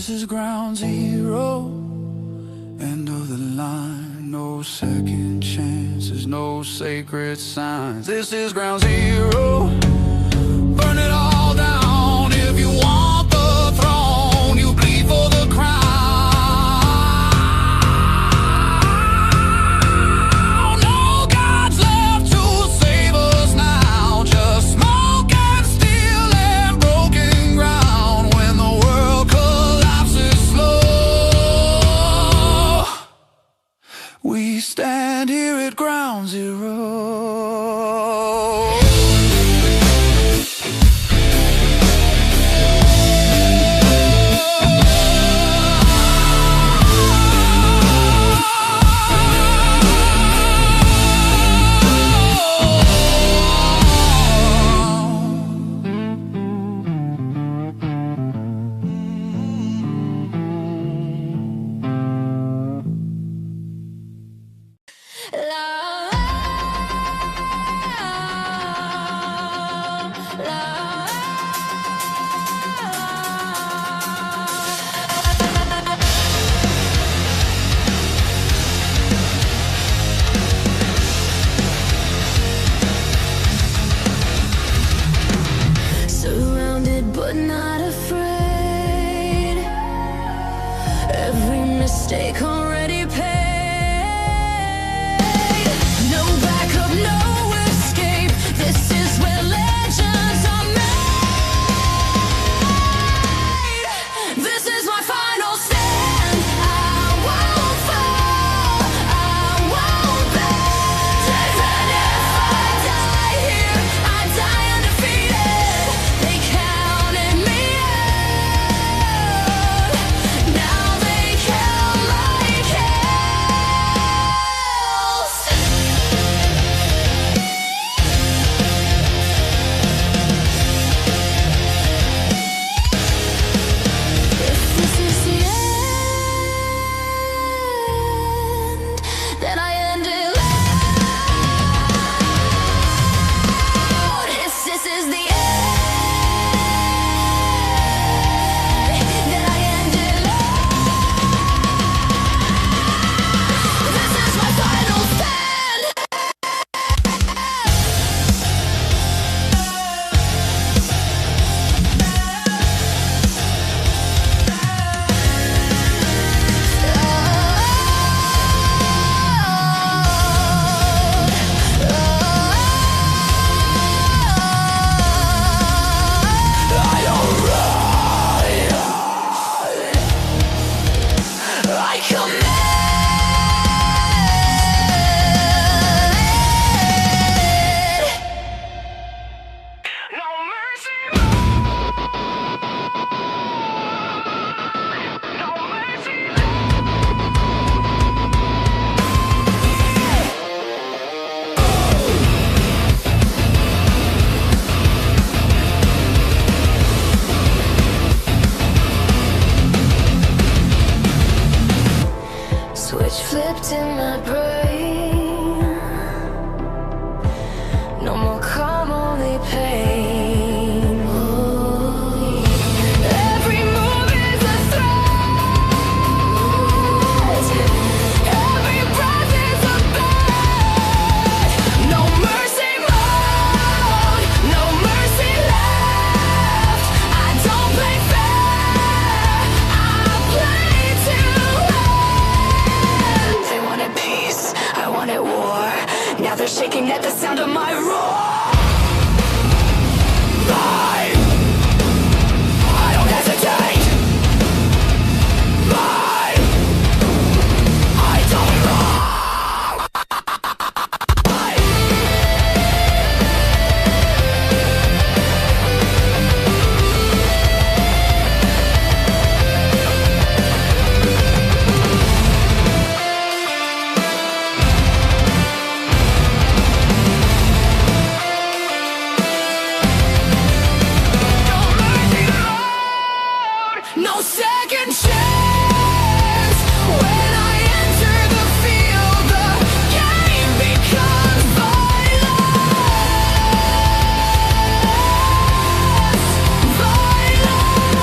This is ground zero, end of the line. No second chances, no sacred signs. This is ground zero, burn it all down. If you want the throne, you bleed for the crown. No gods left to save us now, just smoke and steel and broken ground. When the world collapses slow, we stand here at ground zero. Surrounded but not afraid. Every mistake already paid. No backup, no escape. This is where legends are made. This is my final stand. I won't fall, I won't bend. Even if I die here, I die undefeated. They counted me out. Now they count my kills. If this is the end, then I end it loud. If this is the end, then I end it loud. This is my final stand. I command. No mercy. No mercy. Switch flipped in my brain. No more calm, only pain. Every move is a threat. Every breath is a bet. No mercy mode, no mercy left. I don't play fair, I play to win. They wanted peace, I wanted war. Now they're shaking at the sound of my roar. Live, I don't hesitate. Live, I don't wrong. No second chance. When I enter the field, the game becomes violence. Violence.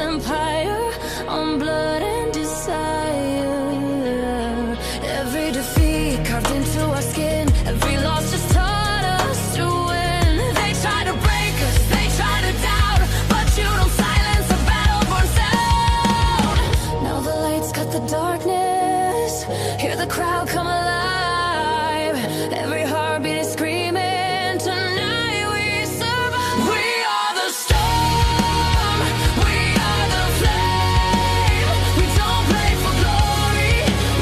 empire on blood and desire. Every defeat carved into our skin, every loss just taught us to win. They try to break us, they try to doubt, but you don't silence a battle-born sound. Now the lights cut the darkness, hear the crowd come alive. Every heartbeat is screaming, tonight we survive. We are the storm, we are the flame. We don't play for glory,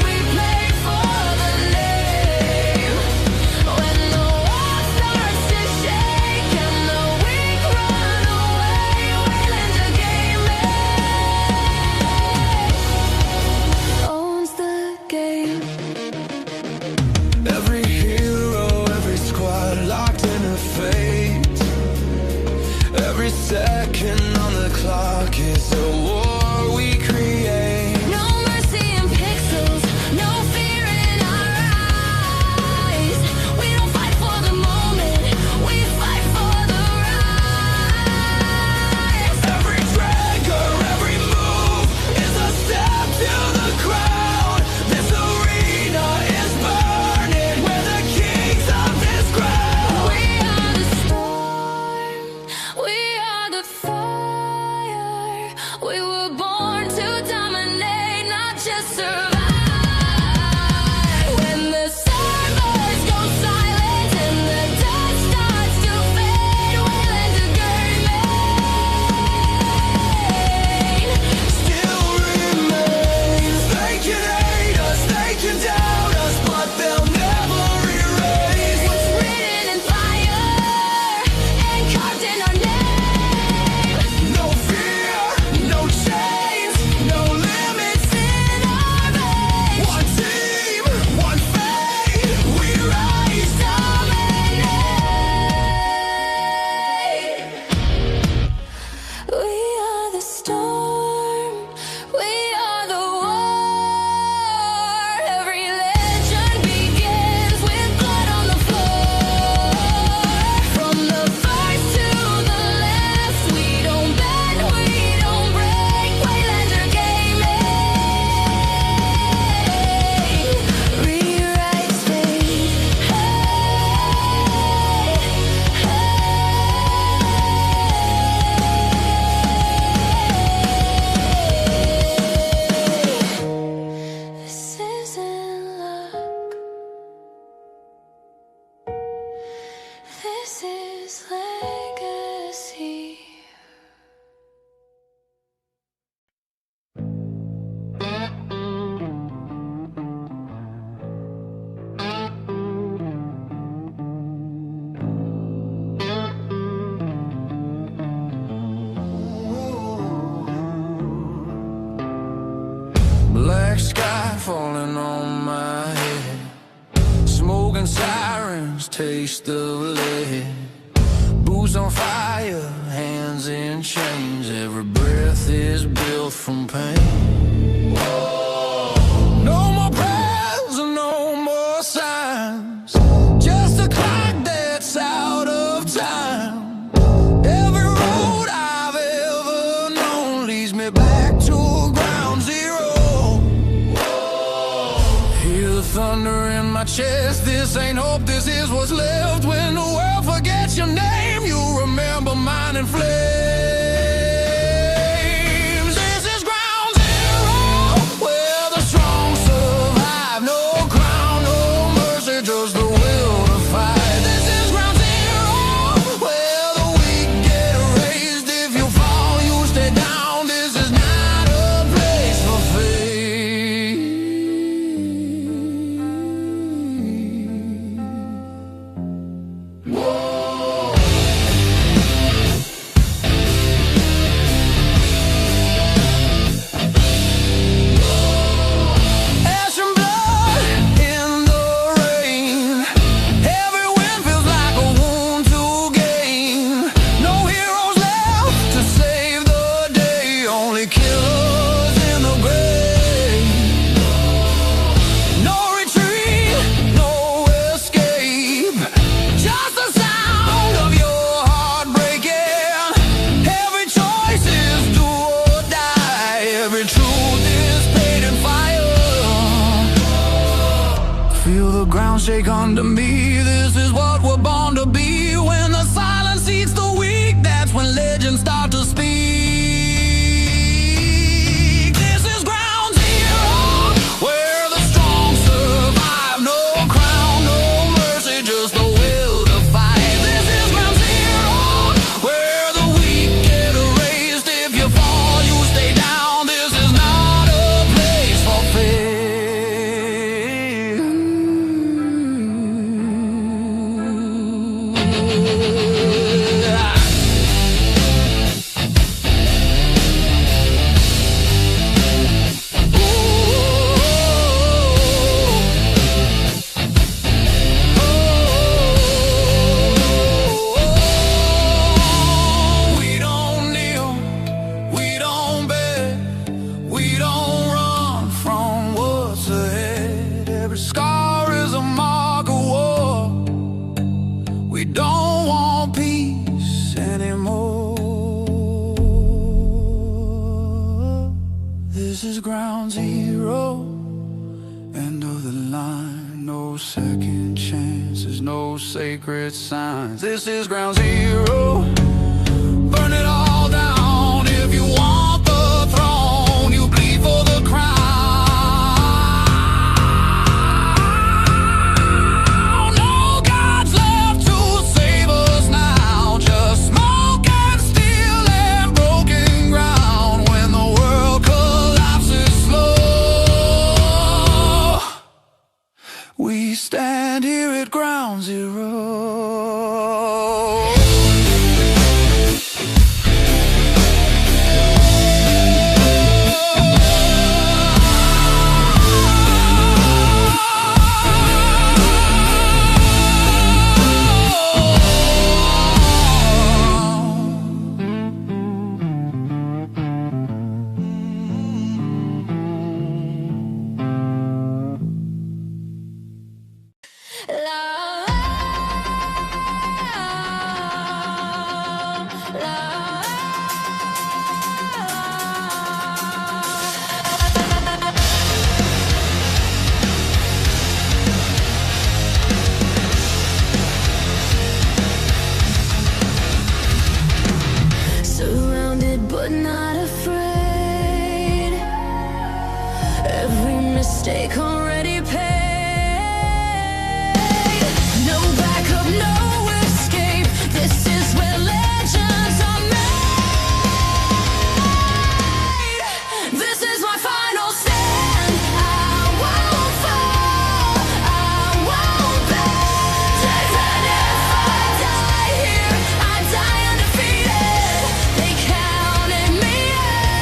we play for the name. When the world starts to shake and the weak run away, Waylander owns the game. Every hero, every squad locked in a fate. Every second on the clock is a war we create. No mercy in pixels, no fear in our eyes. We don't fight for the moment, we fight for the rise. Every trigger, every move is a step to the crown. This arena is burning, we're the kings of this ground. We are the storm, we are the fire. We were born to dominate, not just survive. When the servers go silent and the dust starts to fade, Waylander Still remains. They can hate us, they can doubt us, but they'll never erase what's written in fire and carved in our name. no fear, no chains, no limits in our veins. One team, one fate, we rise. We are the storm, we are the war. Every legend begins with blood on the floor. From the first to the last, we don't bend, we don't break. Waylander rewrite This isn't luck, this is legacy. Black sky falling on my head, smoke and sirens, taste of lead. Boots on fire, hands in chains. Every breath is built from pain. No more prayers and no more signs, just a clock that's out of time. Every road I've ever known leads me back to ground zero. Hear the thunder in my chest. This ain't hope, this is what's left. When the world forgets your name, you remember mine in flames. This is ground zero, where the strong survive. No crown, no mercy, just the will to fight. This is ground zero, where the weak get raised. If you fall, you stay down. This is not a place for faith. This is ground zero. End of the line, no second chances, no sacred signs. This is ground zero. Burn it all down. If you want the throne, you bleed for the crown. No gods left to save us now. Just smoke and steel and broken ground. When the world collapses slow, we stand here at ground zero. Surrounded but not afraid. Every mistake already paid. No backup, no escape. This is where legends are made. This is my final stand. I won't fall, I won't bend. Even if I die here, I die undefeated. They counted me out.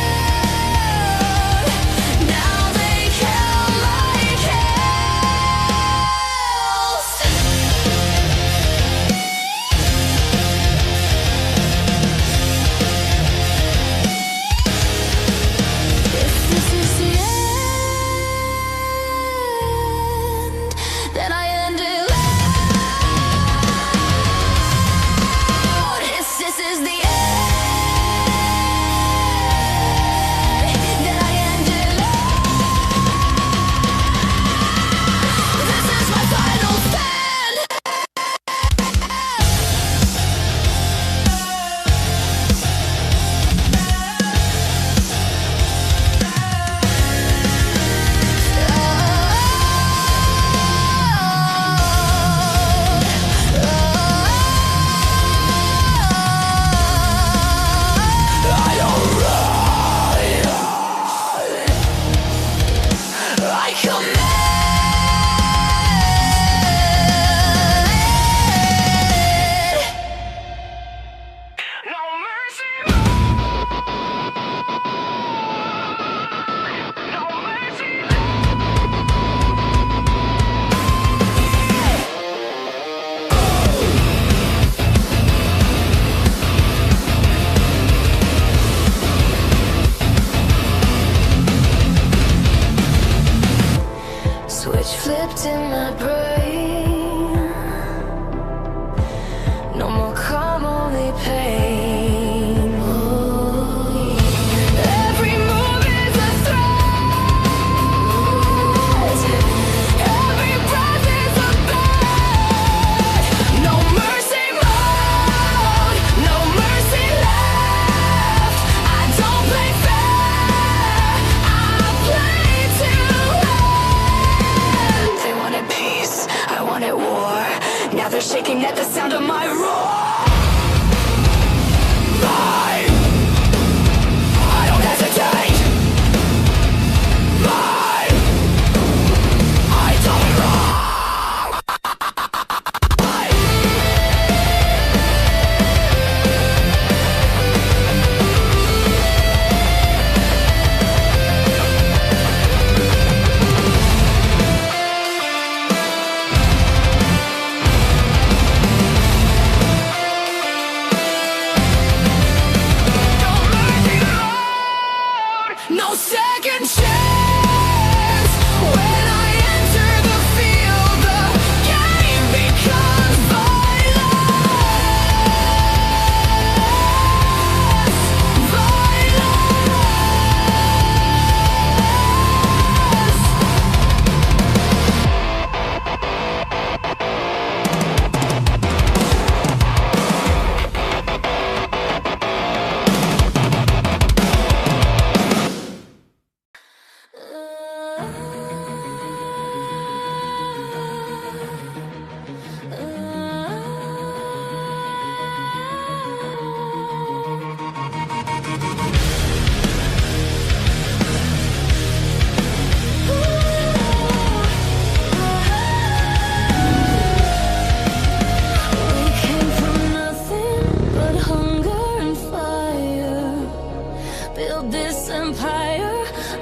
Now they count my kills. If this is the end, then I end it loud. If this is the end, then I end it loud. This is my final stand. I command. No mercy, no mercy. Switch flipped in my brain. No more calm, only pain. Every move is a threat. Every breath is a bet. No mercy mode, no mercy left. I don't play fair, I play to win. They wanted peace, I wanted war. Now they're shaking at the sound of my roar. Mine. I don't hesitate. Mine. I don't wrong. No second chance. When I enter the field, the game becomes violence. Violence.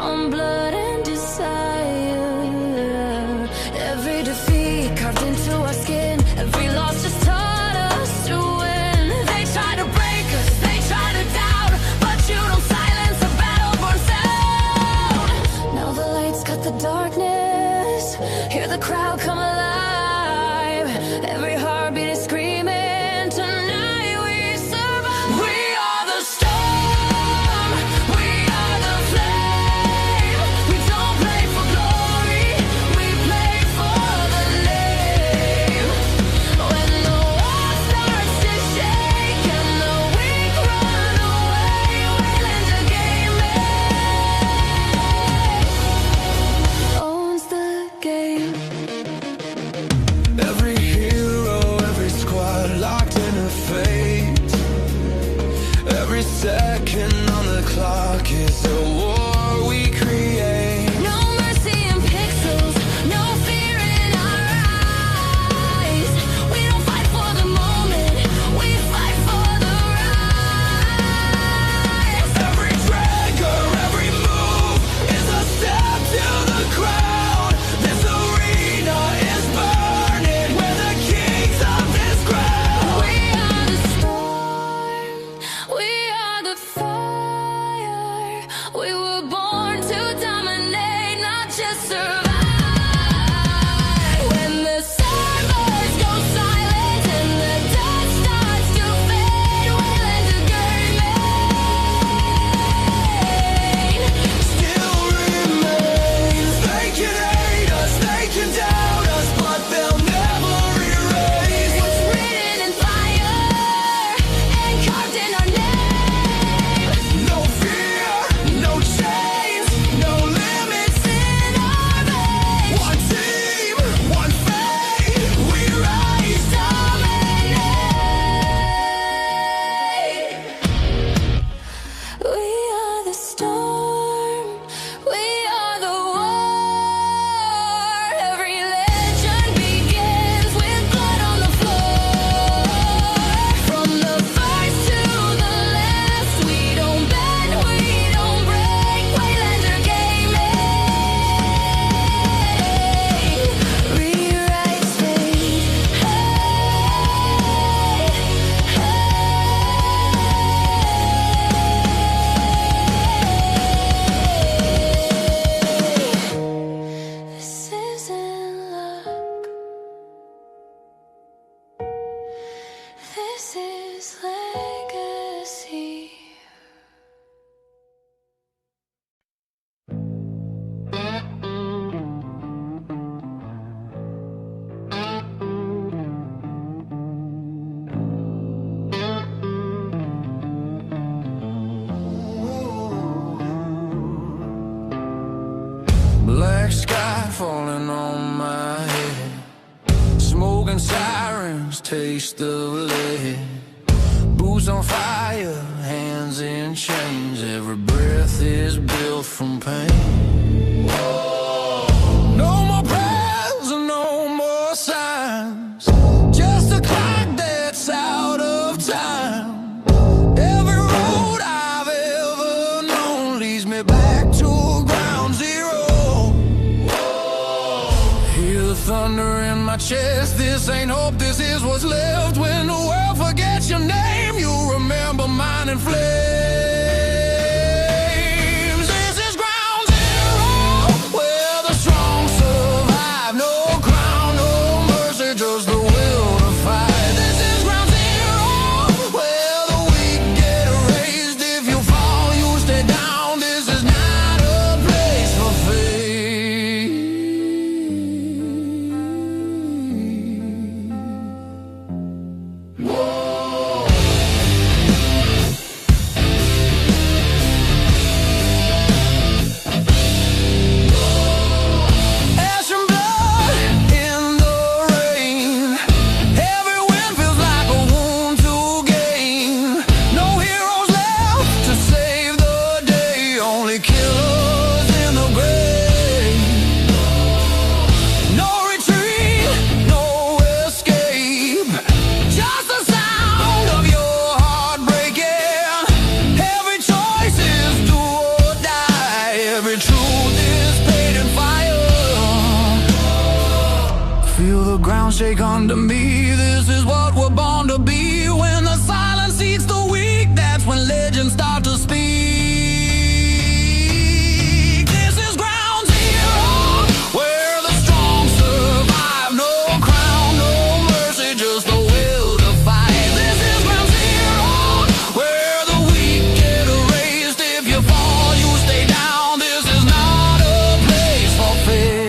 on blood and desire. Every defeat carved into our skin, every loss just taught us to win. They try to break us, they try to doubt, but you don't silence a battle-born sound. Now the lights cut the darkness, hear the crowd come alive. Every heartbeat is screaming, tonight we survive. We are the storm, we are the flame. We don't play for glory, we play for the name. When the world starts to shake and the weak run away, Waylander owns the game. Every hero, every squad locked in a fate. Every second on the clock is a war we create. No mercy in pixels, no fear in our eyes. We don't fight for the moment, we fight for the rise. Every trigger, every move is a step to the crown. This arena is burning, we're the kings of this ground. We are the storm, we are the fire. We were born to dominate, not just survive. When the servers go silent and the dust starts to fade, Waylander Still remains. They can hate us, they can doubt us, but they'll never erase what's written in fire and carved in our name. no fear, no chains, no limits in our veins. One team, one fate, we rise. Dominate. We are the storm, we are the war. Every legend begins with blood on the floor. From the first to the last, we don't bend, we don't break. Waylander rewrites fate. This isn't luck. This is legacy. Black sky falling on my head, smoke and sirens, taste of lead. Boots on fire, hands in chains. Every breath is built from pain. No more prayers and no more signs, just a clock that's out of time. Every road I've ever known leads me back to ground zero. Hear the thunder in my chest. This ain't hope, this is what's left. When the world forgets your name, you remember mine in flames. This is ground zero, where the strong survive. No crown, no mercy, just the will to fight. This is ground zero, where the weak get raised. If you fall, you stay down. This is not a place for faith. Ash and blood in the rain. Every win feels like a wound to gain. No heroes left to save the day, only killers in the grave. No retreat, no escape, just the sound of your heart breaking. Every choice is do or die, every truth listen to me. This is what we're born to be. When the silence eats the weak, that's when legends start to speak. This is ground zero, where the strong survive. No crown, no mercy, just the will to fight. This is ground zero, where the weak get erased. If you fall, you stay down. This is not a place for faith.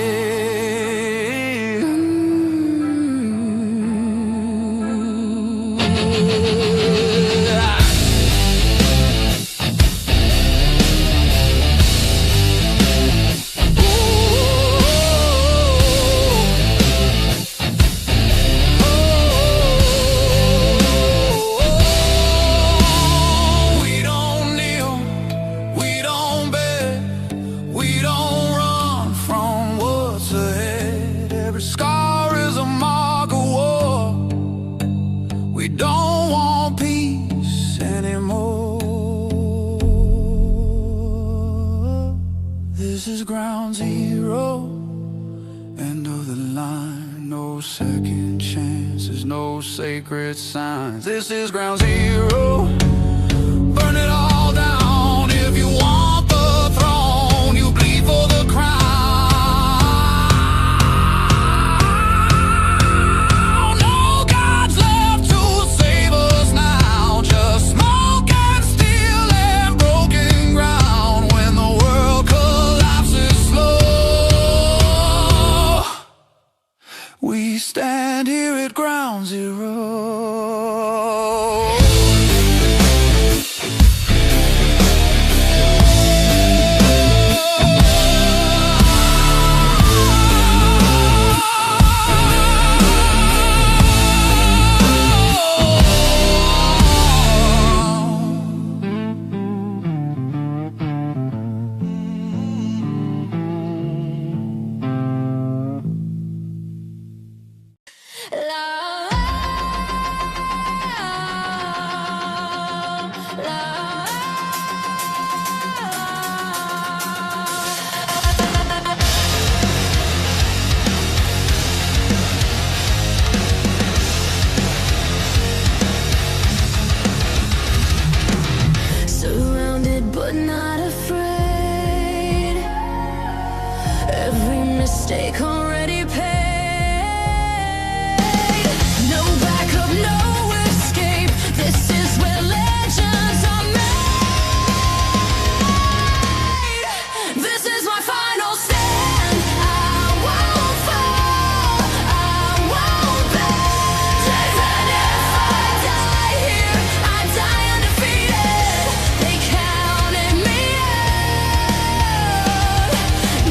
We don't kneel, we don't beg, we don't run from what's ahead. Every scar is a mark of war. We don't want peace anymore. This is ground zero, end of the line. No second chances, no sacred signs. This is ground zero. Burn it all down. If you want the throne, you bleed for the crown. No gods left to save us now. Just smoke and steel and broken ground. When the world collapses slow, we stand here at ground zero. Surrounded but not afraid. Every mistake already paid. No backup, no escape. This is where legends are made. This is my final stand. I won't fall, I won't bend. Even if I die here, I die undefeated. They counted me out.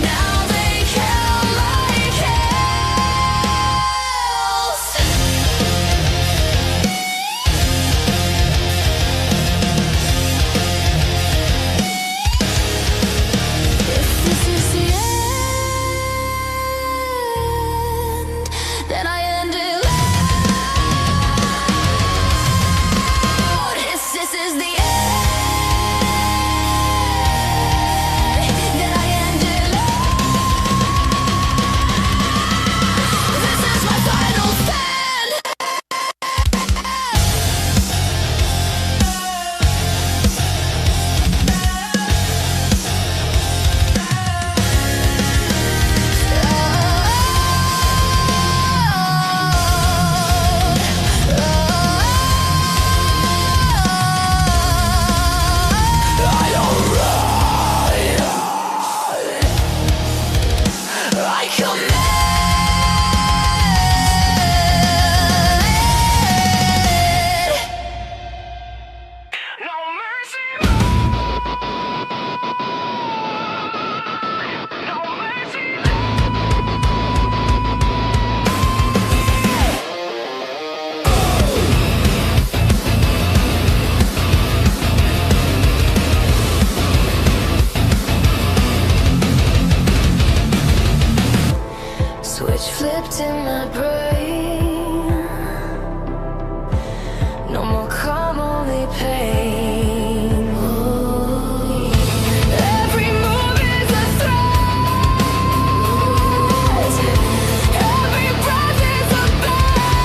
Now they count like else. If this is the end, then I end it loud. If this is the end, then I end it loud. This is my final stand. I command. No mercy. No mercy. Switch flipped in my brain. No more calm, only pain. Every move is a threat. Every breath is a bet.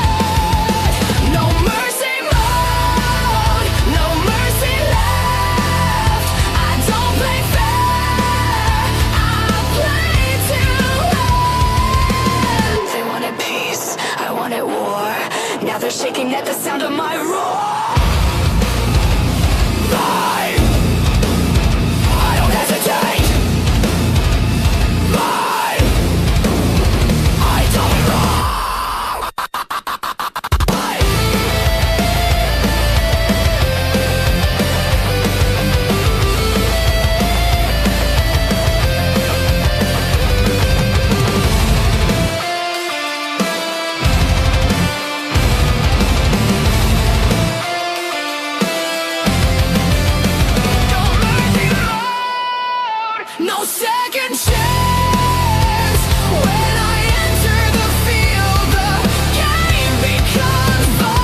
no second chance. When I enter the field, the game becomes violence.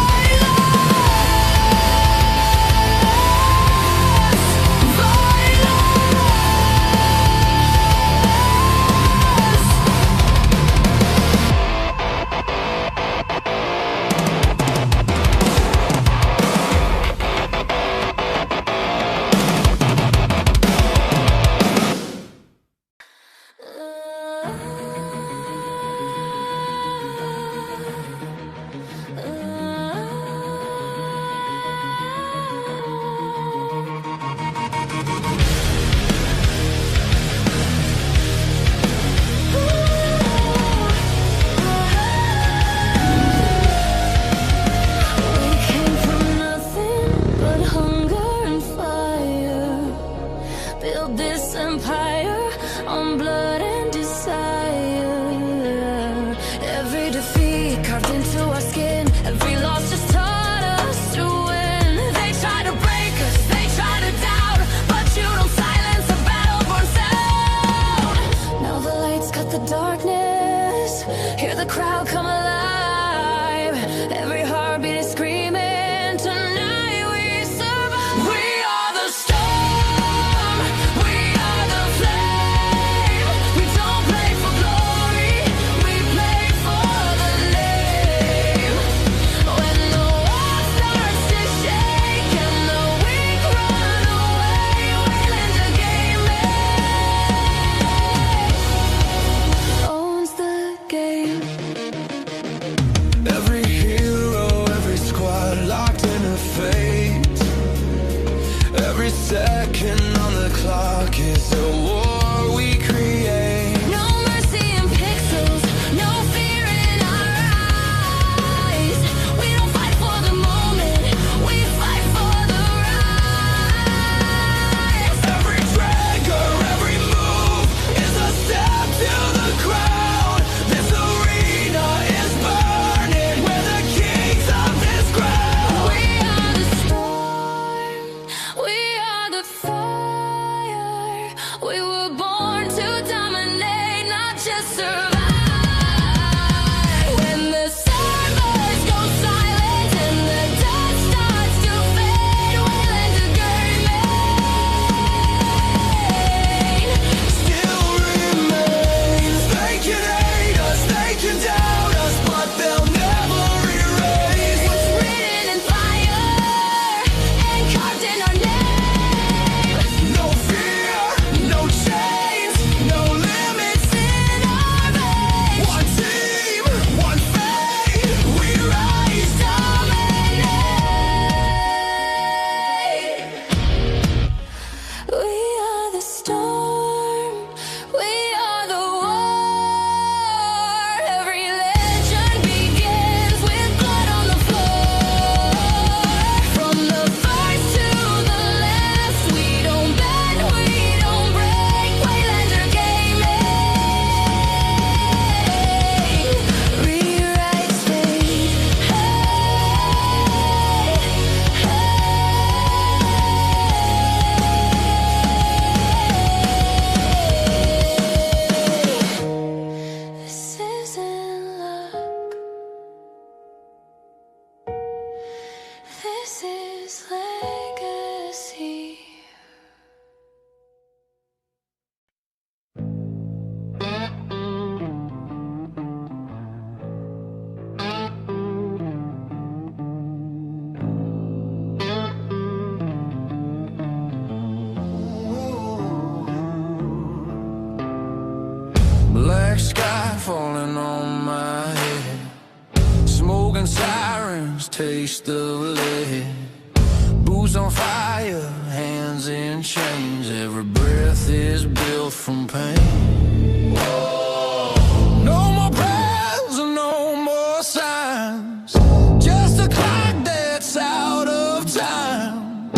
Black sky falling on my head, smoke and sirens, taste of lead. Boots on fire, hands in chains. Every breath is built from pain. Whoa. No more prayers and no more signs, just a clock that's out of time.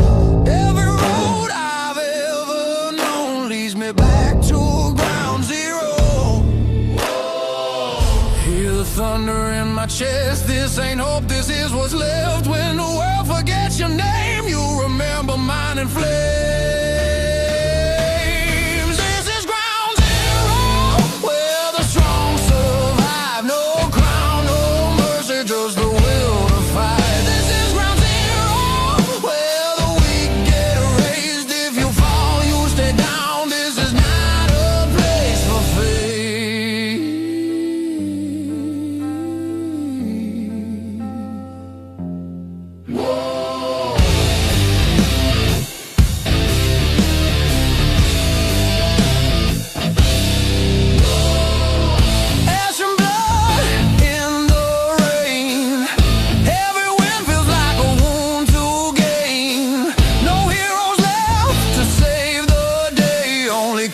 Every road I've ever known leads me back to ground zero. Whoa. Hear the thunder in my chest. This ain't hope, this is what's left. When the world forgets your name, you remember mine in flames. This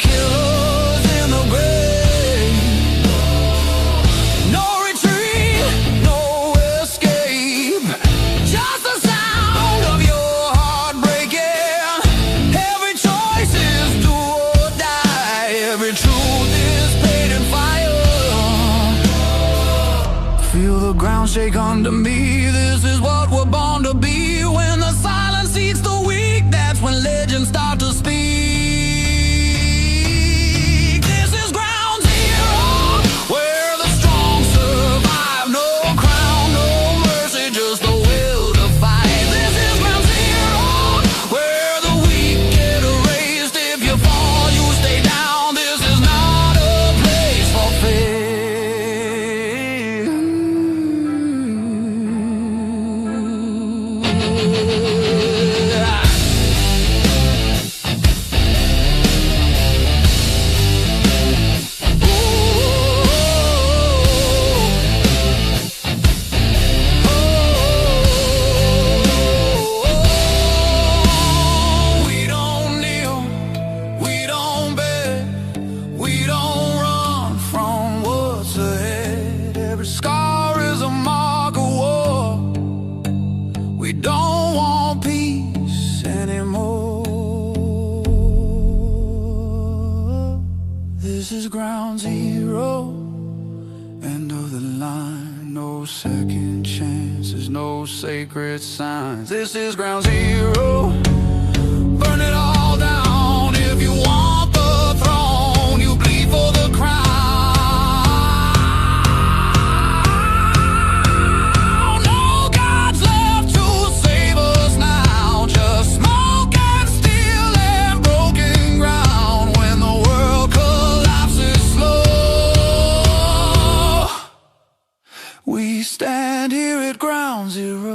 killers in the grave. No retreat, no escape. Just the sound of your heart breaking. Every choice is do or die. Every truth is paid in fire. Feel the ground shake under me. This is what we're born to be. When the silence eats the weak, that's when legends start to speak. This is ground zero, where the strong survive. No crown, no mercy, just the will to fight. This is ground zero, where the weak get erased. If you fall, you stay down. This is not a place for faith. We don't kneel, we don't beg, we don't run from what's ahead. Every scar is a mark of war. We don't want peace anymore. This is ground zero, end of the line. No second chances, no sacred signs. This is ground zero. Burn it all down. If you want the throne, you bleed for the crown. No gods left to save us now. Just smoke and steel and broken ground. When the world collapses slow, we stand here at ground zero.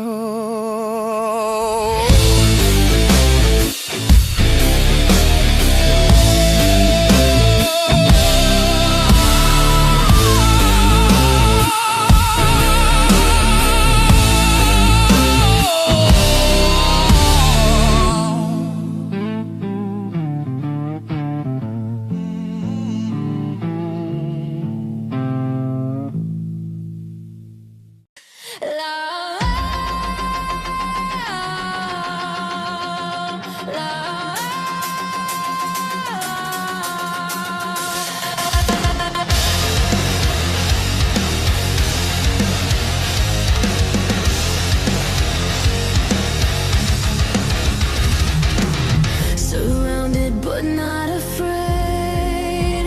Surrounded but not afraid.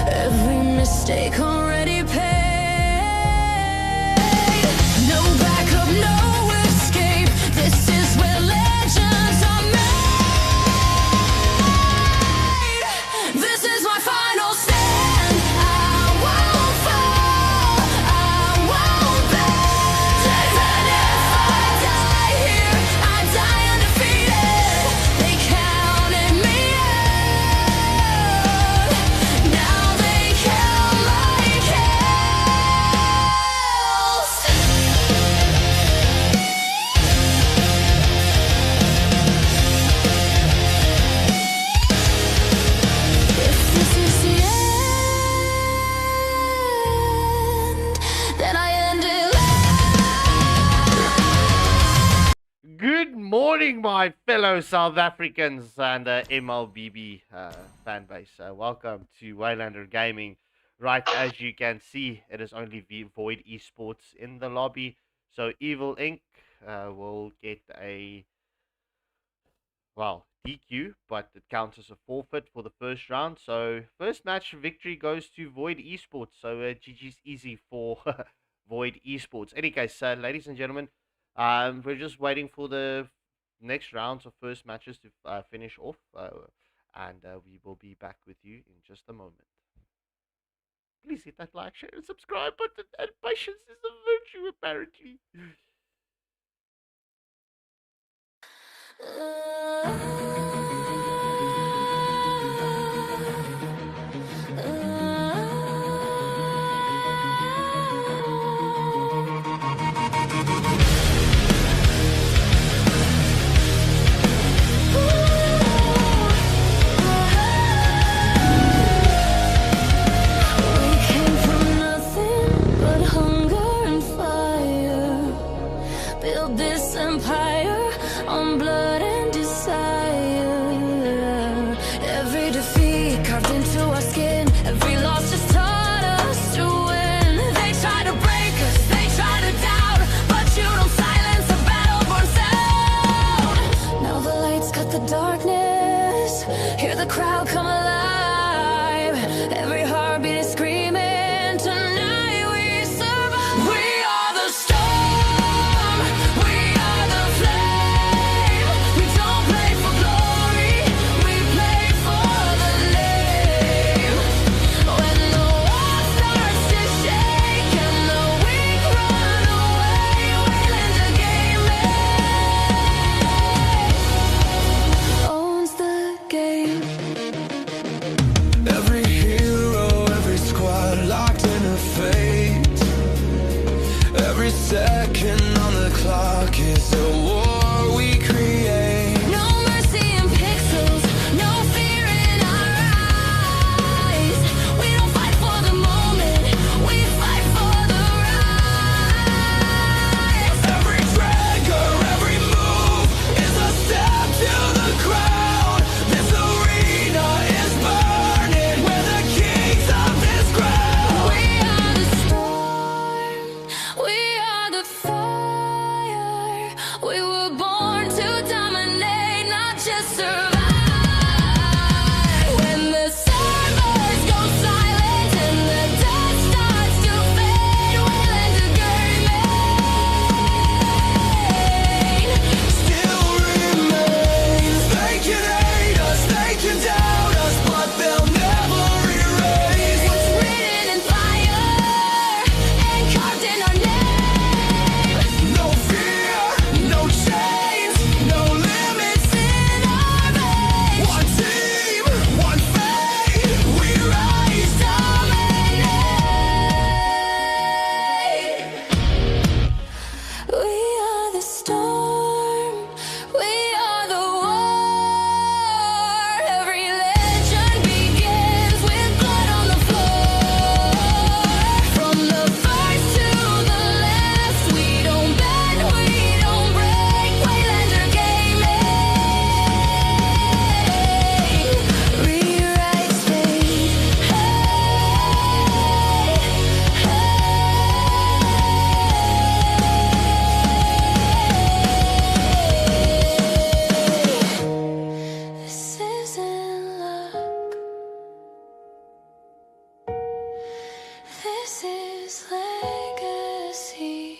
Every mistake already paid. No backup, no escape. This is where legends are made. This is my final stand. I won't fall, I won't bend. Even if I die here, I die undefeated. They counted me out. Now they count my kills. If this is the end, then I end it. Good morning, my fellow South Africans and MLBB fan base. Welcome to Waylander Gaming. Right, as you can see, it is only Void Esports in the lobby. So Evil Inc. Will get a, well, DQ, but it counts as a forfeit for the first round. So first match victory goes to Void Esports. So GG's easy for Void Esports. Any case, ladies and gentlemen, we're just waiting for the next rounds of first matches to finish off, and we will be back with you in just a moment. Please hit that like, share, and subscribe button. And patience is a virtue, apparently. this legacy.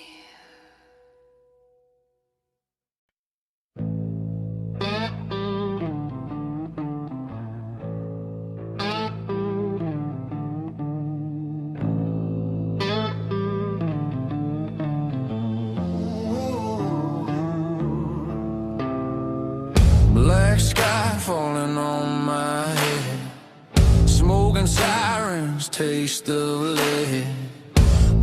Black sky falling on my head, smoke and sirens, taste of lead.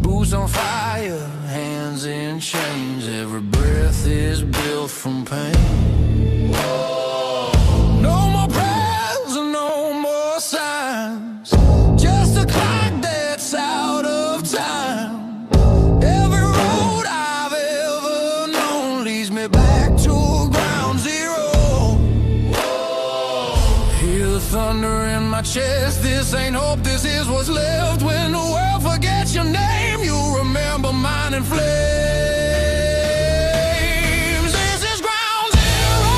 Boots on fire, hands in chains. Every breath is built from pain. No more prayers and no more signs, just a clock that's out of time. Every road I've ever known leads me back to ground zero. Hear the thunder in my chest. This ain't hope, this is what's left. When the world forgets your name, you remember mine in flames. This is ground zero,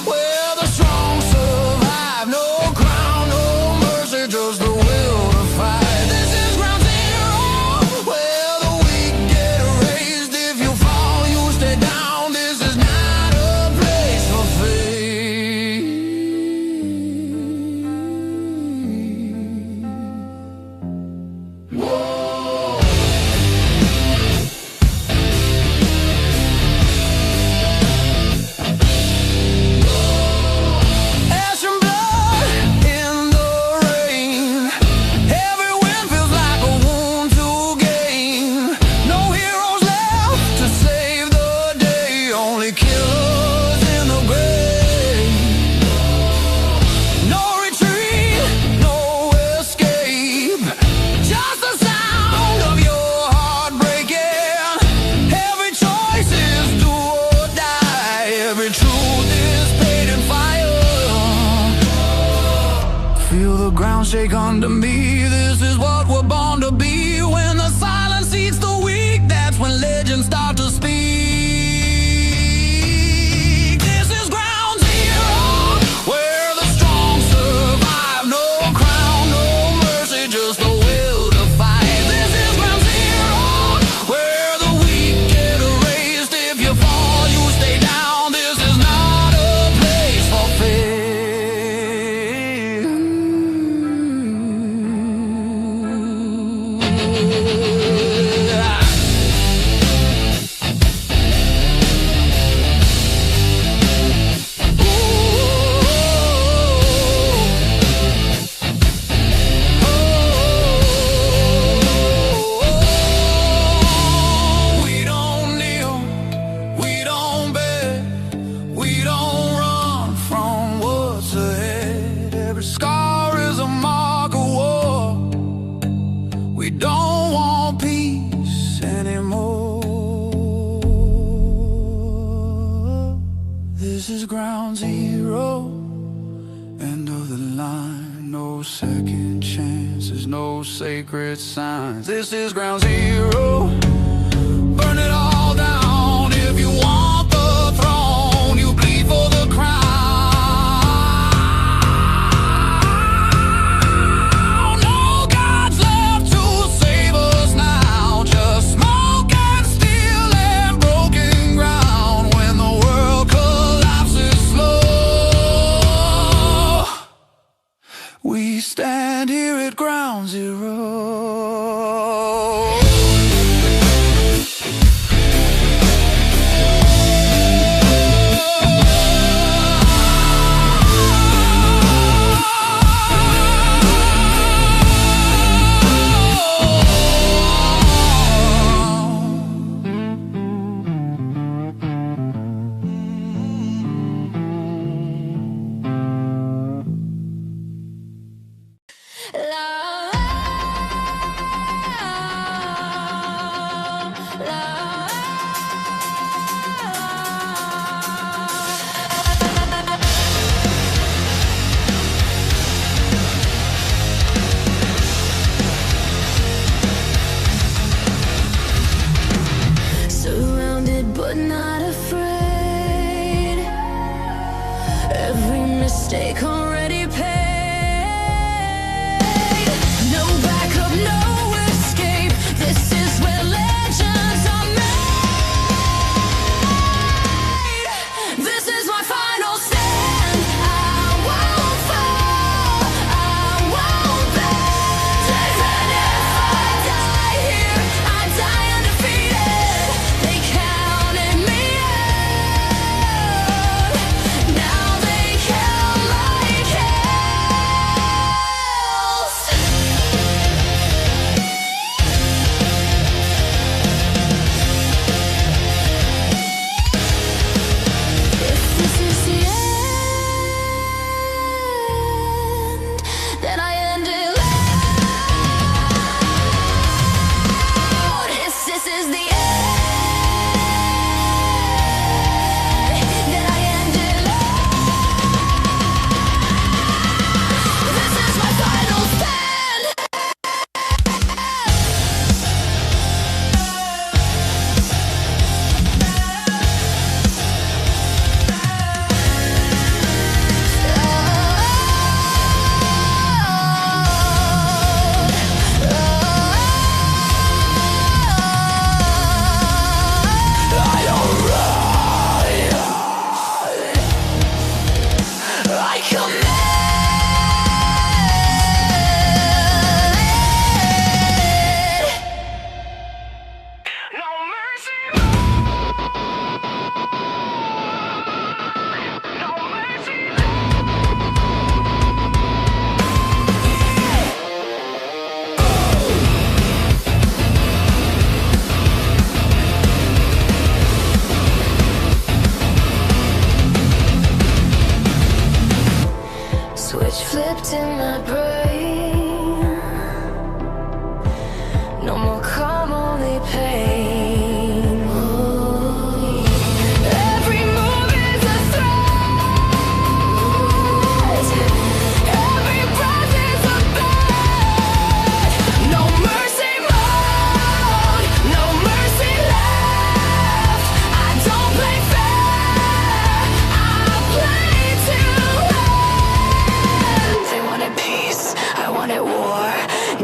where the strong survive. No crown, no mercy, just the will to fight. This is ground zero, where the weak get erased. If you fall, you stay down. This is not a place for faith. Ash and blood in the rain. Every win feels like a wound to gain. No heroes left to save the day, only killers in the grave. No retreat, no escape, just the sound of your heart breaking. Every choice is do or die. Every truth is paid in fire. Feel the ground shake under me. This is what we're born to be. When the silence eats the weak, that's when legends start to speak. This is ground zero, where the strong survive. No crown, no mercy, just the will to fight. This is ground zero, where the weak get erased. If you fall, you stay down. This is not a place for We don't kneel, we don't beg, we don't run from what's ahead. Every scar is a mark of war. We don't want peace anymore. This is ground zero, end of the line. No second chances, no sacred signs. This is ground zero, burn it all down. If you want the throne, you bleed for the crown. No gods left to save us now, just smoke and steel and broken ground. When the world collapses slow, we stand here at ground zero. mistake already paid.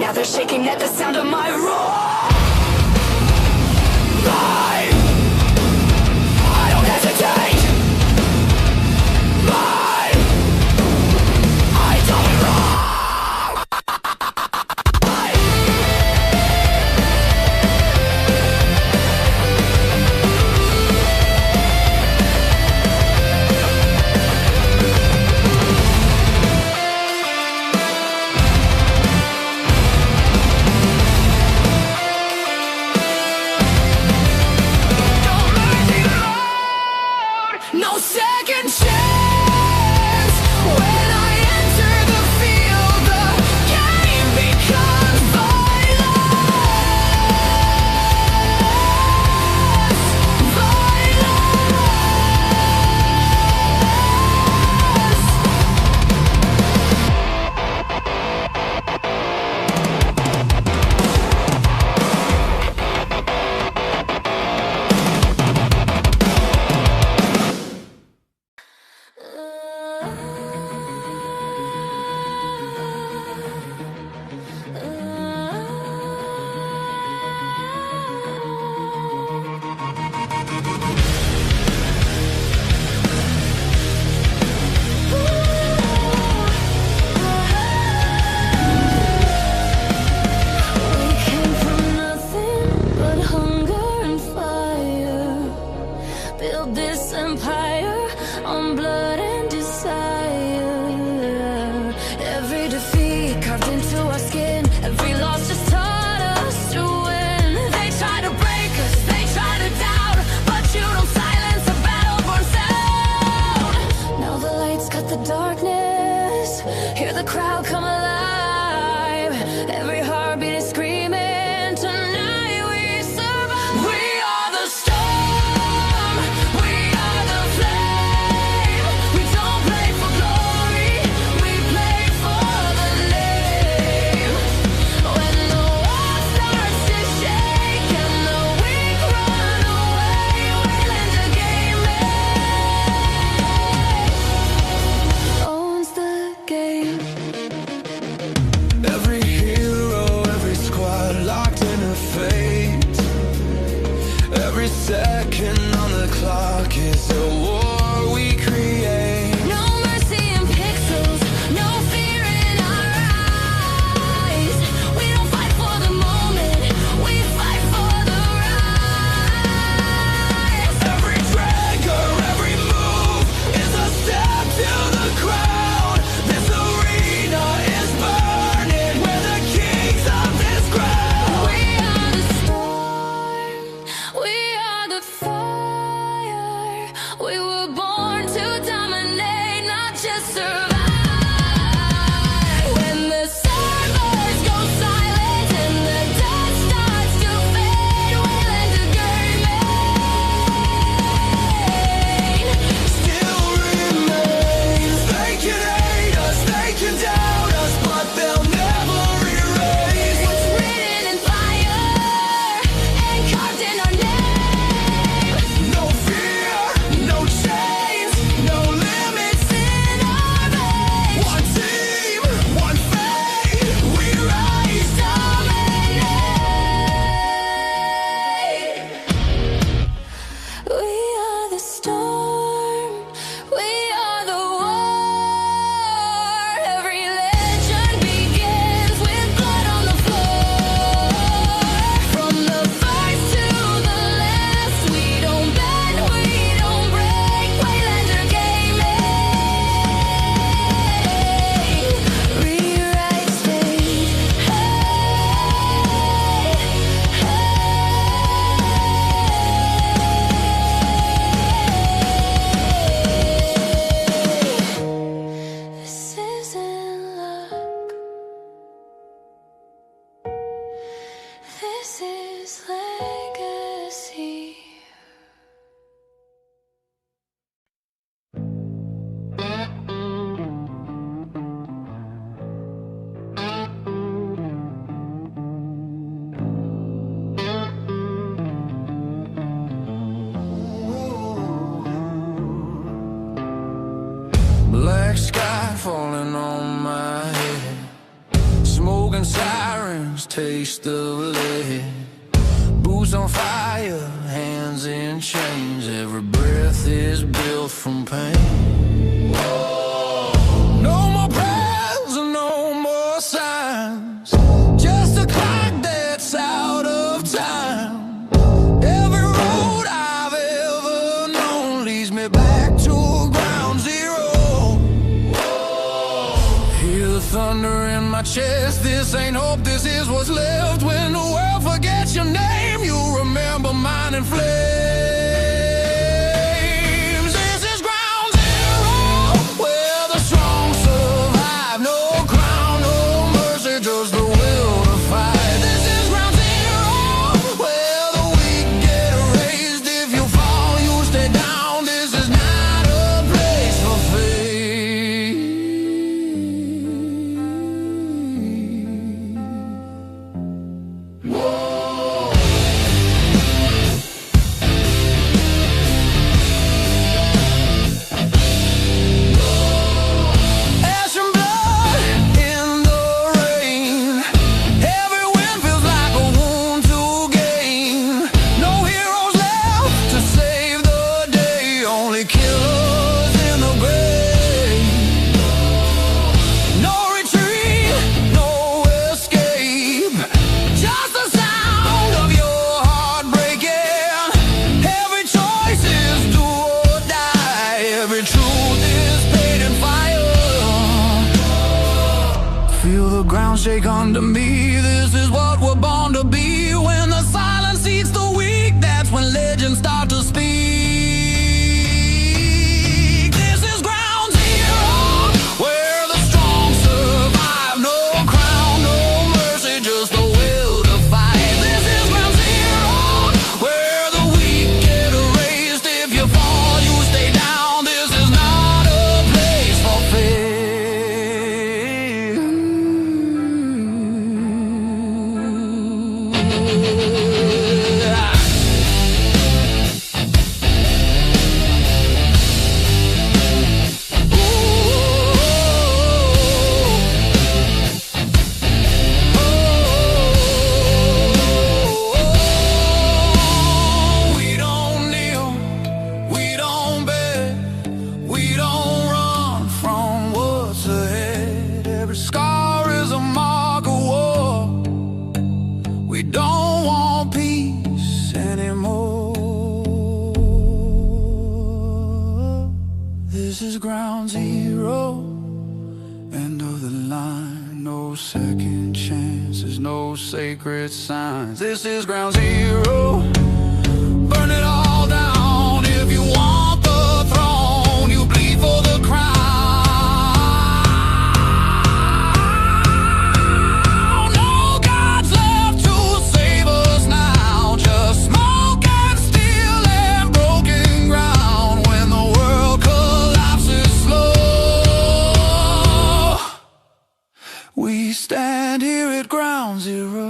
Yeah, they're shaking at the sound of my roar. I don't hesitate. I don't run. No second chance. When I enter the field, the game becomes violence. We came from nothing but hunger and fire. Build this empire on blood and desire. Every defeat carved into our skin. Every loss just taught us to win. They try to break us, they try to doubt, but you don't silence a battle-born sound. Now the lights cut the darkness. Hear the crowd come alive. Every heartbeat is screaming. Tonight we survive. We are the storm. We are the flame. We don't play for glory. We play for the name. When the world starts to shake and the weak run away, Waylander owns the game. Every hero, every squad locked in a fate. Every second on the clock is a war we create. No mercy in pixels, no fear in our eyes. We don't fight for the moment, we fight for the rise. Every trigger, every move is a step to the crown. This arena is burning, we're the kings of this ground. We are the storm, we are the fire. We were born to dominate, not just survive. When the servers go silent and the dust starts to fade, Waylander Still remains. They can hate us, they can doubt us, but they'll never erase what's written in fire and carved in our name. no fear, no chains, no limits in our veins. One team, one fate, we rise. We are the storm, we are the war. Every legend begins with blood on the floor. From the first to the last, we don't bend, we don't break. Waylander rewrite stage. This isn't luck. This is legacy. Black sky falling on my head. Smoke smoke and sirens, taste of lead. Boots on fire, hands in chains. Every breath is built from pain. No more prayers and no more signs, just a clock that's out of time. Every road I've ever known leads me back to ground zero. Hear the thunder in my chest. This ain't hope, this is what's left. When the world forgets your name, you remember mine in flames. This is ground zero, where the strong survive. No crown, no mercy, just the will to fight. This is ground zero, where the weak get erased. If you fall, you stay down. This is not a place for faith. Ash and blood in the rain. Every win feels like a wound to gain. No heroes left to save the day, only killers in the grave. No retreat, no escape, just the sound of your heart breaking. Every choice is do or die. Every truth is paid in fire. Feel the ground shake under me. This is what we're born to be. When the silence eats the weak, that's when legends start to speak. This is ground zero, where the strong survive. No crown, no mercy, just the will to fight. This is ground zero, where the weak get erased. If you fall, you stay down. This is not a place for faith. We don't kneel, we don't beg, we don't run from what's ahead. Every scar is a mark of war. We don't want peace anymore. This is ground zero, end of the line. No second chances, no sacred signs. This is ground zero. Burn it all down. If you want the throne, you bleed for the crown. No gods left to save us now, just smoke and steel and broken ground. When the world collapses slow, we stand here at ground zero.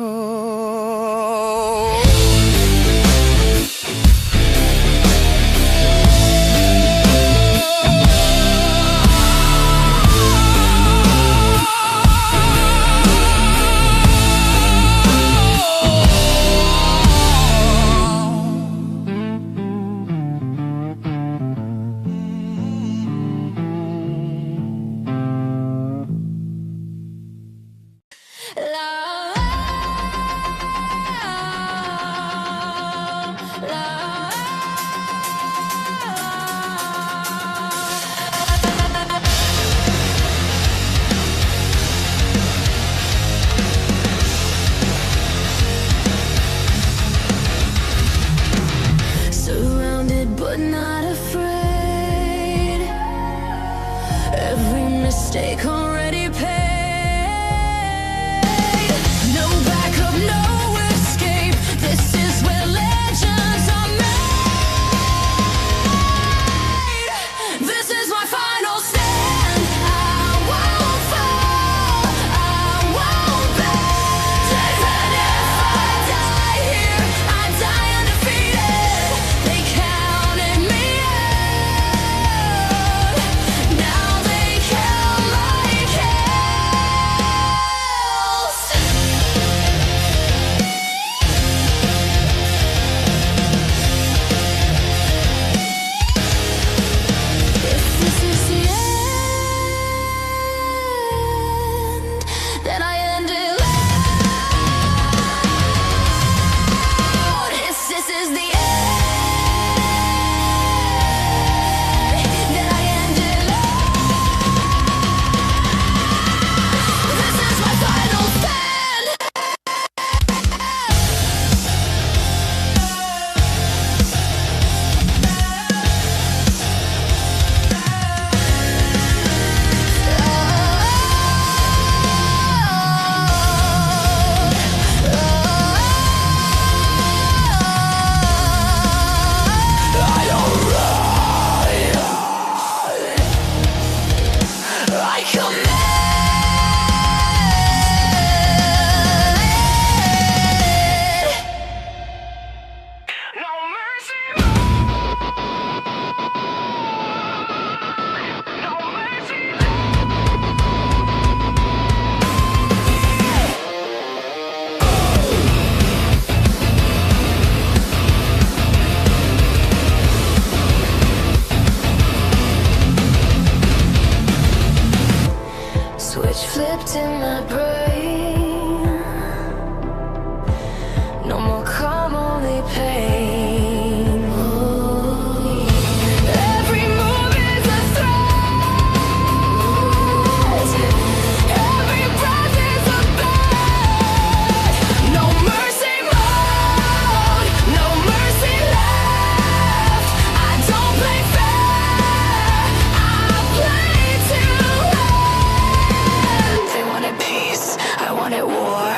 war.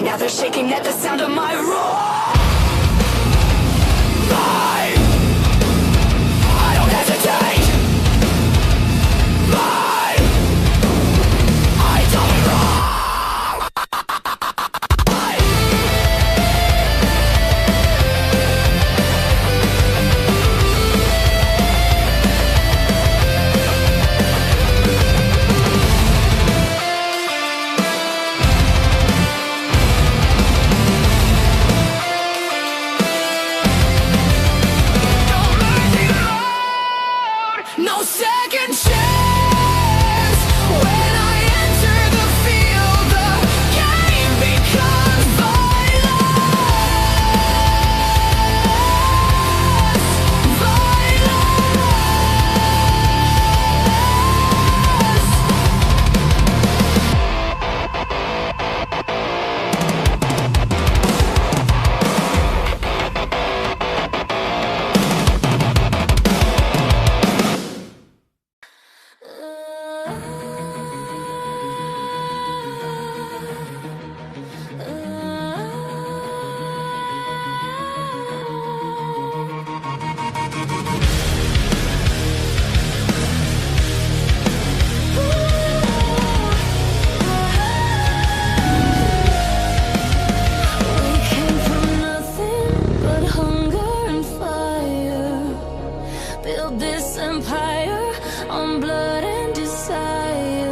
Now they're shaking at the sound of my roar. Fight! I don't hesitate. Fight! I don't wrong. No second chance. When I enter the field, the game becomes violence. We came from nothing but hunger and fire. Build this empire on blood and desire.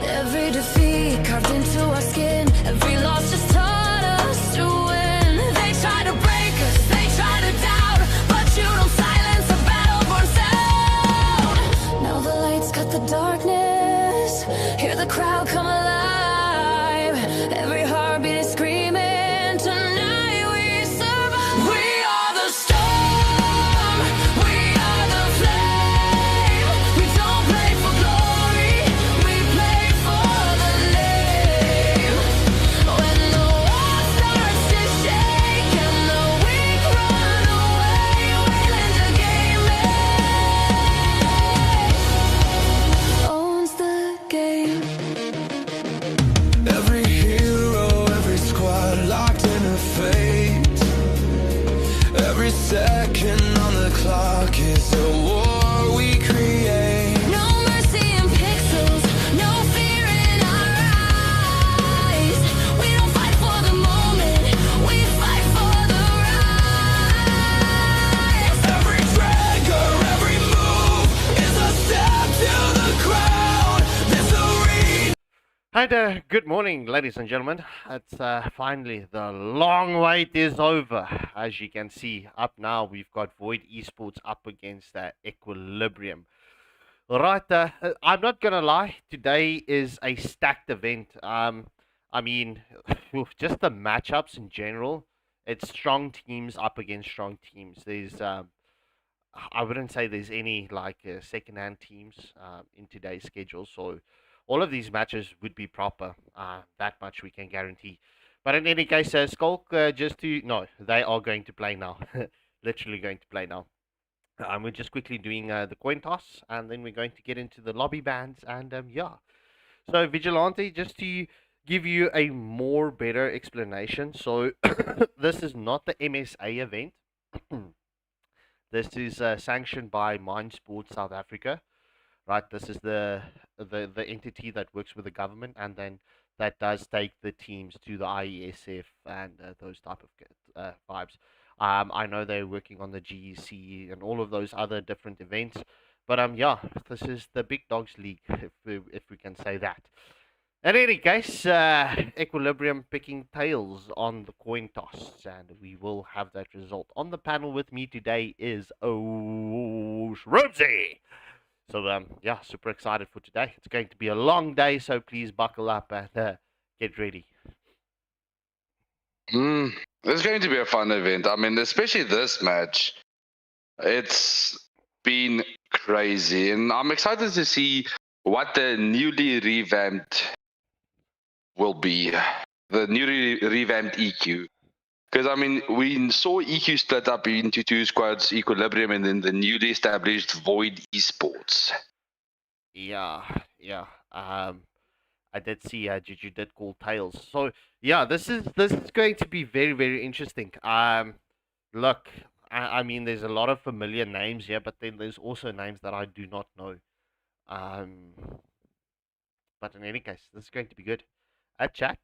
Every defeat carved into our skin. Every loss just taught us to win. They try to break us, they try to doubt, but you don't silence a battle-born sound. Now the lights cut the darkness. Hear the crowd come alive. Every heartbeat is screaming. Tonight we survive. We are the storm. We are the flame. We don't play for glory. We play for the name. When the world starts to shake and the weak run away, Waylander Gaming owns the game. Every hero, every squad locked in a fate. Every second on the clock is a war we create. No mercy in pixels, no fear in our eyes. We don't fight for the moment, we fight for the rise. Every trigger, every move is a step to the ground. This arena. Hi there, good morning, ladies and gentlemen. It's finally the long wait is over. As you can see, up now we've got Void Esports up against Equilibrium. Right, I'm not gonna lie. Today is a stacked event. I mean, just the matchups in general. It's strong teams up against strong teams. There's I wouldn't say there's any like second-hand teams in today's schedule. So all of these matches would be proper. That much we can guarantee. But in any case, Skulk, no, they are going to play now. Literally going to play now. We're just quickly doing the coin toss, and then we're going to get into the lobby bands, and yeah. So Vigilante, just to give you a more better explanation. So this is not the MSA event. This is sanctioned by Mind Sports South Africa, right? This is the entity that works with the government, and then that does take the teams to the IESF and those type of vibes. I know they're working on the GEC and all of those other different events, but yeah, this is the big dogs league, if we can say that. In any case, Equilibrium picking tails on the coin toss, and we will have that result. On the panel with me today is Rosie. So yeah, super excited for today. It's going to be a long day, so please buckle up and get ready. It's going to be a fun event. I mean, especially this match. It's been crazy, and I'm excited to see what the newly revamped will be. The newly revamped EQ. Because, I mean, we saw EQ split up into two squads, Equilibrium, and then the newly established Void Esports. Yeah. I did see Juju did call tails. So yeah, this is going to be very very interesting. Look, I mean, there's a lot of familiar names here, but then there's also names that I do not know. Um, but in any case, this is going to be good. Chat.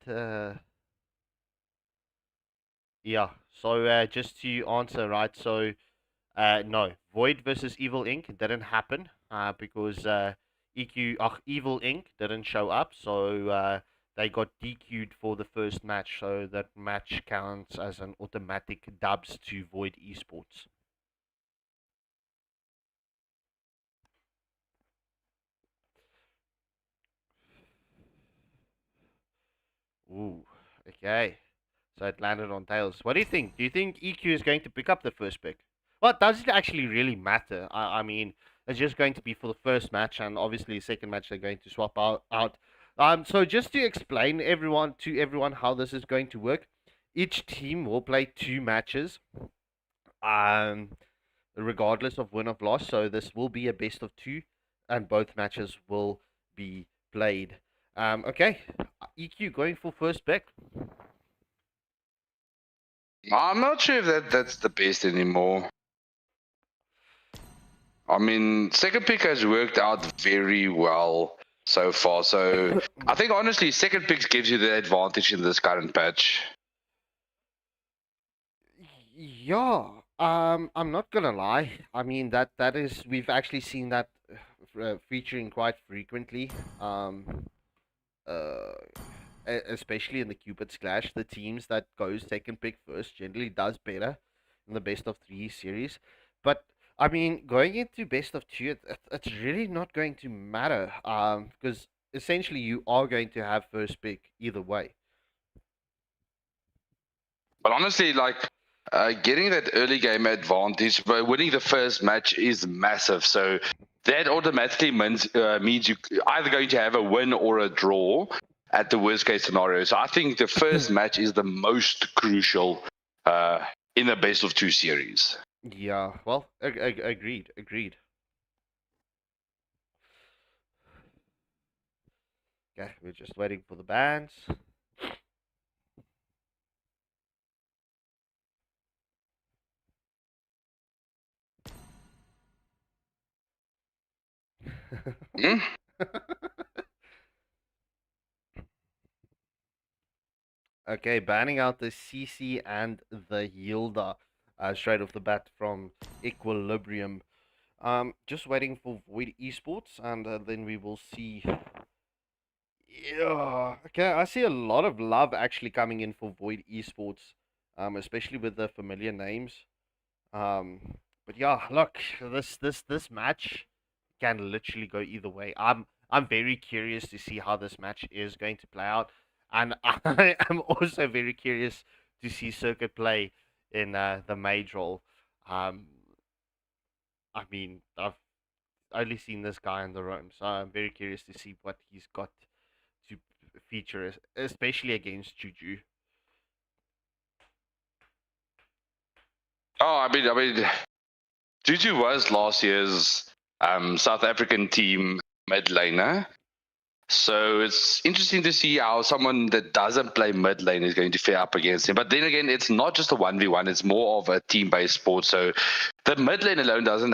Yeah. So just to answer right, so no, Void versus Evil Inc. didn't happen because Evil Inc. didn't show up, so they got DQ'd for the first match, so that match counts as an automatic dubs to Void Esports. Ooh, okay. So it landed on tails. What do you think? Do you think EQ is going to pick up the first pick? Well, does it actually really matter? I mean, it's just going to be for the first match, and obviously second match they're going to swap out. So just to explain everyone how this is going to work, each team will play 2 matches, um, regardless of win or loss. So this will be a best of 2, and both matches will be played. Okay, EQ going for first pick. I'm not sure if that's the best anymore. I mean, second pick has worked out very well so far. So I think honestly, second pick gives you the advantage in this current patch. Yeah, I'm not gonna lie. I mean that is we've actually seen that featuring quite frequently. Uh, Especially in the Cupid's Clash, the teams that goes second pick first generally does better in the best of 3 series. But I mean, going into best of 2, it's really not going to matter. Because essentially you are going to have first pick either way. But honestly, like getting that early game advantage by winning the first match is massive. So that automatically means you either going to have a win or a draw at the worst case scenario. So I think the first match is the most crucial in the best of 2 series. Yeah, well, agreed. Okay, we're just waiting for the bands. Hmm? Okay, banning out the CC and the Hilda straight off the bat from Equilibrium. Just waiting for Void Esports, and then we will see. Yeah, okay, I see a lot of love actually coming in for Void Esports, especially with the familiar names. But yeah, look, this match can literally go either way. I'm very curious to see how this match is going to play out, and I am also very curious to see Circuit play in the mage role. Um, I mean, I've only seen this guy in the room, so I'm very curious to see what he's got to feature, especially against Juju. Oh, I mean, Juju was last year's South African team mid laner. So it's interesting to see how someone that doesn't play mid lane is going to fare up against him. But then again, it's not just a 1v1, it's more of a team based sport. So the mid lane alone doesn't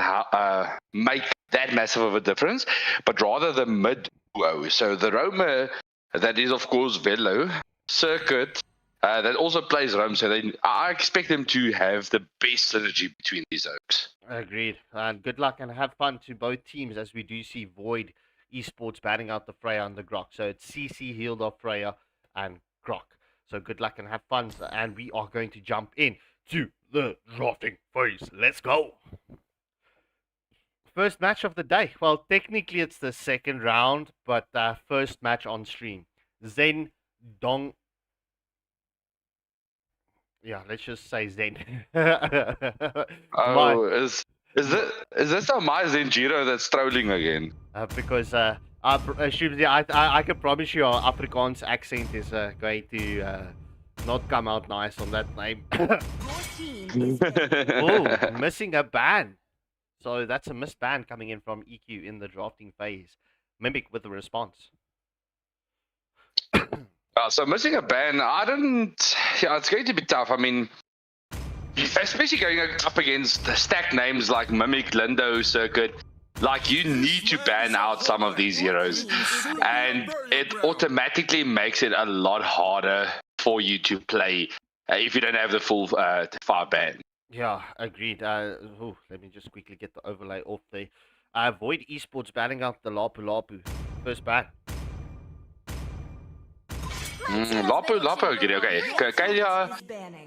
make that massive of a difference, but rather the mid duo. So the roamer, that is, of course, Velo, Circuit, that also plays roam. So I expect them to have the best synergy between these oaks. Agreed. And good luck and have fun to both teams as we do see Void Esports batting out the Freya and the Grok. So it's CC healed off Freya and Grok. So good luck and have fun. And we are going to jump in to the drafting phase. Let's go. First match of the day. Well, technically it's the second round, but first match on stream. Zen Dong. Yeah, let's just say Zen. My, Oh, is this a my Zenjiro that's trolling again? because I can promise you our Afrikaans accent is going to not come out nice on that name. Your team is Oh, missing a ban. So that's a missed ban coming in from EQ in the drafting phase. Mimic with the response. So missing a ban, I don't. Yeah, it's going to be tough. I mean, especially going up against the stacked names like Mimic, Lindo, Circuit. Like, you need to ban out some of these heroes, and it automatically makes it a lot harder for you to play if you don't have the full 5 ban. Yeah, agreed. Let me just quickly get the overlay off there. Void Esports banning out the Lapu Lapu. First ban. Lapo, okay. Kalia,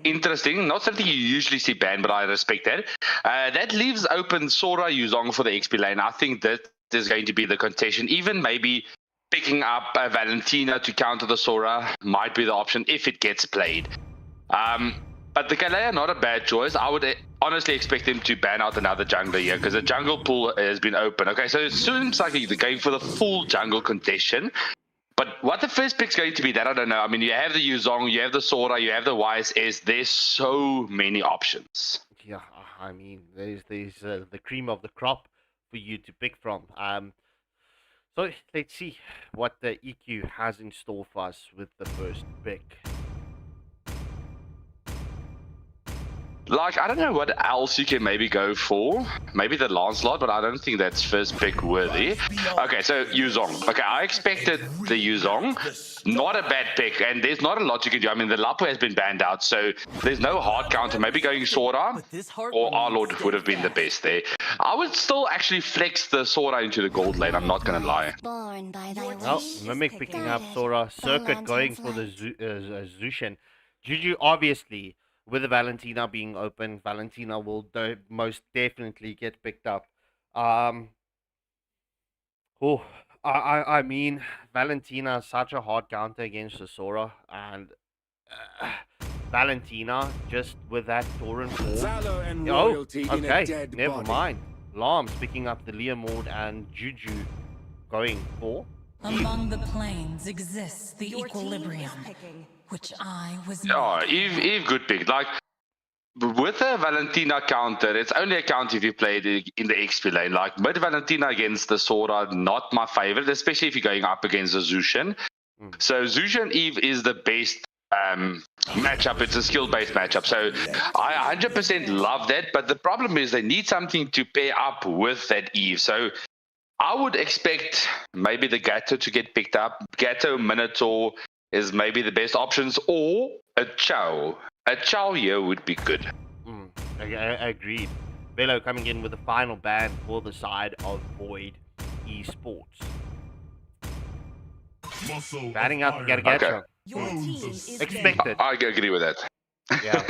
interesting. Not something you usually see banned, but I respect that. That leaves open Sora Yuzong for the XP lane. I think that is going to be the contention. Even maybe picking up Valentina to counter the Sora might be the option if it gets played. But the Kalea, not a bad choice. I would honestly expect him to ban out another jungler here because the jungle pool has been open. Okay, so it seems like they're going for the full jungle contestation. But what the first pick's going to be, that I don't know. I mean, you have the Yuzong, you have the Sora, you have the YSS. There's so many options. Yeah, I mean, there's the cream of the crop for you to pick from. So let's see what the EQ has in store for us with the first pick. Like, I don't know what else you can maybe go for. Maybe the Lancelot, but I don't think that's first pick worthy. Okay, so Yuzong. Okay, I expected the Yuzong. Not a bad pick, and there's not a lot you can do. I mean, the Lapu has been banned out, so there's no hard counter. Maybe going Sora or Arlord would have been the best there. I would still actually flex the Sora into the gold lane, I'm not going to lie. Well, Mimic picking up Sora, Circuit going for the Zushin. Juju, obviously, with the Valentina being open, Valentina will most definitely get picked up. I mean, Valentina is such a hard counter against the Sora, and Valentina just with that Torrent ball. Okay, never mind. Lamb's picking up the Leomord and Juju going for. Among the planes exists the equilibrium, which I was. Oh, Eve, good pick. Like, with a Valentina counter, it's only a counter if you play it in the XP lane. Like, mid Valentina against the Sora, not my favorite, especially if you're going up against the Zushin. So Zushin Eve is the best matchup. It's a skill-based matchup. So I 100% love that. But the problem is they need something to pair up with that Eve. So I would expect maybe the Gato to get picked up. Gato, Minotaur is maybe the best options, or a Chow. A Chow here would be good. I agreed. Velo coming in with the final ban for the side of Void Esports. Batting out the Gargacho. Okay. Expected. I agree with that. Yeah.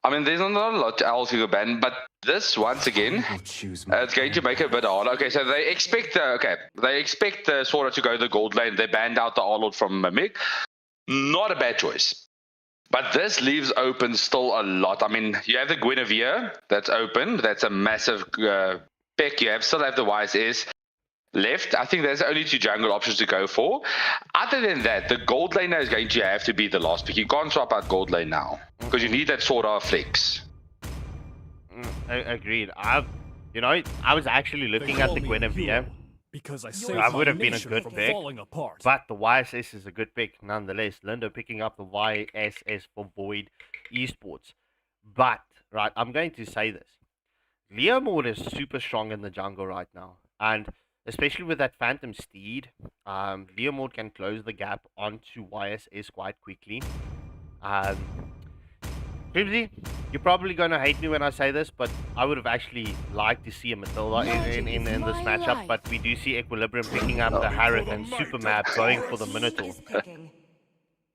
I mean, there's not a lot else you can ban, but this, once again, it's going to make it a bit hard. Okay, so they expect the Sora to go to the gold lane. They banned out the Arlord from Mimic. Not a bad choice. But this leaves open still a lot. I mean, you have the Guinevere that's open. That's a massive pick. You still have the YSS left. I think there's only 2 jungle options to go for. Other than that, the gold laner is going to have to be the last pick. You can't swap out gold lane now because you need that sort of flex. Agreed. I was actually looking at the Guinevere. Because that would have been a good pick, but the YSS is a good pick nonetheless. Lindo picking up the YSS for Void Esports. But, right, I'm going to say this. Leomord is super strong in the jungle right now. And especially with that Phantom Steed, Leomord can close the gap onto YSS quite quickly. Fibsy, you're probably going to hate me when I say this, but I would have actually liked to see a Matilda in this matchup, but we do see Equilibrium picking up the Harith and Supermap going for the Minotaur.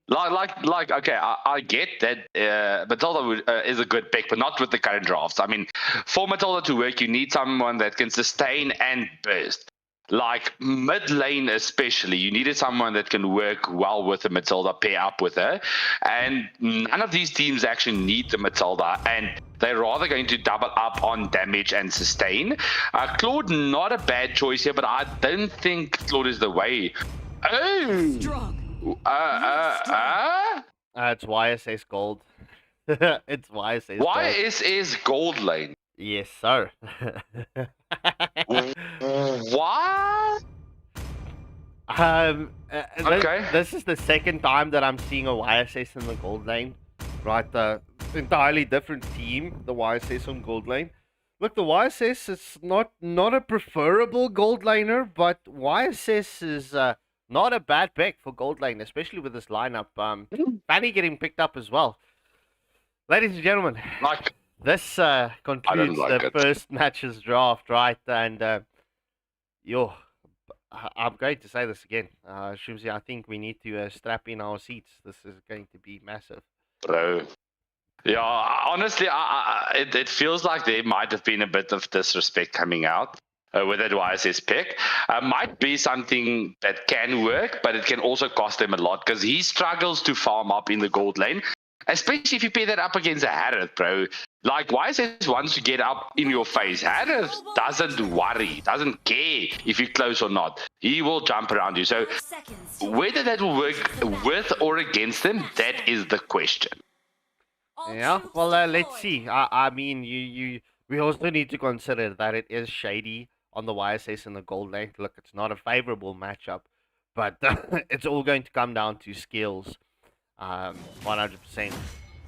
Okay, I get that Matilda is a good pick, but not with the current drafts. I mean, for Matilda to work, you need someone that can sustain and burst. Like mid lane especially, you needed someone that can work well with the Matilda, pair up with her. And none of these teams actually need the Matilda, and they're rather going to double up on damage and sustain. Claude, not a bad choice here, but I don't think Claude is the way. It's YSS Gold. It's YSS Gold. YSS Gold lane. Yes, sir. What? Okay. This is the second time that I'm seeing a YSS in the gold lane. Right, entirely different team, the YSS on gold lane. Look, the YSS is not a preferable gold laner, but YSS is not a bad pick for gold lane, especially with this lineup. Fanny getting picked up as well. Ladies and gentlemen, Like, this I don't concludes like the it. first matches draft, right? And yo, I'm going to say this again. Shumzi, I think we need to strap in our seats. This is going to be massive. Bro. Yeah, honestly, it feels like there might have been a bit of disrespect coming out with that YSS pick. Might be something that can work, but it can also cost them a lot because he struggles to farm up in the gold lane, especially if you pair that up against a Harith, bro. Like, YSS wants to get up in your face. Harith doesn't worry, doesn't care if you're close or not. He will jump around you. So whether that will work with or against them, that is the question. Yeah, well, let's see. I mean, we also need to consider that it is shady on the YSS and the gold lane. Look, it's not a favorable matchup, but it's all going to come down to skills, 100%.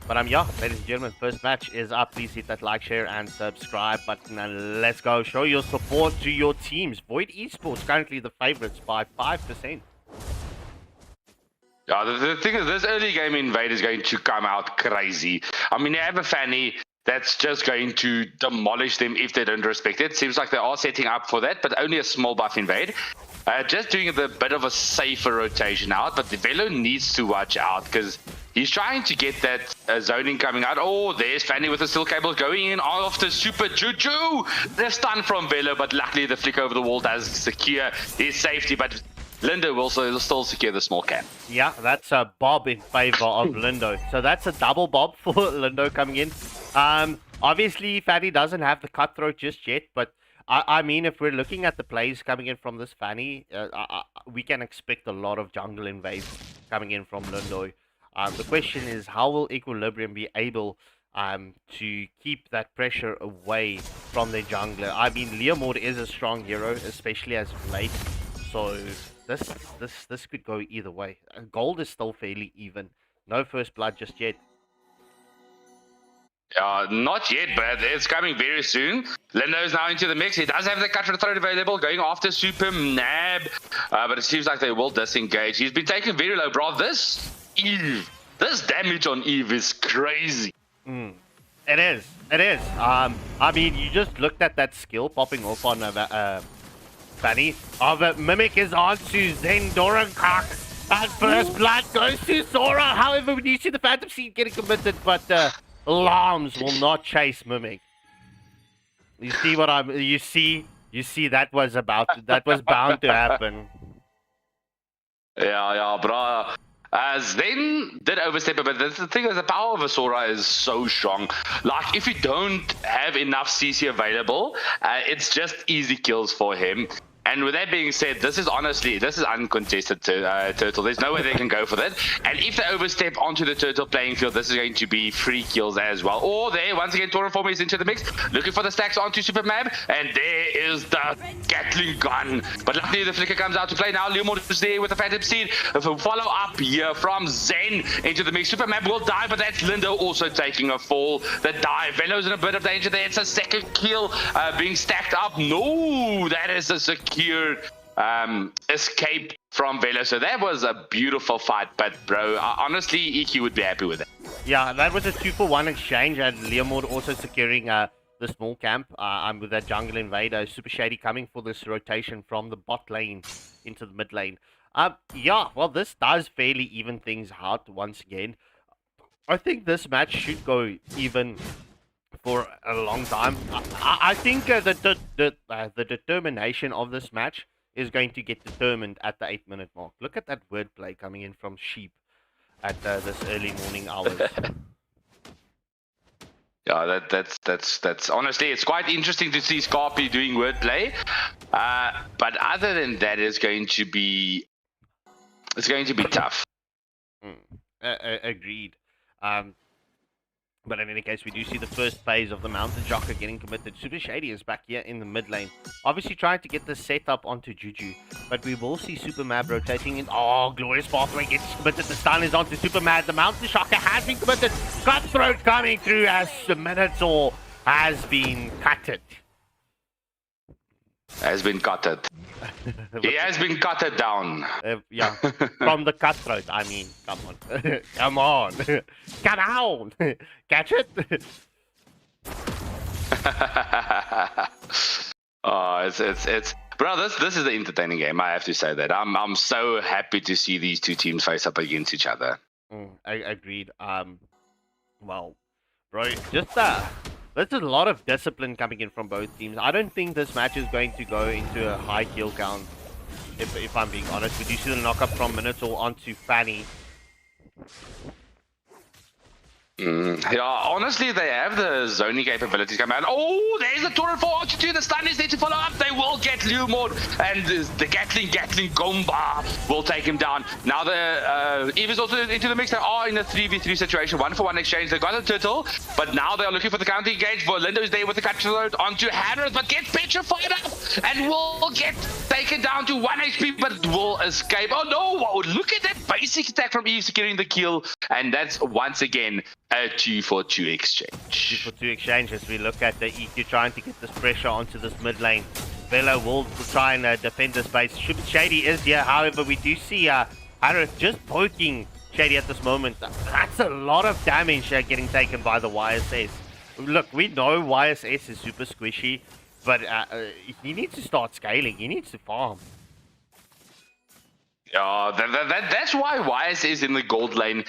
But yeah, ladies and gentlemen, first match is up. Please hit that like, share, and subscribe button, and let's go. Show your support to your teams. Void Esports currently the favorites by 5%. Yeah, the thing is, this early game invade is going to come out crazy. I mean, they have a Fanny that's just going to demolish them if they don't respect it. Seems like they are setting up for that, but only a small buff invade. Just doing a bit of a safer rotation out, but the Velo needs to watch out because he's trying to get that zoning coming out. Oh, there's Fanny with the steel cable going in after Super Juju. They're stunned from Velo, but luckily the flick over the wall does secure his safety, but Lindo will still secure the small camp. Yeah, that's a bob in favor of Lindo. So that's a double bob for Lindo coming in. Obviously, Fanny doesn't have the cutthroat just yet, but I mean, if we're looking at the plays coming in from this Fanny, we can expect a lot of jungle invades coming in from Lindo. The question is, how will Equilibrium be able to keep that pressure away from their jungler? I mean, Leomord is a strong hero, especially as of late. So this could go either way. Gold is still fairly even. No first blood just yet. Not yet, but it's coming very soon. Lindo's now into the mix. He does have the cutthroat throat available, going after Super Nab, but it seems like they will disengage. He's been taken very low, bro. This damage on Eve is crazy. It is. It is. I mean, you just looked at that skill popping off on Fanny. Mimic is on to Zen Dorankak. And first blood goes to Sora. However, we do see the Phantom Seed getting committed, but alarms will not chase Mimic. You see what I'm? You see that was bound to happen. Yeah, bro. Zen did overstep a bit. The thing is, the power of a Sora is so strong. Like, if you don't have enough CC available, it's just easy kills for him. And with that being said, this is uncontested Turtle. There's no way they can go for that. And if they overstep onto the Turtle playing field, this is going to be free kills as well. Or there, once again, Torreform is into the mix, looking for the stacks onto Super Mab, and there is the Gatling gun. But luckily, the flicker comes out to play now. Leomord is there with the Phantom Seed. Follow up here from Zen into the mix. Super Mab will die, but that's Lindo also taking a fall. The dive. Velo's in a bit of danger there. It's a second kill being stacked up. No, that is a secure escape from Velo. So that was a beautiful fight, but bro, honestly, EQ would be happy with it. Yeah, that was a 2-for-1 exchange, and Leomord also securing the small camp. With that jungle invader, Super Shady coming for this rotation from the bot lane into the mid lane. Yeah, well, this does fairly even things out once again. I think this match should go even for a long time. I think the determination of this match is going to get determined at the 8-minute mark. Look at that wordplay coming in from Sheep at this early morning hours. Yeah, that's honestly, it's quite interesting to see Scarpy doing wordplay. But other than that, it's going to be tough. Agreed. But in any case, we do see the first phase of the Mountain Jocker getting committed. Super Shady is back here in the mid lane. Obviously trying to get the setup onto Juju. But we will see Super Mad rotating in. Oh, Glorious Pathway gets committed. The stun is onto Super Mad. The Mountain Jocker has been committed. Cutthroat coming through as the Minotaur has been cutted. Has been cutted. He has been cutted down. Yeah, from the Cutthroat. I mean, come on. Come on. Come on. Catch it? Oh, it's bro. This is an entertaining game. I have to say that. I'm so happy to see these two teams face up against each other. I agreed. Well, bro, just there's a lot of discipline coming in from both teams. I don't think this match is going to go into a high kill count. If I'm being honest, we do see the knockup from Minotaur onto Fanny. Yeah, honestly, they have the zoning capabilities come out. Oh, there's the torrent for Archer 2. The stun is there to follow up. They will get Lumord, and the Gatling Gomba will take him down. Now the Eve is also into the mix. They are in a 3v3 situation, 1-for-1 exchange. They got a turtle, but now they are looking for the counter engage. Lindo is there with the cutthroat onto Harroth, but gets petrified up and will get taken down to 1 HP, but will escape. Oh no! Whoa, look at that basic attack from Eve securing the kill, and that's once again a 2-for-2 exchange. 2-for-2 exchange as we look at the EQ trying to get this pressure onto this mid lane. Velo will try and defend the space. Shady is here, however, we do see Harroth just poking Shady at this moment. That's a lot of damage getting taken by the YSS. Look, we know YSS is super squishy, but he needs to start scaling. He needs to farm. Yeah, that's why YS is in the gold lane.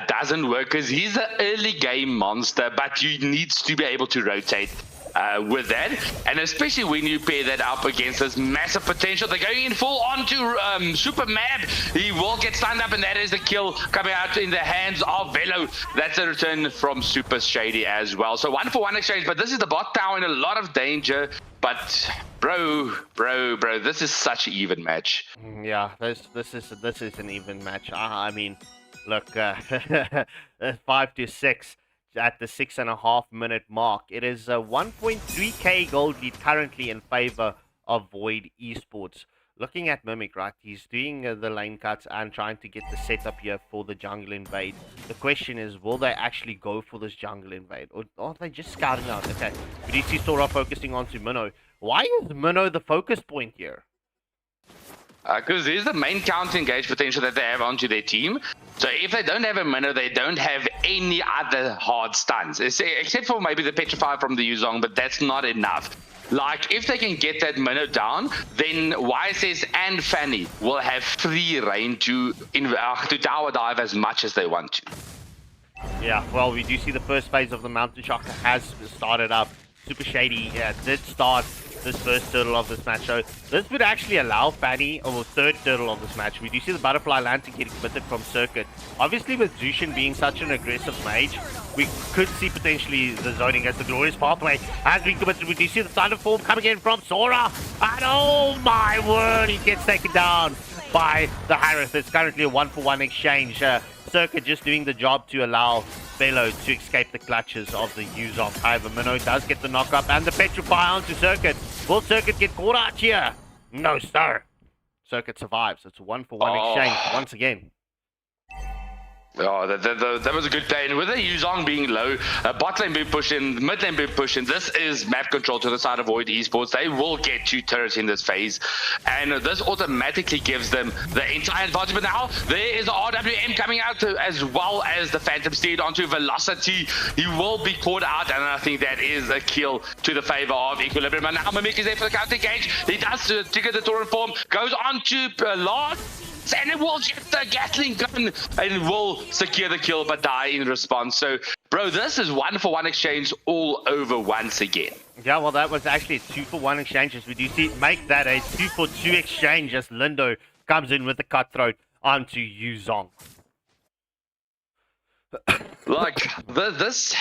Doesn't work because he's an early game monster, but you needs to be able to rotate with that, and especially when you pair that up against this massive potential. They're going in full on to Super Mad. He will get stunned up, and that is the kill coming out in the hands of Velo. That's a return from Super Shady as well. So 1-for-1 exchange, but this is the bot tower in a lot of danger. But bro, this is such an even match. Yeah, this is an even match. I mean, look, 5-6 at the 6.5 minute mark. It is a 1.3k gold lead currently in favor of Void Esports. Looking at Mimic, right, he's doing the lane cuts and trying to get the setup here for the jungle invade. The question is, will they actually go for this jungle invade, or are they just scouting out? Okay, we do see Sora focusing onto Minnow. Why is Minnow the focus point here? Because there's the main counter engage potential that they have onto their team. So if they don't have a Minnow, they don't have any other hard stuns, except for maybe the Petrify from the Yuzong, but that's not enough. Like, if they can get that Minnow down, then YSS and Fanny will have free reign to tower dive as much as they want to. Yeah, well, we do see the first phase of the Mountain Shocker has started up. Super Shady did start this first turtle of this match. So this would actually allow Fanny, or third turtle of this match. We do see the Butterfly Lantern getting committed from Circuit. Obviously, with Zushin being such an aggressive mage, we could see potentially the zoning as the Glorious Pathway has been committed. We do see the Thunderform coming in from Sora. And oh my word, he gets taken down by the Harroth. It's currently a 1-for-1 exchange. Circuit just doing the job to allow Velo to escape the clutches of the Yuzong. However, Minnow does get the knock-up and the Petrify onto Circuit. Will Circuit get caught out here? No, sir. Circuit survives. It's a 1-for-1 exchange once again. Oh, that was a good play. And with the Yuzong being low, bot lane being pushed in, mid lane being pushed in, this is map control to the side of Void Esports. They will get 2 turrets in this phase. And this automatically gives them the entire advantage. But now there is the RWM coming out as well as the Phantom Steed onto Velocity. He will be caught out, and I think that is a kill to the favor of Equilibrium. And now Mimic is there for the counter engage. He does trigger the Torrent form, goes on to last. And it will get the Gatling gun and will secure the kill but die in response. So, bro, this is 1-for-1 exchange all over once again. Yeah, well, that was actually a 2-for-1 exchange. As we do see, make that a 2-for-2 exchange as Lindo comes in with the Cutthroat onto Yuzong. Like, this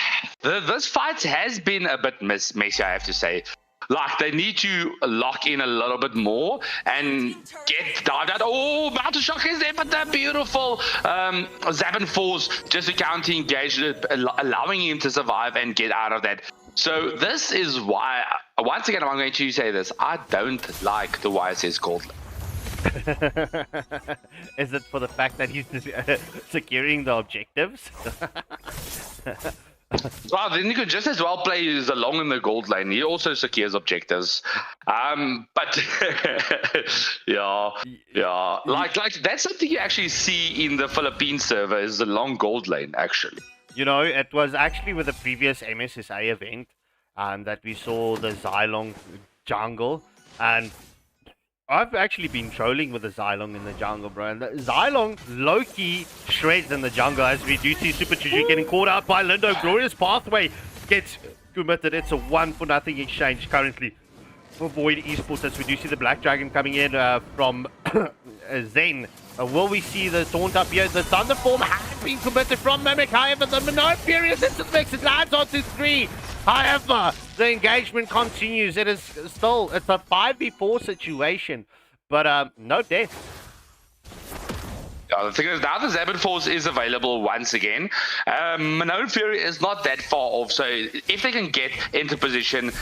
fight has been a bit messy, I have to say. Like, they need to lock in a little bit more and get dived out. Oh, Mountain Shock is there, but the beautiful Zabin Force just to counter engage, allowing him to survive and get out of that. So this is why, once again, I'm going to say this. I don't like the YSS Gold. Is it for the fact that he's securing the objectives? Well, then you could just as well play along in the gold lane. He also secures objectives. But yeah. Like that's something you actually see in the Philippine server is the long gold lane, actually. You know, it was actually with the previous MSSA event that we saw the Xylong jungle, and I've actually been trolling with the Xylong in the jungle, bro. And the Xylong low-key shreds in the jungle, as we do see Super Chuju getting caught out by Lindo. Glorious Pathway gets committed. It's a 1-for-0 exchange currently for Void Esports, as we do see the Black Dragon coming in from Zen. Will we see the taunt up here? The Thunderform has been committed from Mimic. However, the Minot Furious into the mix. It lands onto 3. However, the engagement continues. It is still, it's a 5v4 situation, but no death. The thing is, now the Zabin Force is available once again. Minot Fury is not that far off, so if they can get into position,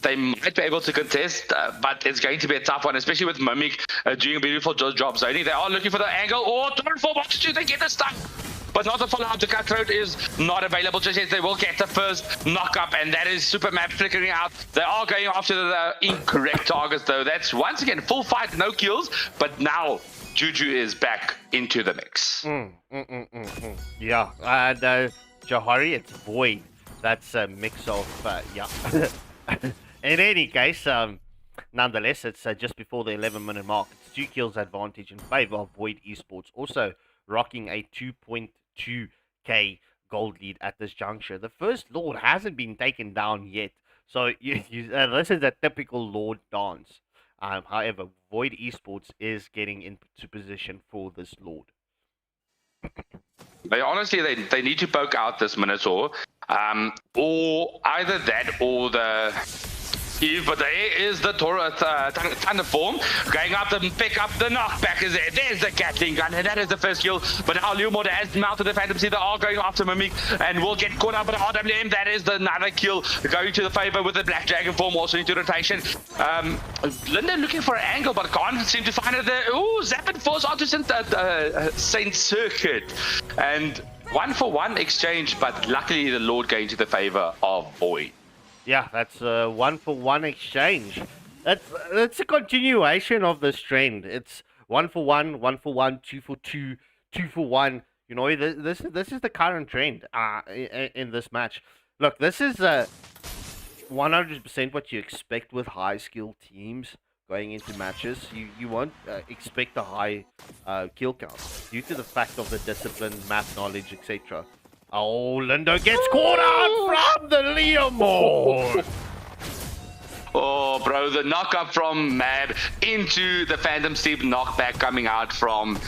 they might be able to contest, but it's going to be a tough one, especially with Mimic doing a beautiful job zoning. They are looking for the angle, or for what they get the stuff. But not the follow-up. The Cutthroat is not available just yet. They will get the first knock-up, and that is Super Map flickering out. They are going after the incorrect targets, though. That's, once again, full fight, no kills, but now Juju is back into the mix. Yeah, and Johari, it's Void. That's a mix of, yeah. In any case, nonetheless, it's just before the 11-minute mark. It's 2 kills advantage in favor of Void Esports. Also rocking a 2.2k gold lead at this juncture. The first Lord hasn't been taken down yet. So this is a typical Lord dance. However, Void Esports is getting into position for this Lord. They honestly, they need to poke out this Minotaur, or either that or the Eve. But there is the Thunderform going up to pick up the knockback. Is there? There's the Gatling gun, and that is the first kill. But now Lumord has mounted the Phantom Seed. They are going after Mimic and will get caught up by the RWM. That is another kill going to the favor with the Black Dragon form also into rotation. Linda looking for an angle, but can't seem to find it there. Ooh, Zapid falls onto Saint Circuit. And 1-for-1 exchange, but luckily the Lord going to the favor of Void. Yeah, that's a 1-for-1 exchange. That's a continuation of this trend. It's 1-for-1, 1-for-1, 2-for-2, 2-for-1. You know, this is the current trend in this match. Look, this is 100% what you expect with high skill teams going into matches. You won't expect a high kill count due to the fact of the discipline, map knowledge, etc. Oh, Lindo gets caught out from the Leomord. Oh, bro, the knock-up from Mab into the Phantom Steep knockback coming out from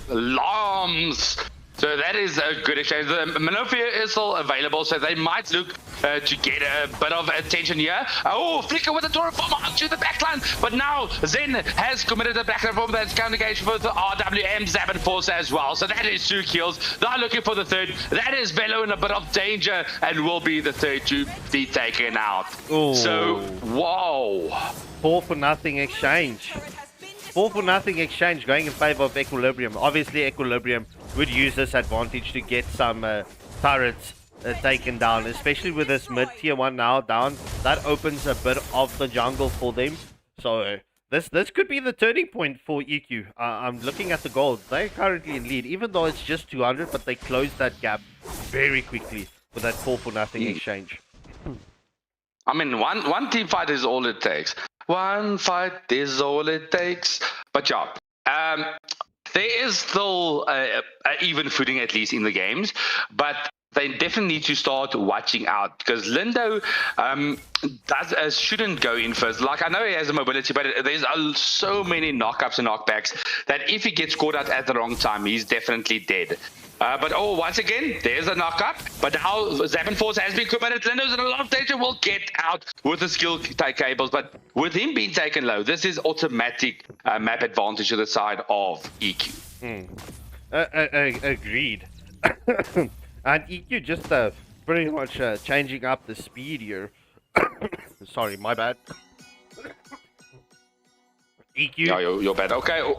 Lams. So that is a good exchange. The Minofia is still available, so they might look to get a bit of attention here. Oh, Flicker with the Torreform onto the backline. But now Zen has committed the backline form that's counter engaged with the RWM Zabin Force as well. So that is 2 kills. They're looking for the third. That is Bello in a bit of danger and will be the third to be taken out. Ooh. So, whoa. 4-for-0 exchange. 4-for-0 exchange going in favor of Equilibrium. Obviously, Equilibrium would use this advantage to get some turrets taken down, especially with this mid-tier 1 now down. That opens a bit of the jungle for them. So this could be the turning point for EQ. I'm looking at the gold. They're currently in lead, even though it's just 200, but they closed that gap very quickly with that 4-for-0 exchange. I mean, one team fight is all it takes. One fight is all it takes. But yeah, there is still even footing, at least in the games, but they definitely need to start watching out, because Lindo shouldn't go in first. Like, I know he has a mobility, but there's so many knockups and knockbacks that if he gets caught out at the wrong time, he's definitely dead. But once again, there's a knock-up. But now Zappin Force has been committed. Lindo's in a lot of danger. Will get out with the skill cables. But with him being taken low, this is automatic map advantage to the side of EQ. Agreed. And EQ just pretty much changing up the speed here. Sorry, my bad. EQ. Yeah, you're bad. Okay.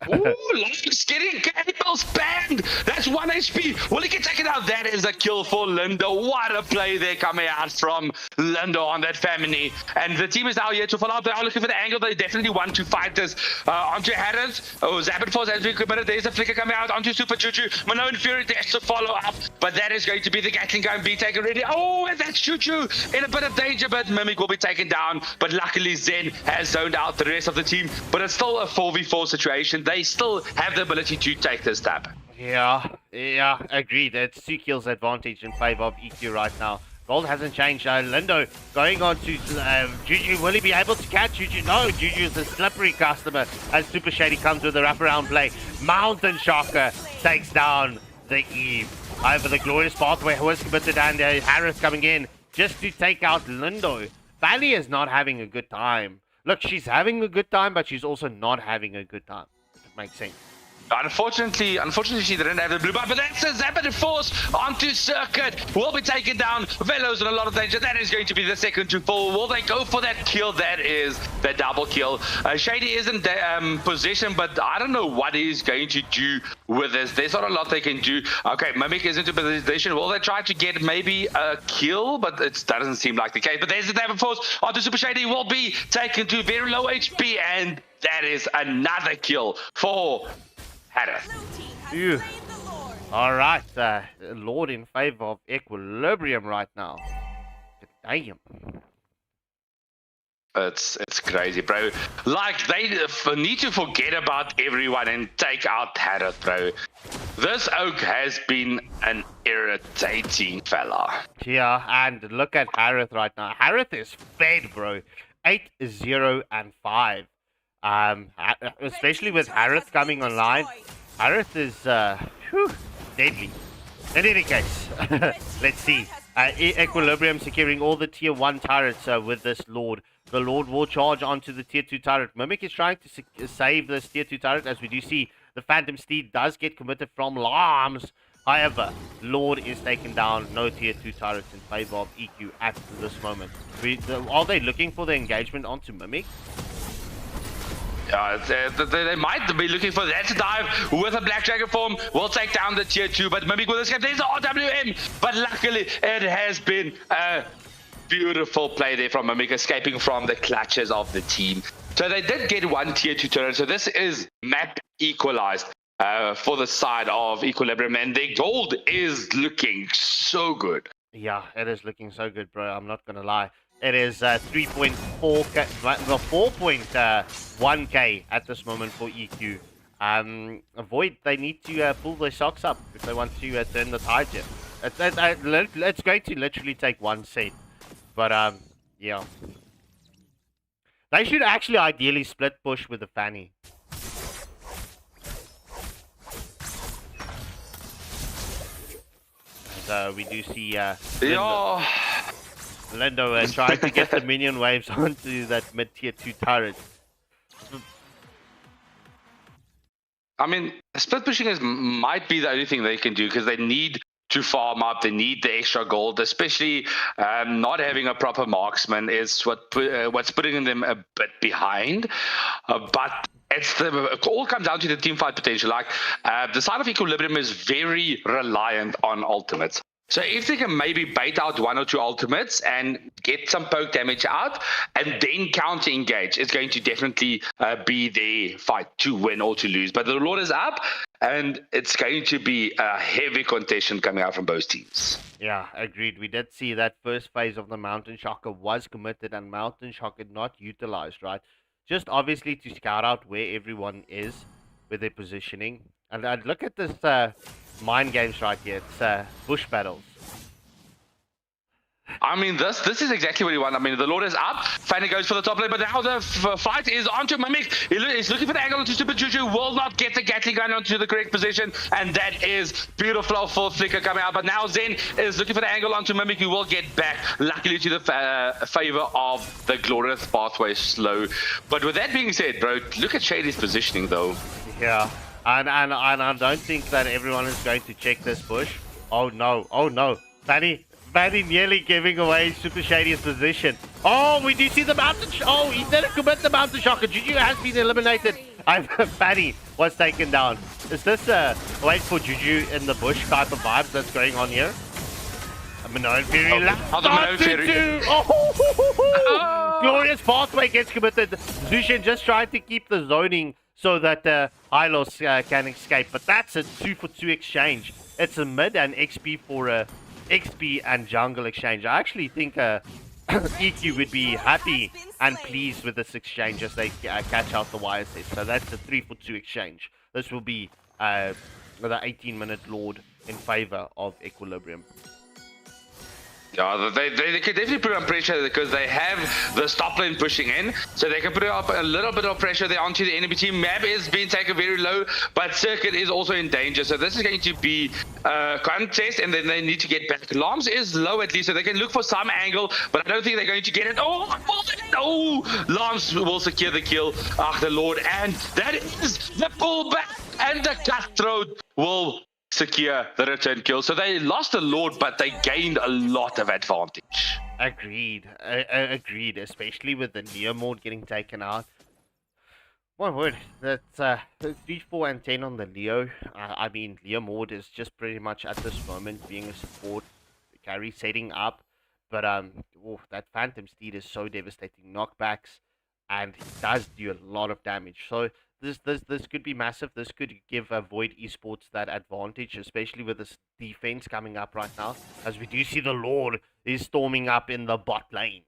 Ooh, Long's getting cables banned. That's 1 HP. Will he get taken out? That is a kill for Lindo. What a play there coming out from Lindo on that family. And the team is now here to follow up. They are looking for the angle. They definitely want to fight this. Onto Harris. Oh, Zappin Force has been committed. There's a flicker coming out onto Super Choo Choo. Mano and Fury has to follow up. But that is going to be the Gatling gun being taken ready. Oh, and that's Choo Choo in a bit of danger. But Mimic will be taken down. But luckily Zen has zoned out the rest of the team. But it's still a 4v4 situation. They still have the ability to take this tap. Yeah, agreed. It's 2 kills advantage in favor of EQ right now. Gold hasn't changed. Lindo going on to Juju. Will he be able to catch Juju? No, Juju is a slippery customer as Super Shady comes with a wraparound play. Mountain Shocker takes down the Eve. Over the glorious pathway was committed, and Harris coming in just to take out Lindo. Valley is not having a good time. Look, she's having a good time, but she's also not having a good time. Makes sense. Unfortunately, she didn't have the blue bar, but that's a Zappin Force onto Circuit. Will be taken down. Velo's in a lot of danger. That is going to be the second to fall. Will they go for that kill? That is the double kill. Shady is in position, but I don't know what he's going to do with this. There's not a lot they can do. Okay, Mimic is into position. Will they try to get maybe a kill? But it doesn't seem like the case. But there's the Zappin Force onto Super Shady. Will be taken to very low HP, and that is another kill for Harris. All right, Lord in favor of Equilibrium right now. Damn. It's crazy, bro. Like, they need to forget about everyone and take out Harris, bro. This Oak has been an irritating fella. Yeah, and look at Harith right now. Harith is fed, bro. 8-0-5. Especially with Harith coming online. Harith is deadly. In any case, let's see. Equilibrium securing all the tier 1 turrets with this Lord. The Lord will charge onto the tier 2 turret. Mimic is trying to save this tier 2 turret, as we do see the Phantom Steed does get committed from Lams. However, Lord is taken down. No tier 2 turrets in favor of EQ at this moment. Are they looking for the engagement onto Mimic? Yeah, they might be looking for that dive with a Black Dragon form. Will take down the tier 2, but Mimic will escape. There's the RWM, but luckily it has been a beautiful play there from Mimic, escaping from the clutches of the team. So they did get 1 tier 2 turret. So this is map equalized for the side of Equilibrium, and their gold is looking so good. Yeah, it is looking so good, bro. I'm not gonna lie. It is 3.4k, well, 4.1k at this moment for EQ. Avoid, they need to pull their socks up if they want to turn the tide here. It's going to literally take 1 set. But, yeah. They should actually ideally split push with the Fanny. And, we do see Lindo trying to get the minion waves onto that mid-tier 2 turret. I mean, split pushing might be the only thing they can do, because they need to farm up. They need the extra gold, especially not having a proper marksman is what's putting them a bit behind. But it all comes down to the team fight potential. Like, the side of Equilibrium is very reliant on ultimates. So if they can maybe bait out 1 or 2 ultimates and get some poke damage out and then counter engage, it's going to definitely be their fight to win or to lose. But the Lord is up, and it's going to be a heavy contention coming out from both teams. Yeah, agreed. We did see that first phase of the Mountain Shocker was committed and Mountain Shocker not utilized, right? Just obviously to scout out where everyone is with their positioning. And look at this mind games right here. It's bush battles. I mean, this is exactly what he wants. I mean, the Lord is up. Fanny goes for the top lane, but now the fight is onto Mimic. He's looking for the angle onto Super Juju. Will not get the Gatling gun onto the correct position, and that is beautiful for Flicker coming out. But now Zen is looking for the angle onto Mimic, who will get back, luckily to the favor of the Glorious Pathway slow. But with that being said, bro, look at Shady's positioning, though. Yeah, and I don't think that everyone is going to check this bush. Oh no, Fanny nearly giving away Super Shady's position. Oh, we do see the mountain. Oh, he didn't commit the mountain shocker. Juju has been eliminated. Fanny was taken down. Is this a wait for Juju in the bush type of vibes that's going on here? Minoan Fury Glorious Pathway gets committed. Zushin just trying to keep the zoning so that Hylos can escape. But that's a 2-for-2 exchange. It's a mid and XP for a XP and jungle exchange. I actually think EQ would be happy and pleased with this exchange as they catch out the YSS. So that's a 3-for-2 exchange. This will be the 18-minute Lord in favor of Equilibrium. Yeah, they can definitely put on pressure because they have the top lane pushing in, so they can put up a little bit of pressure there onto the enemy team. Mab is being taken very low, but Circuit is also in danger, so this is going to be a contest, and then they need to get back. Lams is low at least, so they can look for some angle, but I don't think they're going to get it. Oh, Lams will secure the kill. The Lord, and that is the pullback, and the Cutthroat will secure the return kill. So they lost the Lord, but they gained a lot of advantage. Agreed. Agreed, especially with the Neo mode getting taken out. One word, that's 3, 4, and 10 on the Leo. I mean, Leo mode is just pretty much at this moment being a support carry setting up. But that Phantom Steed is so devastating. Knockbacks, and it does do a lot of damage. So this could be massive. This could give Void Esports that advantage, especially with this defense coming up right now, as we do see the Lord is storming up in the bot lane.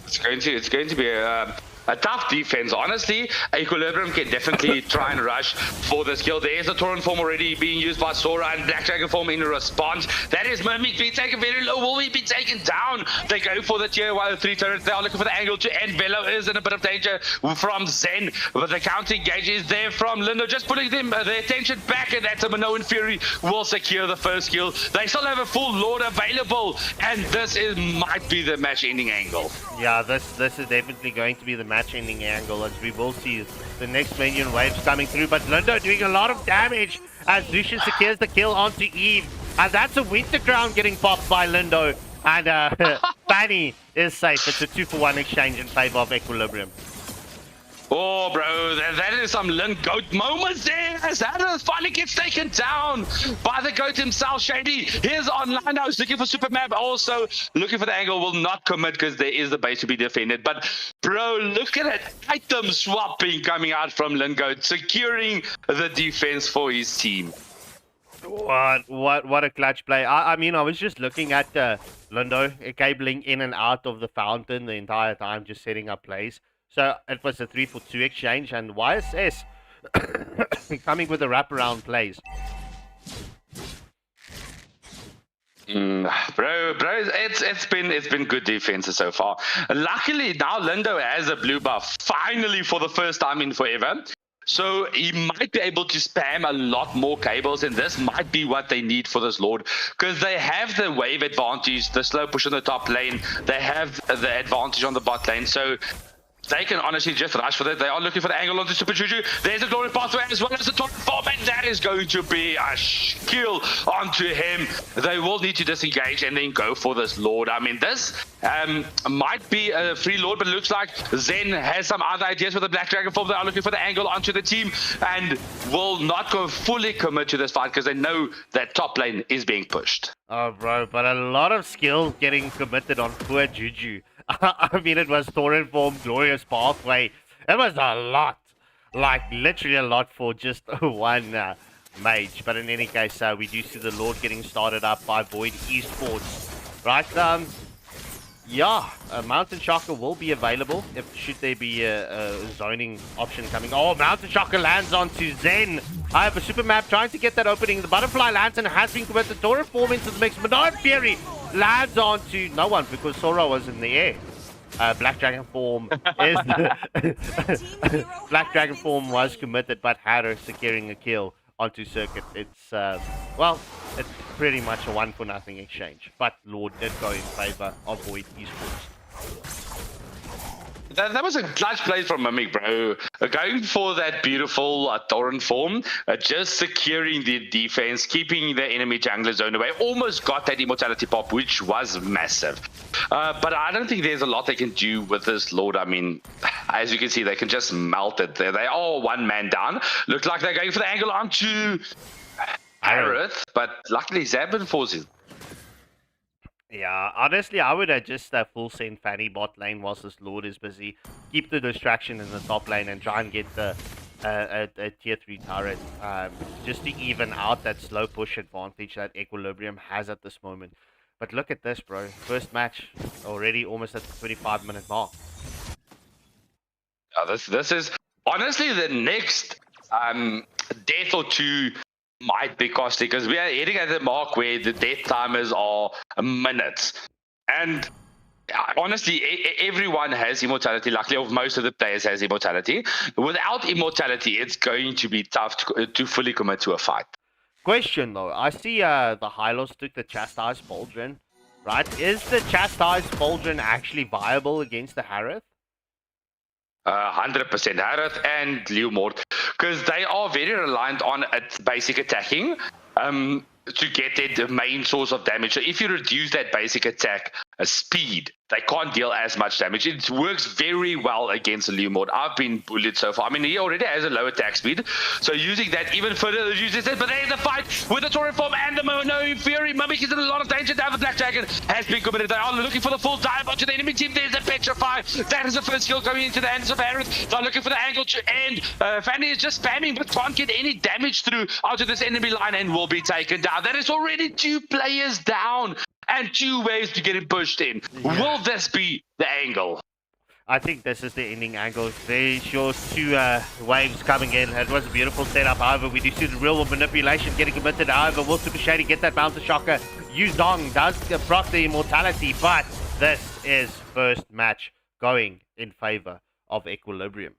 It's going to be a tough defense. Honestly, Equilibrium can definitely try and rush for this kill. There is a Torrent form already being used by Sora and Black Dragon form in response. That is Mimic being taken very low. Will he be taken down? They go for the tier 1 3 turrets. They are looking for the angle to end. Velo is in a bit of danger from Zen, but the counter engage is there from Lindo, just putting them their attention back, and that's a Minoan Fury will secure the first kill. They still have a full Lord available, and this might be the match-ending angle. Yeah, this is definitely going to be the match-ending angle, as we will see the next minion waves coming through. But Lindo doing a lot of damage as Zushin secures the kill onto Eve. And that's a Winter Crown getting popped by Lindo. And Fanny is safe. It's a 2-for-1 exchange in favor of Equilibrium. Oh, bro, that is some Lin Goat moments there. As Hannah finally gets taken down by the Goat himself, Shady. Here's online now. He's looking for Super Map. Also looking for the angle. Will not commit because there is the base to be defended. But, bro, look at it. Item swapping coming out from Lin Goat, securing the defense for his team. What a clutch play. I mean, I was just looking at Lindo cabling in and out of the fountain the entire time, just setting up plays. So it was a 3-for-2 exchange, and YSS coming with the wraparound plays. Bro, it's been good defenses so far. Luckily now Lindo has a blue buff finally for the first time in forever. So he might be able to spam a lot more cables, and this might be what they need for this Lord, because they have the wave advantage, the slow push on the top lane, they have the advantage on the bot lane, so they can honestly just rush for that. They are looking for the angle onto Super Juju. There's a Glorious Pathway as well as the top form, and that is going to be a kill onto him. They will need to disengage and then go for this Lord. I mean, this might be a free Lord, but it looks like Zen has some other ideas for the Black Dragon form. They are looking for the angle onto the team and will not go fully commit to this fight because they know that top lane is being pushed. Oh, bro, but a lot of skill getting committed on poor Juju. I mean, it was Torrent form, Glorious Pathway. It was a lot. Like, literally a lot for just one mage. But in any case, we do see the Lord getting started up by Void Esports. Right, yeah, a Mountain Shocker will be available should there be a zoning option coming. Oh, Mountain Shocker lands onto Zen. However, Supermap trying to get that opening. The Butterfly lands and has been committed. Dora form into the mix. Menard Fury lands onto no one because Sora was in the air. Black Dragon form is Black Dragon form was committed, but Hatter securing a kill onto Circuit. It's well, it's pretty much a 1-for-0 exchange. But Lord did go in favor of Void Esports. That was a clutch play from Mimic, bro. Going for that beautiful Torrent form, just securing the defense, keeping the enemy jungler zone away. Almost got that immortality pop, which was massive. But I don't think there's a lot they can do with this Lord. I mean, as you can see, they can just melt it. They are one man down. Look like they're going for the angle onto Aerith, but luckily Zabin falls in. Yeah, honestly, I would have just full send Fanny bot lane whilst this Lord is busy. Keep the distraction in the top lane and try and get the a tier 3 turret just to even out that slow push advantage that Equilibrium has at this moment. But look at this, bro. First match already almost at the 25-minute mark. This is honestly the next death or two might be costly because we are hitting at the mark where the death timers are minutes. And honestly, everyone has immortality. Luckily, most of the players has immortality. Without immortality, it's going to be tough to fully commit to a fight. Question though, I see the Hylos took the Chastise Pauldron, right? Is the Chastise Pauldron actually viable against the Harith? 100% Harith and Leomord, because they are very reliant on its basic attacking to get their main source of damage. So if you reduce that basic attack speed, they can't deal as much damage. It works very well against Leomord. I've been bullied so far. I mean, he already has a low attack speed, so using that even further reduces it. But there's the fight with the Torrent form and the Mono Fury. Mimic is in a lot of danger now. The Black Dragon has been committed. They are looking for the full dive onto the enemy team. There's a Petrify. That is the first kill going into the hands of Aerith. They're looking for the angle to end. Fanny is just spamming, but can't get any damage through out of this enemy line and will be taken down. That is already 2 players down and 2 ways to get it pushed in. Yeah. Will this be the angle? I think this is the ending angle. They show 2 waves coming in. It was a beautiful setup. However, we do see the real manipulation getting committed. However, will Super Shady get that bouncer shocker? Yu Zhong does proc the immortality, but this is first match going in favor of Equilibrium.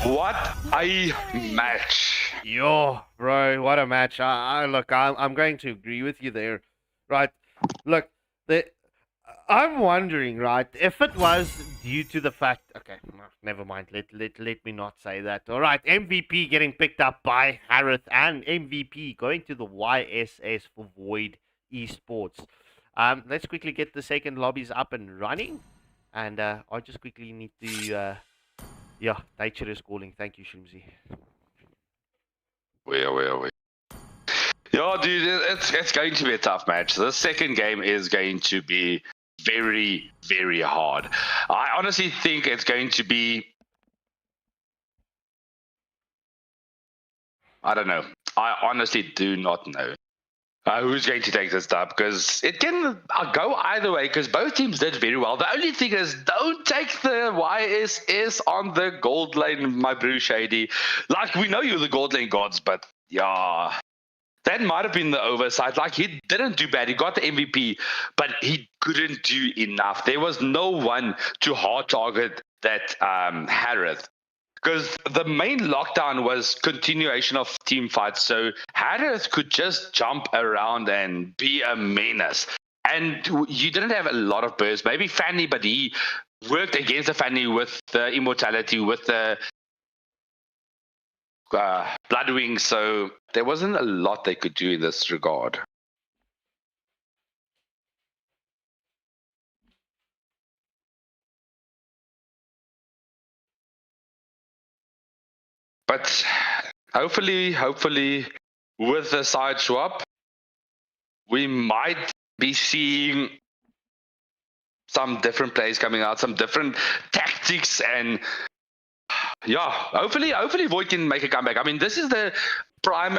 What a match. Yo, bro, what a match. Look, I'm going to agree with you there. Right, look, I'm wondering, right, if it was due to the fact... Okay, never mind, let me not say that. All right, MVP getting picked up by Harith and MVP going to the YSS for Void Esports. Let's quickly get the second lobbies up and running. And I just quickly need to... Yeah, nature is calling. Thank you, Shimzy. Where are we? Yeah, dude, it's going to be a tough match. The second game is going to be very, very hard. I honestly think it's going to be... I don't know. I honestly do not know who's going to take this dub, because it can go either way, because both teams did very well. The only thing is, don't take the YSS on the gold lane, my bro Shady. Like, we know you're the gold lane gods, but yeah, that might have been the oversight. Like, he didn't do bad. He got the MVP, but he couldn't do enough. There was no one to hard target that Harith. Because the main lockdown was continuation of team fights, so Harith could just jump around and be a menace. And you didn't have a lot of bursts. Maybe Fanny, but he worked against the Fanny with the immortality, with the Bloodwing, so there wasn't a lot they could do in this regard. But hopefully, with the side swap, we might be seeing some different plays coming out, some different tactics, and yeah, hopefully Void can make a comeback. I mean, this is the prime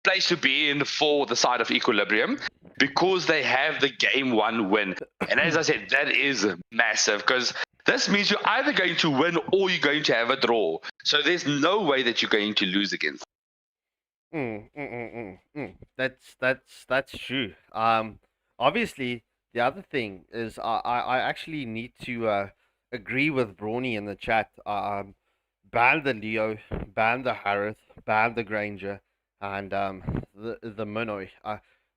place to be in for the side of Equilibrium, because they have the game 1 win. And as I said, that is massive, because This means you're either going to win or you're going to have a draw. So there's no way that you're going to lose against. That's true. Obviously, the other thing is I actually need to agree with Brawny in the chat. Ban the Leo, ban the Harith, ban the Granger, and the Minnow.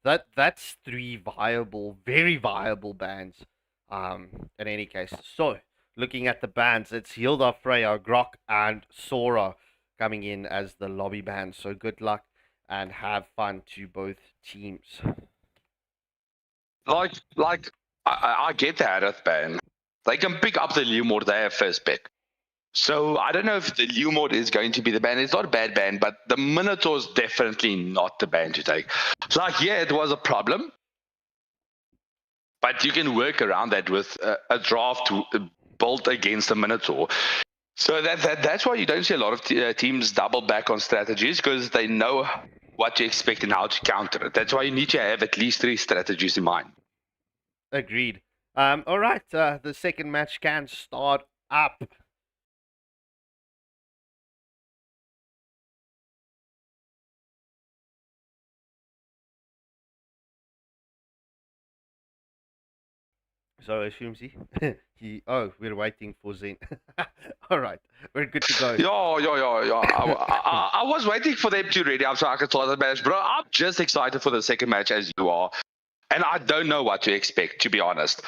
That's three viable, very viable bans. In any case, so looking at the bans, it's Hilda, Freya, Grok, and Sora coming in as the lobby bans. So good luck and have fun to both teams. I get the Harith ban. They can pick up the Lumord, they have first pick. So I don't know if the Lumord is going to be the ban. It's not a bad ban, but the Minotaur is definitely not the ban to take. Yeah, it was a problem, but you can work around that with a draft to build against the Minotaur. So that's why you don't see a lot of teams double back on strategies, because they know what to expect and how to counter it. That's why you need to have at least 3 strategies in mind. Agreed. All right. The second match can start up. So Shumsi, we're waiting for Zen. All right, we're good to go. Yeah. I was waiting for them to ready up so I could start the match, bro. I'm just excited for the second match as you are. And I don't know what to expect, to be honest.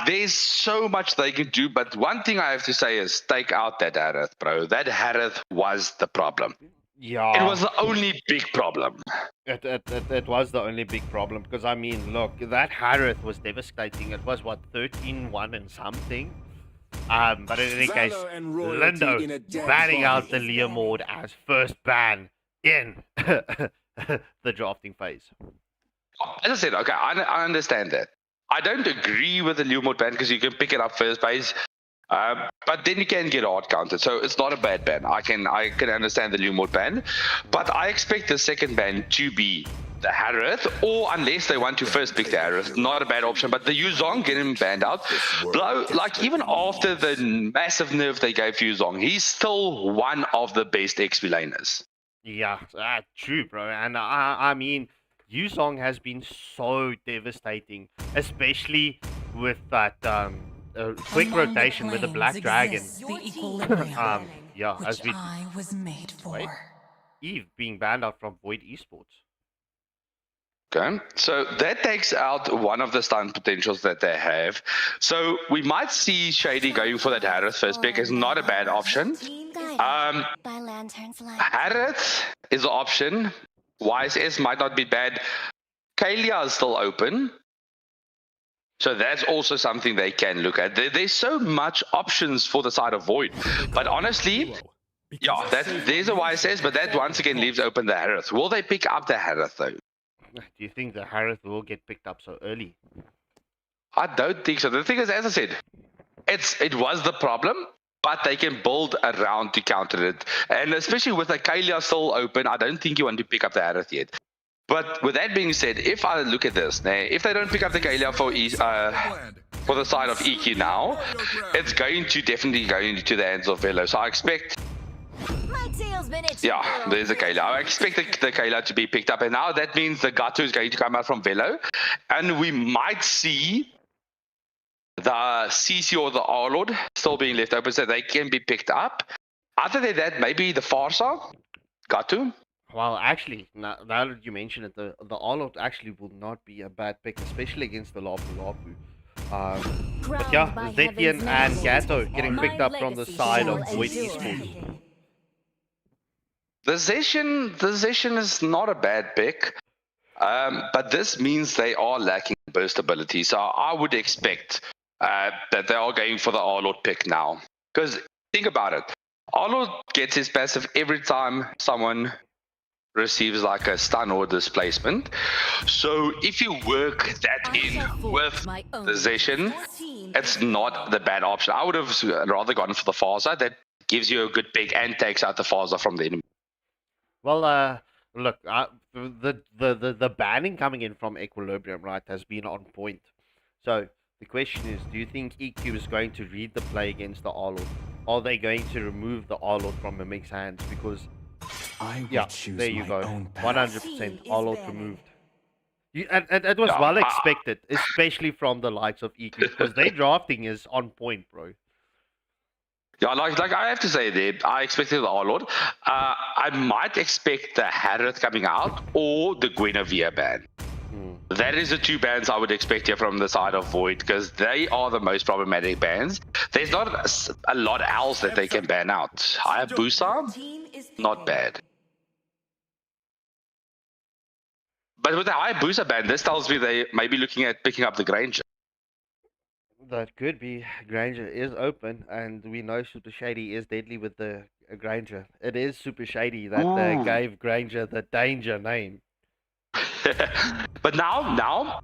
There's so much they can do, but one thing I have to say is take out that Harith, bro. That Harith was the problem. Yeah. It was the only big problem. It was the only big problem, because, I mean, look, that Harith was devastating. It was, what, 13-1 and something? But in any case, Lindo banning out the Leomord as first ban in the drafting phase. As I said, okay, I understand that. I don't agree with the Leomord ban because you can pick it up first base, but then you can get hard counted. So it's not a bad ban. I can understand the Leomord ban, but I expect the second ban to be the Harith, or unless they want to first pick the Harith, not a bad option. But the Yuzong, get him banned out. Even after the massive nerf they gave Yuzong, he's still one of the best XP laners. Yeah, true, bro. And I mean, Yuzong has been so devastating, especially with that quick rotation with the Black Dragon. Yeah, which I was made for. Wait, Eve being banned out from Void Esports. Okay, so that takes out one of the stun potentials that they have. So we might see Shady going for that Harith first pick. Is not a bad option. Harith is an option. YSS might not be bad. Kalia is still open. So that's also something they can look at. There's so much options for the side of Void. But honestly, yeah, there's a YSS, but that once again leaves open the Harith. Will they pick up the Harith though? Do you think the Harith will get picked up so early? I don't think so. The thing is, as I said, it was the problem, but they can build around to counter it. And especially with the Kalia still open, I don't think you want to pick up the Harith yet. But with that being said, if I look at this, if they don't pick up the Kalia for the side of EQ now, it's going to definitely go into the hands of Velo. So I expect... Yeah, there's a Kalia. I expect the Kalia to be picked up. And now that means the Gato is going to come out from Velo. And we might see the CC or the Arlord still being left open so they can be picked up. Other than that, maybe the Farsa, Gato. Well, actually, now that you mention it, the Arlord actually will not be a bad pick, especially against the Lapu. But yeah, Zetian and Gato getting picked up from the side of Void Esports. The Zetian is not a bad pick, but this means they are lacking burst ability. So I would expect that they are going for the Arlord pick now. Because think about it. Arlord gets his passive every time someone receives like a stun or displacement. So if you work that in with the Zetian, it's not the bad option. I would have rather gone for the Farsa. That gives you a good pick and takes out the Farsa from the enemy. Well, look, the banning coming in from Equilibrium, right, has been on point. So The question is, do you think EQ is going to read the play against the R-Lord? Are they going to remove the R-Lord from Mimic's hands? Because, I will yeah, choose there you my go. own path. 100% R-Lord removed. And it was Yeah, well expected, especially from the likes of EQ, because their drafting is on point, bro. Yeah, like I have to say that I expected the R-Lord. I might expect the Harith coming out or the Guinevere ban. That is the two bans I would expect here from the side of Void, because they are the most problematic bans. There's not a lot else that they can ban out. Hayabusa, not bad. But with the Hayabusa ban, this tells me they may be looking at picking up the Granger. That could be. Granger is open, and we know Super Shady is deadly with the Granger. It is Super Shady that Ooh. gave Granger the danger name. But now,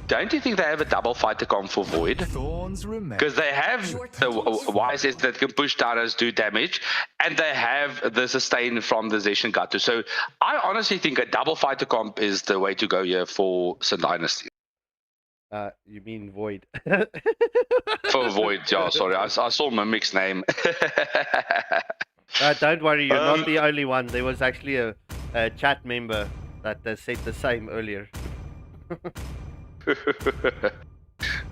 don't you think they have a double fighter comp for Void? Thorns remain. Because they have the YSS that can push Tara's do damage, and they have the sustain from the Zeshin Gato. So I honestly think a double fighter comp is the way to go here for St. Dynasty. You mean Void? For Void, yeah, sorry. I saw Mimic's name. Don't worry, you're not the only one. There was actually a chat member that said the same earlier.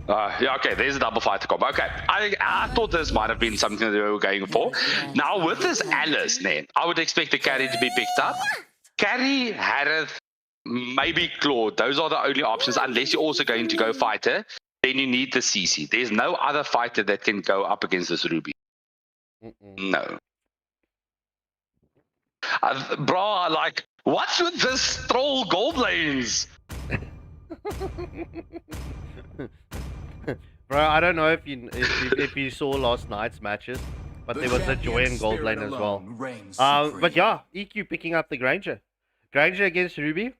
Yeah, okay, there's a double fighter comp. Okay, I thought this might have been something that they were going for. Now, with this Alice, then, I would expect the carry to be picked up. Carry, Harith, maybe Claude. Those are the only options, unless you're also going to go fighter. Then you need the CC. There's no other fighter that can go up against this Ruby. No. Bro, like, what's with this troll gold lanes? Bro, I don't know if you saw last night's matches, but there was a Joy and Gold lane as well. But yeah, EQ picking up the Granger. Granger against Ruby.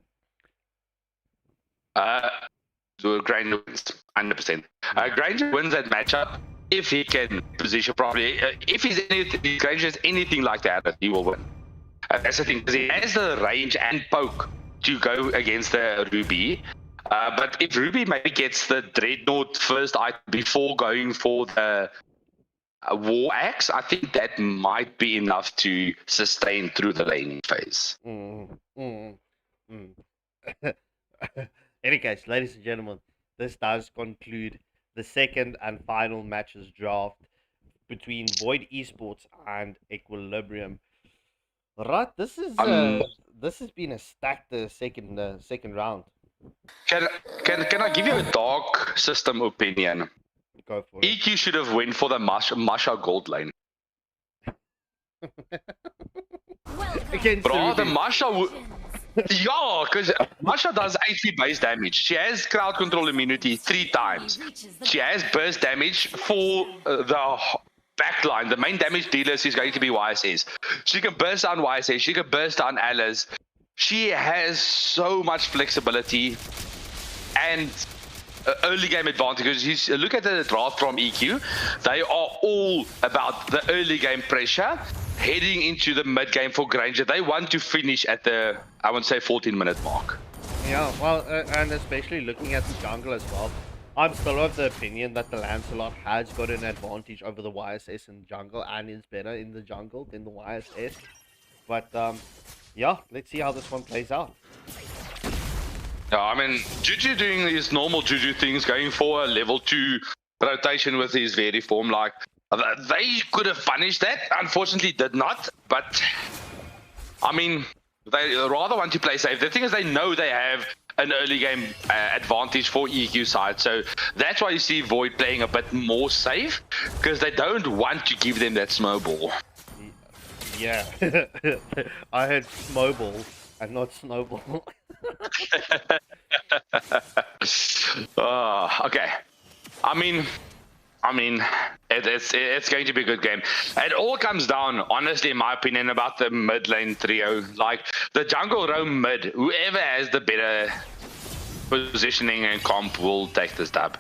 So Granger wins 100%. Granger wins that matchup if he can position properly. If Granger is anything like that, he will win. That's the thing, because he has the range and poke to go against the Ruby. But if Ruby maybe gets the Dreadnought first item before going for the War Axe, I think that might be enough to sustain through the laning phase. Any case, ladies and gentlemen, this does conclude the second and final matches draft between Void Esports and Equilibrium. Right, this has been a stacked second round. Can I give you a dark system opinion? Go for it. EQ should have went for the Masha gold lane. Against Bro, the Ruby. Masha yeah, because Masha does HP base damage. She has crowd control immunity 3 times. She has burst damage for the backline. The main damage dealer is going to be YSS. She can burst down YSS. She can burst down Alice. She has so much flexibility and early game advantage. Look at the draft from EQ. They are all about the early game pressure heading into the mid game for Granger. They want to finish at the, I would say, 14-minute mark. Yeah, well, and especially looking at the jungle as well. I'm still of the opinion that the Lancelot has got an advantage over the YSS in the jungle and is better in the jungle than the YSS. But, yeah, let's see how this one plays out. Yeah, I mean, Juju doing his normal Juju things, going for a level 2 rotation with his very form, like, they could have punished that. Unfortunately, did not. But, I mean, they rather want to play safe. The thing is, they know they have an early game advantage for EQ side. So that's why you see Void playing a bit more safe, because they don't want to give them that snowball. Yeah, I heard snowball and not snowball. Okay. I mean, it's going to be a good game. It all comes down, honestly, in my opinion, about the mid lane trio. Like, the jungle roam mid, whoever has the better positioning and comp will take this dub.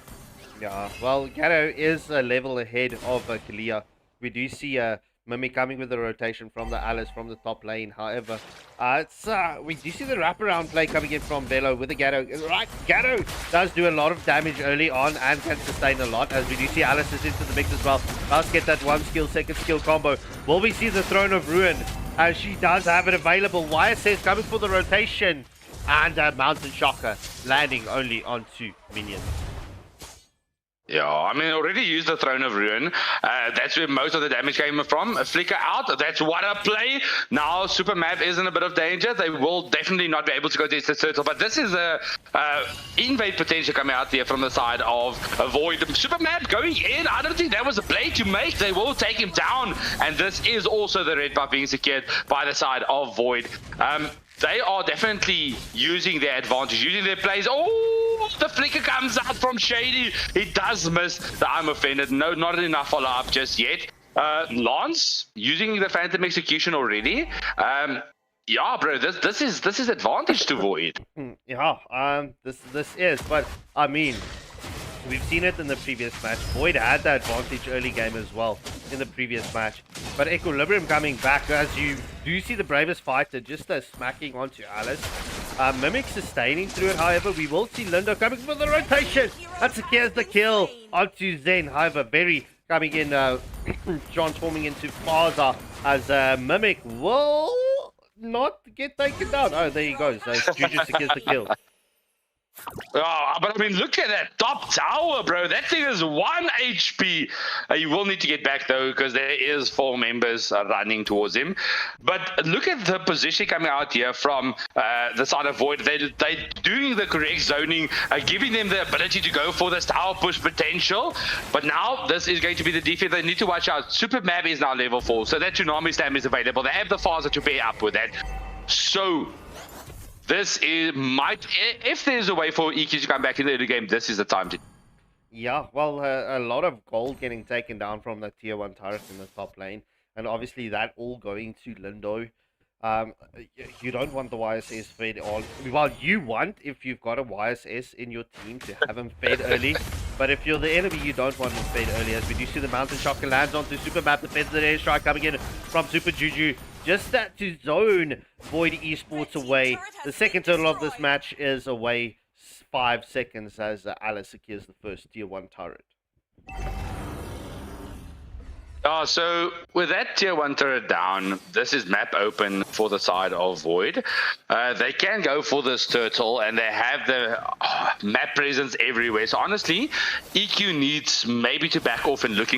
Yeah, well, Gatto is a level ahead of Kalia. We do see Mimic coming with the rotation from the Alice from the top lane. However, we do see the wraparound play coming in from Velo with the Gatto. Right, Gatto does do a lot of damage early on and can sustain a lot, as we do see Alice is into the mix as well. Does get that one skill, second skill combo. Will we see the Throne of Ruin? As she does have it available. YSS coming for the rotation. And Mountain Shocker landing only on 2 minions. Yeah, I mean, already used the Throne of Ruin. That's where most of the damage came from. A flicker out, that's what a play. Now, Supermap is in a bit of danger. They will definitely not be able to go to the turtle, but this is a invade potential coming out there from the side of Void. Supermap going in, I don't think that was a play to make. They will take him down, and this is also the red buff being secured by the side of Void. They are definitely using their advantage, using their plays. Oh, the flicker comes out from Shady. He does miss the I'm offended. No, not enough follow-up just yet. Lance using the Phantom Execution already. Yeah, bro, this is advantage to Void. Yeah, this is, but I mean, we've seen it in the previous match. Void had the advantage early game as well in the previous match. But Equilibrium coming back, as you do see the bravest fighter just smacking onto Alice. Mimic sustaining through it, however. We will see Lindo coming for the rotation. That secures the kill onto Zen. However, Berry coming in, transforming into Faza, as Mimic will not get taken down. Oh, there he goes. Juju secures the kill. Oh, but I mean, look at that top tower, bro. That thing is 1 HP. You will need to get back, though, because there is 4 members running towards him. But look at the position coming out here from the side of Void. They're doing the correct zoning, giving them the ability to go for this tower push potential. But now this is going to be the defense. They need to watch out. Super Map is now level 4, so that Tsunami Slam is available. They have the Faza to pair up with that. So this is if there's a way for EQ to come back in the early game, this is the time to. Yeah, well, a lot of gold getting taken down from the tier 1 turret in the top lane, and obviously that all going to Lindo. You don't want the YSS fed on. Well, you want, if you've got a YSS in your team, to have him fed early. But if you're the enemy, you don't want him fed early. As we do see the Mountain Shocker lands onto Supermap, defends the airstrike coming in from Super Juju. Just that to zone Void Esports away. The second total of this match is away 5 seconds as Alice secures the first tier 1 turret. So with that tier 1 turret down, this is map open for the side of Void. They can go for this turtle, and they have the map presence everywhere. So honestly, EQ needs maybe to back off and look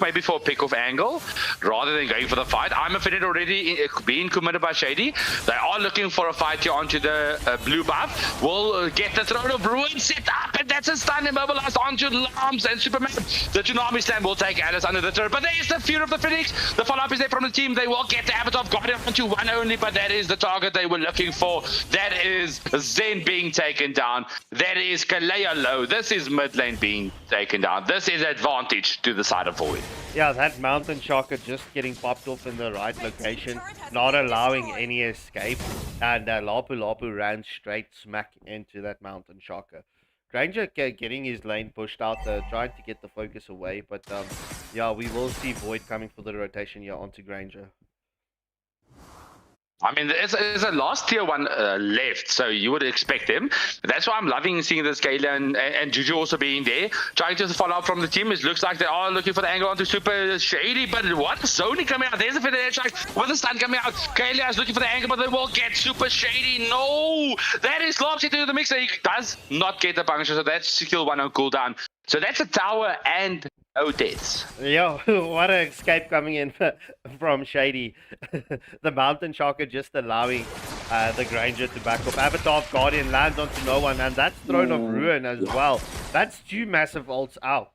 maybe for a pick-off angle rather than going for the fight. I'm offended already being committed by Shady. They are looking for a fight here onto the blue buff. Will get the Throne of Ruin set up, and that's a stun immobilized onto Lams and Superman. The Tsunami Slam will take Alice under the turret. But there is the Fear of the Phoenix. The follow-up is there from the team. They will get the Avatar of Guardian onto 1 only, but that is the target they were looking for. That is Zen being taken down. That is Kalea low. This is mid lane being taken down. This is advantage to the side of Void. Yeah, that Mountain Shocker just getting popped off in the right location, not allowing any escape, and Lapu Lapu ran straight smack into that Mountain Shocker. Granger getting his lane pushed out, trying to get the focus away, but yeah, we will see Void coming for the rotation here onto Granger. I mean, there's a last tier 1 left, so you would expect him. That's why I'm loving seeing this Kayla and Juju also being there. Trying to follow up from the team. It looks like they are looking for the angle onto Super Shady, but what? Zoning coming out. There's a finish strike with the stun coming out. Kayla is looking for the angle, but they will get Super Shady. No! That is Lobs into the mixer. He does not get the puncture, so that's skill 1 on cooldown. So that's a tower and no deaths. Yo, what an escape coming in from Shady. The Mountain Shocker just allowing the Granger to back up. Avatar of Guardian lands onto no one, and that's Throne of Ruin as well. That's 2 massive ults out.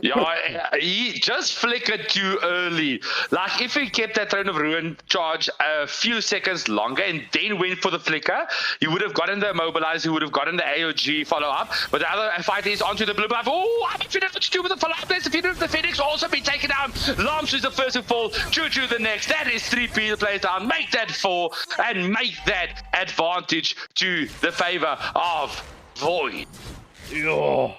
Yeah, he just flickered too early. Like, if he kept that Throne of Ruin charge a few seconds longer and then went for the flicker, he would have gotten the immobilize, he would have gotten the AOG follow-up. But the other fight is onto the blue buff. Oh, I'm finished what to do with the follow-up. There's the Fear of the Phoenix also be taken down. Lams is the first to fall. Choo-choo the next. That is 3 plays down. Make that 4 and make that advantage to the favor of Void. Yo,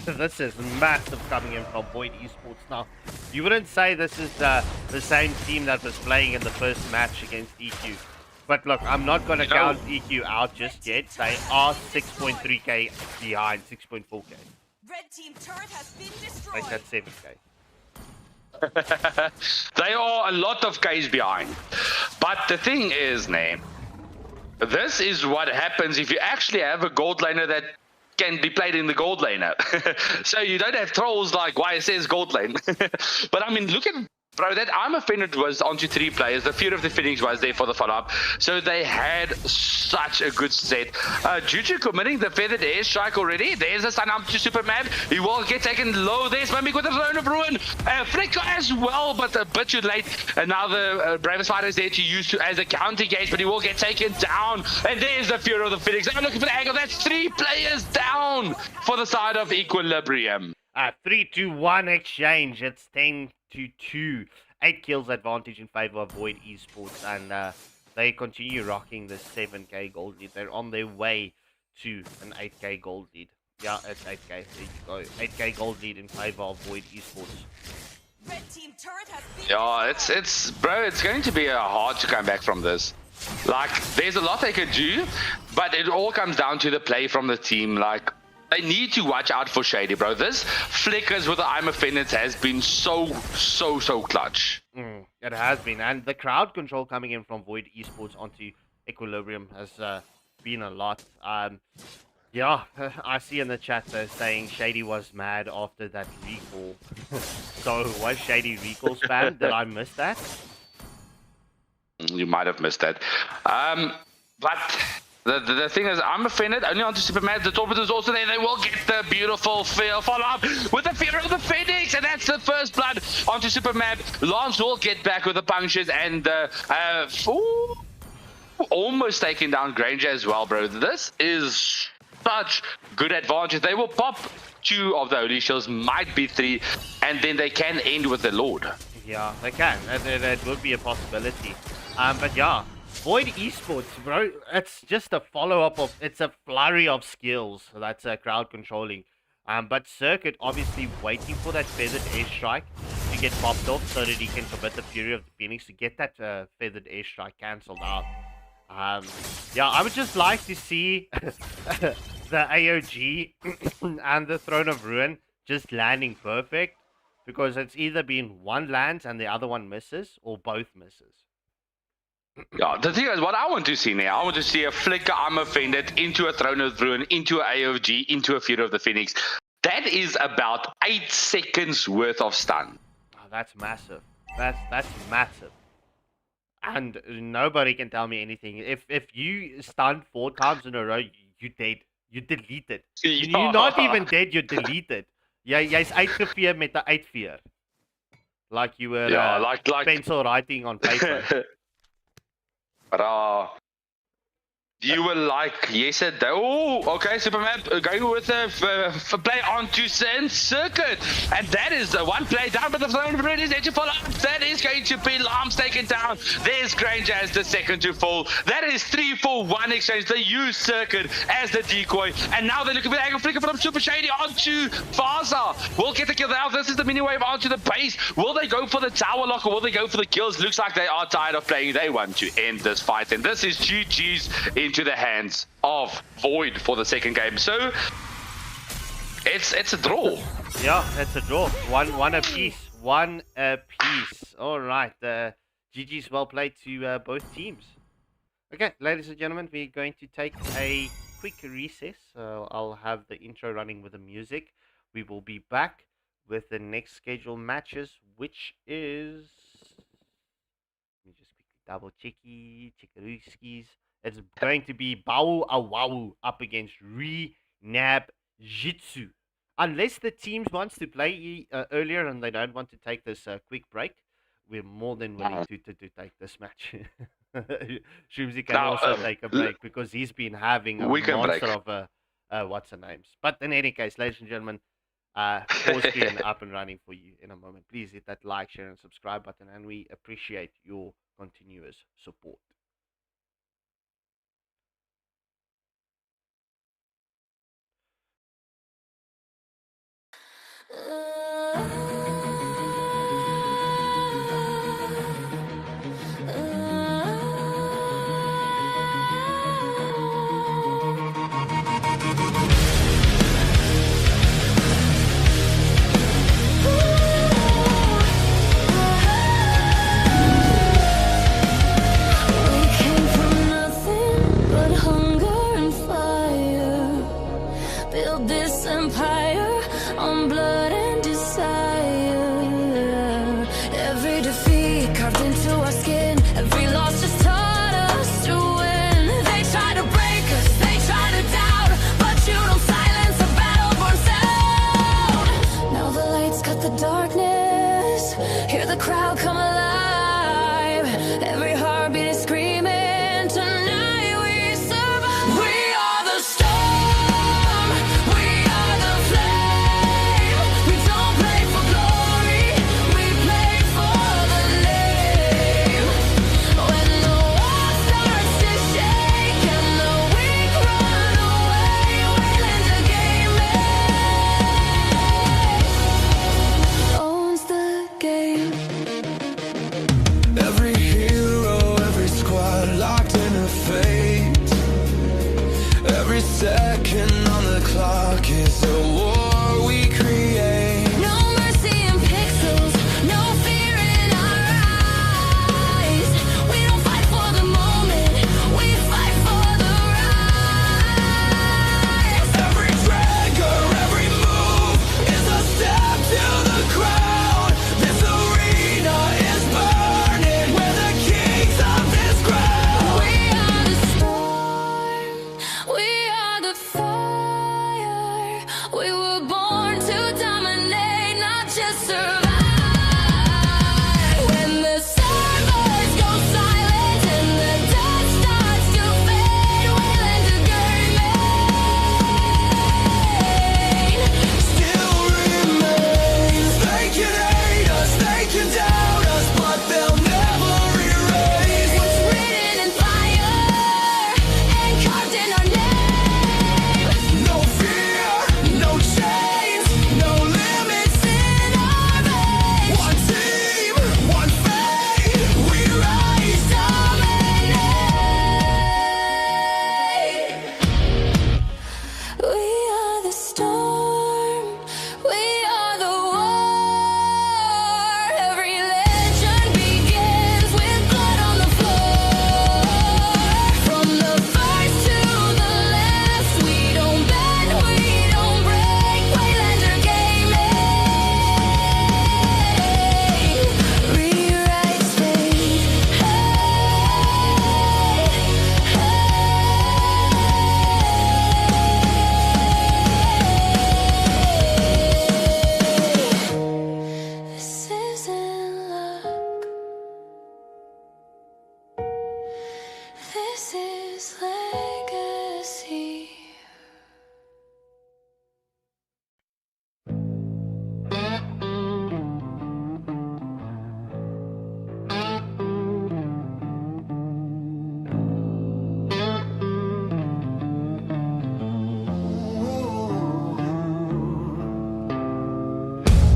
this is massive coming in from Void Esports now. You wouldn't say this is the same team that was playing in the first match against EQ. But look, I'm not going to count EQ out just yet. They are 6.3k behind 6.4k. Red team turret has been destroyed. Like that's 7k. They are a lot of Ks behind. But the thing is, name, this is what happens if you actually have a gold laner that can be played in the gold laner. So you don't have trolls like YSS gold lane. But I mean, look at, bro, that I'm offended was onto 3 players. The Fear of the Phoenix was there for the follow-up. So they had such a good set. Juju committing the feathered airstrike already. There's a stun up to Superman. He will get taken low. There's Mimic with a Throne of Ruin. Flicker as well, but a bit too late. And now the Bravest Fighter is there to use as a counter gauge, but he will get taken down. And there's the Fear of the Phoenix. I'm looking for the angle. That's 3 players down for the side of Equilibrium. 3-2-1 exchange. It's 10-2. 8 kills advantage in favor of Void Esports, and they continue rocking the 7k gold lead. They're on their way to an 8k gold lead. Yeah, it's 8k. There you go. 8k gold lead in favor of Void Esports. Red team turret has been Yeah, destroyed. it's bro, it's going to be hard to come back from this. Like, there's a lot they could do, but it all comes down to the play from the team. Like, they need to watch out for Shady, bro. This flickers with the I'm Offended has been so clutch. It has been, and the crowd control coming in from Void Esports onto Equilibrium has been a lot. Yeah, I see in the chat they're saying Shady was mad after that recall. So was Shady recall spam? Did I miss that? You might have missed that. But the thing is, I'm offended. Only onto Superman. The Torpid is also there. They will get the beautiful follow-up with the Fear of the Phoenix. And that's the first blood onto Superman. Lance will get back with the punctures. And almost taking down Granger as well, bro. This is such good advantage. They will pop 2 of the Holy Shields, might be 3. And then they can end with the Lord. Yeah, they can. That would be a possibility. But yeah, Void Esports, bro, it's just a follow-up of, it's a flurry of skills that's crowd controlling. But Circuit obviously waiting for that feathered airstrike to get popped off so that he can commit the Fury of the Phoenix to get that feathered airstrike cancelled out. Yeah, I would just like to see the AOG and the Throne of Ruin just landing perfect, because it's either been one lands and the other one misses, or both misses. Yeah, the thing is, what I want to see now, I want to see a flicker, I'm offended, into a Throne of Ruin, into a AOG, into a Fear of the Phoenix. That is about 8 seconds worth of stun. Oh, that's massive. That's massive. And nobody can tell me anything. If you stun 4 times in a row, you dead. You deleted. You're not even dead, you're deleted. Jy's uitgeveer met 'n uitveer. Like you were like pencil writing on paper. But you were like, yes, okay, Superman going with a play onto Circuit. And that is the one play down, but the Throne of Ruin is there to follow up. That is going to be Lambs taken down. There's Granger as the second to fall. That is 3-4-1 exchange. They use Circuit as the decoy. And now they're looking for the angle flicker from Super Shady onto Faza. Will get the kill now. This is the mini wave onto the base. Will they go for the tower lock or will they go for the kills? Looks like they are tired of playing. They want to end this fight. And this is GG's into the hands of Void for the second game. So it's a draw. Yeah, it's a draw. One apiece. One apiece. All right. GG's well played to both teams. Okay, ladies and gentlemen, we're going to take a quick recess. I'll have the intro running with the music. We will be back with the next scheduled matches, which is, let me just quickly double checkarooskies. It's going to be Bau Awawu up against Nab Jitsu. Unless the teams wants to play earlier and they don't want to take this quick break, we're more than willing to take this match. Shroomsy can also take a break because he's been having a monster of a what's her names. But in any case, ladies and gentlemen, pause screen up and running for you in a moment. Please hit that like, share, and subscribe button, and we appreciate your continuous support.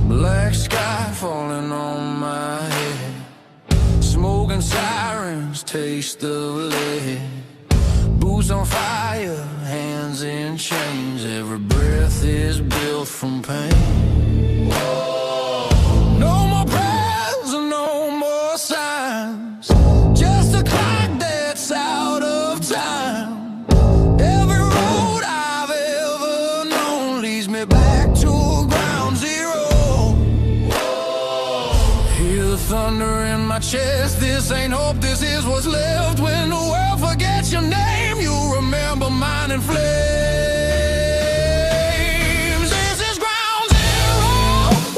Black sky falling on my head, smoking sirens, taste of lead. Boots on fire, hands in chains. Every breath is built from pain. No more prayers and no more signs, just a clock that's out of time. Every road I've ever known leads me back to ground zero. Hear the thunder in my chest. This ain't hope, this is what's left. When the world forgets your name, you remember mine in flames. This is ground zero,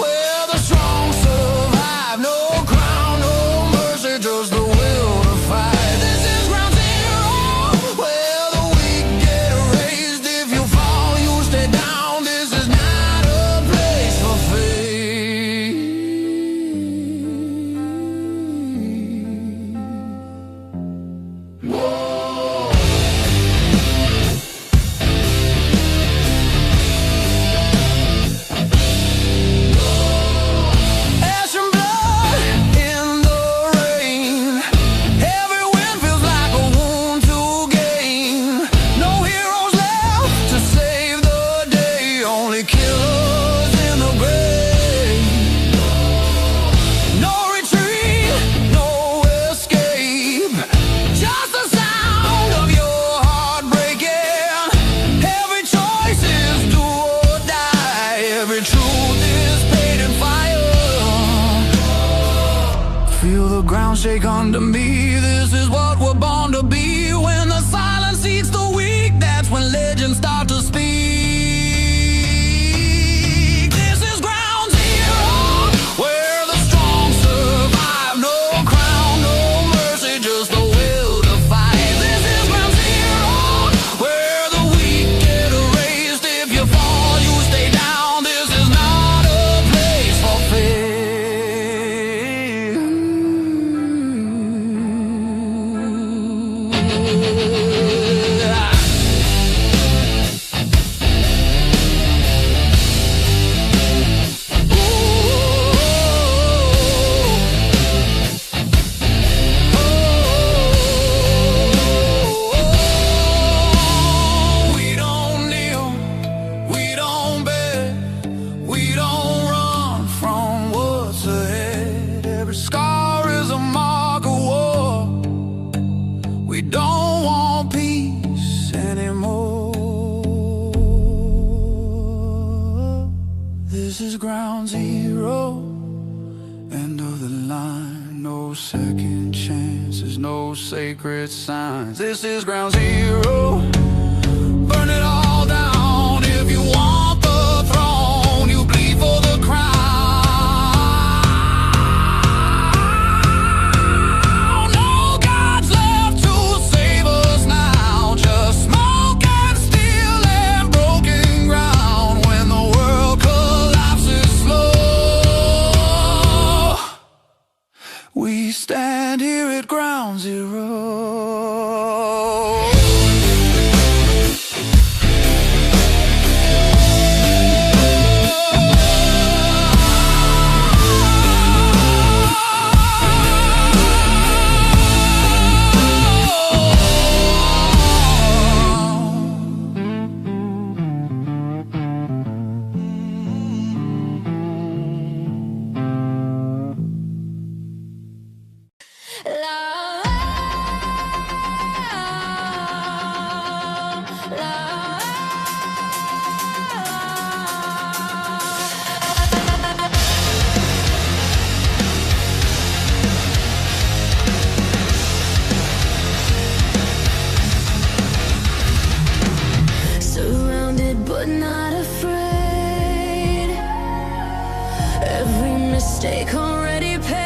where the strong survive. No crown, no mercy, just the will to fight. This is ground zero, where the weak get raised. If you fall, you stay down. This is not a place for faith. Whoa. Feel the ground shake under me. This is what we're born to be. When the silence eats the weak, that's when legends start to speak. This is ground zero, where the strong survive. No crown, no mercy, just the will to fight. This is ground zero, where the weak get erased. If you fall, you stay down. This is not a place for fear. We don't kneel, we don't beg, we don't run from what's ahead. Every scar is a mark of war. We don't want peace anymore. This is ground zero, end of the line. No second chances, no sacred signs. This is ground zero. Burn it all down. If you want the throne, you bleed for the crown. No gods left to save us now. Just smoke and steel and broken ground. When the world collapses slow, we stand here at ground zero. Surrounded but not afraid. Every mistake already paid.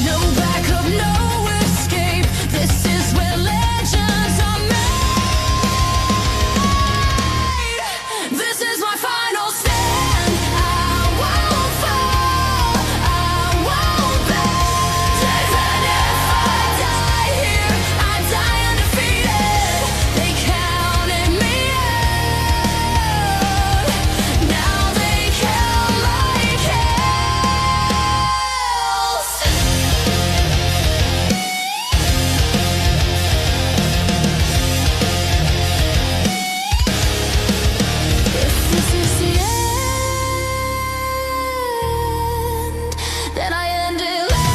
No backup, no escape. This is where legends are made. This is my final stand. I won't fall, I won't bend. Even if I die here, I die undefeated. They counted me out. Now they count my kills. If this is the end, then I end it loud.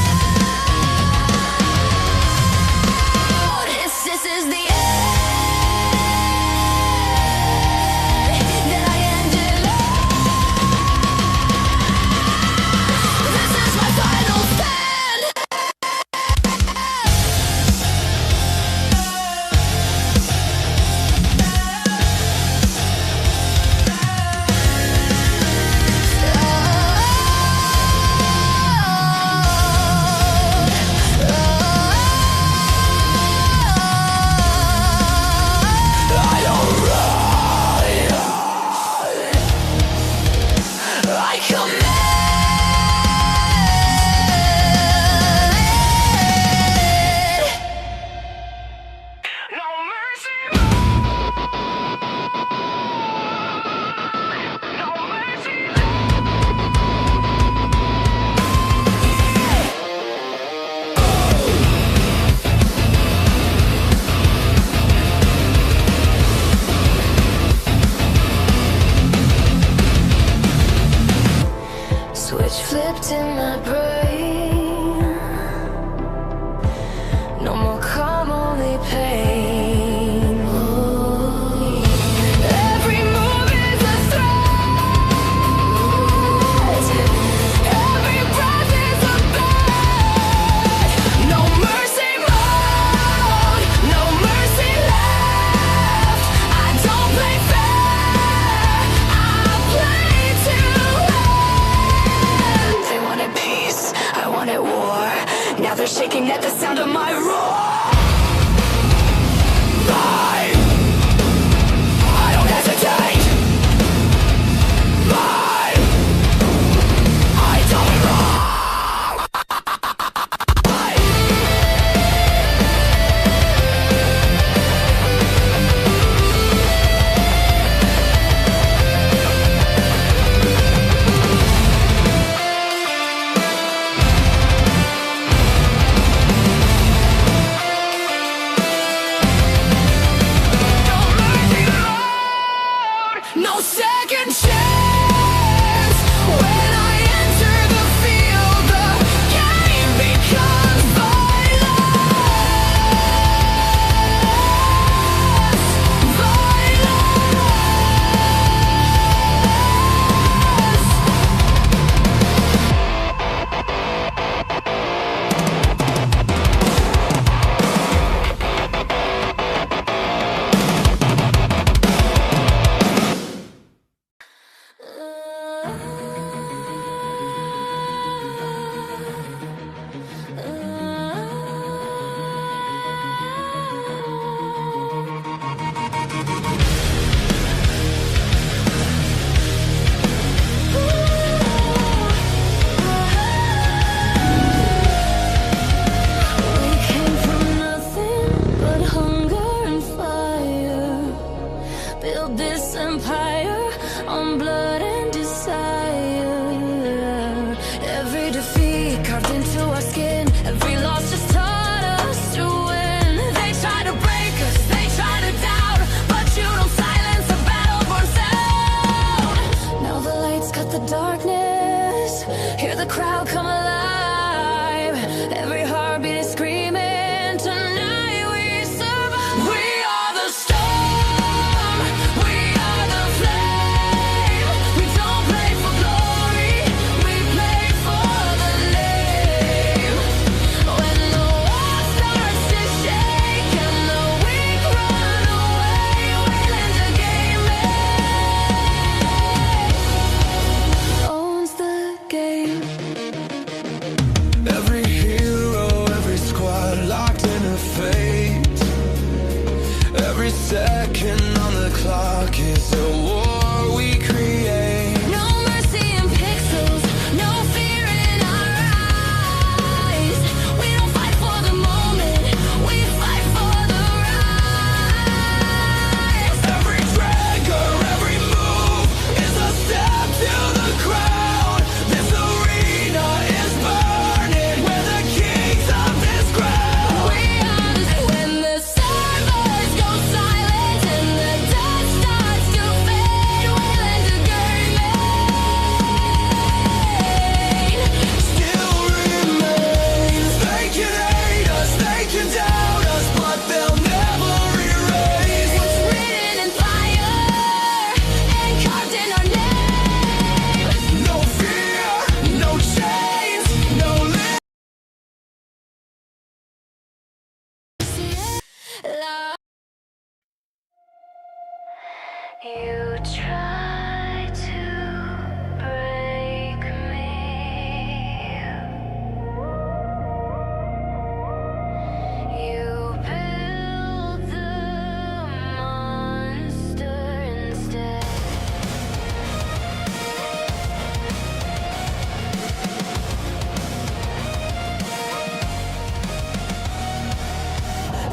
If this is the end, then I end it loud. This is my final stand. I command. No mercy. No mercy. Switch flipped in my brain. No more calm, only pain. Every move is a threat. Every breath shaking at the sound of my roar. I don't hesitate. I don't no second chance. When I enter the field, the game becomes violence. We came from nothing but hunger and fire. Build this empire on blood and desire. Every defeat carved into our skin, every loss just taught us to win. They try to break us, they try to doubt, but you don't silence a battle-born sound. Now the lights cut the darkness, hear the crowd come alive. Every heartbeat is screaming, tonight we survive. We are the storm, we are the flame. We don't play for glory, we play for the name. When the world starts to shake and the weak run away, Waylander gaming owns the game. Every hero, every squad locked in a fate. Every second on the clock is a war we create. No mercy in pixels, no fear in our eyes. We don't fight for the moment, we fight for the rise. Every trigger, every move is a step to the ground. This arena is burning. We're the kings of this ground. We are when the servers go silent and the dust starts to fade. Waylander gaming Still remains. They can hate us, they can doubt us, but they'll never erase what's written in fire and carved in our name. no fear, no chains, no limits. You try to break me. You build the monster instead.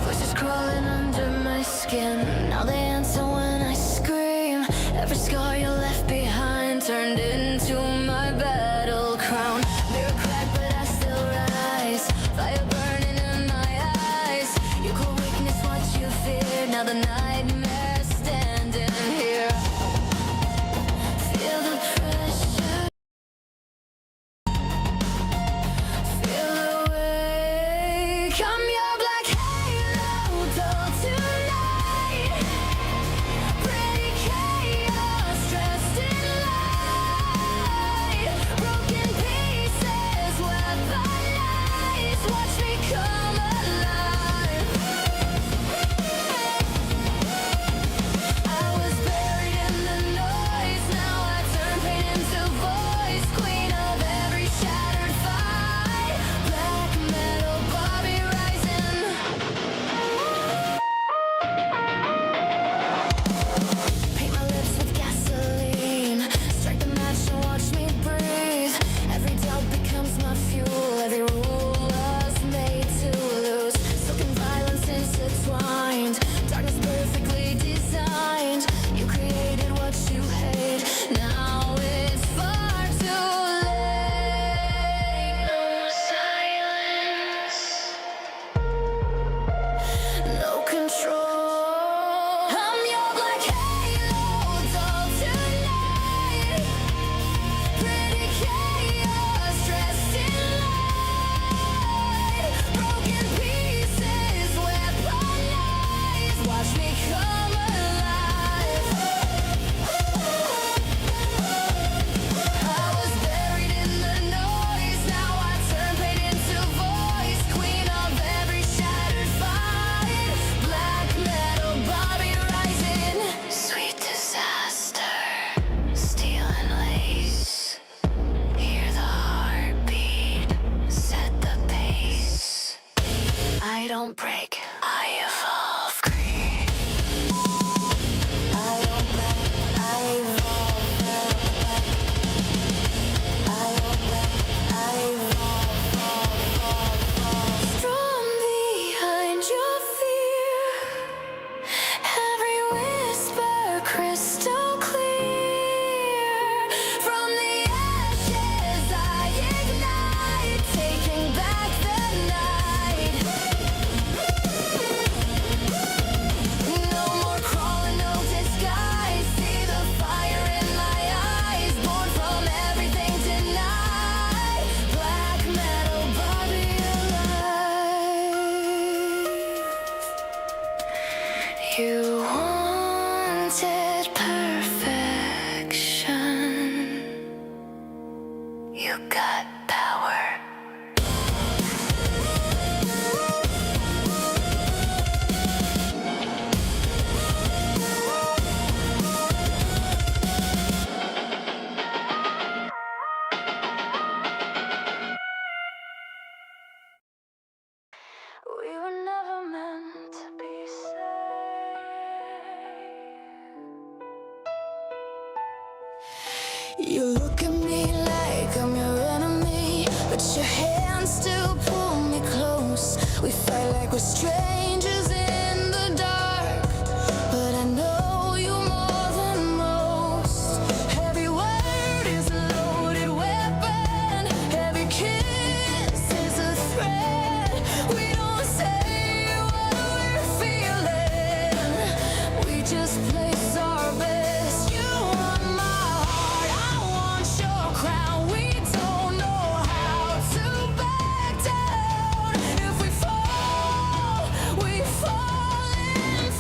Voices crawling under my skin. Now they answer when I scream. Every scar don't break. I evolve. Creep. I don't break. I evolve. I don't break. I evolve. From behind your fear, every whisper crystal clear. From the ashes I ignite, taking back the night. No more crawling, no disguise. See the fire in my eyes, born from everything tonight. Black metal, body alive. You wanted perfection. You got power. We were never meant to be safe. You look at me like I'm your enemy, but your hands still pull me close. We fight like we're strangers in the dark, but I know you more than most. Every word is a loaded weapon, every kiss is a threat. We don't say what we're feeling, we just place our best. You want my heart, I want your crown. We don't know how to back down. If we fall in flames.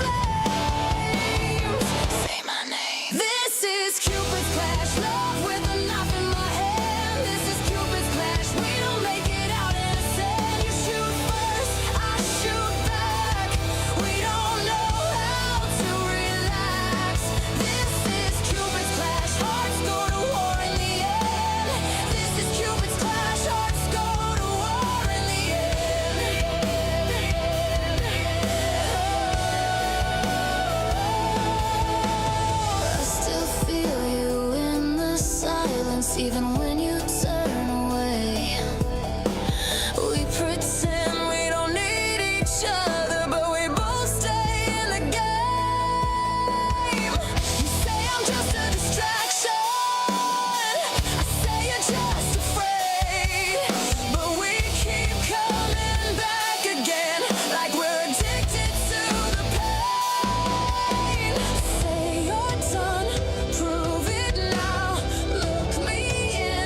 Say my name. This is Cupid's clash, love with a knife in my hand. This is Cupid's clash, we don't make it out innocent. You shoot first, I shoot back. We don't know how to relax. This is Cupid's clash, hearts go to war in the end. This is Cupid's clash, hearts go to war in the end. I still feel you in the silence, even when you turn away. We pretend we don't need each other, but we both stay in the game. You say I'm just a distraction, I say you're just afraid, but we keep coming back again, like we're addicted to the pain. Say you're done, prove it now. Look me in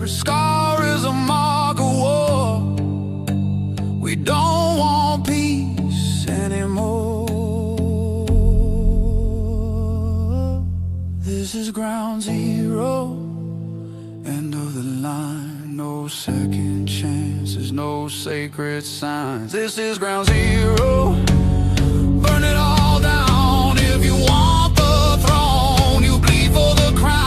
scar is a mark of war. We don't want peace anymore. This is ground zero, end of the line. No second chances, no sacred signs. This is ground zero. Burn it all down. If you want the throne, you bleed for the crown.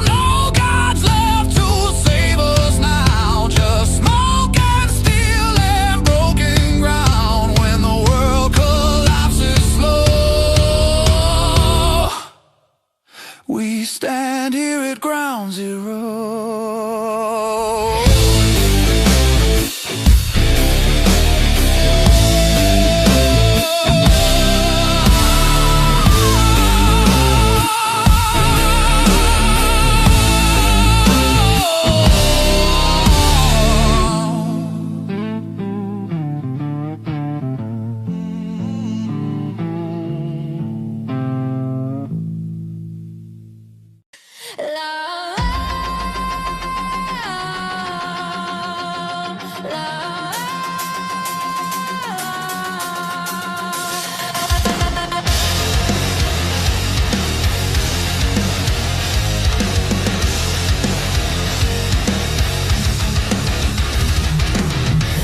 No gods left to save us now. Just smoke and steel and broken ground. When the world collapses slow, we stand here at ground zero.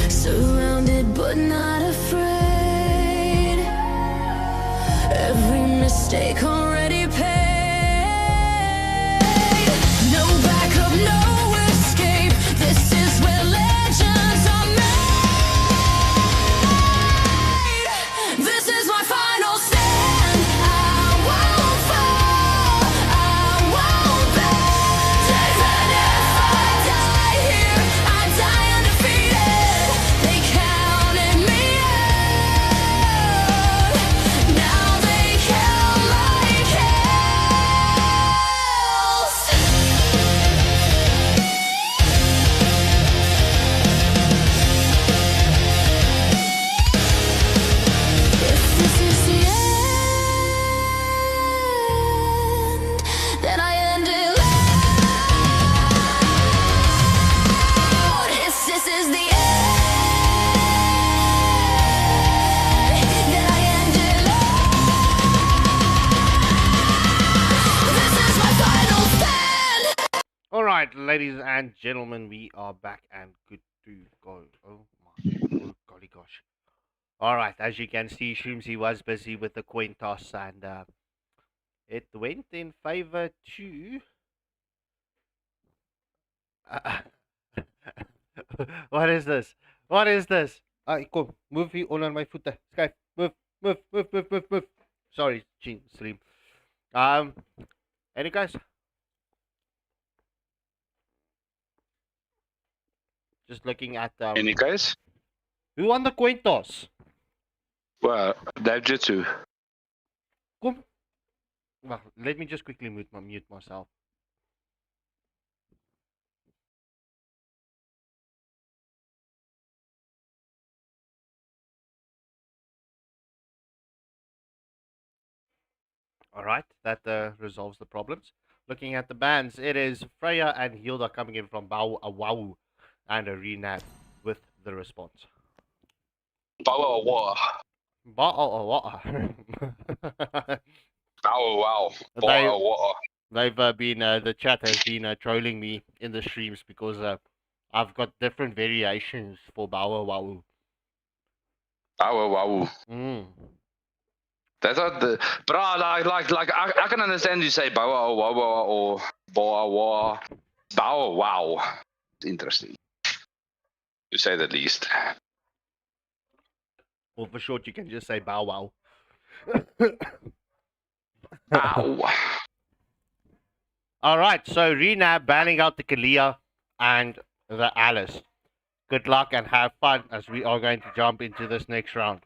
Surrounded but not afraid. Every mistake already paid. No backup, no escape. This is where legends are made. This is my final stand. I won't fall, I won't bend. Even if I die here, I die undefeated. They counted me out. Now they count my kills. If this is the end, then I end it loud. If this is the end, then I end it loud. This is my final stand. All right, ladies and gentlemen, we are back and good to go. Oh my golly gosh. All right, as you can see, Shroomsy was busy with the coin toss, and it went in favor to. What is this? What is this? Kom, move hier onder my voete. Skuif, move, move, move, move, move, move. Sorry, stream. Any guys? Just looking at Any guys? who won the coin toss? Well, Dajitsu. Kom. Wag, let me just quickly mute myself. All right, that resolves the problems. Looking at the bands, it is Freya and Hilda coming in from Wow and Arena with the response. Power wow. Wow. Power wow. They- Power wow. They've been the chat has been trolling me in the streams because I've got different variations for Bow Wow. Power wow. That's not the bro. Like I can understand you say bow wow wow or bow wow. Bow wow. Interesting. To say the least. Or for short, you can just say Bow Wow. Ow. All right, so Rena banning out the Kalia and the Alice. Good luck and have fun as we are going to jump into this next round.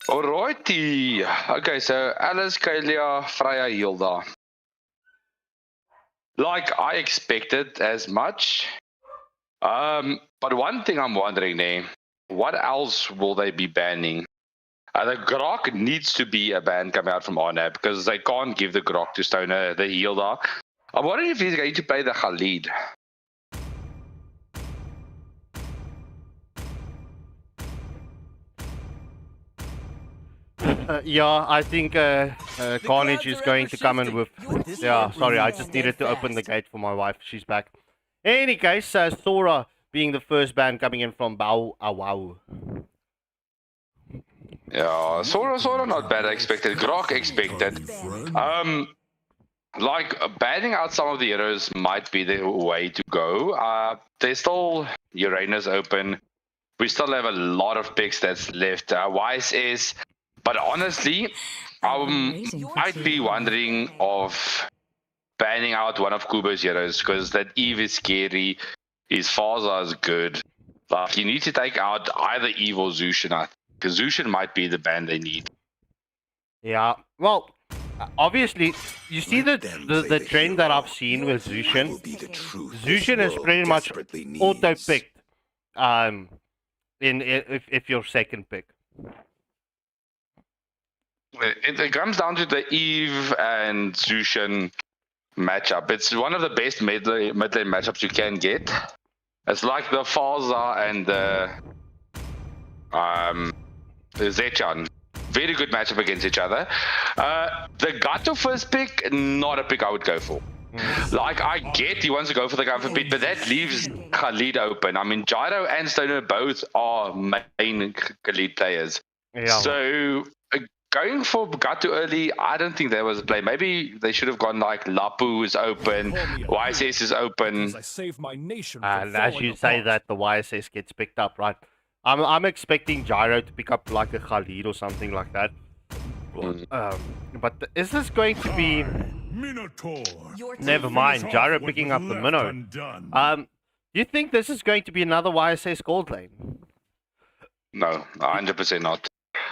Alrighty. Okay, so Alice, Kalia, Freya, Hilda. Like I expected as much. But one thing I'm wondering there, what else will they be banning? The Grok needs to be a ban coming out from Arnab because they can't give the Grok to Stoner, the healer. I'm wondering if he's going to play the Khalid. Yeah, I think Carnage is going to come in with. Yeah, sorry, I just needed to open the gate for my wife. She's back. In any case, Sora being the first ban coming in from Bao Awau. Yeah, Sora not bad. I expected. Grok expected. Like banning out some of the heroes might be the way to go. There's still Uranus open. We still have a lot of picks that's left. YSS, but honestly, I'd be wondering of banning out one of Kubo's heroes because that Eve is scary. His Faza is good. Like you need to take out either Eve or Zushin. Because Zushin might be the ban they need. Yeah, well, obviously, you see the trend that I've seen with Zushin. Zushin is pretty much auto-picked if your second pick. It comes down to the Eve and Zushin matchup. It's one of the best mid lane matchups you can get. It's like the Falza and the Zechan. Very good matchup against each other. The Gato first pick, not a pick I would go for. Like, I get he wants to go for the comfort pick, but that leaves Khalid open. I mean, Gyro and Stoner both are main Khalid players. Yeah. So, going for Gato early, I don't think that was a play. Maybe they should have gone like Lapu is open, YSS is open. And as you say that, the YSS gets picked up, right? I'm expecting Gyro to pick up like a Khalid or something like that. But is this going to be... Never mind, Gyro picking up the Minnow. Do you think this is going to be another YSS gold lane? No, 100% not.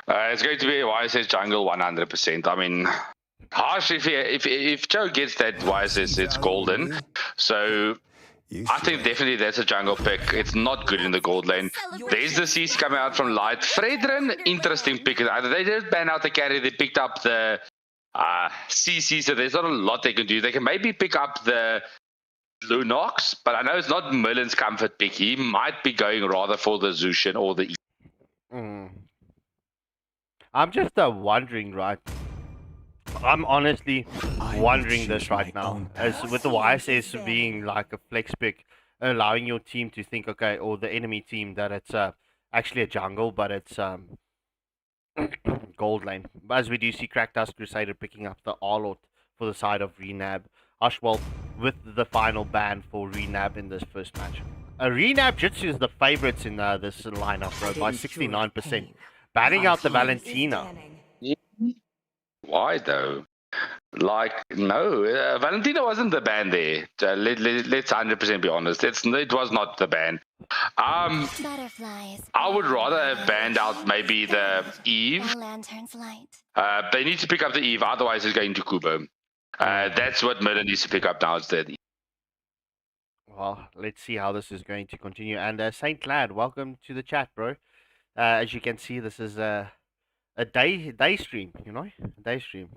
It's going to be a YSS jungle 100%. I mean, harsh if Joe gets that YSS, it's golden. So I think definitely that's a jungle pick. It's not good in the gold lane. There's the CC coming out from Light. Fredrin, interesting pick. They did ban out the carry. They picked up the CC, so there's not a lot they can do. They can maybe pick up the Lunox, but I know it's not Merlin's comfort pick. He might be going rather for the Zushin or the... I'm just wondering, right? I'm honestly wondering this right now. As with the YSS being like a flex pick, allowing your team to think, okay, or the enemy team, that it's actually a jungle, but it's gold lane. As we do see Crackdust Crusader picking up the Arlot for the side of Renab. Ashwell with the final ban for Renab in this first match. Renab Jitsu is the favorites in this lineup, bro, by 69%. Banning out the Valentina. Why though? Like, no, Valentina wasn't the ban there. Let's 100% be honest. It was not the ban. I would rather have banned out maybe the Eve. They need to pick up the Eve, otherwise it's going to Kubo. That's what Miller needs to pick up now instead. Well, let's see how this is going to continue. And Saint Lad, welcome to the chat, bro. As you can see, this is a day stream, you know, a day stream.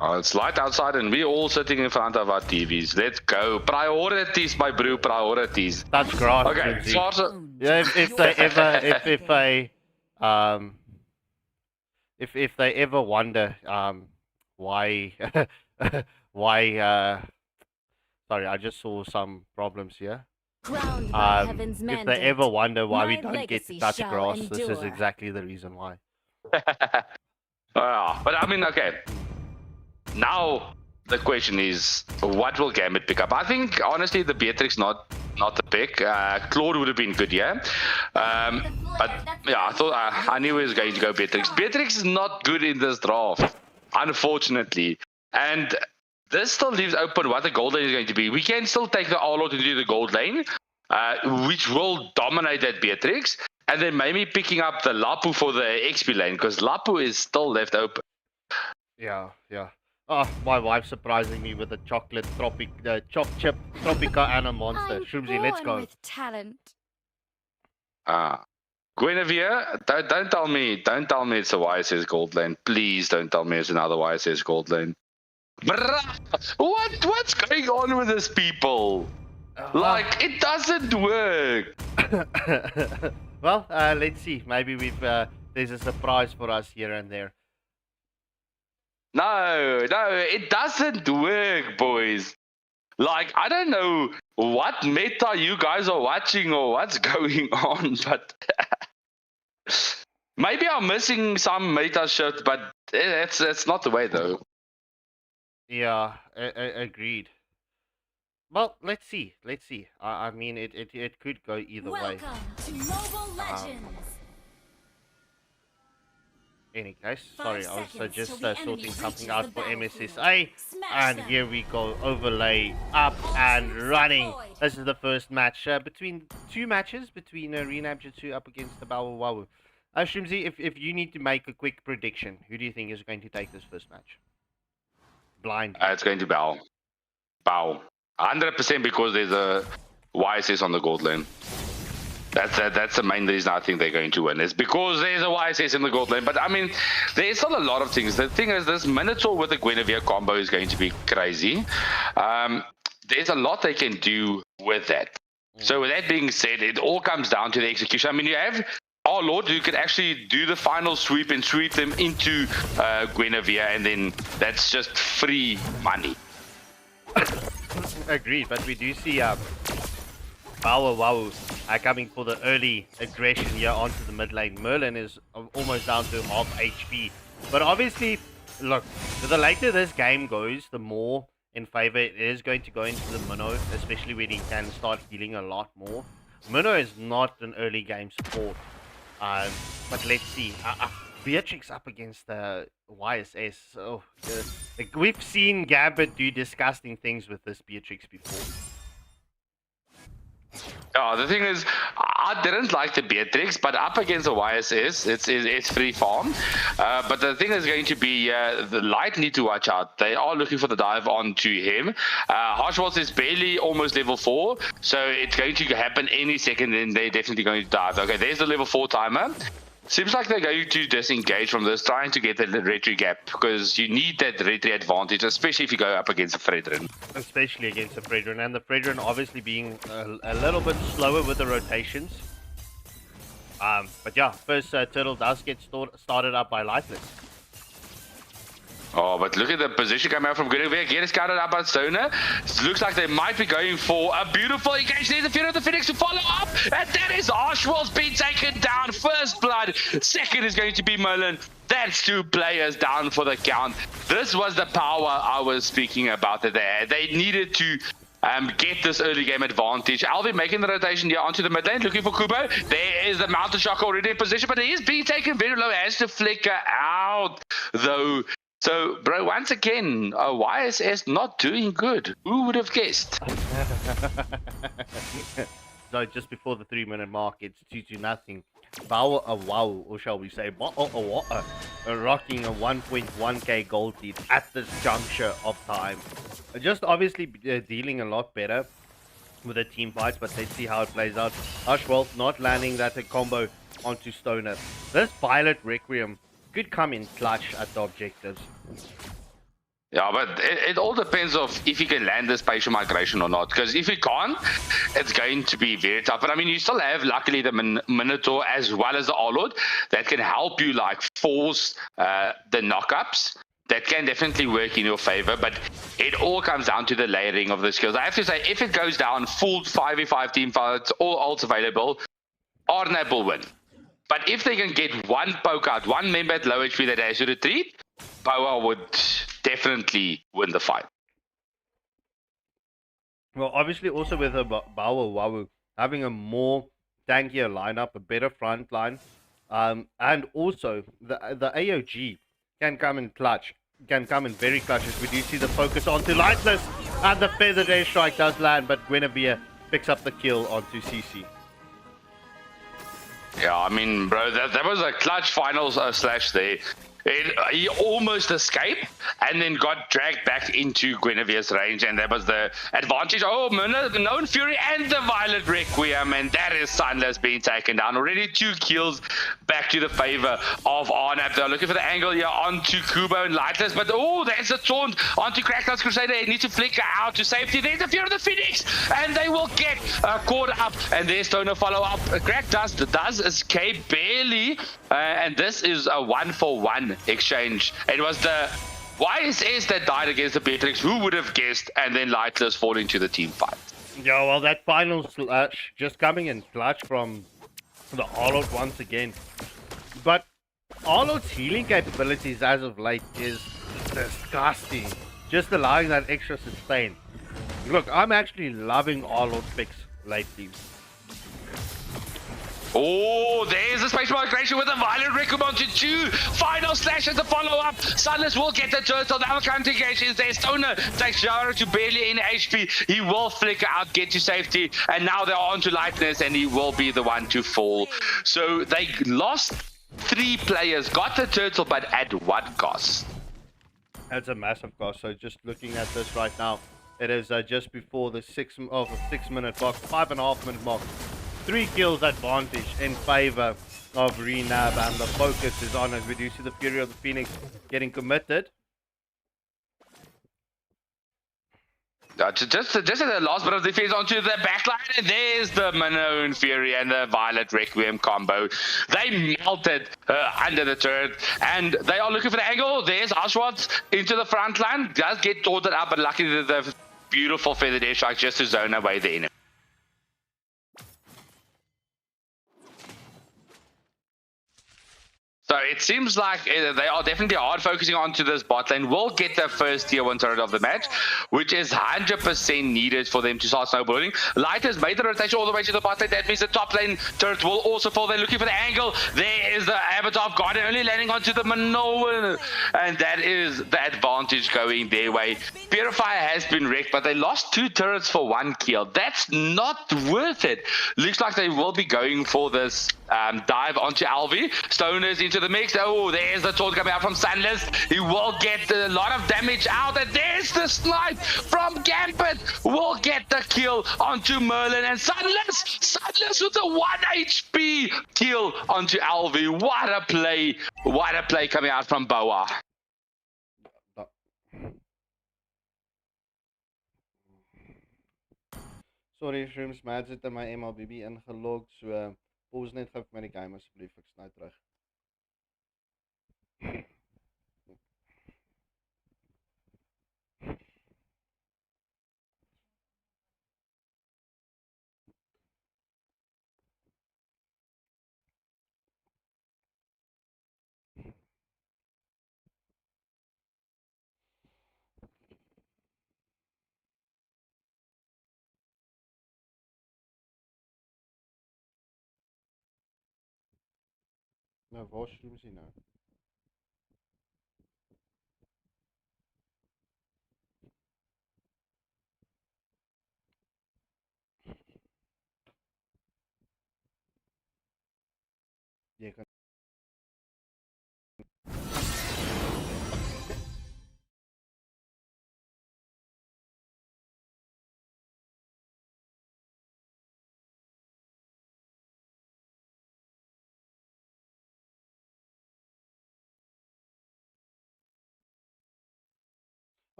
It's light outside and we're all sitting in front of our TVs. Let's go. Priorities, my bro, priorities. Touch grass. Okay, yeah, if they ever wonder why sorry, I just saw some problems here. If they ever wonder why we don't get to touch grass, this is exactly the reason why. But I mean, okay. Now the question is, what will Gambit pick up? I think honestly, the Beatrix not the pick. Claude would have been good, yeah. But yeah, I thought I knew he was going to go Beatrix. Beatrix is not good in this draft, unfortunately, and this still leaves open what the gold lane is going to be. We can still take the Arlot into the gold lane, which will dominate that Beatrix, and then maybe picking up the Lapu for the XP lane, because Lapu is still left open. Yeah. Oh, my wife surprising me with a chocolate chop chip Tropica and a monster. Shroomsy, let's go. With talent. Guinevere, don't tell me it's a YSS gold lane. Please don't tell me it's another YSS gold lane. Bruh, what's going on with these people? Like, it doesn't work. Well, let's see. Maybe there's a surprise for us here and there. No, it doesn't work, boys. Like, I don't know what meta you guys are watching or what's going on, but maybe I'm missing some meta shit, but it's not the way though. Yeah, agreed. Well, let's see. Let's see. I mean, it could go either way. Welcome to Mobile Legends. Any case, 5 sorry, I was seconds just till the sorting enemy something reaches out the for battlefield. MSSA, Smash and them. here we go. Overlay up and running. destroyed. This is the first match between two matches between Renab Jitsu up against the Bawa Wawu. Shrimzy, if you need to make a quick prediction, who do you think is going to take this first match? Blind. It's going to bow. 100% because there's a YSS on the gold lane. That's the main reason I think they're going to win. It's because there's a YSS in the gold lane. But I mean, there's still a lot of things. The thing is, this Minotaur with the Guinevere combo is going to be crazy. There's a lot they can do with that. So with that being said, it all comes down to the execution. I mean, you have our Lord who could actually do the final sweep and sweep them into Guinevere, and then that's just free money. Agreed, but we do see Bawa Wawu coming for the early aggression here onto the mid lane. Merlin is almost down to half HP. But obviously, look, the later this game goes, the more in favor it is going to go into the Minnow, especially when he can start healing a lot more. Minnow is not an early game support. But let's see. Beatrix up against the YSS. Oh, like we've seen Gambit do disgusting things with this Beatrix before. The thing is, I didn't like the Beatrix, but up against the YSS, it's free farm. But the thing is going to be, the Light need to watch out. They are looking for the dive onto him. Harshwaltz is barely almost level 4, so it's going to happen any second, and they're definitely going to dive. Okay, there's the level 4 timer. Seems like they're going to disengage from this, trying to get the retry gap, because you need that retry advantage, especially if you go up against a Fredrin. Especially against the Fredrin, and the Fredrin obviously being a little bit slower with the rotations. But yeah, first Turtle does get started up by Lightless. Oh, but look at the position coming out from Guinevere. Get scouted up by Stoner. Looks like they might be going for a beautiful engage. There's the Fear of the Phoenix to follow up. And that is Archwell's been taken down. First blood. Second is going to be Merlin. That's 2 players down for the count. This was the power I was speaking about there. They needed to get this early game advantage. Alvin making the rotation here onto the mid lane, looking for Kubo. There is the Mountain Shock already in position, but he is being taken very low. Has to flicker out, though. So, bro, once again, YSS not doing good. Who would have guessed? So just before the 3-minute mark, it's 2-0. Bawa Wawu, or shall we say, rocking a 1.1k gold lead at this juncture of time. Just obviously dealing a lot better with the team fights, but let's see how it plays out. Ashwell not landing that combo onto Stoner. This Violet Requiem could come in clutch at the objectives. Yeah, but it all depends of if you can land this spatial migration or not. Because if you can't, it's going to be very tough. But I mean, you still have, luckily, the Minotaur as well as the Arlord that can help you, like, force the knockups. That can definitely work in your favor, but it all comes down to the layering of the skills. I have to say, if it goes down full 5v5 team fights, all ults available, Arnab will win. But if they can get one poke out, one member at low HP that has to retreat, Power would definitely win the fight. Well, obviously also with a Bawa Wawu having a more tankier lineup, a better front line, and also the AOG can come in clutch, can come in very clutch, as we do see the focus onto Lightless, and the Feathered Airstrike does land, but Guinevere picks up the kill onto CC. Yeah, I mean, bro, that was a clutch finals slash there. he almost escaped and then got dragged back into Guinevere's range, and that was the advantage. Oh, the Known Fury and the Violet Requiem, and that is Sunless being taken down. Already 2 kills back to the favor of Arnab. They're looking for the angle here onto Kubo and Lightless, but oh, there's a taunt onto Crackdance Crusader. He needs to flicker out to safety. There's the Fear of the Phoenix, and they will get caught up, and there's Stoner follow up. Crackdance does escape barely, and this is a 1-for-1 exchange. It was the YSS that died against the Beatrix. Who would have guessed? And then Lightless falling to the team fight. Yeah, well, that final slash just coming in clutch from the Arlord once again. But Arlord's healing capabilities as of late is disgusting. Just allowing that extra sustain. Look, I'm actually loving Arlord's picks lately. Oh, there's the space migration with a Violent Requiem onto 2. Final slash as the follow-up. Sunless will get the turtle. Now counter engage is there. Stoner takes Jaro to barely any HP. He will flicker out, get to safety, and now they're on to Lightness, and he will be the one to fall. So they lost 3 players, got the turtle, but at what cost? That's a massive cost. So just looking at this right now, it is just before the 6-minute mark, 5.5-minute mark. 3 kills advantage in favor of Renab, and the focus is on, as we do see the Fury of the Phoenix getting committed. Just at the last bit of defense onto the backline, and there's the Known Fury and the Violet Requiem combo. They melted under the turret, and they are looking for the angle. There's Ashwat into the front line. Does get taunted up, but luckily the beautiful feathered airstrike just to zone away the enemy. So it seems like they are definitely hard focusing onto this bot lane. Will get the first tier 1 turret of the match, which is 100% needed for them to start snowballing. Light has made the rotation all the way to the bot lane. That means the top lane turret will also fall. They're looking for the angle. There is the Avatar of Guardian only landing onto the Minoan, and that is the advantage going their way. Purifier has been wrecked, but they lost 2 turrets for 1 kill. That's not worth it. Looks like they will be going for this dive onto Alvi. Stoners into the mix. Oh, there's the taunt coming out from Sunless. He will get a lot of damage out, and there's the snipe from Gambit. Will get the kill onto Merlin, and Sunless with a 1 HP kill onto Alvi. What a play. What a play coming out from Boa. Sorry, Shrimps, maar het zit in my MLBB ingelogd, so pause net gou vir my die game asseblief, ek sny terug. Nou, waar Shrimps hy nou? Jy kan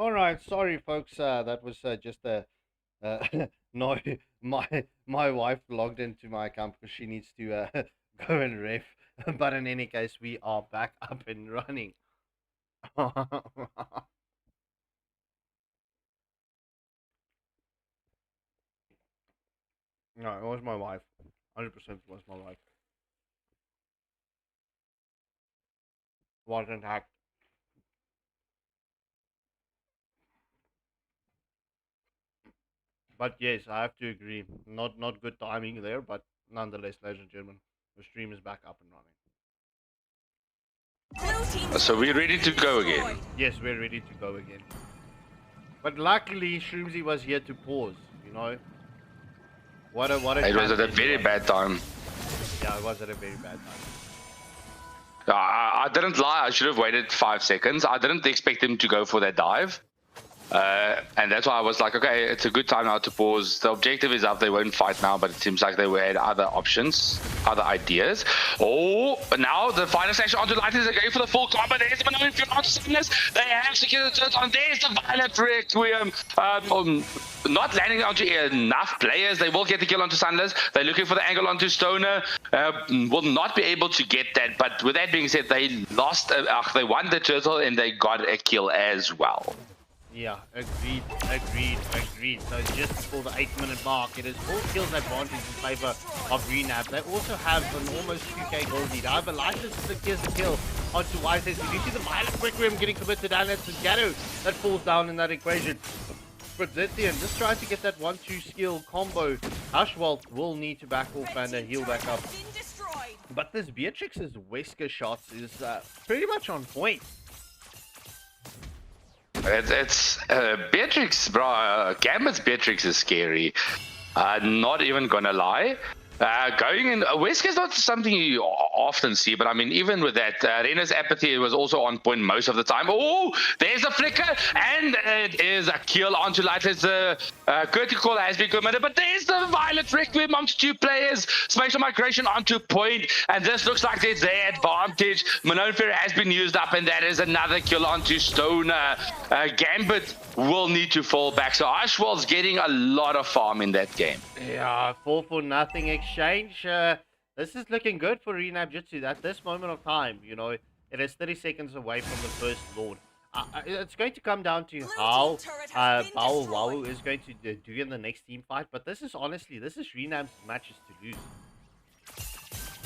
All right, sorry folks, that was just a no, my wife logged into my account because she needs to go and ref. But in any case, we are back up and running. No, it was my wife. 100% was my wife. Wasn't hacked. But yes, I have to agree. Not good timing there, but nonetheless, ladies and gentlemen, the stream is back up and running. So we're ready to go again. Yes, we're ready to go again. But luckily, Shroomsy was here to pause. You know, what a. It was at a very bad time. Yeah, it was at a very bad time. I didn't lie. I should have waited 5 seconds. I didn't expect him to go for that dive. And that's why I was like, okay, it's a good time now to pause. The objective is up. They won't fight now, but it seems like they had other options, other ideas. Oh, now the final section onto Lightning. They're going for the full combo. There's the Manone Fury onto Sickness. They have secured the turret on. There's the Violet Requiem. Not landing onto enough players. They will get the kill onto Sunless. They're looking for the angle onto Stoner. Will not be able to get that. But with that being said, they lost. They won the turtle and they got a kill as well. Yeah, agreed. So just before the 8-minute mark, it is 4 kills advantage in favor of Renab. They also have an almost 2k goal lead. However, Lysis secures the kill onto Whitehead. You see the Violet Requiem getting committed, and it's Gatto that falls down in that equation. But Zethian just trying to get that 1-2 skill combo. Ashwald will need to back off and heal back up. But this Beatrix's Wesker shots is pretty much on point. It's Beatrix, bro. Gambit's Beatrix is scary. Not even gonna lie. Going in, Wesker is not something you often see, but I mean, even with that, Rena's apathy was also on point most of the time. Oh, there's a flicker, and it is a kill onto Lightless. Critical has been committed, but there's the Violet Requiem onto 2 players. Spatial migration onto point, and this looks like it's their advantage. Manone Fury has been used up, and that is another kill onto Stoner. Gambit will need to fall back, so Ashwald's getting a lot of farm in that game. Yeah, 4-for-nothing exchange. This is looking good for Renab Jitsu at this moment of time. You know, it is 30 seconds away from the first Lord. It's going to come down to how Bao Wawu is going to do in the next team fight. But this is honestly, this is Renab's matches to lose.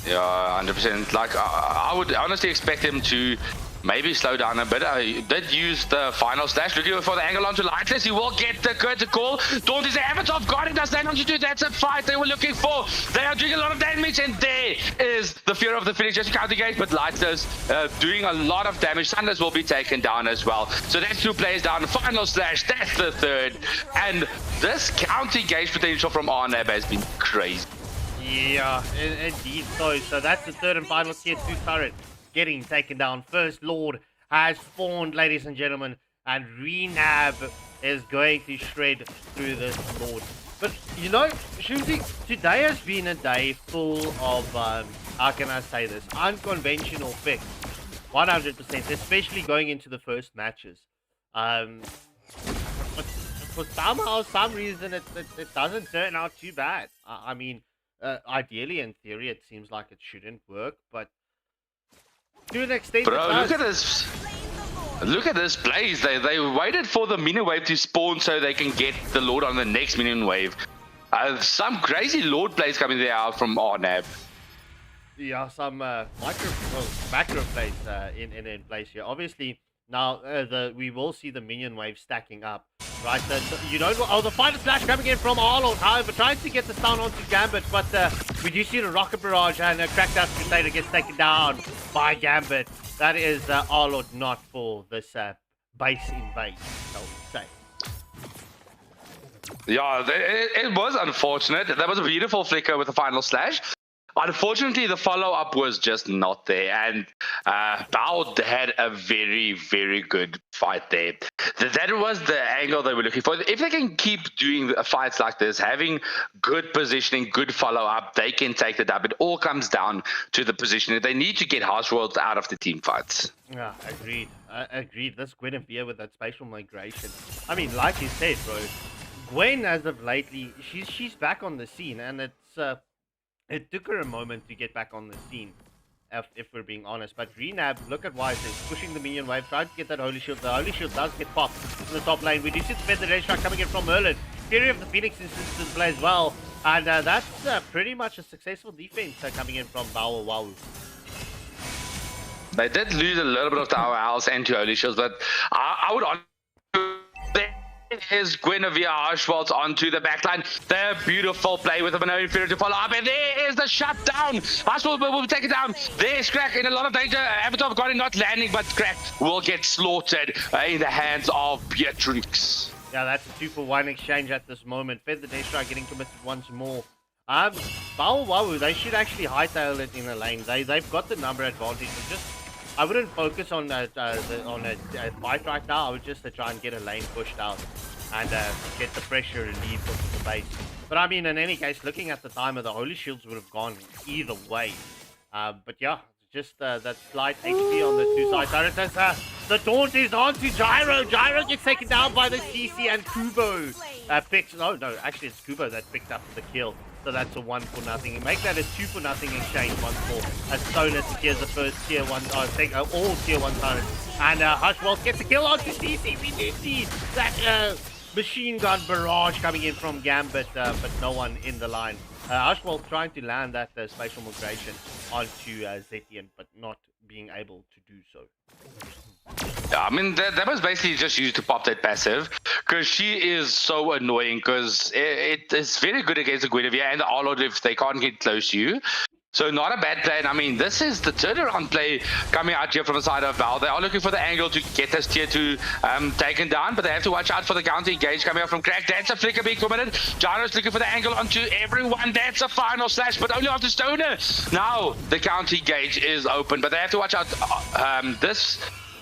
Yeah, 100%. Like, I would honestly expect him to maybe slow down a bit. He did use the final slash, looking for the angle onto Lightless. He will get the critical. Daunt is the avatar of God. It does land onto 2. That's a fight they were looking for. They are doing a lot of damage, and there is the fear of the finish just to counter gauge, but Lightless doing a lot of damage. Sunless will be taken down as well. So that's 2 players down. Final slash, that's the 3rd. And this counter gauge potential from Arnab has been crazy. Yeah, indeed so. So that's the 3rd and final tier 2 turret getting taken down. First Lord has spawned, ladies and gentlemen, and Renab is going to shred through this Lord. But, you know, Shunzi, today has been a day full of, how can I say this, unconventional picks. 100%, especially going into the first matches. But for somehow, some reason, it doesn't turn out too bad. I mean, ideally, in theory, it seems like it shouldn't work, but to an extent, bro, look at this. Look at this plays. They waited for the minion wave to spawn so they can get the Lord on the next minion wave. Some crazy Lord plays coming there out from Arnab. Yeah, some macro plays in place here. Obviously, now we will see the minion wave stacking up. Right, you don't. Oh, the final flash coming in from Arnold. However, trying to get the stun onto Gambit, but we do see the rocket barrage, and Cracked Out Crusader gets taken down by Gambit. That is Arnold not for this base invade, I would say. Yeah, it was unfortunate. That was a beautiful flicker with the final slash. Unfortunately, the follow-up was just not there, and Bao had a very, very good fight there. That was the angle they were looking for. If they can keep doing fights like this, having good positioning, good follow-up, they can take the dub. It all comes down to the positioning. They need to get Harshworld out of the team fights. Yeah, agreed. Agreed. This Guinevere with that spatial migration. I mean, like you said, bro, Gwen, as of lately, she's back on the scene, and it took her a moment to get back on the scene, if we're being honest. But Renab, look at why he's pushing the minion wave, trying to get that Holy Shield. The Holy Shield does get popped in the top lane. We do see the Feather Rage Strike coming in from Merlin. Fury of the Phoenix is into play as well. And that's pretty much a successful defense coming in from Bao Wawu. They did lose a little bit of Tower House and 2 Holy Shields, but I would honestly... Is Guinevere Harshwald onto the backline. The beautiful play with the Manone Fury to follow up, and there is the shutdown. Harshwald will take it down. There's Crack in a lot of danger. Avatar of God not landing, but Crack will get slaughtered in the hands of Beatrix. Yeah, that's a 2-for-1 exchange at this moment. Feather Day Strike getting committed once more Bao Wawu, they should actually hightail it in a lane. They've got the number advantage. I wouldn't focus on a fight right now. I would just try and get a lane pushed out and get the pressure relieved onto the base. But I mean, in any case, looking at the timer, the Holy Shields would have gone either way. But yeah, just that slight HP on the two side turrets. The taunt is on to Gyro. Gyro gets taken down by the CC, and Kubo picks. No, actually it's Kubo that picked up the kill. So that's a 1-0. You make that a 2-0 exchange once more. As Stoner secures the first tier 1, all tier 1 turrets. And Hushwell gets a kill onto CC. We do see that machine gun barrage coming in from Gambit, but no one in the line. Hushwell trying to land that spatial migration onto Zetian, but not being able to do so. Yeah, I mean, that was basically just used to pop that passive, because she is so annoying, because it is very good against the Guinevere and the Arlord if they can't get close to you. So not a bad play, and I mean, this is the turnaround play coming out here from the side of Val. They are looking for the angle to get this tier 2 taken down, but they have to watch out for the counter engage coming out from Crack. That's a flicker being committed. Gyro's looking for the angle onto everyone. That's a final slash, but only onto Stoner. Now the counter engage is open, but they have to watch out. This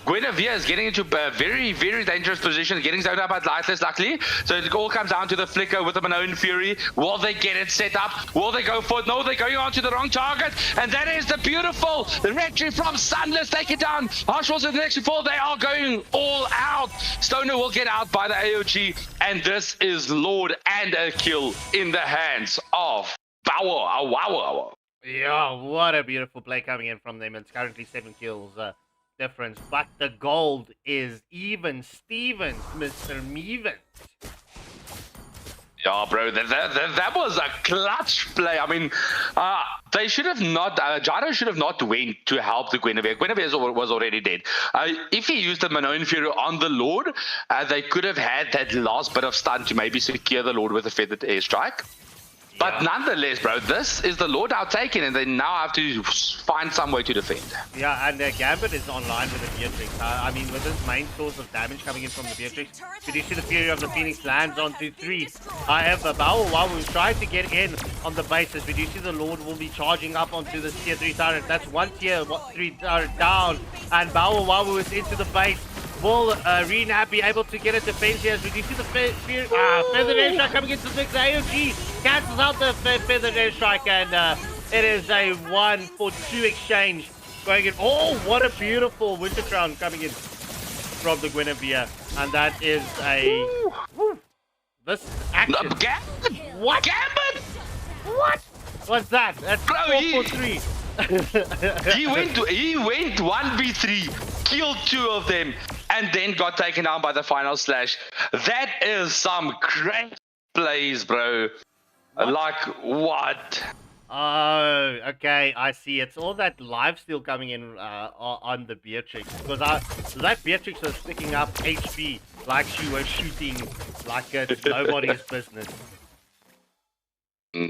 Guinevere is getting into a very, very dangerous position, getting zoned out by Lightless, luckily. So it all comes down to the flicker with the Minoan Fury. Will they get it set up? Will they go for it? No, they're going on to the wrong target. And that is the beautiful retry from Sunless. Take it down. Harshwell's in the next before. They are going all out. Stoner will get out by the AOG. And this is Lord and a kill in the hands of Bauer. Yeah, what a beautiful play coming in from them. It's currently 7 kills. Difference, but the gold is even Stevens, Mr. Mevens. Yeah, bro, that was a clutch play. I mean, they should have not, Gyro should have not went to help the Guinevere. Guinevere was already dead. If he used the Minoan Fury on the Lord, they could have had that last bit of stun to maybe secure the Lord with a feathered airstrike. But nonetheless, bro, this is the Lord outtaken, and they now have to find some way to defend. Yeah, and Gambit is online with the Beatrix. I mean, with his main source of damage coming in from the Beatrix, did you see the Fury of the Phoenix lands onto 3? However, Baowawu tried to get in on the basis. We do see the Lord will be charging up onto the tier 3 turret. That's one tier 3 turret down, and Baowawu is into the base. Will Renab be able to get a defense here? As we do see the feathered airstrike coming into the mix. AOG cancels out the feathered airstrike, and it is a 1-for-2 exchange going in. Oh, what a beautiful Winter Crown coming in from the Guinevere, and that is a this action. Gambit? What? Gambit? What? What's that? That's 4-for-3. He went 1v3, killed 2 of them, and then got taken down by the final slash. That is some great plays, bro. What? Like, what? Oh, okay, I see. It's all that lifesteal coming in on the Beatrix. Because that Beatrix was picking up HP like she was shooting like it's nobody's business.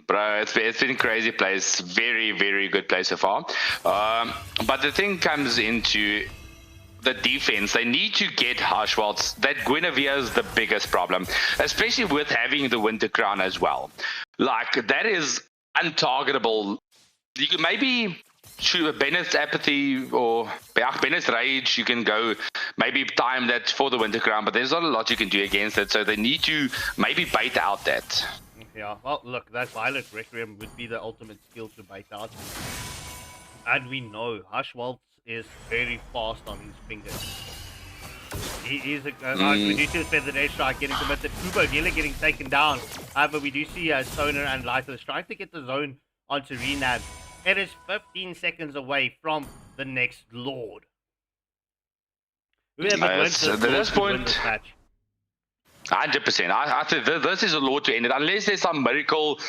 Bro, it's been crazy plays. Very, very good play so far. But the thing comes into the defense. They need to get Harshwaltz. That Guinevere is the biggest problem, especially with having the Winter Crown as well. Like, that is untargetable. You could maybe shoot Bennett's Apathy or Bennett's Rage. You can go maybe time that for the Winter Crown, but there's not a lot you can do against it. So they need to maybe bait out that. Yeah, well, look, that Violet Requiem would be the ultimate skill to bait out. And we know Hushwaltz is very fast on his fingers. He is we do see the feathered airstrike getting committed. Kubo nearly getting taken down. However, we do see Stoner and Lightless trying to get the zone onto Renab. It is 15 seconds away from the next Lord. Whoever wins this match. 100%. I think this is a Lord to end it. Unless there's some miracle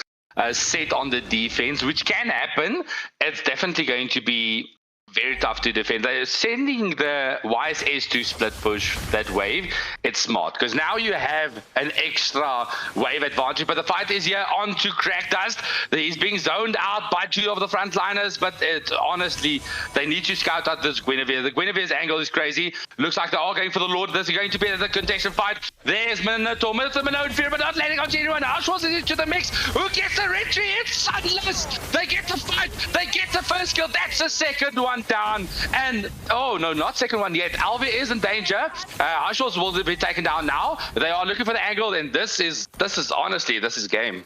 set on the defense, which can happen, it's definitely going to be very tough to defend. They're sending the YSS to split push that wave. It's smart because now you have an extra wave advantage. But the fight is here on to Crack Dust. He's being zoned out by two of the frontliners, but honestly, they need to scout out this Guinevere. The Guinevere's angle is crazy. Looks like they are going for the Lord. This is going to be the contested fight. There's Minotaur, Minotaur, Fear, but not letting on anyone. Ashwas is into the mix. Who gets the retry? It's Sunless. They get the fight. They get the first kill. That's the second one down. And, oh, no, not second one yet. Alvi is in danger. Ashwas will be taken down now. They are looking for the angle, and this is honestly, this is game.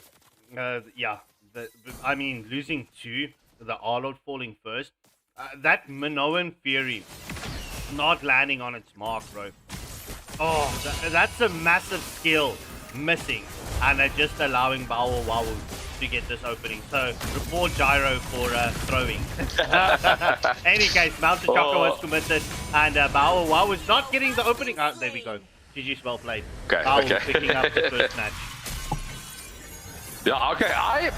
Yeah. I mean, losing two, the Arlord falling first. That Minoan Fury not landing on its mark, bro. Oh, that's a massive skill missing. And they're just allowing Bawa Wawu to get this opening. So, report Gyro for throwing. Any case, Mountain Chakra was committed. And Bawa Wawu's not getting the opening. There we go. GG's well played. Okay, Bawa picking up the first match. Yeah, okay.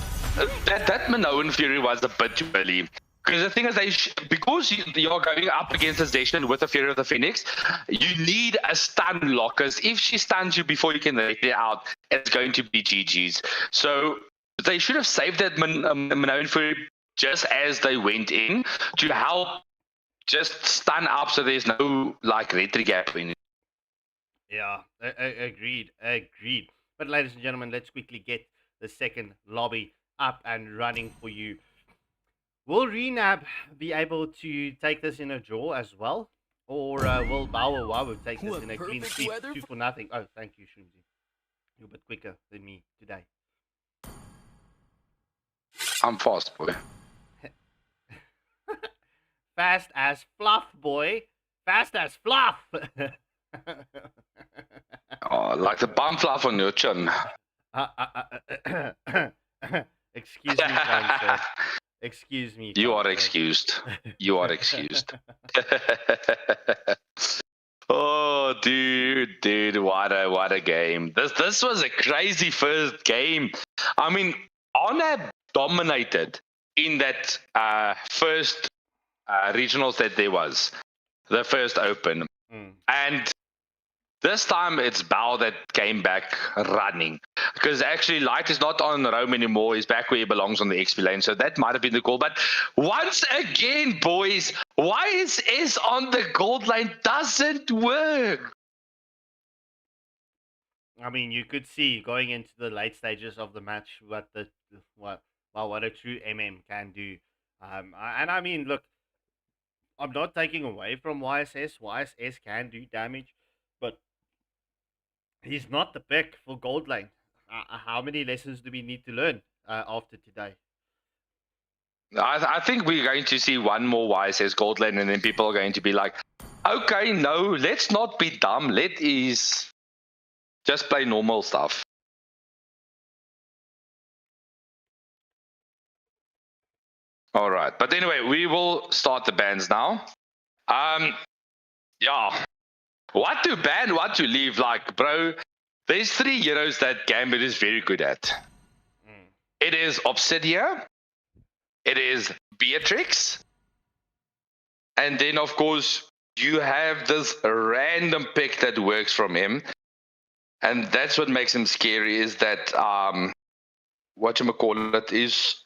That Minoan Fury was a bit too early. Because the thing is, because you're going up against a Zeshan with the Fury of the Phoenix, you need a stun lock. Because if she stuns you before you can let it out, it's going to be GG's. So they should have saved that Minoan Fury just as they went in to help just stun up so there's no like retry gap in it. Yeah, agreed. But ladies and gentlemen, let's quickly get the second lobby up and running for you. Will Renab be able to take this in a draw as well? Or will Bawa Wawu take this in a clean sweep? 2-0. Oh, thank you, Shunzi. You're a bit quicker than me today. I'm fast, boy. Fast as fluff, boy. Fast as fluff. Oh, like the bum fluff on your chin. Excuse me, kind sir. Excuse me. You are excused. You are excused. Oh, dude, what a game. This was a crazy first game. I mean, Honor dominated in that first regionals that there was, the first open. And this time it's Bao that came back running. Because actually Light is not on Rome anymore. He's back where he belongs on the XP lane. So that might have been the call. But once again, boys, YSS on the gold lane doesn't work. I mean, you could see going into the late stages of the match what a true MM can do. And I mean, look, I'm not taking away from YSS. YSS can do damage, but he's not the pick for gold lane. How many lessons do we need to learn after today? I think we're going to see one more YSS gold lane, and then people are going to be like, okay, no, let's not be dumb. Let is just play normal stuff. All right. But anyway, we will start the bans now. Yeah. What to ban, what to leave? Like, bro, there's 3 heroes that Gambit is very good at. It is Obsidia, it is Beatrix, and then, of course, you have this random pick that works from him. And that's what makes him scary, is that, whatchamacallit, is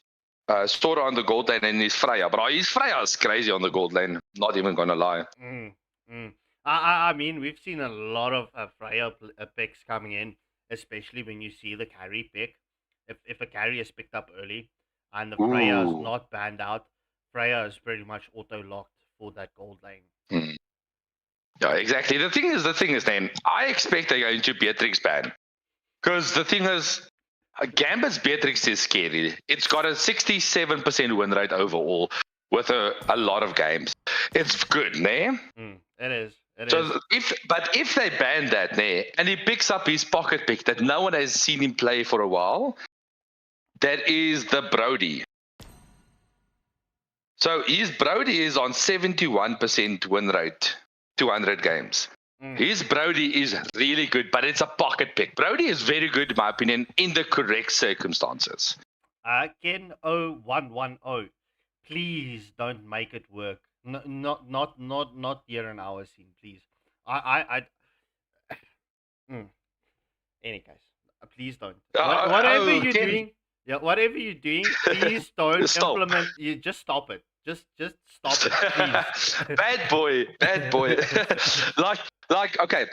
Sora on the gold lane and he's Freya. But his Freya is crazy on the gold lane, not even gonna lie. I mean, we've seen a lot of Freya picks coming in, especially when you see the carry pick. If a carry is picked up early and the Freya is not banned out, Freya is pretty much auto-locked for that gold lane. Yeah, exactly. The thing is, then, I expect they're going to Beatrix ban. Because the thing is, Gambit's Beatrix is scary. It's got a 67% win rate overall with a lot of games. It's good, ne? It is. So if they ban that, ne, and he picks up his pocket pick that no one has seen him play for a while, that is the Brody. So his Brody is on 71% win rate, 200 games. His Brody is really good, but it's a pocket pick. Brody is very good, in my opinion, in the correct circumstances. Ken 0110. please don't make it work. Not here in our scene, please. I Any case, please don't. Whatever you're Ken, doing, yeah, whatever you're doing, please don't Stop. implement. You just stop it. Just stop it, please. Bad boy, bad boy. Okay.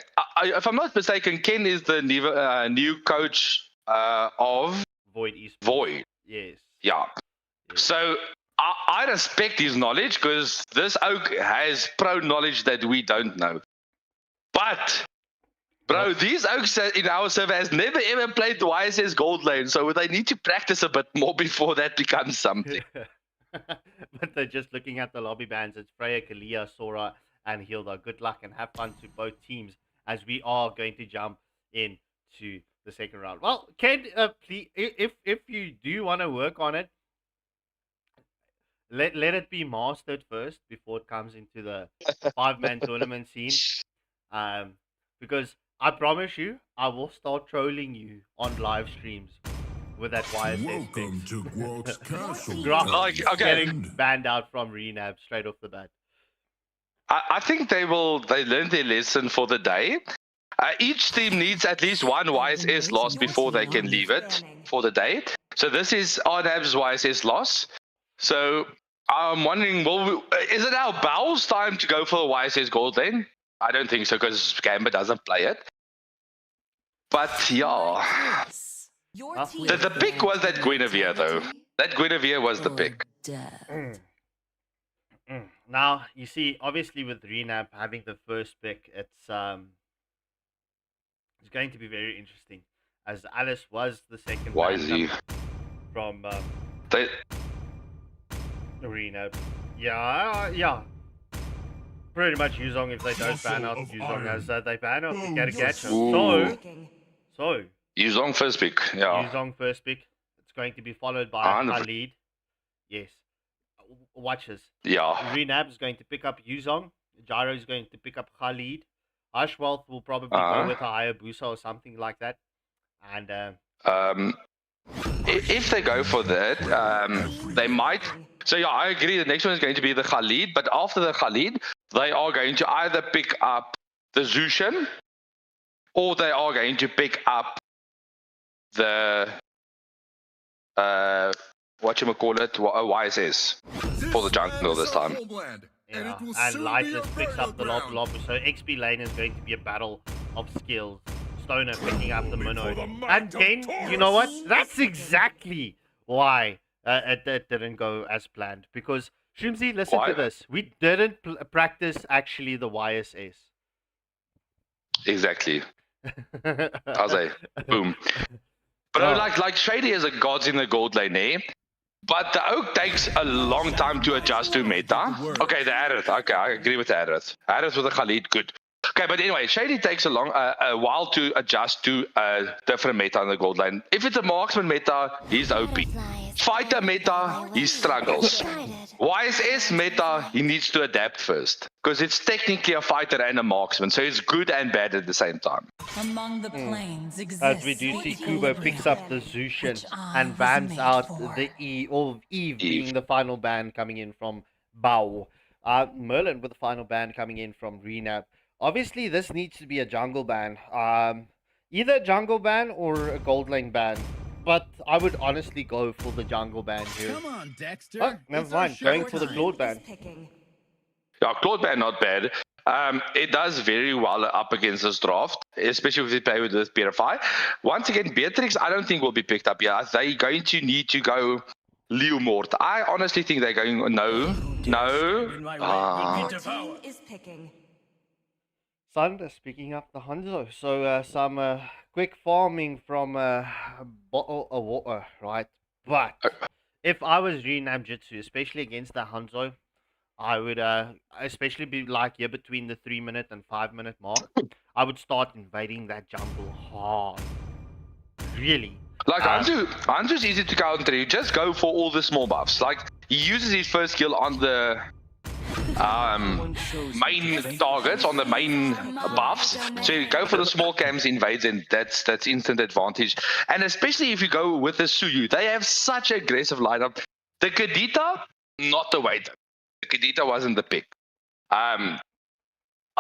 If I'm not mistaken, Ken is the new coach of Void Esports. Void. Yes. Yeah. Yes. So I respect his knowledge because this oak has pro knowledge that we don't know. But, bro, these oaks in our server has never ever played the YSS Gold Lane, so they need to practice a bit more before that becomes something. But they're just looking at the lobby bans. It's Freya, Kalia, Sora, and Hilda. Good luck and have fun to both teams as we are going to jump into the second round. Well, Ken, please, if you do want to work on it, let it be mastered first before it comes into the 5-man tournament scene. Because I promise you, I will start trolling you on live streams with that YSS Welcome fix. to Grok's Castle. Grok Like, okay. getting banned out from Renab straight off the bat. I think they learned their lesson for the day. Each team needs at least one YSS loss before they can leave it for the day. So this is RNAB's YSS loss. So I'm wondering, is it our Bowls time to go for the YSS Gold Lane? I don't think so because Gamba doesn't play it. But yeah, the pick was that Guinevere though. That Guinevere was the pick. Now, you see, obviously with Renab having the first pick, it's going to be very interesting, as Alice was the second YZ. from They, Renab. Yeah. Pretty much Yuzong if they don't Muscle ban out of Yuzong iron. as they ban out the Bones Karagacha. of So, Yuzong first pick. Yeah. Yuzong first pick. It's going to be followed by 100%. Khalid. Yes. Watch this. Yeah. Renab is going to pick up Yuzong. Gyro is going to pick up Khalid. Ashwealth will probably go with a Hayabusa or something like that. And If they go for that, they might. So yeah, I agree. The next one is going to be the Khalid, but after the Khalid, they are going to either pick up the Zushin, or they are going to pick up the YSS for the jungle this time. yeah, and Lightless picks up the Lob. So XP lane is going to be a battle of skills. Stoner picking up the Minnow. And then, you know what? That's exactly why it didn't go as planned. Because, Shrimsy, listen Why? to this. We didn't practice actually the YSS. Exactly. I'll say, boom. But Oh. like Shady is a god in the gold lane, eh? But the Oak takes a long time to adjust to meta. Okay, the Aerith. Okay, I agree with the Aerith. Aerith with the Khalid, good. Okay, but anyway, Shady takes a while to adjust to a different meta in the gold lane. If it's a marksman meta, he's OP. Fighter meta, he struggles. YSS meta, he needs to adapt first. Because it's technically a fighter and a marksman, so it's good and bad at the same time. Among the planes exists As we do see, Kubo picks up the Zushin and bans out the Eve being the final ban coming in from Bao. Merlin with the final ban coming in from Renab. Obviously, this needs to be a jungle ban. Either a jungle ban or a gold lane ban. But I would honestly go for the jungle ban here. Come on, Dexter. Oh, never mind. Going for the Claude ban. Yeah, Claude ban not bad. It does very well up against this draft, especially if they play with this Purify. Once again, Beatrix, I don't think will be picked up. Yeah, they're going to need to go Liu Mort. I honestly think they're going no. Thunder picking up the Hanzo. So some quick farming from bottle of water, right? But if I was Renab Jitsu, especially against the Hanzo, I would especially be like here between the 3-minute and 5-minute mark. I would start invading that jungle hard. Really. Like Hanzu's easy to counter. You just go for all the small buffs. Like he uses his first skill on the main targets, on the main buffs. So you go for the small camps, invades, and that's instant advantage. And especially if you go with the Suyu, they have such aggressive lineup. The Kadita not the way. Kadita wasn't the pick. I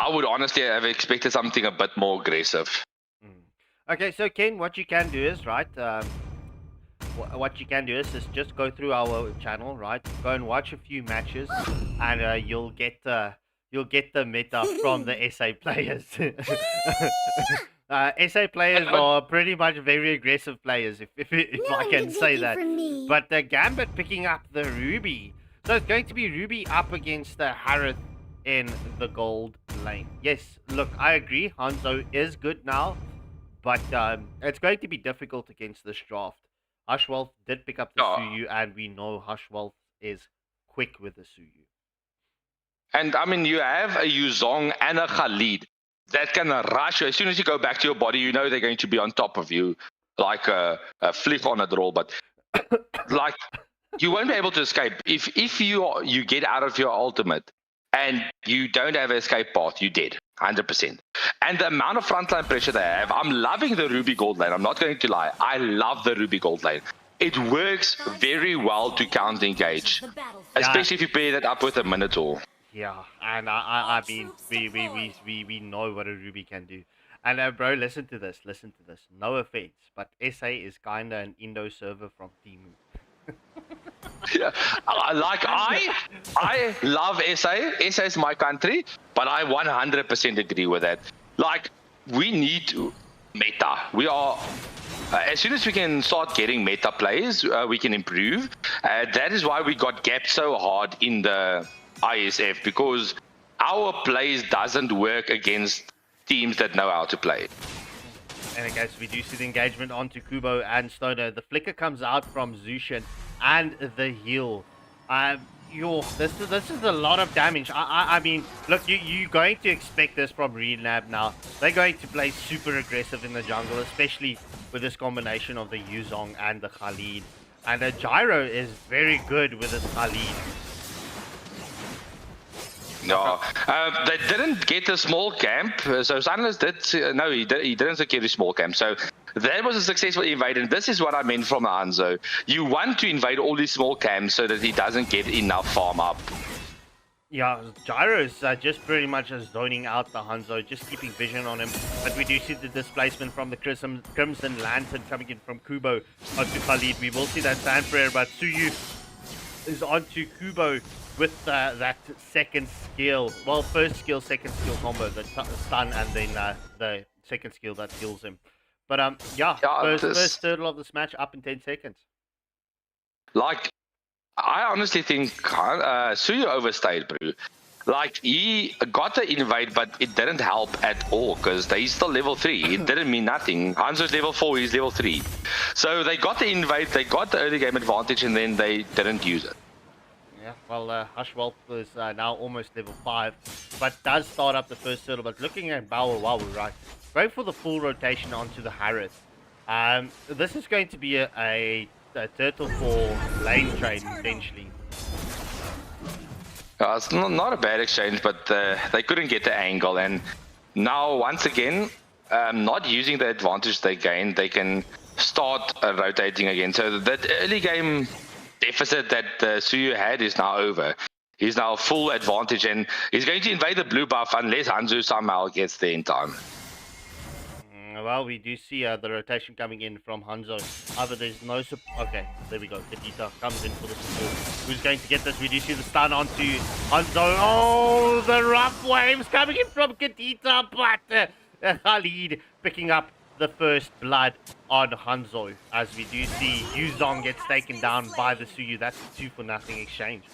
would honestly have expected something a bit more aggressive. Okay, so Ken, what you can do is, right, what you can do is just go through our channel, right? Go and watch a few matches, and you'll get the meta from the SA players. SA players are pretty much very aggressive players, if I can say that. But the Gambit picking up the Ruby, so it's going to be Ruby up against the Harith in the gold lane. Yes, look, I agree. Hanzo is good now, but it's going to be difficult against this draft. Hushwolf did pick up the Suyu, and we know Hushwolf is quick with the Suyu. And I mean, you have a Yuzong and a Khalid that can rush you. As soon as you go back to your body, you know they're going to be on top of you, like a flick on a draw. But like, you won't be able to escape if you get out of your ultimate and you don't have an escape path. You're dead, 100%. And the amount of frontline pressure they have, I'm loving the Ruby Gold lane. I'm not going to lie. I love the Ruby Gold lane. It works very well to counter engage, especially if you pair that up with a Minotaur. Yeah, and I mean, we know what a Ruby can do. And bro, listen to this. No offense, but SA is kinda an Indo server from Timu. Yeah, I love SA. SA is my country, but I 100% agree with that. Like, we need to meta. We are. As soon as we can start getting meta plays, we can improve. That is why we got gapped so hard in the ISF, because our plays doesn't work against teams that know how to play. And okay, so we do see the engagement onto Kubo and Stoner. The flicker comes out from Zushin and the heal. This is a lot of damage. I mean, look, you're going to expect this from Relab now. They're going to play super aggressive in the jungle, especially with this combination of the Yuzong and the Khalid. And Gyro is very good with this Khalid. No, they didn't get a small camp. So Sunless did. No, he didn't secure a small camp. So that was a successful invade. And this is what I meant from Hanzo. You want to invade all these small camps so that he doesn't get enough farm up. Yeah, Gyro is just pretty much zoning out the Hanzo, just keeping vision on him. But we do see the displacement from the Crimson Lantern coming in from Kubo onto Khalid. We will see that Sand Prayer, but Suyu is onto Kubo with that second skill. Well, first skill, second skill combo, the stun, and then the second skill that kills him. But first turtle of this match up in 10 seconds. Like, I honestly think Suyu overstayed, bro. Like, he got the invade, but it didn't help at all, because he's still level 3. It didn't mean nothing. Hanzo's level 4, he's level 3. So they got the invade, they got the early game advantage, and then they didn't use it. Yeah, well, Hushwolf is now almost level 5, but does start up the first turtle. But looking at Wawu, right, going for the full rotation onto the Harith. This is going to be a turtle for lane trade, potentially. It's not a bad exchange, but they couldn't get the angle. And now, once again, not using the advantage they gained, they can start rotating again. So that early game deficit that Suyu had is now over. He's now full advantage, and he's going to invade the blue buff unless Hanzo somehow gets there in time. Well, we do see the rotation coming in from Hanzo. However, there's no support. Okay, there we go. Kadita comes in for the support. Who's going to get this? We do see the stun onto Hanzo. Oh, the rough waves coming in from Kadita, but Khalid picking up the first blood on Hanzo, as we do see Yuzong gets taken down by the Suyu. That's a 2-for-0 exchange.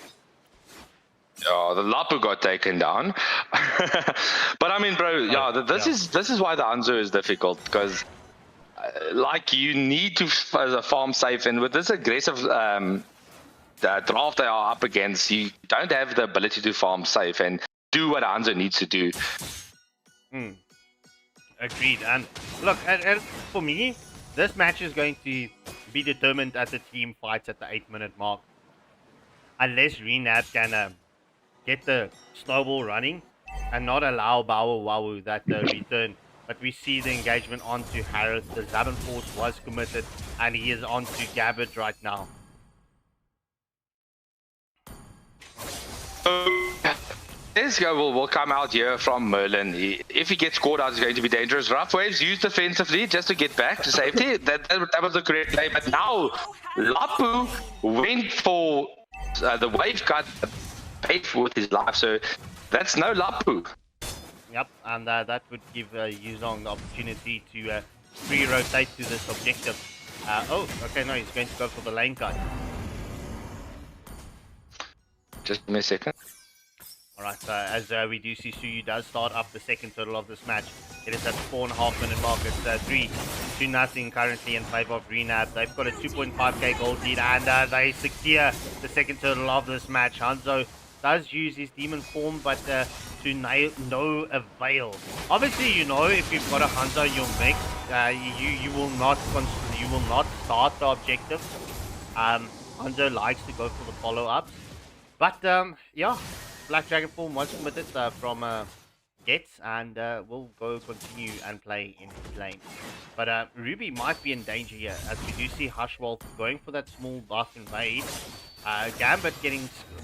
Yeah, the Lapu got taken down. But I mean, bro, this is why the Hanzo is difficult, because like, you need to farm safe, and with this aggressive the draft they are up against, you don't have the ability to farm safe and do what Hanzo needs to do. Agreed. And look, and for me, this match is going to be determined at the team fights at the 8-minute mark. Unless Renab can get the snowball running and not allow Wawu that return. But we see the engagement onto Harris. The Zaban Force was committed, and he is onto Gabbard right now. This guy will come out here from Merlin. If he gets caught out, it's going to be dangerous. Rough Waves used defensively just to get back to safety. That was the correct play. But now, Lapu went for the wave cut, paid with his life. So that's no Lapu. Yep, and that would give Yuzong the opportunity to pre-rotate to this objective. Oh, okay, no, he's going to go for the lane cut. Just give me a second. Alright, so as we do see, Suyu does start up the second total of this match. It is at 4.5 minute mark. It's 3-0 currently in favor of Renab. They've got a 2.5k gold lead, and they secure the second total of this match. Hanzo does use his demon form, but to no avail. Obviously, you know, if you've got a Hanzo in your mix, you will not start the objective. Hanzo likes to go for the follow-ups, but yeah. Black Dragon form was committed from Gets, and will go continue and play in his lane. But Ruby might be in danger here, as we do see Hushwolf going for that small buff invade. Gambit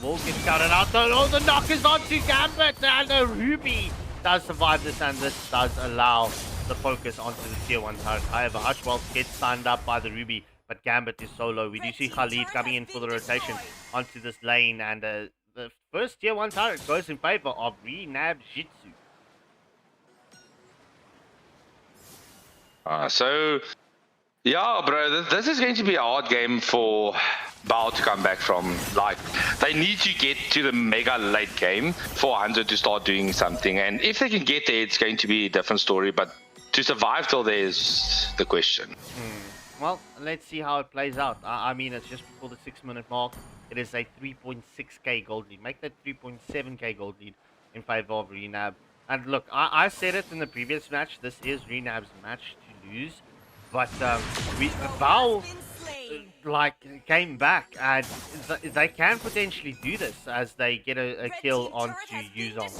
will get scouted out. Oh, the knock is onto Gambit, and Ruby does survive this, and this does allow the focus onto the tier 1 turret. However, Hushwolf gets stunned up by the Ruby, but Gambit is solo. We do see Khalid coming in for the rotation onto this lane, and the first tier 1 turret goes in favor of Renab Jitsu. So, yeah, bro, this is going to be a hard game for Bao to come back from. Like, they need to get to the mega late game for Hanzo to start doing something. And if they can get there, it's going to be a different story. But to survive till there is the question. Well, let's see how it plays out. I mean, it's just before the 6 minute mark. It is a 3.6k gold lead. Make that 3.7k gold lead in favor of Renab. And look, I said it in the previous match. This is Renab's match to lose. But Bao came back, and they can potentially do this as they get a kill onto Yuzong.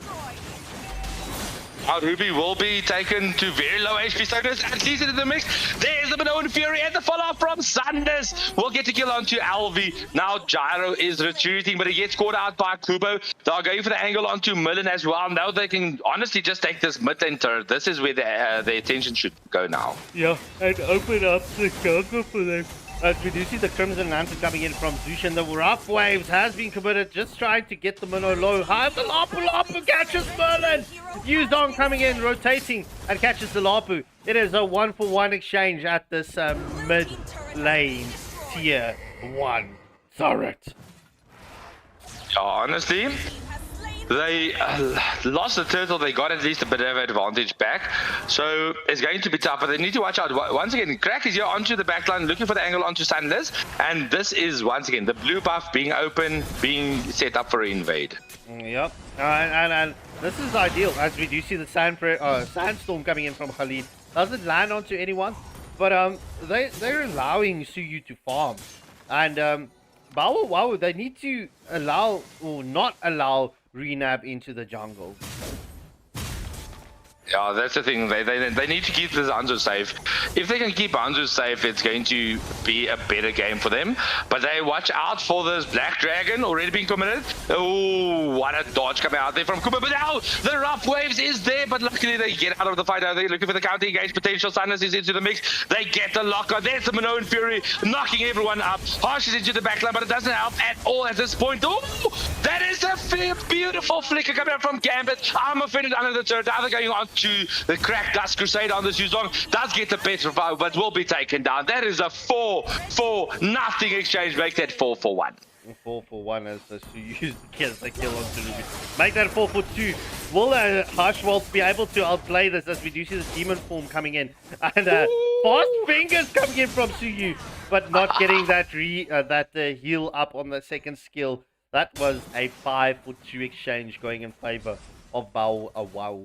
Ruby will be taken to very low HP status and sees it in the mix. There's the Minoan Fury and the follow-up from Sanders. We'll get to kill onto Alvi. Now Gyro is retreating, but he gets caught out by Kubo. They're going for the angle onto Millen as well. Now they can honestly just take this mid-lane turret. This is where the attention should go now. Yeah, and open up the jungle for them. We do see the Crimson Lantern coming in from Zushin. The Rough Waves has been committed, just trying to get the Minnow low. However, the Lapu catches Merlin. Yuzong coming in, rotating, and catches the Lapu. It is a 1-for-1 exchange at this mid lane tier 1 turret. Yeah, honestly, they lost the turtle. They got at least a bit of advantage back. So it's going to be tough, but they need to watch out. Once again, Crack is here onto the backline, looking for the angle onto Sandless. And this is, once again, the blue buff being open, being set up for an invade. Yep. And this is ideal, as we do see the Sandstorm coming in from Khalid. Doesn't land onto anyone, but they're allowing Suyu to farm. And Wow, they need to allow, or not allow, Renab into the jungle. Yeah, that's the thing. They need to keep this Hanzo safe. If they can keep Hanzo safe, it's going to be a better game for them. But they watch out for this Black Dragon already being committed. Oh, what a dodge coming out there from Kuma. But now the Rough Waves is there, but luckily they get out of the fight. They're looking for the counter engage potential. Sanders is into the mix. They get the locker. There's the Minoan Fury knocking everyone up. Harsh is into the backline, but it doesn't help at all at this point. Oh, that is a beautiful flicker coming out from Gambit. I'm offended under the turret. Now they're going on to the Crack Dust Crusade on this Yuzong. Does get the better of, but will be taken down. That is a 4-4 exchange. Make that 4-for-1. 4-for-1 as Suyu gets the kill on Ruby. Make that 4-for-2. Will Harshwald be able to outplay this, as we do see the demon form coming in? And fast fingers coming in from Suyu, but not getting that heal up on the second skill. That was a 5-for-2 exchange going in favor of Bao Wow.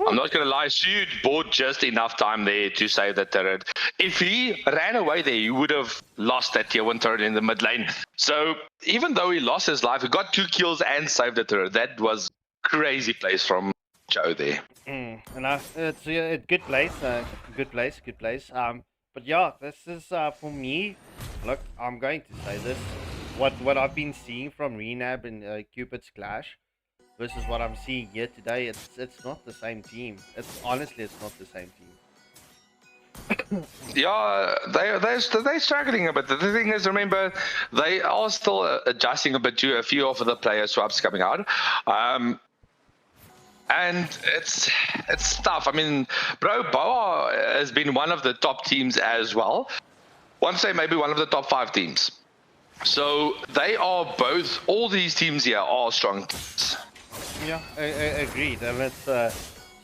I'm not going to lie, Suyu bought just enough time there to save the turret. If he ran away there, he would have lost that tier 1 turret in the mid lane. So even though he lost his life, he got 2 kills and saved the turret. That was crazy plays from Joe there. And it's a good place, good place. But yeah, this is for me. Look, I'm going to say this. what I've been seeing from Renab and Cupid's Clash versus what I'm seeing here today, it's not the same team. It's not the same team. Yeah, they're struggling a bit. The thing is, remember, they are still adjusting a bit to a few of the player swaps coming out. And it's tough. I mean, bro, Boa has been one of the top teams as well. One say maybe one of the top 5 teams. So they are both. All these teams here are strong teams. Yeah, agreed. And it's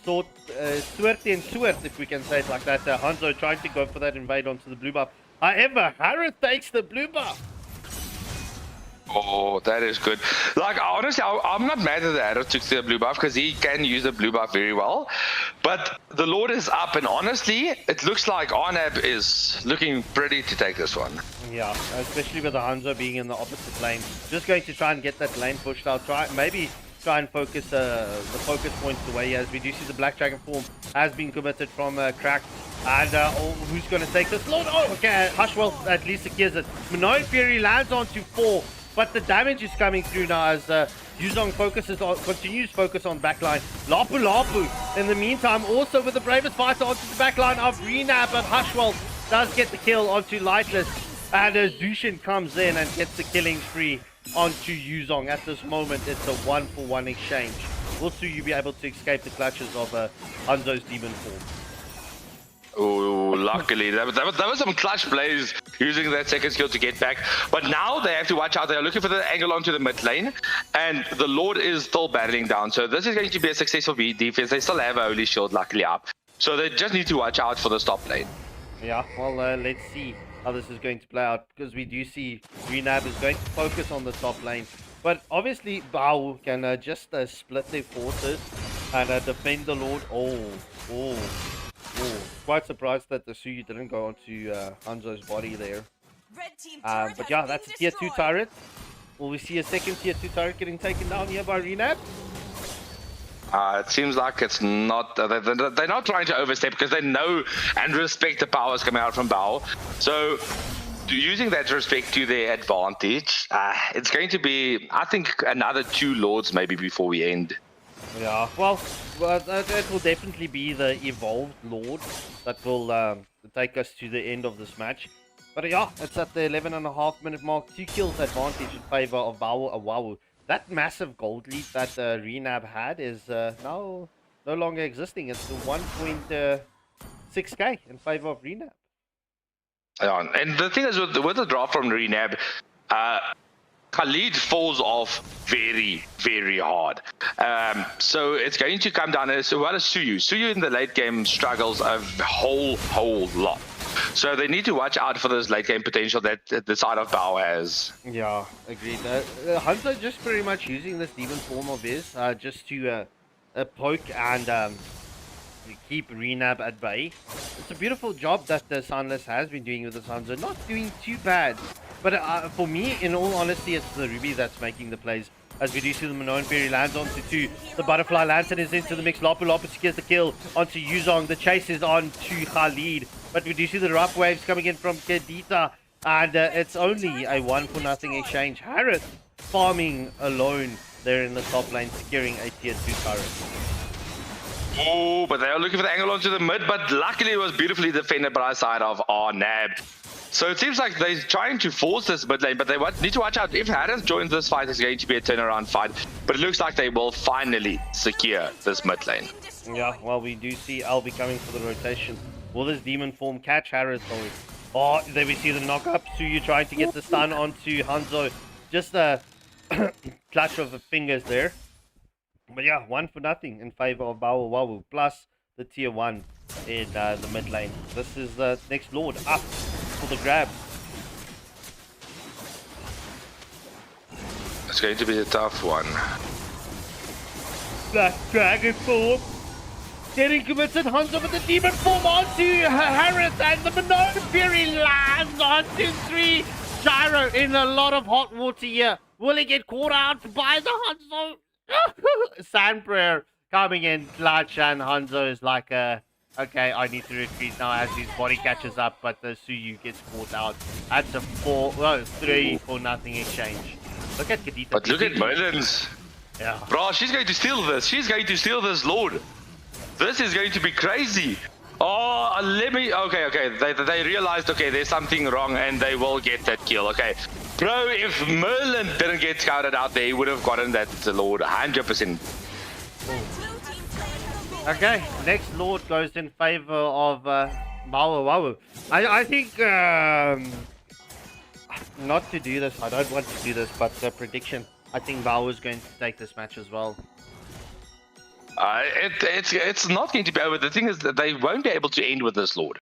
Swert and Swert, if we can say it like that. Hanzo trying to go for that invade onto the blue buff. However, Harris takes the blue buff. Oh, that is good. Like, honestly, I'm not mad that the arrow took the blue buff because he can use the blue buff very well. But the Lord is up, and honestly, it looks like Arnab is looking pretty to take this one. Yeah, especially with the Hanzo being in the opposite lane. Just going to try and get that lane pushed out. Maybe try and focus the focus points away, as we do see the Black Dragon form has been committed from Crack. And who's going to take this? Lord, oh, okay, Hushwell at least secures it. Minoan Fury lands onto 4. But the damage is coming through now as Yuzong continues focus on backline. Lapu Lapu, in the meantime, also with the bravest fighter onto the backline of Renab, but Hushwell does get the kill onto Lightless. And Zushin comes in and gets the killing spree onto Yuzong. At this moment, it's a 1-for-1 exchange. Will Suyu be able to escape the clutches of Hanzo's demon form? Oh, luckily. That was some clutch plays using that second skill to get back. But now they have to watch out. They are looking for the angle onto the mid lane. And the Lord is still battling down. So this is going to be a successful defense. They still have a Holy Shield, luckily, up. So they just need to watch out for the top lane. Yeah, well, let's see how this is going to play out. Because we do see Renab is going to focus on the top lane. But obviously, Bao can just split their forces and defend the Lord. Oh, quite surprised that the Suyu didn't go onto Hanzo's body there. But yeah, that's a tier 2 turret. Will we see a second tier 2 turret getting taken down here by Renab? It seems like it's not. They're not trying to overstep because they know and respect the powers coming out from Bao. So using that respect to their advantage, it's going to be, I think, another 2 Lords maybe before we end. Yeah, well, that will definitely be the evolved Lord that will take us to the end of this match. But yeah, it's at the 11.5 minute mark. 2 kills advantage in favor of Wawu. That massive gold lead that Renab had is now no longer existing. It's 1.6k in favor of Renab. Yeah, and the thing is with the draft from Renab, Khalid falls off very, very hard. So it's going to come down as well as Suyu. Suyu in the late game struggles a whole lot. So they need to watch out for this late game potential that the side of Bao has. Yeah, agreed. Hanzo just pretty much using this demon form of his just to poke and keep Renab at bay. It's a beautiful job that the Sunless has been doing with the Hanzo. Not doing too bad. But for me, in all honesty, it's the Ruby that's making the plays. As we do see the Minoan Fury lands onto 2. The Butterfly Lantern is into the mix. Lapu Lapu secures the kill onto Yuzong. The chase is on to Khalid. But we do see the rough waves coming in from Kedita. And it's only a 1-for-0 exchange. Harris farming alone there in the top lane, securing a tier 2 turret. Oh, but they are looking for the angle onto the mid. But luckily, it was beautifully defended by the side of Arnab. So it seems like they're trying to force this mid lane, but they need to watch out. If Harris joins this fight, it's going to be a turnaround fight. But it looks like they will finally secure this mid lane. Yeah, well, we do see Albi coming for the rotation. Will this demon form catch Harris? Oh, there we see the knock-up. Suyu trying to get the stun onto Hanzo. Just a clutch of the fingers there. But yeah, 1-for-0 in favor of Wawu. Plus the tier 1 in the mid lane. This is the next Lord up for the grab. It's going to be a tough one. Black Dragon form getting committed. Hanzo with the demon form onto Harris, and the Minoan Fury lands onto 3. Gyro in a lot of hot water here. Will he get caught out by the Hanzo? Sand Prayer coming in clutch, and Hanzo is like Okay, I need to retreat now as his body catches up, but the Suyu gets caught out. That's a 3 for nothing exchange. Look at Kadita. But look at Merlin's. Yeah. Bro, she's going to steal this. She's going to steal this Lord. This is going to be crazy. Oh, let me... Okay. They realized, okay, there's something wrong, and they will get that kill. Okay. Bro, if Merlin didn't get scouted out there, he would have gotten that Lord 100%. Okay, next Lord goes in favor of Wawu. I think not to do this. I don't want to do this, but the prediction. I think Wawu is going to take this match as well. It's not going to be over. The thing is that they won't be able to end with this Lord.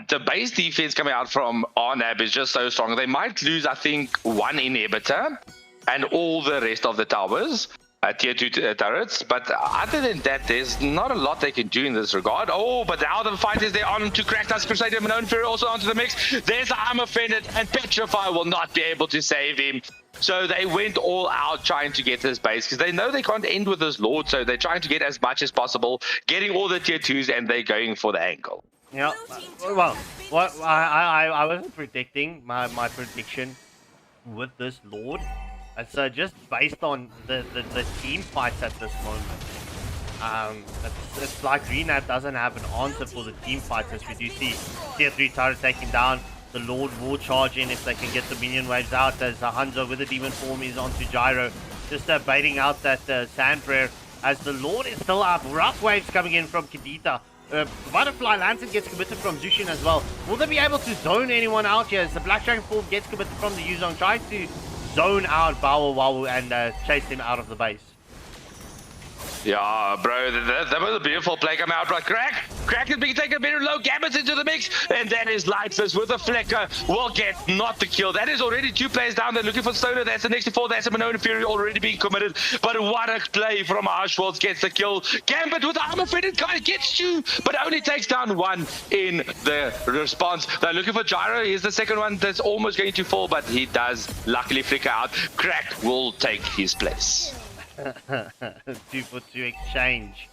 The base defense coming out from RNAB is just so strong. They might lose, I think, one inhibitor and all the rest of the towers. Tier 2 turrets, but other than that, there's not a lot they can do in this regard. Oh, but now the fight is there on to Crackdust Crusader, Manon Fury also onto the mix. There's the Armor Offended, and Petrify will not be able to save him. So they went all out trying to get this base because they know they can't end with this Lord, so they're trying to get as much as possible, getting all the tier 2s, and they're going for the angle. Yeah, well, what I wasn't predicting my prediction with this Lord. It's just based on the team fights at this moment. It's like Renab doesn't have an answer for the team fights, as we do see tier 3 turret taken down. The Lord will charge in if they can get the minion waves out, as Hanzo with the demon form is onto Gyro, just baiting out that sand prayer, as the Lord is still up. Rough waves coming in from Kadita. Butterfly Lantern gets committed from Zushin as well. Will they be able to zone anyone out here, as the Black Dragon form gets committed from the Yuzong, trying to zone out Wawu and chase him out of the base? Yeah, bro, that was a beautiful play coming out. But Crack is being taken very low. Gambit into the mix, and that is Lifeless with a flicker. Will get not the kill. That is already 2 players down. They're looking for Stoner. That's the next to 4. That's a Manon Fury already being committed. But what a play from Ashwolds gets the kill. Gambit with the armor fitted guy gets 2, but only takes down 1 in the response. They're looking for Gyro. He's the second one that's almost going to fall, but he does luckily flicker out. Crack will take his place. 2 for 2 exchange.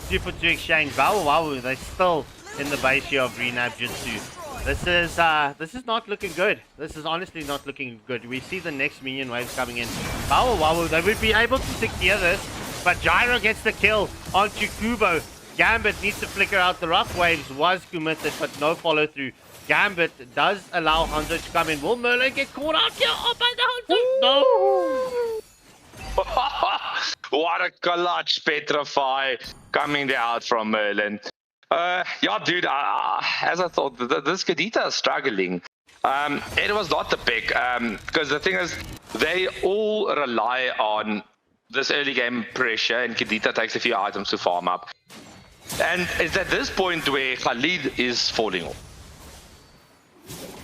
2 for 2 exchange. Wawu, they're still in the base here of Renab Jutsu. This is not looking good. This is honestly not looking good. We see the next minion waves coming in. Wawu, they would be able to secure this, but Gyro gets the kill onto Kubo. Gambit needs to flicker out. The rough waves was committed, but no follow through. Gambit does allow Hanzo to come in. Will Merlin get caught out here? Oh, by the Hanzo! No! What a clutch Petrify coming out from Merlin. Yeah, dude, as I thought, this Kadita is struggling. It was not the pick, because the thing is, they all rely on this early game pressure, and Kadita takes a few items to farm up. And it's at this point where Khalid is falling off.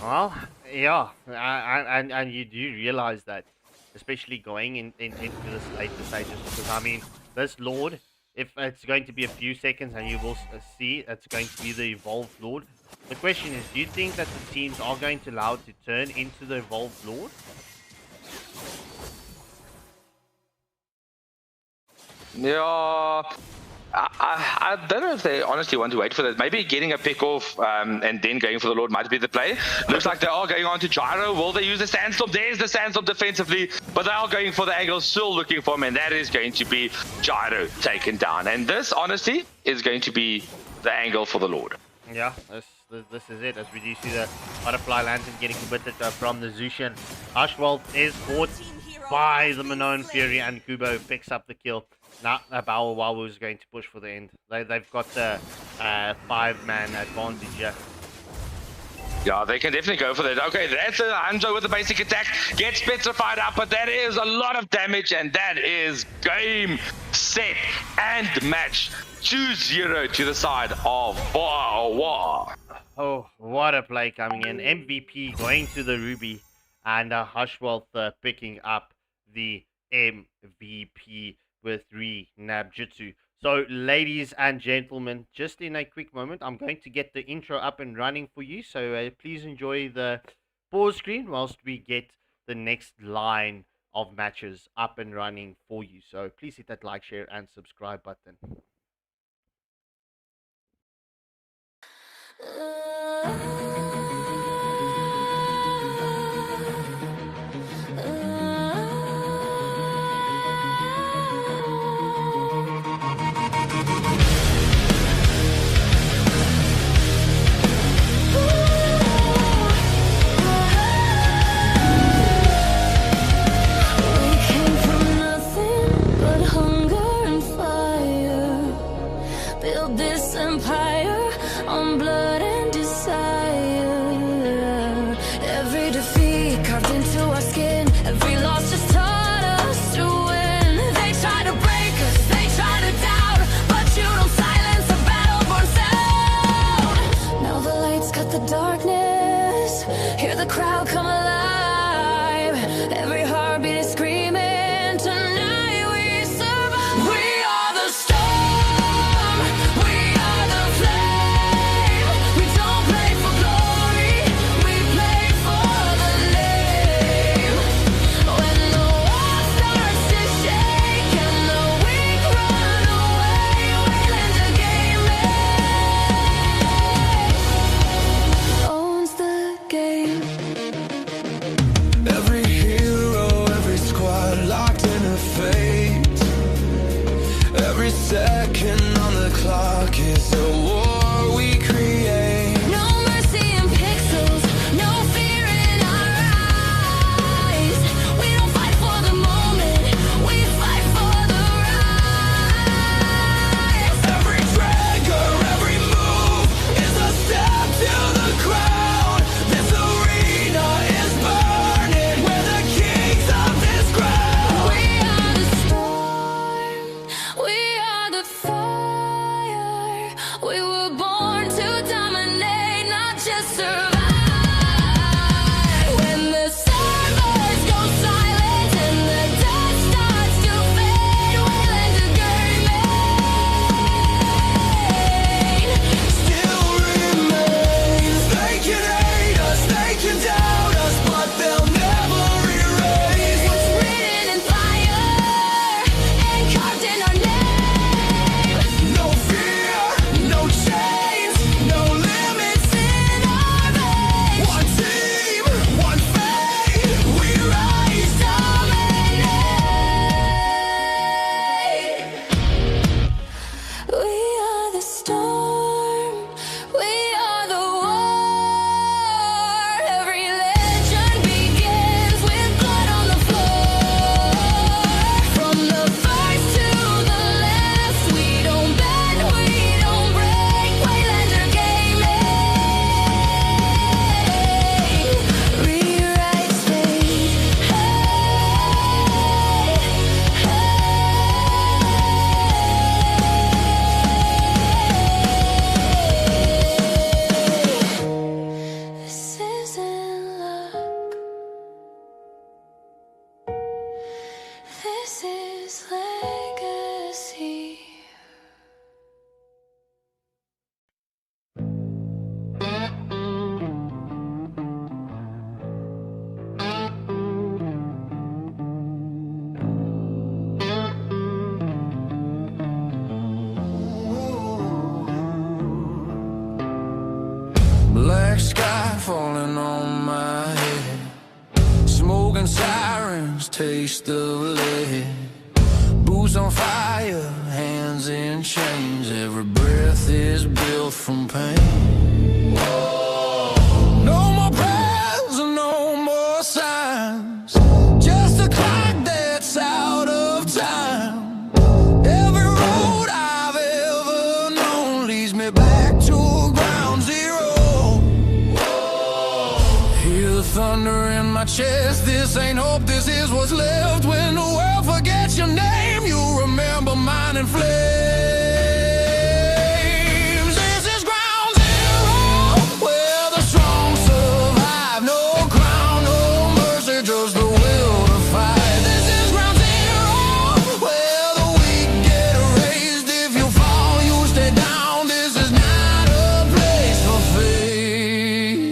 Well, yeah, and you do realize that, especially going into this later stages, because I mean, this Lord, if it's going to be a few seconds, and you will see it's going to be the evolved Lord. The question is, do you think that the teams are going to allow it to turn into the evolved Lord? Yeah, I don't know if they honestly want to wait for that. Maybe getting a pick off and then going for the Lord might be the play. Looks like they are going on to Gyro. Will they use the Sandstorm? There's the Sandstorm defensively, but they are going for the angle, still looking for him, and that is going to be Gyro taken down. And this, honestly, is going to be the angle for the Lord. Yeah, this is it, as we do see the Butterfly Lantern getting committed from the Zushin. Ashwald is caught by the Manon Fury, and Kubo picks up the kill. Now, Wawu is going to push for the end. They've got the 5-man advantage here. Yeah, they can definitely go for that. Okay, that's a Hanzo with the basic attack. Gets petrified up, but that is a lot of damage, and that is game, set, and match. 2-0 to the side of Wawu. Oh, what a play coming in. MVP going to the Ruby, and Hushwealth picking up the MVP with 3 Nabjutsu. So, ladies and gentlemen, just in a quick moment, I'm going to get the intro up and running for you. So, please enjoy the pause screen whilst we get the next line of matches up and running for you. So, please hit that like, share, and subscribe button. Black sky falling on my head, smoke and sirens, taste of lead. Boots on fire, hands in chains. Every breath is built from pain. No more prayers and no more signs, just a clock that's out of time. Every road I've ever known leads me back to ground zero. Hear the thunder in my chest. This ain't hope, this is what's left. When the world forgets your name, you remember mine in flames. This is ground zero, where the strong survive. No crown, no mercy, just the will to fight. This is ground zero, where the weak get raised. If you fall, you stay down. This is not a place for faith.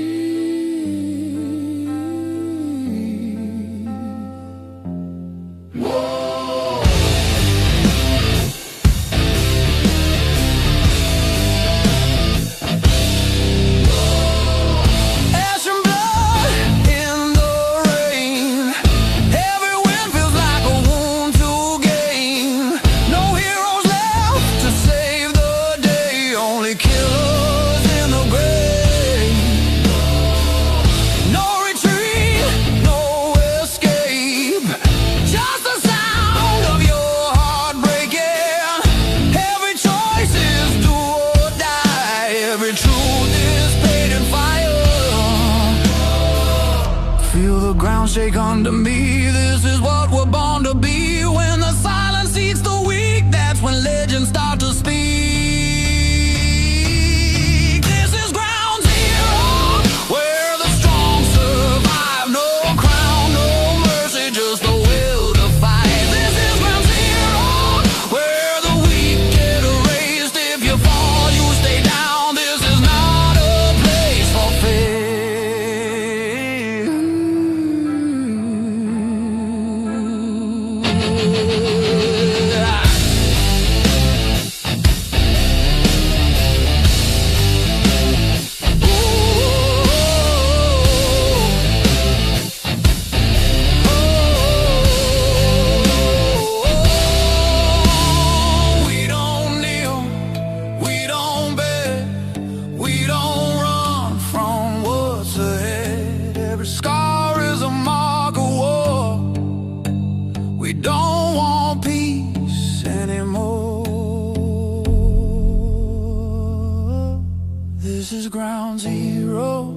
Whoa. shake under me. This is what we're born to be. When the silence eats the weak, that's when legends start to speak. This is ground zero, where the strong survive. No crown, no mercy, just the will to fight. This is ground zero, where the weak get erased. If you fall, you stay down. This is not a place for fear. We don't kneel, we don't beg, we don't run from what's ahead. Every scar is a mark of war. We don't want peace anymore. This is ground zero,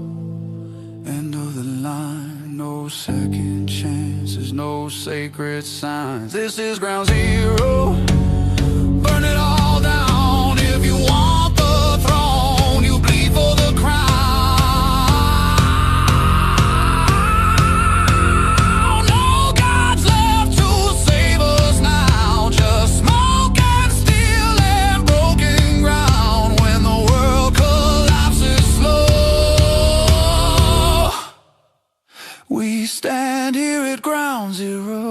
end of the line. No second chances, no sacred signs. This is ground zero. Burn it all down. If you want the throne, you bleed for the crown. No gods left to save us now. Just smoke and steel and broken ground. When the world collapses slow, we stand here at ground zero.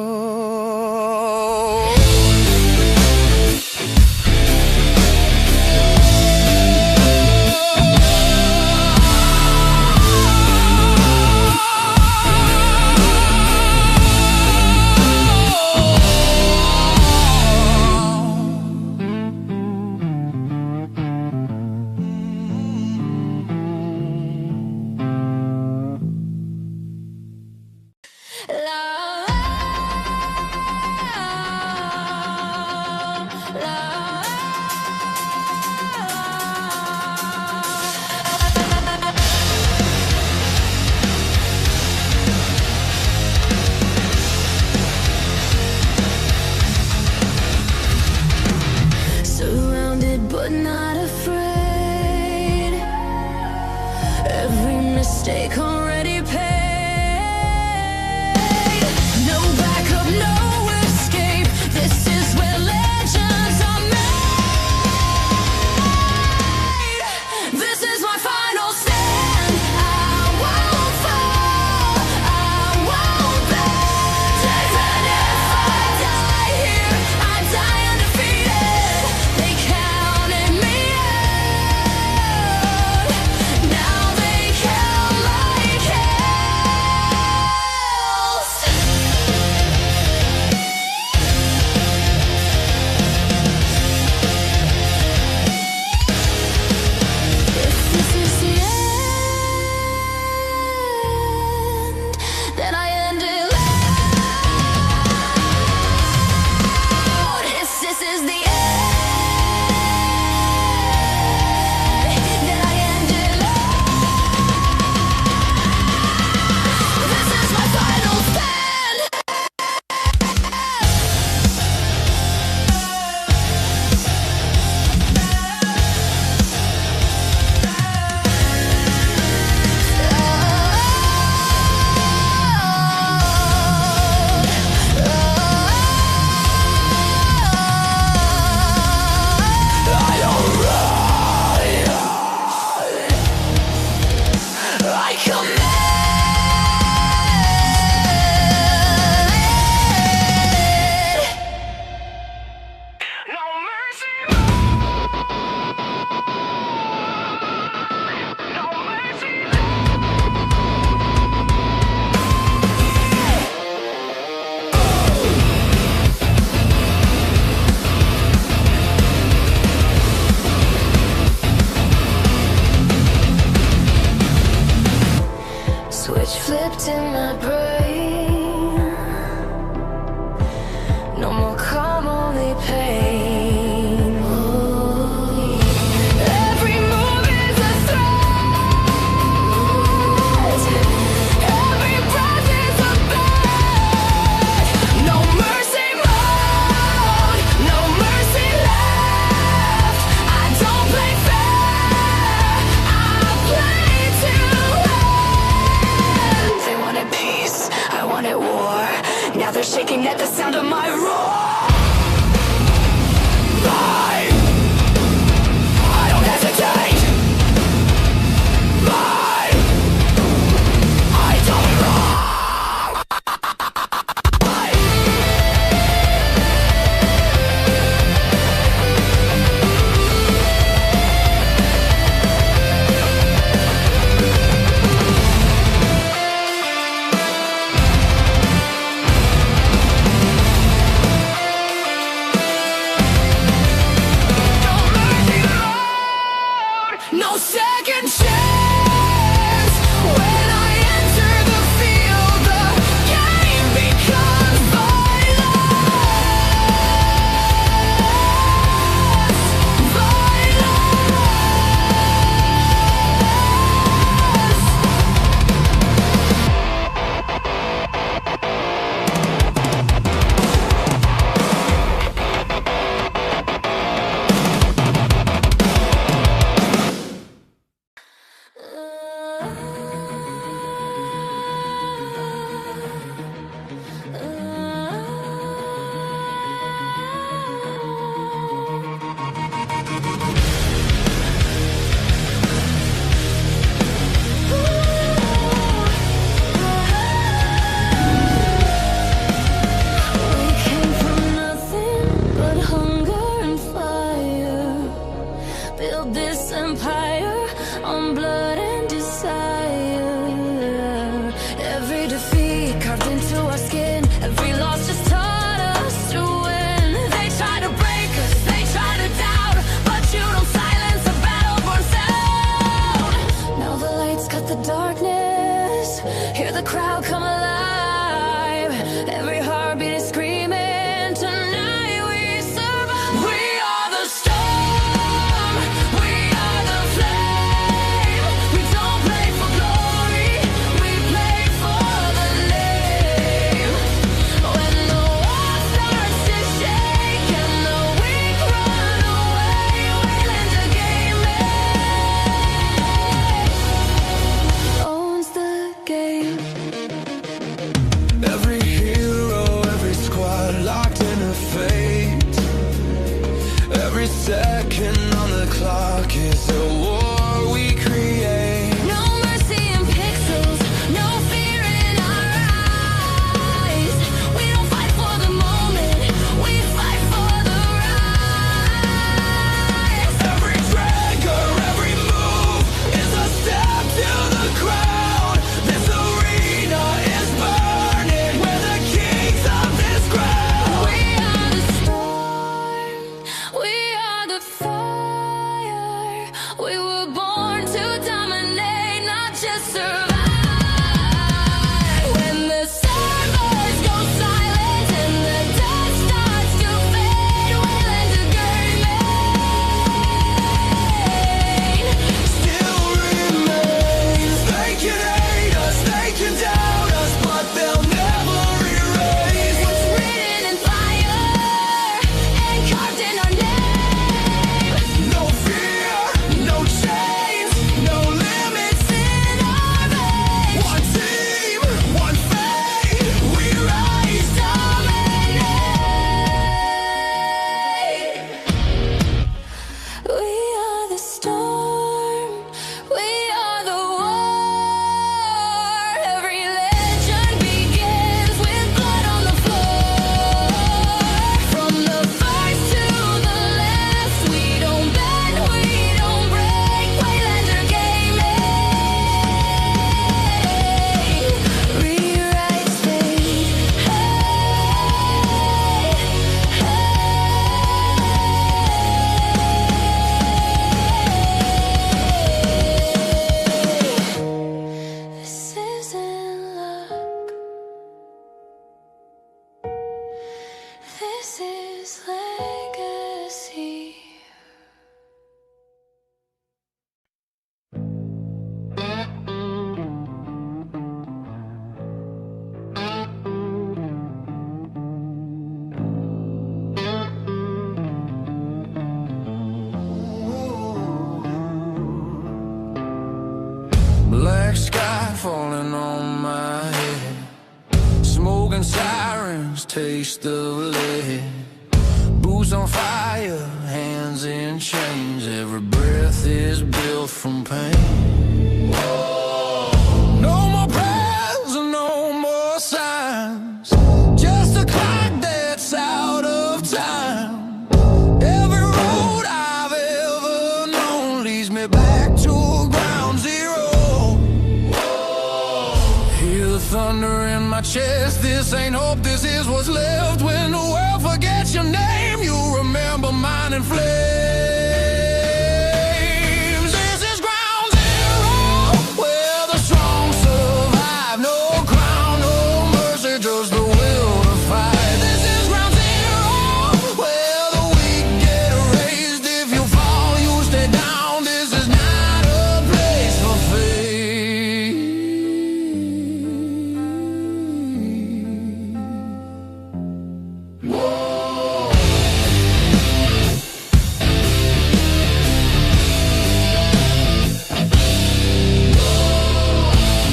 Every second on the clock is a war we create. No mercy in pixels, no fear in our eyes. We don't fight for the moment, we fight for the rise. Every trigger, every move is a step to the ground. This arena is burning, we're the kings of this ground. We are the storm, we are the fire. We were born to dominate, not just survive. When the servers go silent and the dust starts to fade, we'll enter gaming. Still remains. They can hate us, they can doubt us, but they'll never erase What's written in fire and carved in our name. no fear, no chains, no limits in our veins. One team, one fate, we rise. We are the storm, we are the war. Every legend begins with blood on the floor. From the first to the last, we don't bend, we don't break. Waylander gaming, rewrite fate. This isn't luck. This is legacy. Black sky falling on my head. Smoke and sirens, taste of lead. Boots on fire, hands in chains. Every breath is built from pain. No more prayers, no more signs. Just a clock that's out of time. Every road I've ever known leads me back to ground zero. Hear the thunder in my chest. This ain't hope, this is what's left. When the world forgets your name, you remember mine in flames. This is ground zero, where the strong survive. No crown, no mercy, just the will to fight. This is ground zero, where the weak get raised. If you fall, you stay down. This is not a place for faith.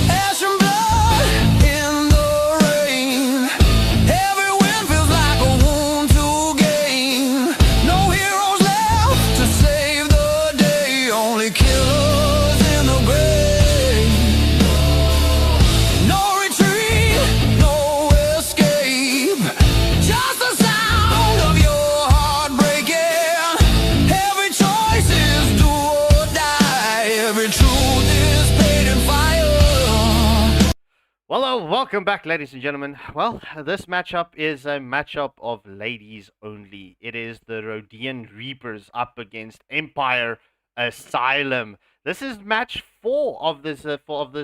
Ash and blood in the rain. Every win feels like a wound to gain. No heroes left to save the day. Only killers in the grave. No retreat, no escape. Just the sound of your heart breaking. Every choice is do or die. Every truth is paid in fire. Well, welcome back, ladies and gentlemen. Well, this matchup is a matchup of ladies only. It is the Rhodian Reapers up against Empire Asylum. This is match 4 of this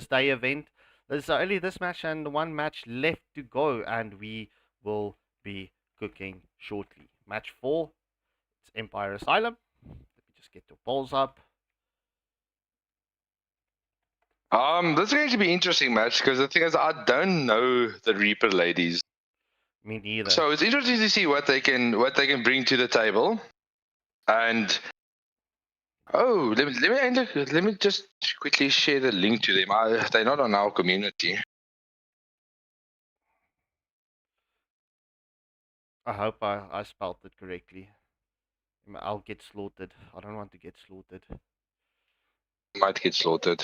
day event. There's only this match and one match left to go, and we will be cooking shortly. Match 4, it's Empire Asylum. Let me just get the balls up. This is going to be an interesting match because the thing is, I don't know the Reaper ladies, Me neither. so it's interesting to see what they can bring to the table. And let me just quickly share the link to them. They're not on our community. I hope I spelled it correctly. I'll get slaughtered. I don't want to get slaughtered. Might get slaughtered.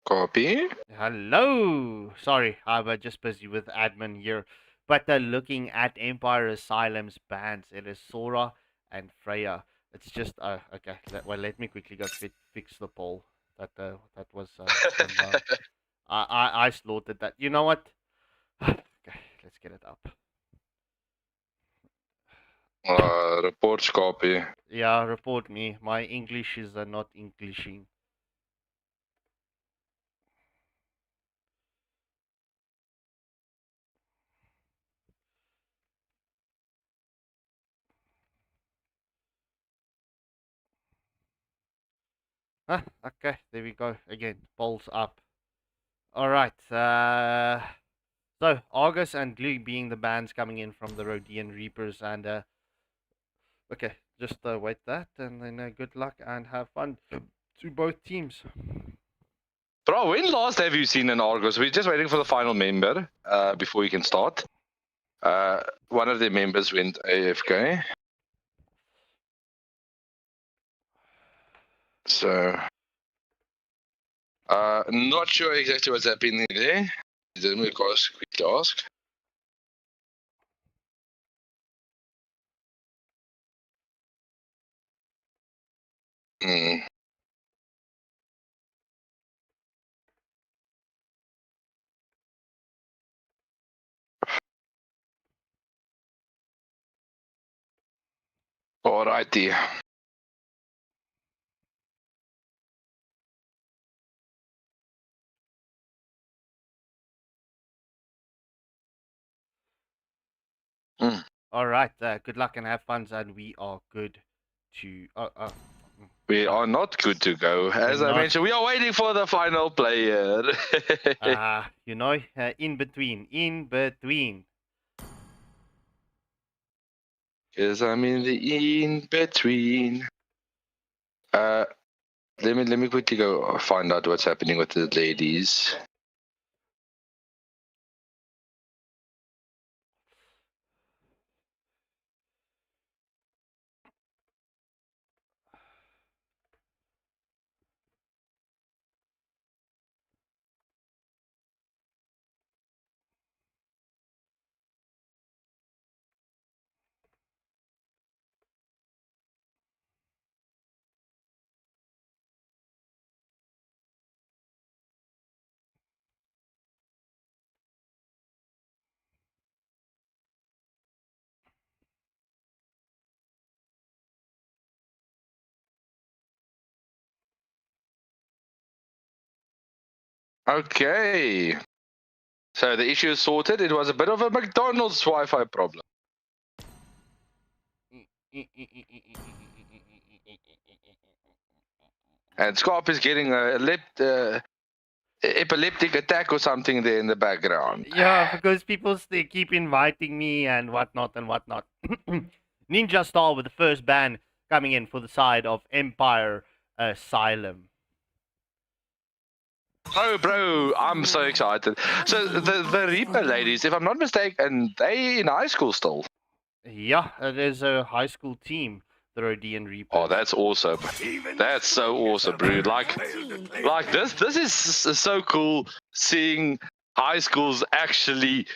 Copy. Hello. Sorry, I'm just busy with admin here. But looking at Empire Asylum's bans, it is Sora and Freya. It's just okay. Well, let me quickly go fix the poll. That was done wrong. I slaughtered that. You know what? Okay, let's get it up. Reports copy. Yeah, report me. My English is not Englishing. Ah, okay, there we go. Again, polls up. All right. So August and Glee being the bands coming in from the Rhodian Reapers, and okay, just wait that, and then good luck and have fun to both teams. Bro, when last have you seen an Argos? We're just waiting for the final member before we can start. One of the members went AFK. So, not sure exactly what's happening there. Let me quickly ask. Hmm. Alrighty. All right. Good luck and have fun, and we are good to. We are not good to go. As I not. mentioned, we are waiting for the final player. In between. Because I'm in the in between. Let me quickly go find out what's happening with the ladies. Okay. So the issue is sorted. It was a bit of a McDonald's Wi-Fi problem. And Scarp is getting a epileptic attack or something there in the background. Yeah, because people they keep inviting me and whatnot and whatnot. Ninja Star with the first ban coming in for the side of Empire Asylum. Oh, bro, I'm so excited. So the Reaper ladies, if I'm not mistaken, they in high school still. Yeah, it is a high school team, the Rhodian Reapers. Oh, that's awesome. That's so awesome, bro. Like this is so cool seeing high schools actually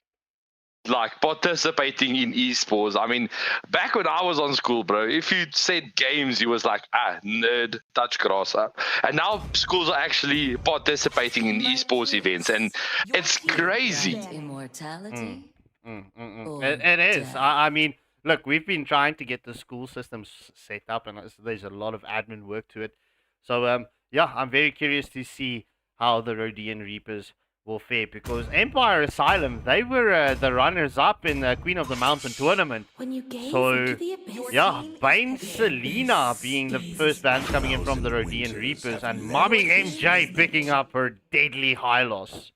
like participating in esports. I mean, back when I was on school, bro, if you said games, you was like, nerd, touch grass. And now schools are actually participating in esports events, and it's crazy. Immortality? It is. I mean, look, we've been trying to get the school systems set up, and there's a lot of admin work to it. So yeah, I'm very curious to see how the Rhodian Reapers will fare, because Empire Asylum, they were the runners-up in the Queen of the Mountain tournament. When you gaze So into the abyss, yeah, Bane Selena being the first band coming in from the Rhodian Reapers, and Mommy MJ picking up her deadly high loss.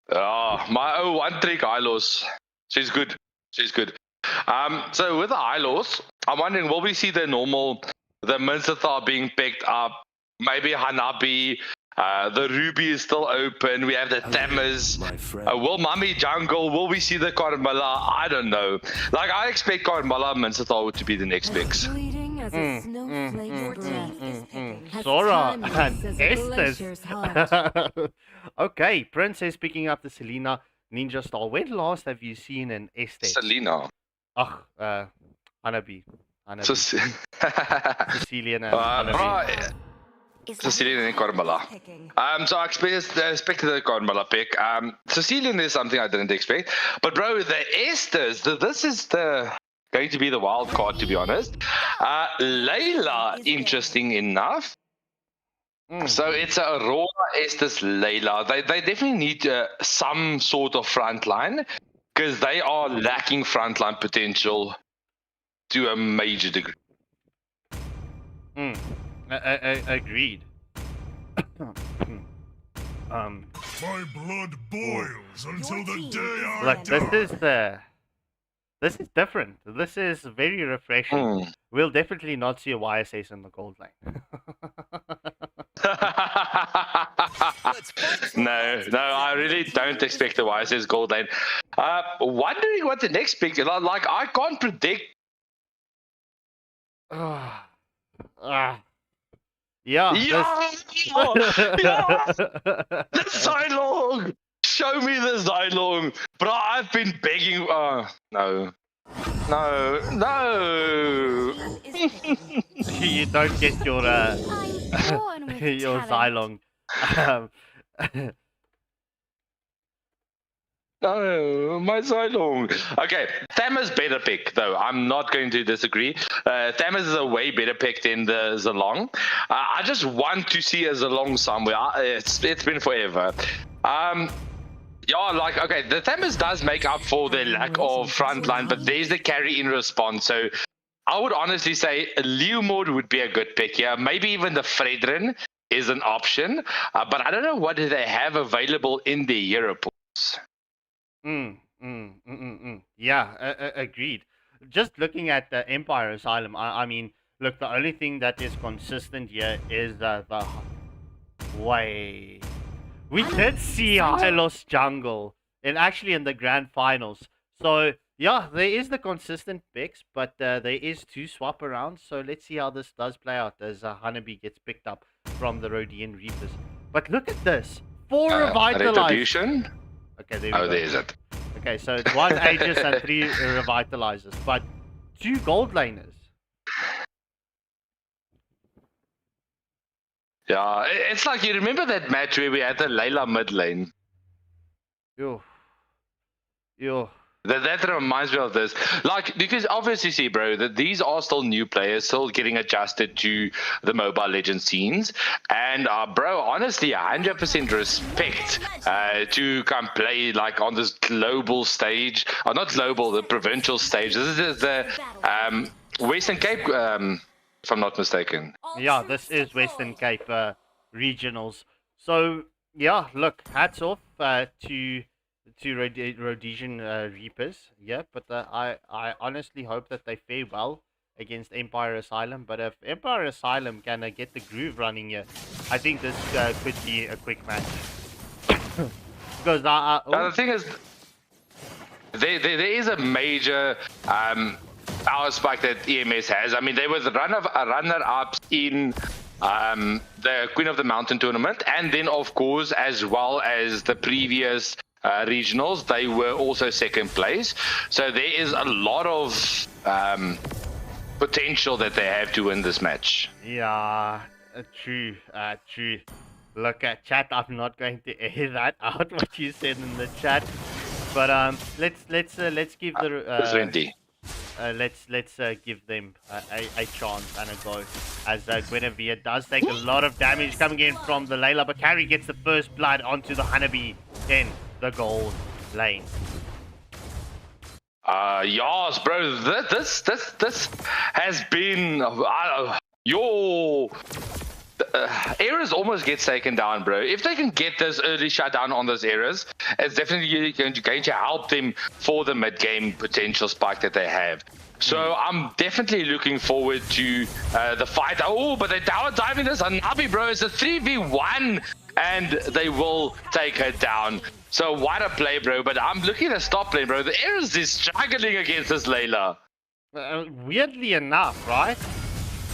My one trick high loss. She's good. She's good. So with the high loss, I'm wondering, will we see the Mincetar being picked up? Maybe Hanabi. The Ruby is still open. We have the Thammers. Will Mummy jungle? Will we see the Carmilla? I don't know. Like, I expect Carmilla and Mincetar to be the next picks. fleeting as a snowflake's breath. Has Sora and timeless as a glacier's heart. Estes. Okay, Princess picking up the Selena Ninja Star. When last have you seen an Estes? Selena. Hanabi. Sicilian Sicilian and Hanabi. Sicilian and Carmilla. So I expected the Carmilla pick. Sicilian is something I didn't expect. But bro, the Estes, this is going to be the wild card, to be honest. Layla, interesting enough. So it's a Aurora, Estes, Layla. They definitely need some sort of frontline, because they are lacking frontline potential to a major degree. Agreed. My blood boils until the day I Look, die. this is different. This is very refreshing. We'll definitely not see a YSS in the gold lane. No, I really don't expect the YSS gold lane. Wondering what the next pick is. Like, I can't predict. Yeah. Yeah! The Zylong! Show me the Zylong! Bro, I've been begging. No. You don't get your your Zylong. No, my Zylong. Okay, Thammers better pick, though. I'm not going to disagree. Thammers is a way better pick than the Zilong. I just want to see a Zilong somewhere. It's been forever. Yeah, like, okay, the Thammers does make up for the lack of frontline, but there's the carry in response. So I would honestly say Leomord would be a good pick. Yeah, maybe even the Fredrin is an option, but I don't know what do they have available in the Europools. Yeah, agreed. Just looking at the Empire Asylum, I mean, look, the only thing that is consistent here is the way. We did see Hylos Jungle in the grand finals. So yeah, there is the consistent picks, but there is two swap arounds. So let's see how this does play out as Hanabi gets picked up from the Rhodian Reapers. But look at this, 4 revitalized. Retribution? Okay, there we go. There's it. Okay, so it's 1 Aegis and 3 revitalizers, but 2 gold laners. Yeah, it's like, you remember that match where we had the Layla mid lane? Yo. That reminds me of this. Like, because obviously, see, bro, that these are still new players, still getting adjusted to the Mobile Legends scenes. And, bro, honestly, 100% respect to come play, like, on this global stage. Or not global, the provincial stage. This is the Western Cape, if I'm not mistaken. Yeah, this is Western Cape regionals. So, yeah, look, hats off to Rhodesian Reapers. Yeah, but I honestly hope that they fare well against Empire Asylum. But if Empire Asylum can get the groove running here, I think this could be a quick match. Because the thing is, there is a major power spike that EMS has. I mean, they were the runner-ups in the Queen of the Mountain tournament, and then, of course, as well as the previous regionals, they were also second place. So there is a lot of potential that they have to win this match. Yeah, true. Look at chat. I'm not going to air that out what you said in the chat, but let's give the 20. let's give them a chance and a go. As Guinevere does take a lot of damage coming in from the Layla, but Carrie gets the first blood onto the Honeybee in the gold lane. Yes, bro. This has been your Eras almost gets taken down, bro. If they can get this early shutdown on those Eras, it's definitely going to help them for the mid-game potential spike that they have. So I'm definitely looking forward to the fight. Oh, but they're tower diving this Hanabi, bro. It's a 3v1, and they will take her down. So what a play, bro. But I'm looking at the stop lane, bro. The Eras is struggling against this Layla. Weirdly enough, right?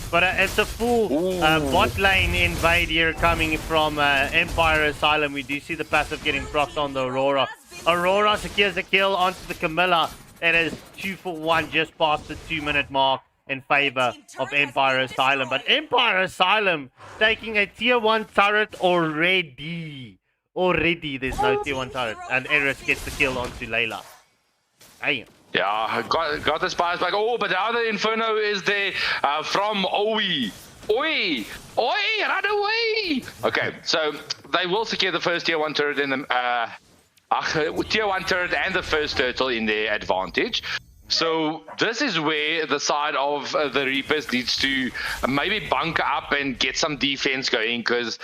But it's a full bot lane invade here coming from Empire Asylum. We do see the passive getting procced on the Aurora. Aurora secures the kill onto the Camilla. It is 2 for 1 just past the 2-minute mark in favor of Empire Asylum. But Empire Asylum taking a tier 1 turret already. There's no tier 1 turret. And Eris gets the kill onto Layla. Damn. Yeah, got the spies back. Oh, but the other Inferno is there from Oi. Oi, run away. Okay, so they will secure the first tier 1 turret in the tier 1 turret and the first turtle in their advantage. So this is where the side of the Reapers needs to maybe bunker up and get some defense going, because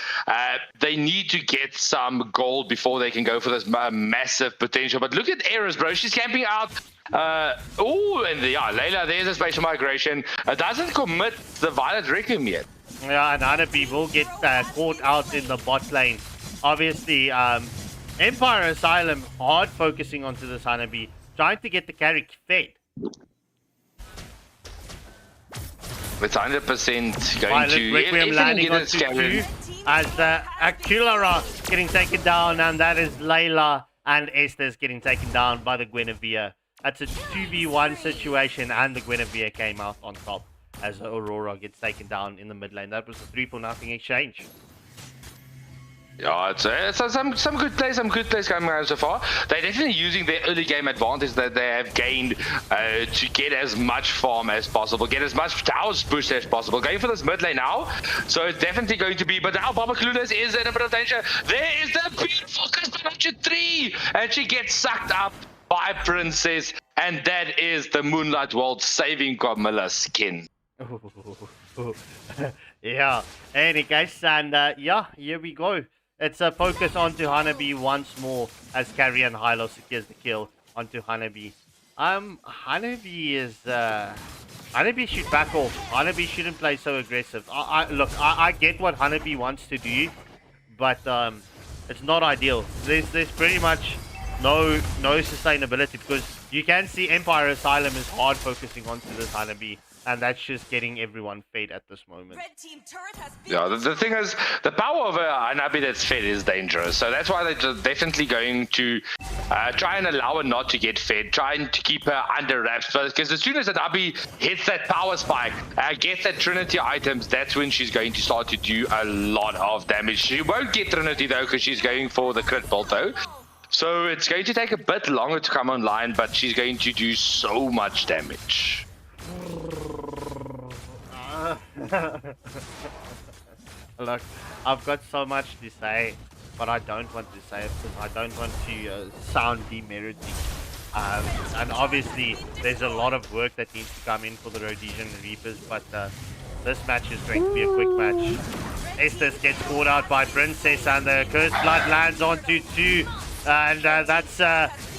they need to get some gold before they can go for this massive potential. But look at Eris, bro. She's camping out. Layla, there's a spatial migration. Doesn't commit the Violet Requiem yet. Yeah, and Honeybee will get caught out in the bot lane. Obviously, Empire Asylum hard focusing onto this Honeybee, trying to get the carry fed. It's 100% going Violet to Requiem landing onto 2 as Akulara getting taken down, and that is Layla and Esther's getting taken down by the Guinevere. That's a 2v1 situation, and the Guinevere came out on top as Aurora gets taken down in the mid lane. That was a 3-0 exchange. Yeah, it's some good plays coming out so far. They're definitely using their early game advantage that they have gained to get as much farm as possible, get as much towers pushed as possible. Going for this mid lane now, so it's definitely going to be. But now Baba Clueless is in a bit of danger. There is the beautiful Custom 3, and she gets sucked up by Princess, and that is the Moonlight World saving Camilla skin. Yeah, any case, and yeah, here we go. It's a focus onto Honeybee once more as Carrie and Hilo secures the kill onto Honeybee. Honeybee is Honeybee should back off. Honeybee shouldn't play so aggressive. I get what Honeybee wants to do, but it's not ideal. There's pretty much no sustainability, because you can see Empire Asylum is hard focusing onto this Honeybee, and that's just getting everyone fed at this moment. Yeah, the thing is, the power of a Hanabi that's fed is dangerous. So that's why they're definitely going to try and allow her not to get fed, trying to keep her under wraps. Because as soon as Hanabi hits that power spike, gets that Trinity items, that's when she's going to start to do a lot of damage. She won't get Trinity though, because she's going for the crit bolt though. So it's going to take a bit longer to come online, but she's going to do so much damage. Look, I've got so much to say, but I don't want to say it because I don't want to sound demeriting. And obviously, there's a lot of work that needs to come in for the Rhodesian Reapers, but this match is going to be a quick match. Estes gets caught out by Princess, and the Cursed Blood lands onto 2. And that's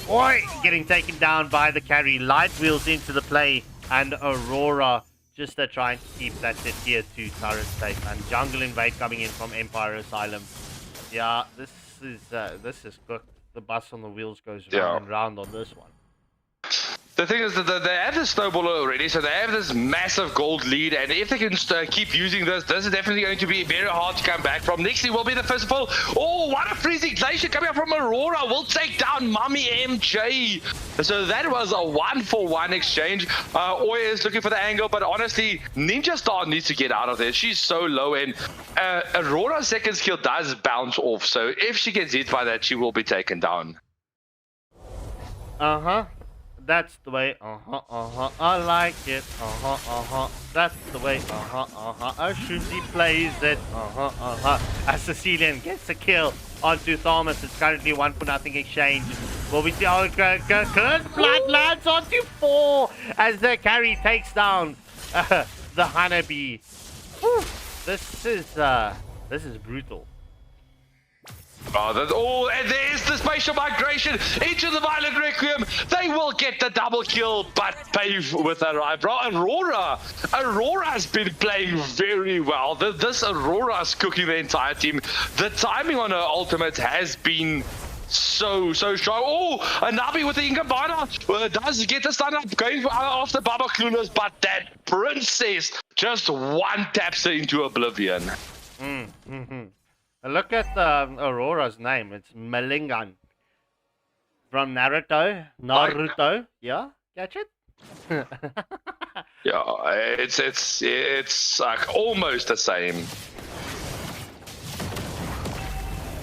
Oi getting taken down by the carry. Light wheels into the play, and Aurora just trying to keep that tier 2 turret safe. And jungle invade coming in from Empire Asylum. Yeah, this is cooked. The bus on the wheels goes round and round on this one. The thing is that they have the snowball already, so they have this massive gold lead, and if they can keep using this is definitely going to be very hard to come back from. Nixie will be the first of all. Oh, what a freezing glacier coming up from Aurora. Will take down Mummy MJ. So that was a 1-for-1 exchange. Oya is looking for the angle, but honestly, Ninja Star needs to get out of there. She's so low, and Aurora's second skill does bounce off, so if she gets hit by that, she will be taken down. That's the way, I like it, that's the way, Shuzi plays it, As Sicilian gets a kill onto Thomas, it's currently 1-0 exchange. Will we see how Curse Blood lands onto 4 as the carry takes down the Honeybee. Whew, this is brutal. And there's the spatial migration into the Violent Requiem. They will get the double kill, but pay with a right, bro. Aurora's been playing very well. This Aurora's cooking the entire team. The timing on her ultimate has been so strong. Oh, Anabi with the Ingabana does get the stun up, going after Baba Clueless, but that princess just one taps her into oblivion. Look at Aurora's name. It's Malingan. From Naruto. Yeah? Catch it? Yeah, it's like almost the same.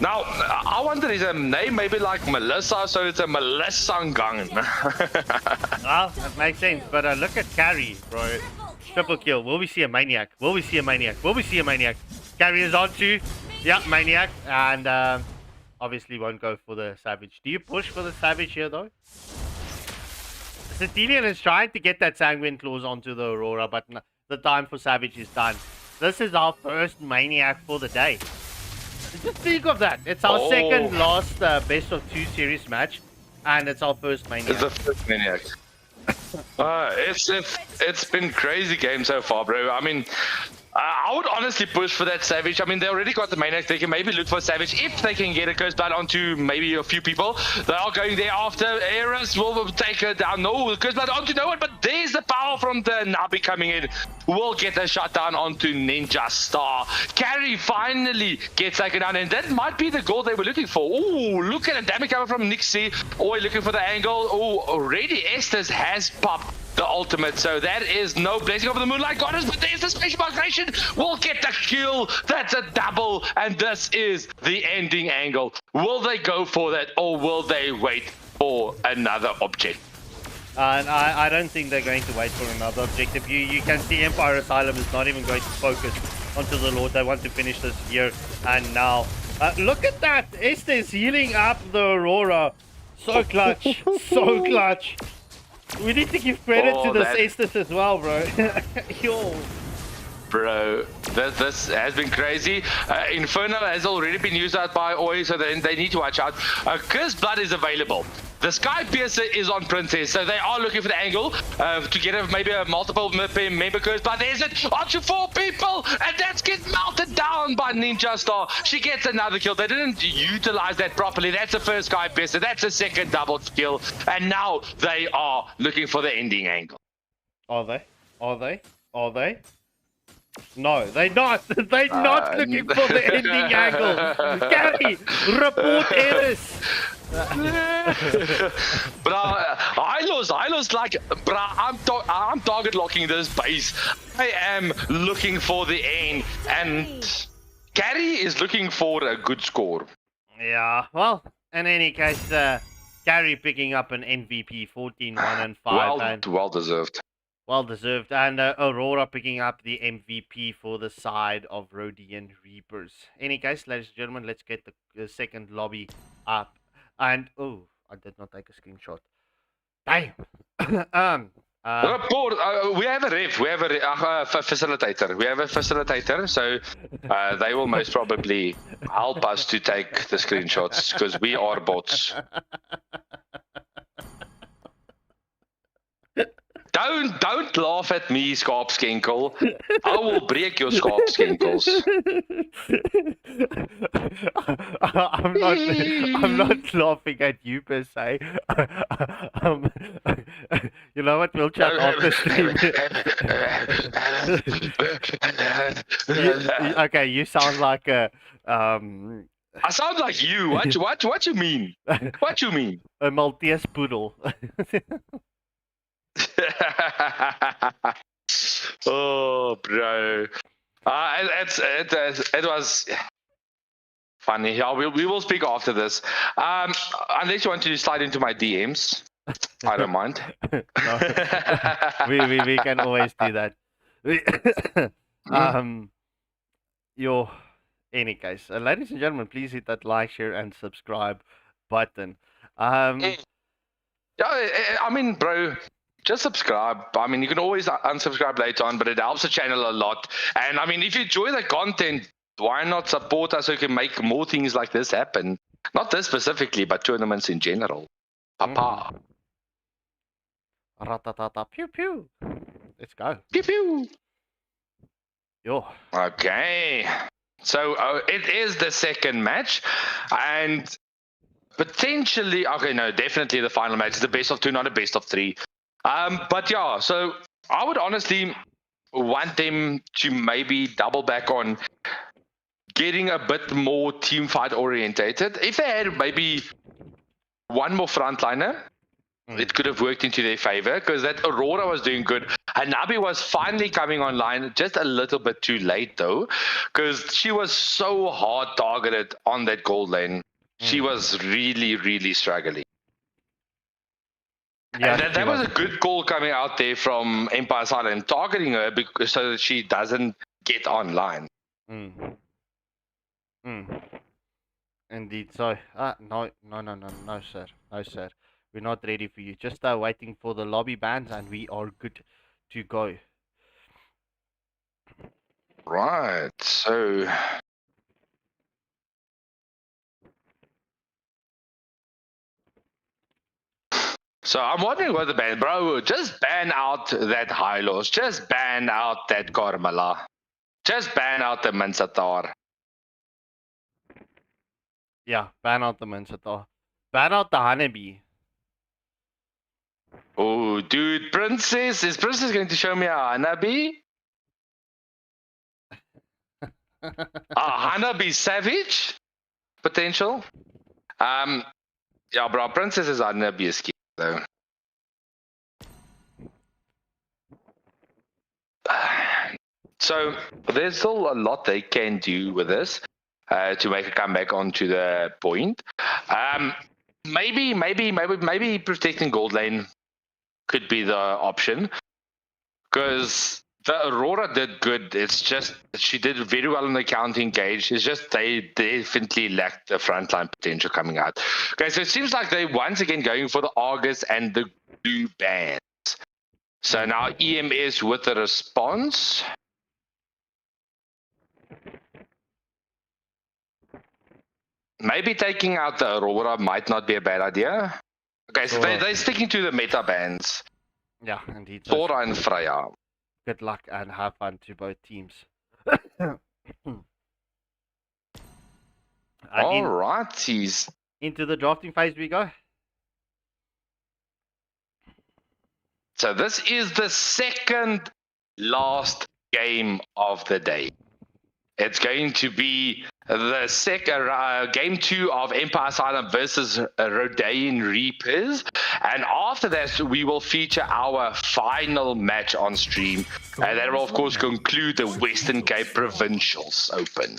Now, I wonder, is her name maybe like Melissa, so it's a Melissangang. Well, that makes sense, but look at Carry, bro. Triple kill. Will we see a Maniac? Will we see a Maniac? Will we see a Maniac? Carry is on to, yeah, Maniac, and obviously won't go for the Savage. Do you push for the Savage here, though? Sicilian is trying to get that Sanguine Claws onto the Aurora, but the time for Savage is done. This is our first Maniac for the day. Just think of that. It's our second last best of 2 series match, and it's our first Maniac. It's the first Maniac. It's been crazy game so far, bro. I mean, I would honestly push for that Savage. I mean, they already got the Maniac. They can maybe look for Savage if they can get a Curse Blood onto maybe a few people. They are going there after. Eris will take her down. No, Curse Blood onto no one, but there's the power from the Nabi coming in. Will get a shutdown onto Ninja Star. Carry finally gets taken down, and that might be the goal they were looking for. Oh, look at the damage coming from Nixie. Oh, looking for the angle. Oh, already Estes has popped the ultimate, so that is no blessing of the Moonlight Goddess, but there's the spatial migration. We'll get the kill. That's a double, and this is the ending angle. Will they go for that, or will they wait for another object? And I don't think they're going to wait for another objective. You can see Empire Asylum is not even going to focus onto the Lord. They want to finish this here and now. Look at that. Estes healing up the Aurora. So clutch. So clutch. We need to give credit to this Estes as well, bro. Yo. Bro, this has been crazy. Infernal has already been used out by Oi, so they need to watch out. Curse Blood is available. The Sky Piercer is on Princess, so they are looking for the angle to get maybe a multiple member Curse Blood. There's it onto 4 people, and that's gets melted down by Ninja Star. She gets another kill. They didn't utilize that properly. That's the first Sky Piercer. That's a second double kill, and now they are looking for the ending angle. Are they? Are they? Are they? No, they're not. They're not looking for the ending angle. Gary, report Eris. Bro, I lost like, bro, I'm target locking this base. I am looking for the end, and Gary is looking for a good score. Yeah, well, in any case, Gary picking up an MVP, 14-1 and 5. Well deserved. Well deserved. And Aurora picking up the MVP for the side of Rhodian Reapers. Any case, ladies and gentlemen, let's get the second lobby up. And, oh, I did not take a screenshot. Damn. Report, we have a ref, we have a facilitator. We have a facilitator, so they will most probably help us to take the screenshots, because we are bots. Don't laugh at me, Skarpskenkel. I will break your Skarpskenkels. I'm not laughing at you per se. You know what? We'll chat after stream. Okay, you sound like a I sound like you. What you mean? What you mean? A Maltese poodle. Oh, bro. It was funny. Yeah, we will speak after this. Unless you want to slide into my DMs. I don't mind. No, we can always do that. um, your any case, ladies and gentlemen, please hit that like, share, and subscribe button. Yeah, I mean, bro, just subscribe. I mean, you can always unsubscribe later on, but it helps the channel a lot. And I mean, if you enjoy the content, why not support us so we can make more things like this happen? Not this specifically, but tournaments in general. Papa. Ratatata, pew pew. Let's go. Pew pew. Yo. Okay. So it is the second match, and potentially, okay, no, definitely the final match is the best of two, not a best of three. But yeah, so I would honestly want them to maybe double back on getting a bit more team fight orientated. If they had maybe one more frontliner, it could have worked into their favor because that Aurora was doing good. Hanabi was finally coming online, just a little bit too late though, because she was so hard targeted on that gold lane. She was really, really struggling. Yeah, And that was a good call coming out there from Empire Silent, targeting her because, so that she doesn't get online. Indeed. So, no, sir. No, sir. We're not ready for you. Just waiting for the lobby bans, and we are good to go. Right, so... So I'm wondering what the ban, bro, just ban out that Hylos, just ban out that Carmela, just ban out the Minsatar. Yeah, ban out the Minsatar. Ban out the Honeybee. Oh, dude, is Princess going to show me a Hanabi? A Hanabi Savage? Potential? Yeah, bro, Princess is Hanabi is key, though. So, there's still a lot they can do with this to make a comeback onto the point. Maybe protecting gold lane could be the option, because the Aurora did good. It's just she did very well in the counter engage. It's just they definitely lacked the frontline potential coming out. Okay, so it seems like they once again going for the Argus and the blue bands. So now EMS with the response. Maybe taking out the Aurora might not be a bad idea. Okay, so they're sticking to the meta bands. Yeah, indeed. Thora and Freya. Good luck and have fun to both teams. Alrighties. Into the drafting phase we go. So this is the second last game of the day. It's going to be the second game 2 of Empire Silent versus Rhodean Reapers, and after that we will feature our final match on stream, and that will of course conclude the Western Cape Provincials Open.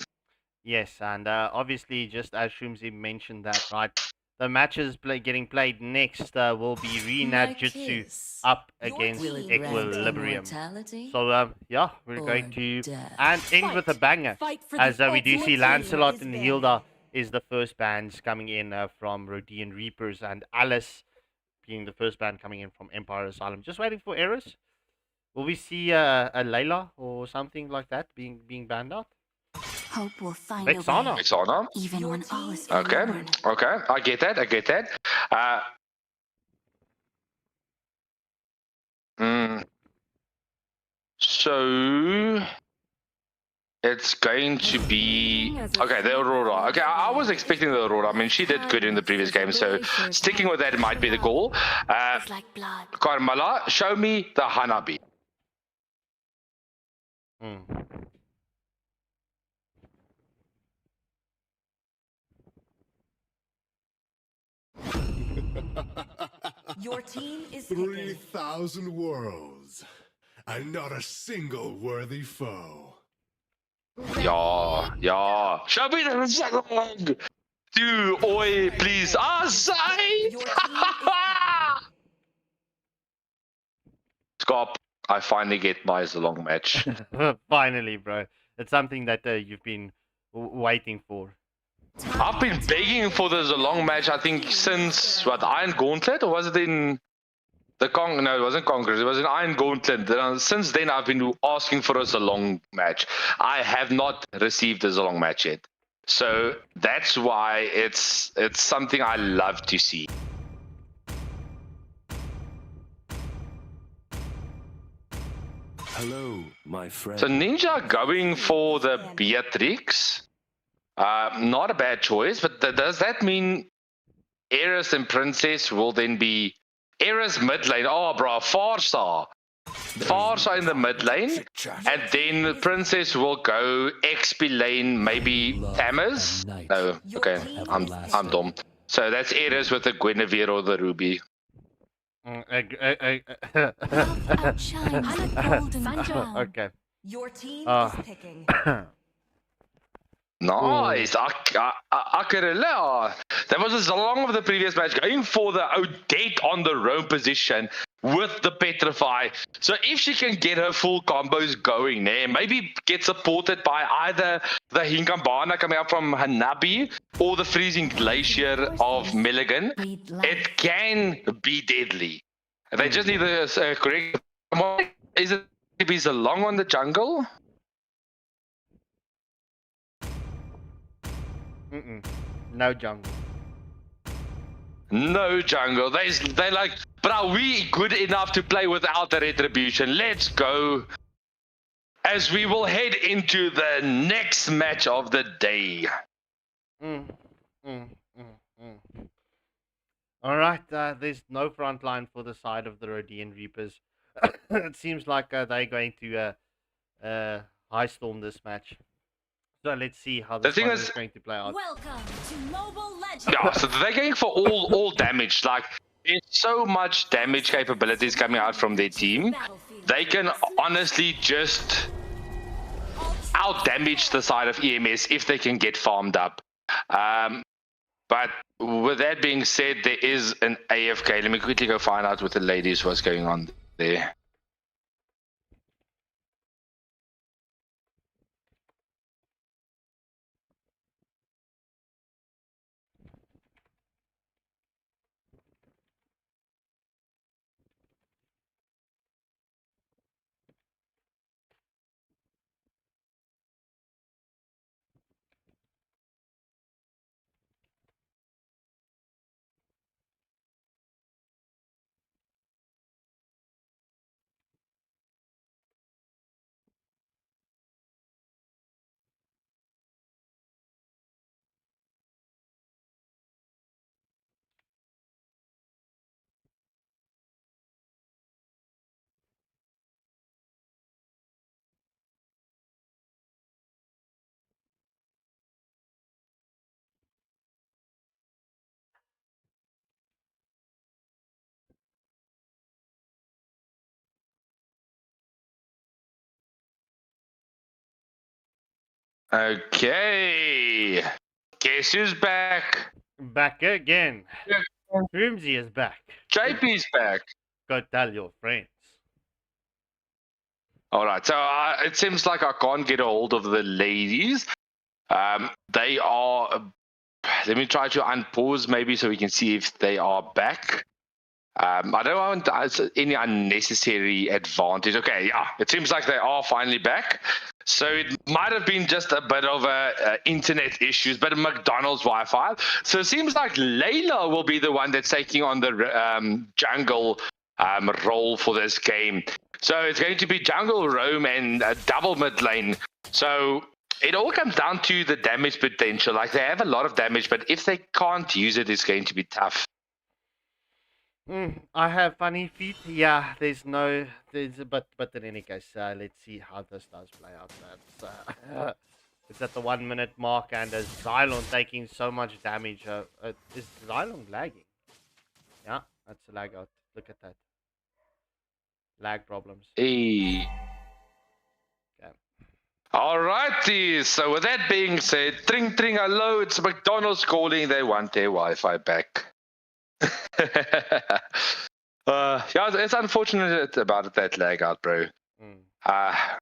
Yes, and obviously, just as Shumzi mentioned that, right, the matches getting played next will be Rena Jutsu up against Equilibrium. So, yeah, we're going to end with a banger, as we do see Lancelot and Hilda is the first bands coming in from Rhodean Reapers, and Alice being the first band coming in from Empire Asylum. Just waiting for errors. Will we see a Layla or something like that being banned out? Hope will find Vexana. Vexana. Even when all is Okay, okay, I get that. So it's going to be okay. The Aurora. Okay, I was expecting the Aurora. I mean, she did good in the previous game, so sticking with that might be the goal. Carmela, show me the Hanabi. Your team is 3,000 worlds, and not a single worthy foe. Yeah. Show me the Zerg. Dude, oi, please. Say. Scop, I finally get my Zalong match. Finally, bro. It's something that you've been waiting for. I've been begging for the Zalong match, I think, since, what, Iron Gauntlet? Or was it in the No, it wasn't Congress. It was in Iron Gauntlet. Since then, I've been asking for a Zalong match. I have not received a Zalong match yet. So that's why it's something I love to see. Hello, my friend. So Ninja going for the Beatrix. Not a bad choice, but does that mean Eris and Princess will then be Eris mid lane? Oh, bro, Farsa in the mid lane, and then Princess will go XP lane, maybe Tamers. No, okay, I'm dumb. So that's Eris with the Guinevere or the Ruby. Okay. Your team Ah. is picking. Nice. Akarela. That was as long of the previous match, going for the Odette on the roam position with the Petrify. So if she can get her full combos going there, maybe get supported by either the Hinkambana coming up from Hanabi or the Freezing Glacier of Milligan, it can be deadly. They just need the correct... Is it maybe Zalong on the jungle? No jungle. No jungle. They like, but are we good enough to play without the retribution? Let's go. As we will head into the next match of the day. All right, there's no front line for the side of the Rhodian Reapers. It seems like they're going to high storm this match. So let's see how this one is going to play out. Welcome to Mobile Legends. Yeah, so they're going for all damage. Like, there's so much damage capabilities coming out from their team. They can honestly just out damage the side of EMS if they can get farmed up. But with that being said, there is an AFK. Let me quickly go find out with the ladies what's going on there. Okay. Guess who's back? Back again. Frimsy is back. JP's back. Go tell your friends. All right. So it seems like I can't get a hold of the ladies. They are. Let me try to unpause maybe so we can see if they are back. I don't want any unnecessary advantage. Okay, yeah, it seems like they are finally back. So it might have been just a bit of internet issues, but a McDonald's Wi-Fi. So it seems like Layla will be the one that's taking on the jungle role for this game. So it's going to be jungle, roam, and double mid lane. So it all comes down to the damage potential. Like, they have a lot of damage, but if they can't use it, it's going to be tough. I have funny feet. Yeah, but in any case, let's see how this does play out. It's at the 1 minute mark, and as Xylon taking so much damage, is Xylon lagging? Yeah, that's a lag out. Look at that. Lag problems. Hey. Okay. Alrighty, so with that being said, tring tring, hello, it's McDonald's calling. They want their Wi-Fi back. Yeah, it's unfortunate about that lag out, bro. Mm. I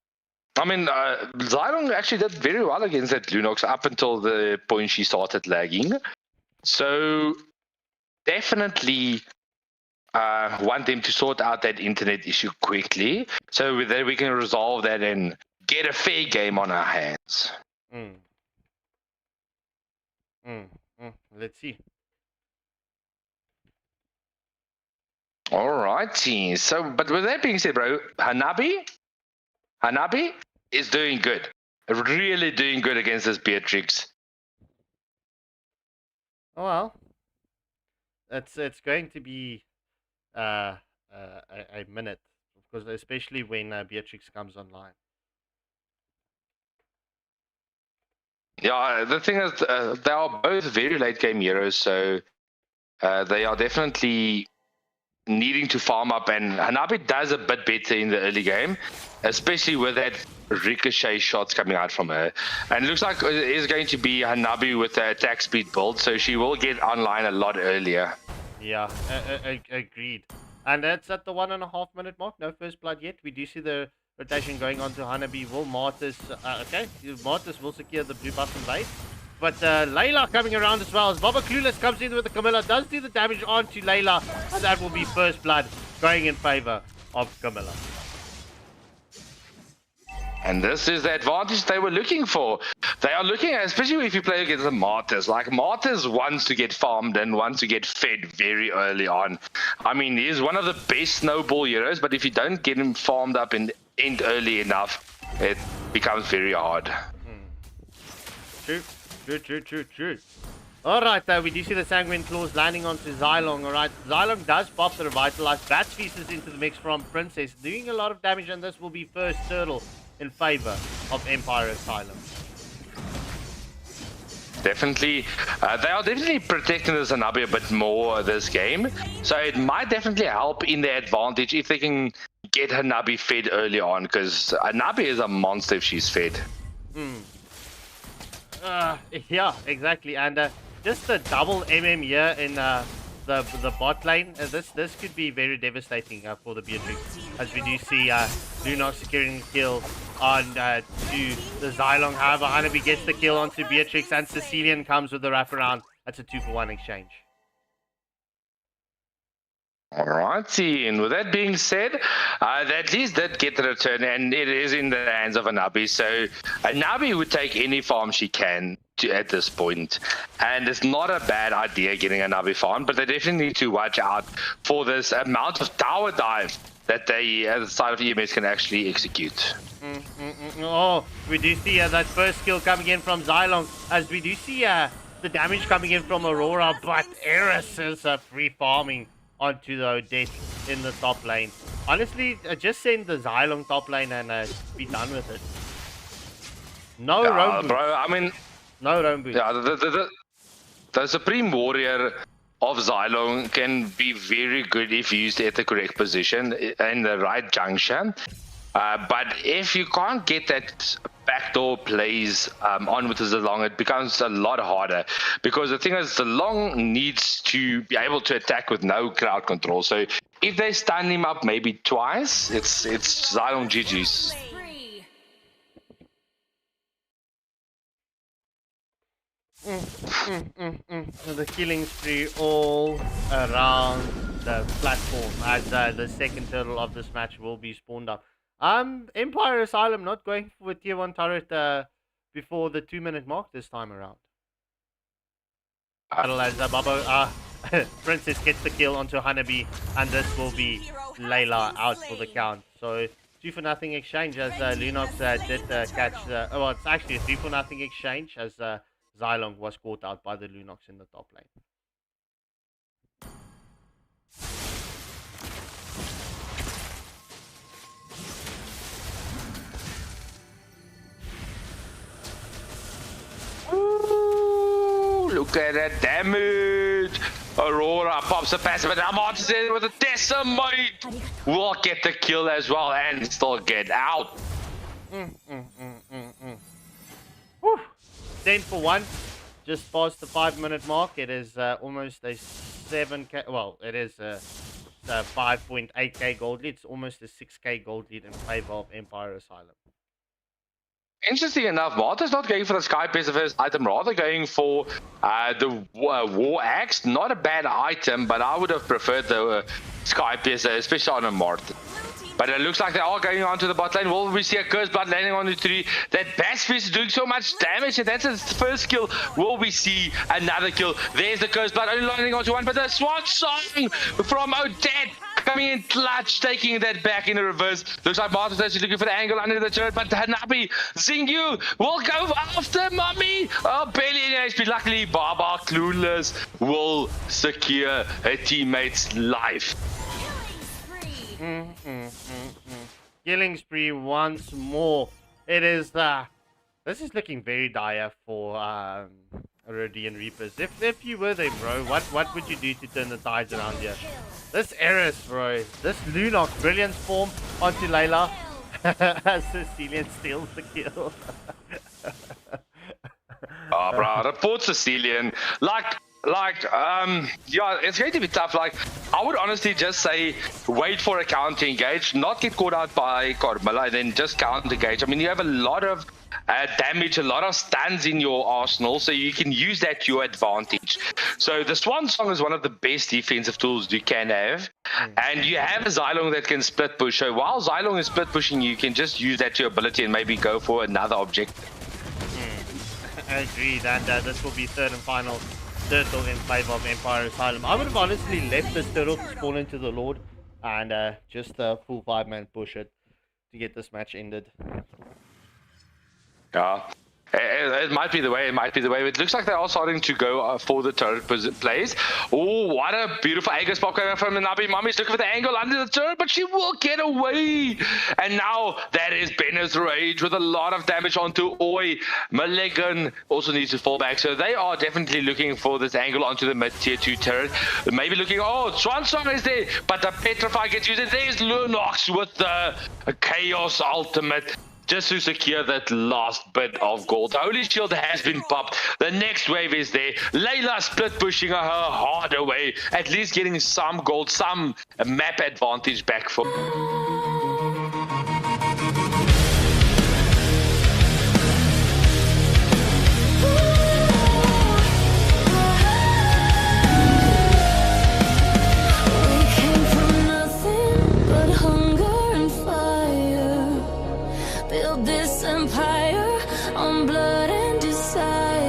mean, Xylong actually did very well against that Lunox up until the point she started lagging. So definitely want them to sort out that internet issue quickly so that we can resolve that and get a fair game on our hands. Mm. Let's see. All righty. So, but with that being said, bro, Hanabi is doing good. Really doing good against this Beatrix. Oh well, it's going to be a minute, because especially when Beatrix comes online. Yeah, the thing is, they are both very late game heroes, so they are definitely needing to farm up, and Hanabi does a bit better in the early game, especially with that ricochet shots coming out from her. And it looks like it is going to be Hanabi with the attack speed build, so she will get online a lot earlier. Yeah, agreed. And that's at the 1.5 minute mark. No first blood yet. We do see the rotation going on to Hanabi. Will Martis, okay, Martis will secure the blue button late. But Layla coming around as well. As Baba Clueless comes in with the Camilla, does do the damage onto Layla. And that will be first blood going in favor of Camilla. And this is the advantage they were looking for. They are looking at, especially if you play against the Martyrs. Like, Martyrs wants to get farmed and wants to get fed very early on. I mean, he's one of the best snowball heroes, but if you don't get him farmed up and end early enough, it becomes very hard. True. Alright, we do see the Sanguine Claws landing onto Xylong. Alright, Xylong does pop the Revitalize. Bats pieces into the mix from Princess, doing a lot of damage, and this will be first turtle in favor of Empire Asylum. Definitely. They are definitely protecting the Zanabi a bit more this game. So it might definitely help in their advantage if they can get Hanabi fed early on, because Hanabi is a monster if she's fed. Yeah, exactly. And just the double MM here in the bot lane, this could be very devastating for the Beatrix, as we do see Lunox securing the kill on to the Xylong. However, Hanabi gets the kill onto Beatrix, and Sicilian comes with the wraparound. That's a 2-for-1 exchange. Alrighty, and with that being said, they at least did get the return, and it is in the hands of Hanabi. So Hanabi would take any farm she can at this point, and it's not a bad idea getting a Hanabi farm, but they definitely need to watch out for this amount of tower dive that they, at the side of EMS, can actually execute. Oh, we do see that first kill coming in from Xylong, as we do see the damage coming in from Aurora, but Eris is free farming onto the Odette in the top lane. Honestly, just send the Xylong top lane and be done with it. No roam boots. Bro, I mean, no roam boots. Yeah, the Supreme Warrior of Xylong can be very good if used at the correct position in the right junction. But if you can't get that backdoor plays on with the Zilong, it becomes a lot harder, because the thing is, the Long needs to be able to attack with no crowd control. So if they stun him up maybe twice, it's Xylong GG's. The killing spree all around the platform, as the second turtle of this match will be spawned up. Empire Asylum not going for a tier 1 turret before the 2-minute mark this time around. As Babo, Princess gets the kill onto Hanabi, and this will be Layla out for the count. So 2-for-0 exchange, as Lunox did catch the... well, it's actually a 3-for-0 exchange, as Xylong was caught out by the Lunox in the top lane. Ooh, look at that damage! Aurora pops a passive, but Amartys in with a decimate! Will get the kill as well and still get out. 10-for-1, just past the 5-minute mark. It is almost a 7k. Well, it is 5.8k gold lead. It's almost a 6k gold lead in favor of Empire Asylum. Interesting enough, Martha's not going for the Sky Piece of his item, rather going for the War Axe. Not a bad item, but I would have preferred the Sky Piece, especially on a Martha. But it looks like they are going on to the bot lane. Will we see a Curse Blood landing on the tree? That Bash Fist is doing so much damage, and that's his first kill. Will we see another kill? There's the Curse Blood only landing onto one, but the Swan Song from Odette coming in clutch, taking that back in the reverse. Looks like Martha's actually looking for the angle under the turret, but Hanabi, Zingyu will go after Mummy. Oh, barely any HP. Luckily, Baba Clueless will secure her teammate's life. Killing spree once more. It is this is looking very dire for Rhodian Reapers. If you were them, bro, what would you do to turn the tides around here? This Eris, bro, this Lunox brilliance form onto Layla. Sicilian steals the kill. Oh, bro, report Sicilian. Yeah, it's going to be tough. Like, I would honestly just say wait for a counter engage, not get caught out by Carmilla, and then just counter engage. I mean, you have a lot of damage, a lot of stuns in your arsenal, so you can use that to your advantage. So the Swan Song is one of the best defensive tools you can have, and you have a Xylong that can split push. So while Xylong is split pushing, you can just use that to your ability and maybe go for another objective. I agree that this will be third and final turtle in favor of Empire Asylum. I would have honestly left this turtle to spawn into the Lord and just full 5-man push it to get this match ended. Yeah. It might be the way, it might be the way. It looks like they are starting to go for the turret plays. Oh, what a beautiful Aegis pop coming from Nabi. Mummy's looking for the angle under the turret, but she will get away. And now that is Benner's Rage with a lot of damage onto Oi. Maligan also needs to fall back. So they are definitely looking for this angle onto the mid tier 2 turret. Maybe looking, oh, Swan Song is there, but the Petrify gets used. There's Lunox with the Chaos Ultimate, just to secure that last bit of gold. The Holy Shield has been popped. The next wave is there. Layla split pushing her harder way, at least getting some gold, some map advantage back for. We came from nothing but hunger and fire. Build this empire on blood and desire.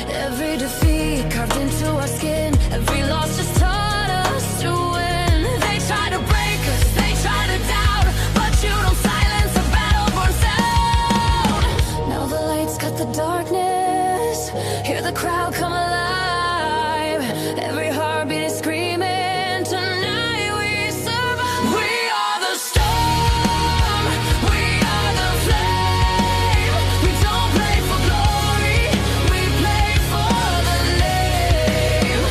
Every defeat carved into our skin, every loss just taught us to win. They try to break us, they try to doubt, but you don't silence a battle-born sound. Now the lights cut the darkness, hear the crowd come alive. Every heartbeat is screaming, tonight we survive. We are the storm, we are the flame. We don't play for glory, we play for the name.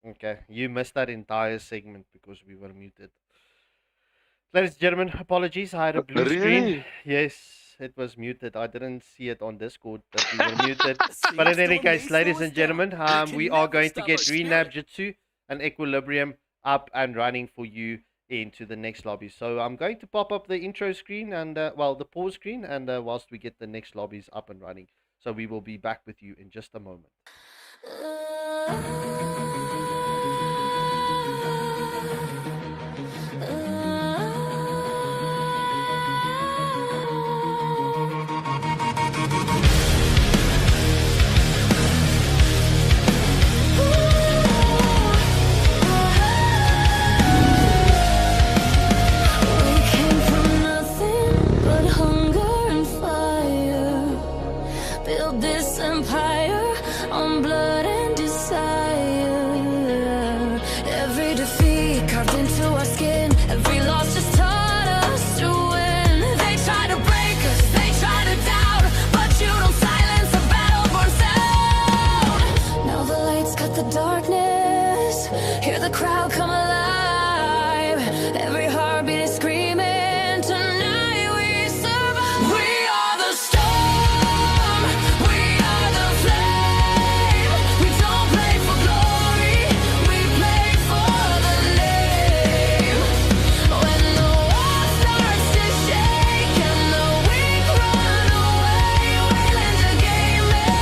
Okay, you missed that entire segment because we were muted. Ladies and gentlemen, apologies. I had a blue screen. Really? Yes, it was muted. I didn't see it on Discord that we were muted. But Seems in to any case, amaze ladies us and down. gentlemen, You we can are never going to stop get our Renab spirit. Jitsu and Equilibrium up and running for you into the next lobby. So I'm going to pop up the intro screen and, well, the pause screen, and whilst we get the next lobbies up and running. So we will be back with you in just a moment. We came from nothing but hunger and fire. Build this empire on blood and desire. Every defeat carved into our skin, every loss just taught us to win. They try to break us, they try to doubt, but you don't silence a battle-born sound. Now the lights cut the darkness, hear the crowd come alive. Every heartbeat is screaming, tonight we survive. We are the storm, we are the flame. We don't play for glory, we play for the name. When the world starts to shake and the weak run away, Waylander Gaming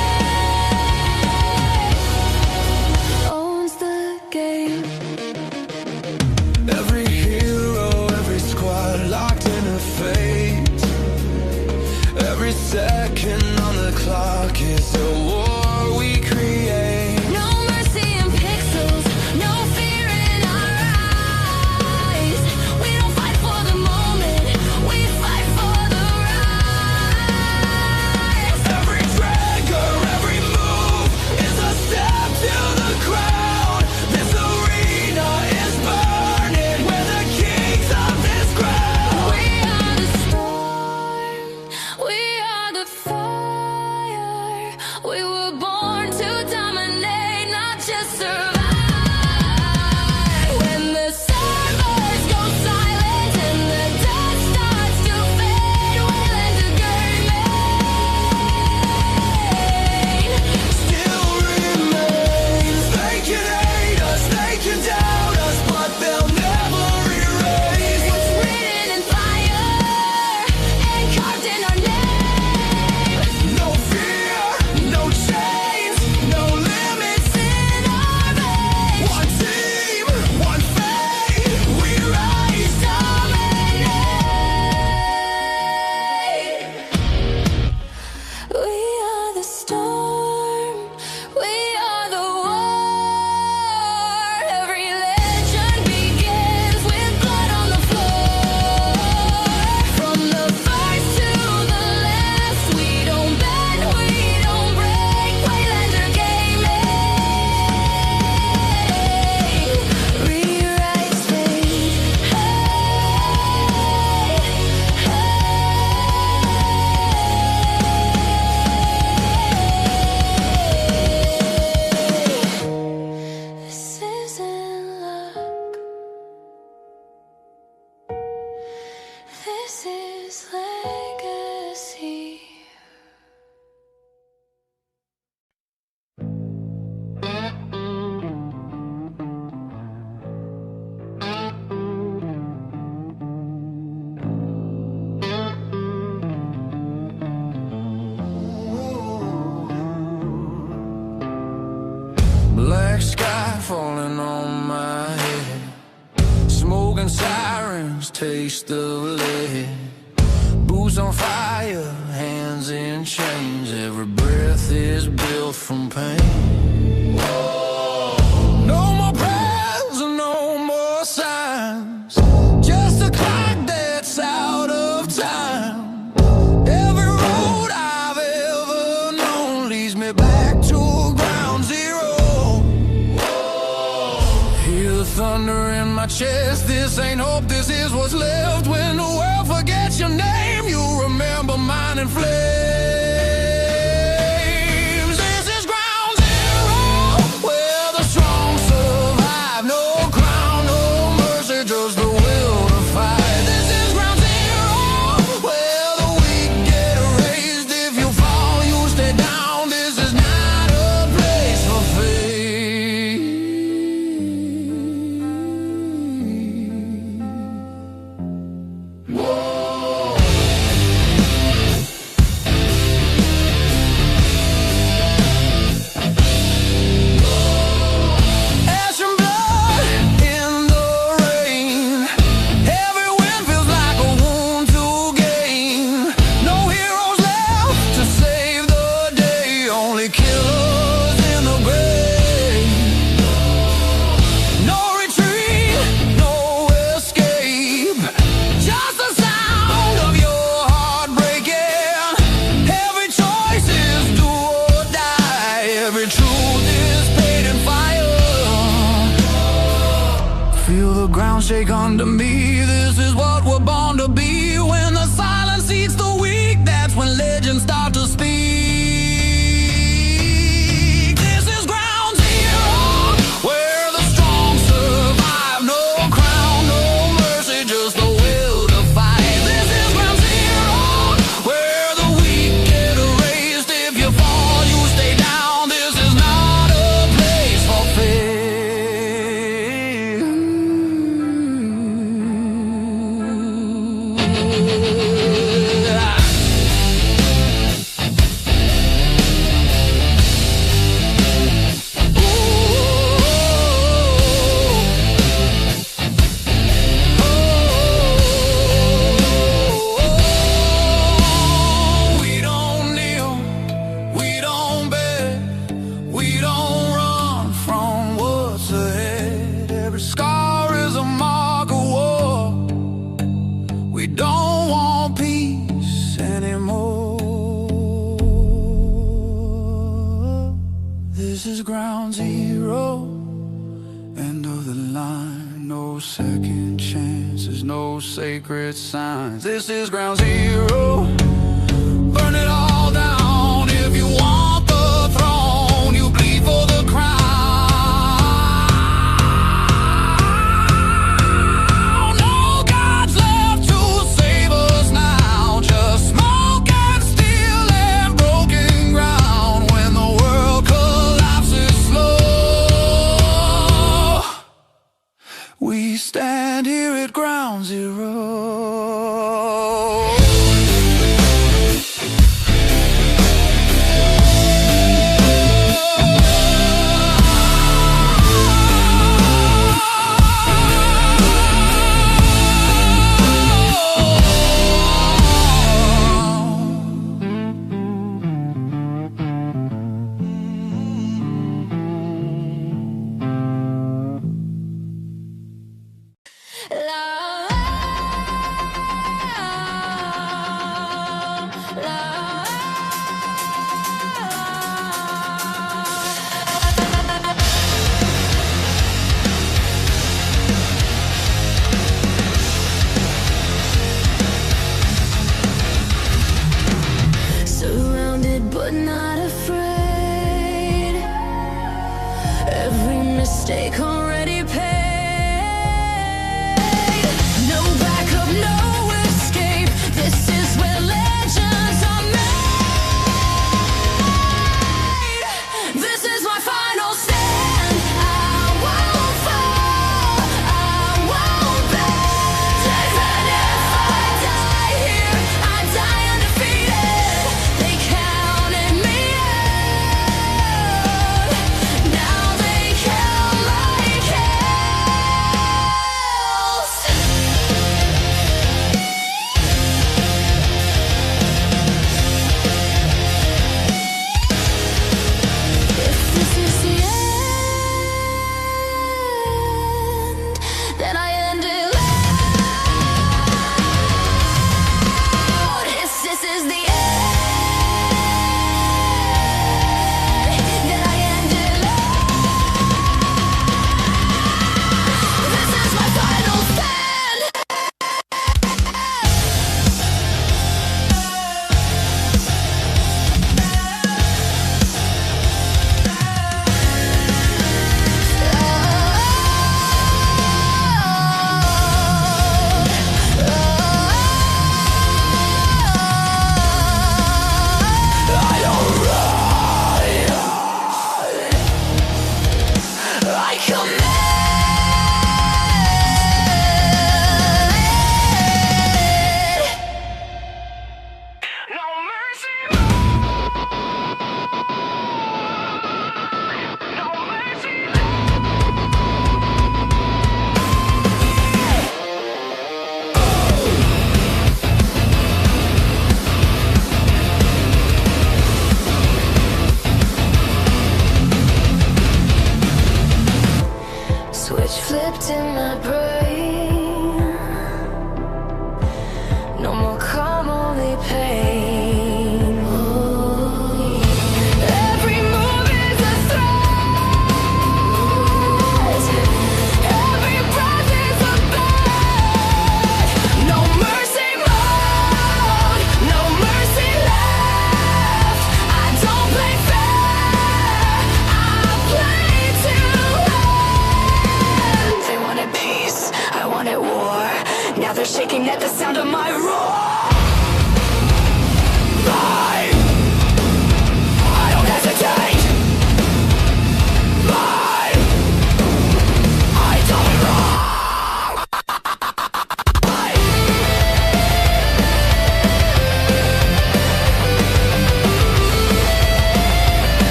owns the game. Every hero, every squad locked in a fate. Every second on the clock is a war we create. No mercy in pixels, no fear in our eyes. We don't fight for the moment, we fight for the rise. Every trigger, every move is a step to the ground. This arena is burning. We're the kings of this ground. We are the storm, we are the fire. We were born to dominate, not just survive. When the servers go silent and the dust starts to fade, Waylander Gaming Still remains. They can hate us, they can doubt us, but they'll never erase what's written in fire and carved in our name. no fear, no chains, no limits in our veins. One team, one fate, we rise. We are the storm, we are the war. Every legend begins with blood on the floor. From the first to the last, we don't bend, we don't break. Waylander Gaming rewrites fate. This isn't luck. This is legacy. Black sky falling on my head. Smoke and sirens, taste of lead. Boots on fire, hands in chains. Every breath is built from pain. No more prayers, no more signs. Just a clock that's out of time. Every road I've ever known leads me back to ground zero. Hear the thunder in my chest. This ain't hope, this is what's left. When the world forgets your name, you remember mine in flames. This is ground zero, where the strong survive. ground zero. End of the line, no second chances, no sacred signs. This is ground zero. Burn it all down. If you want the throne, you bleed for the crown. No gods left to save us now. Just smoke and steel and broken ground. When the world collapses slow, we stand here at ground zero. Surrounded but not afraid. Every mistake already paid. No backup, no escape. This is where legends are made. This is my final stand. I won't fall, I won't bend. Even if I die here, I die undefeated. They counted me out. Now they count my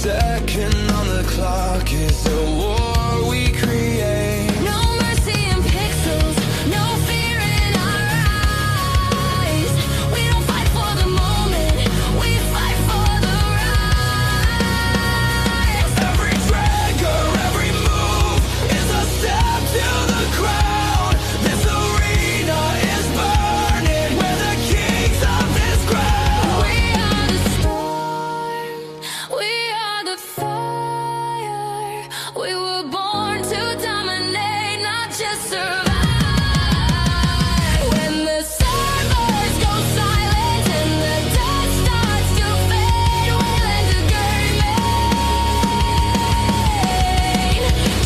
second on the clock is a war we create. No mercy in pixels, no fear in our eyes. We don't fight for the moment, we fight for the rise. Every trigger, every move is a step to the crown. This arena is burning, we're the kings of this ground. We are the storm, we are the fire. We were born to dominate, not just survive. When the servers go silent and the dust starts to fade, Waylander gaming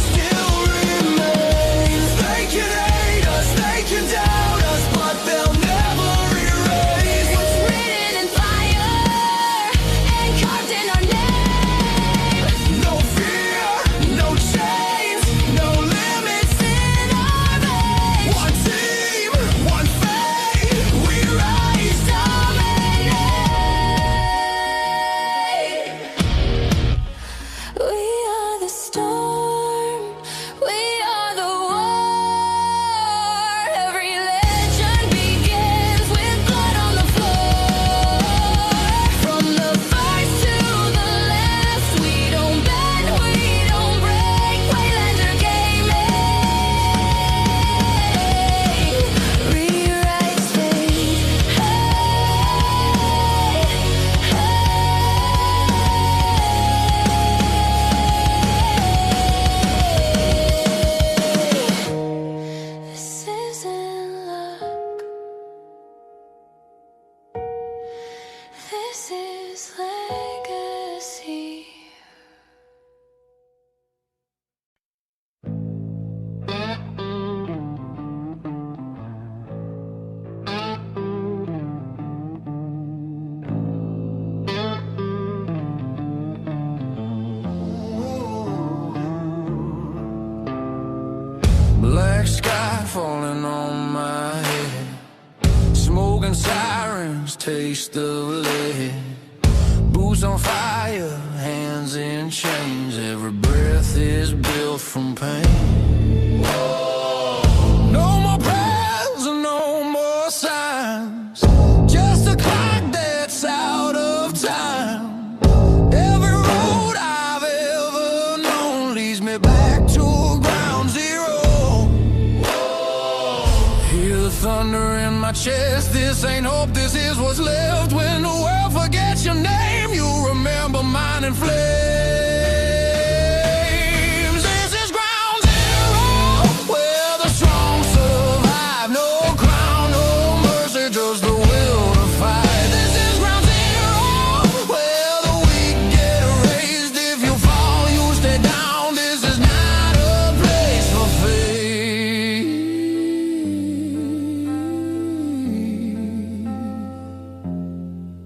Still remains. They can hate us, they can doubt us, but they'll never erase what's written in fire and carved in our name. no fear, no chains, no limits in our veins. One team, one fate, we rise. We are the storm, we are the war. Every legend begins with blood on the floor. From the first to the last, we don't bend, we don't break. Waylander gaming rewrites fate. This isn't luck. This is legacy. Black sky falling on my head, smoke and sirens, taste of lead. Boots on fire, hands in chains. Every breath is built from pain. No more prayers, no more signs. Just a clock that's out of time. Every road I've ever known leads me back to ground zero. Hear the thunder in my chest. This ain't hope, this is what's left. When the world forgets your name, you remember mine in flames. This is ground zero, where the strong survive. No crown, no mercy, just the will to fight. This is ground zero, where the weak get raised. If you fall, you stay down. This is not a place for faith.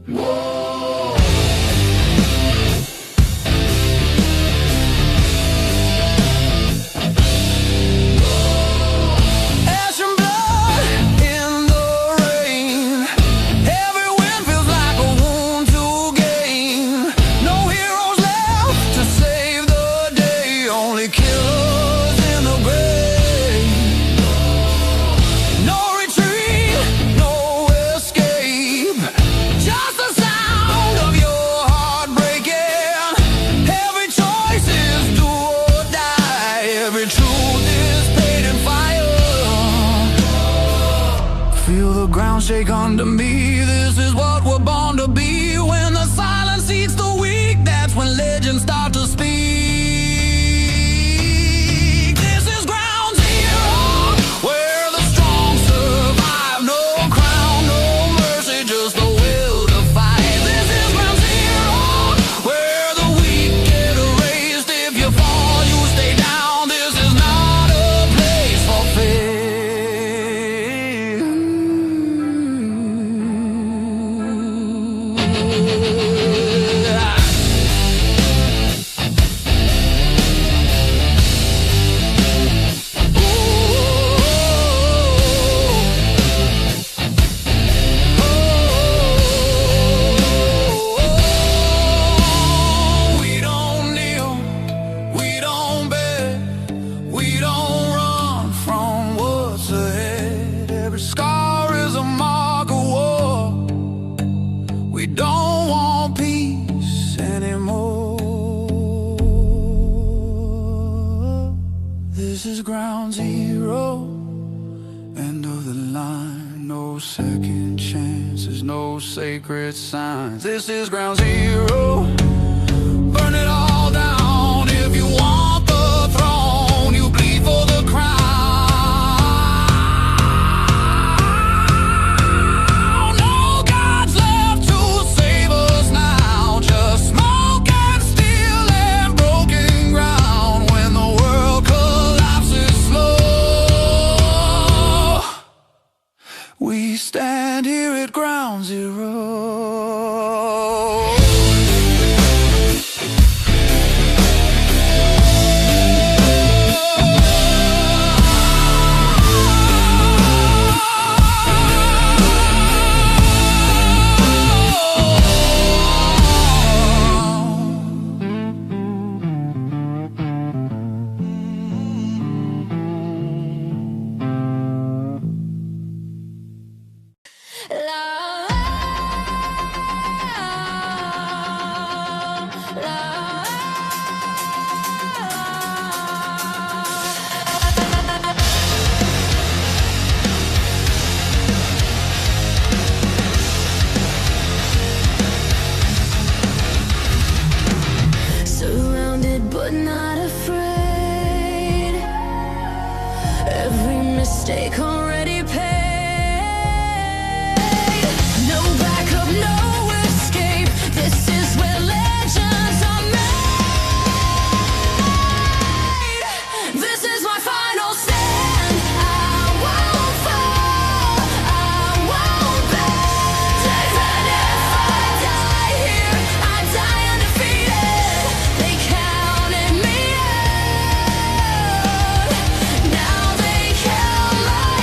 Whoa. sacred signs. This is ground zero. Burn it all down. If you want the throne, you bleed for the crown. No gods left to save us now. Just smoke and steel and broken ground. When the world collapses slow, we stand here at ground zero. Surrounded but not afraid. Every mistake already paid. No backup, no escape. This is where legends are made. This is my final stand. I won't fall. I won't bend. Even if I die here, I die undefeated. They counted me out. Now they count my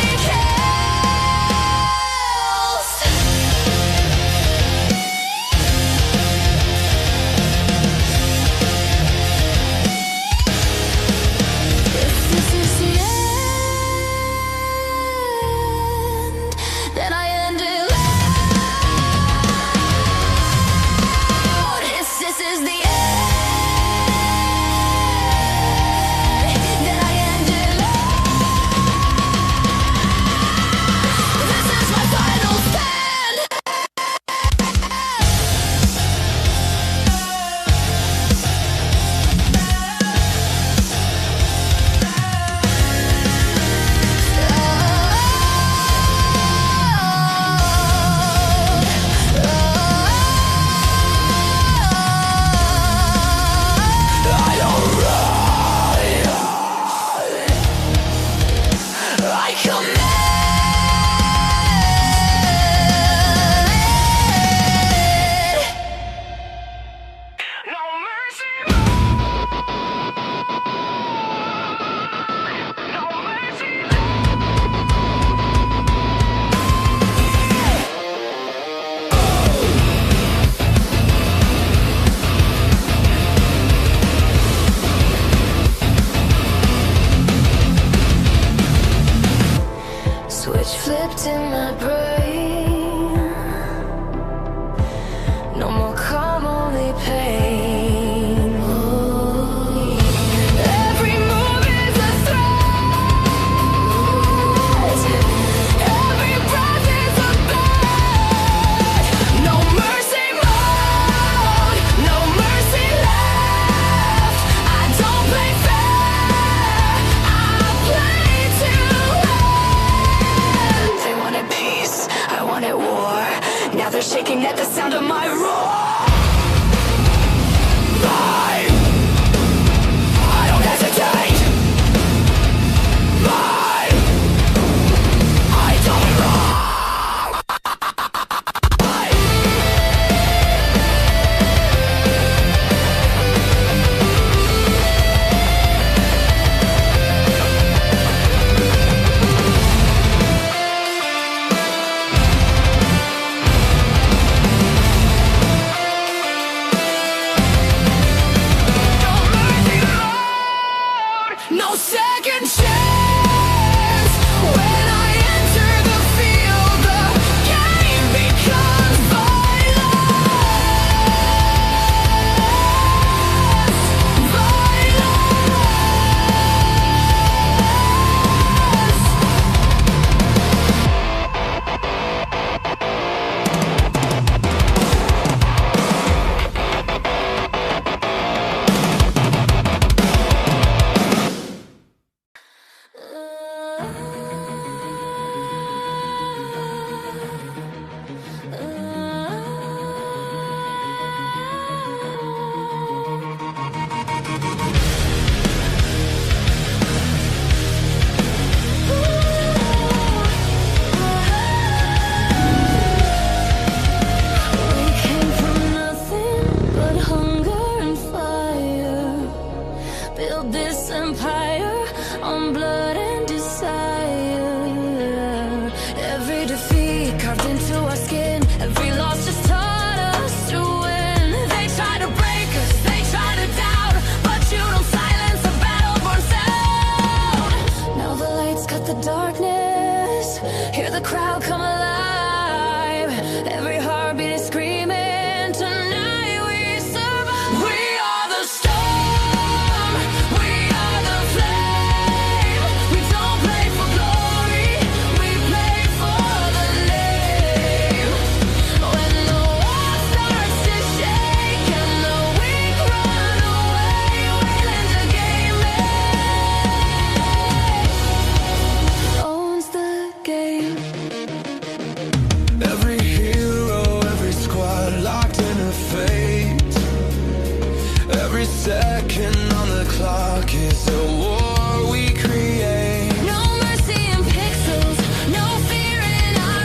dark is the war we create. No mercy in pixels, no fear in our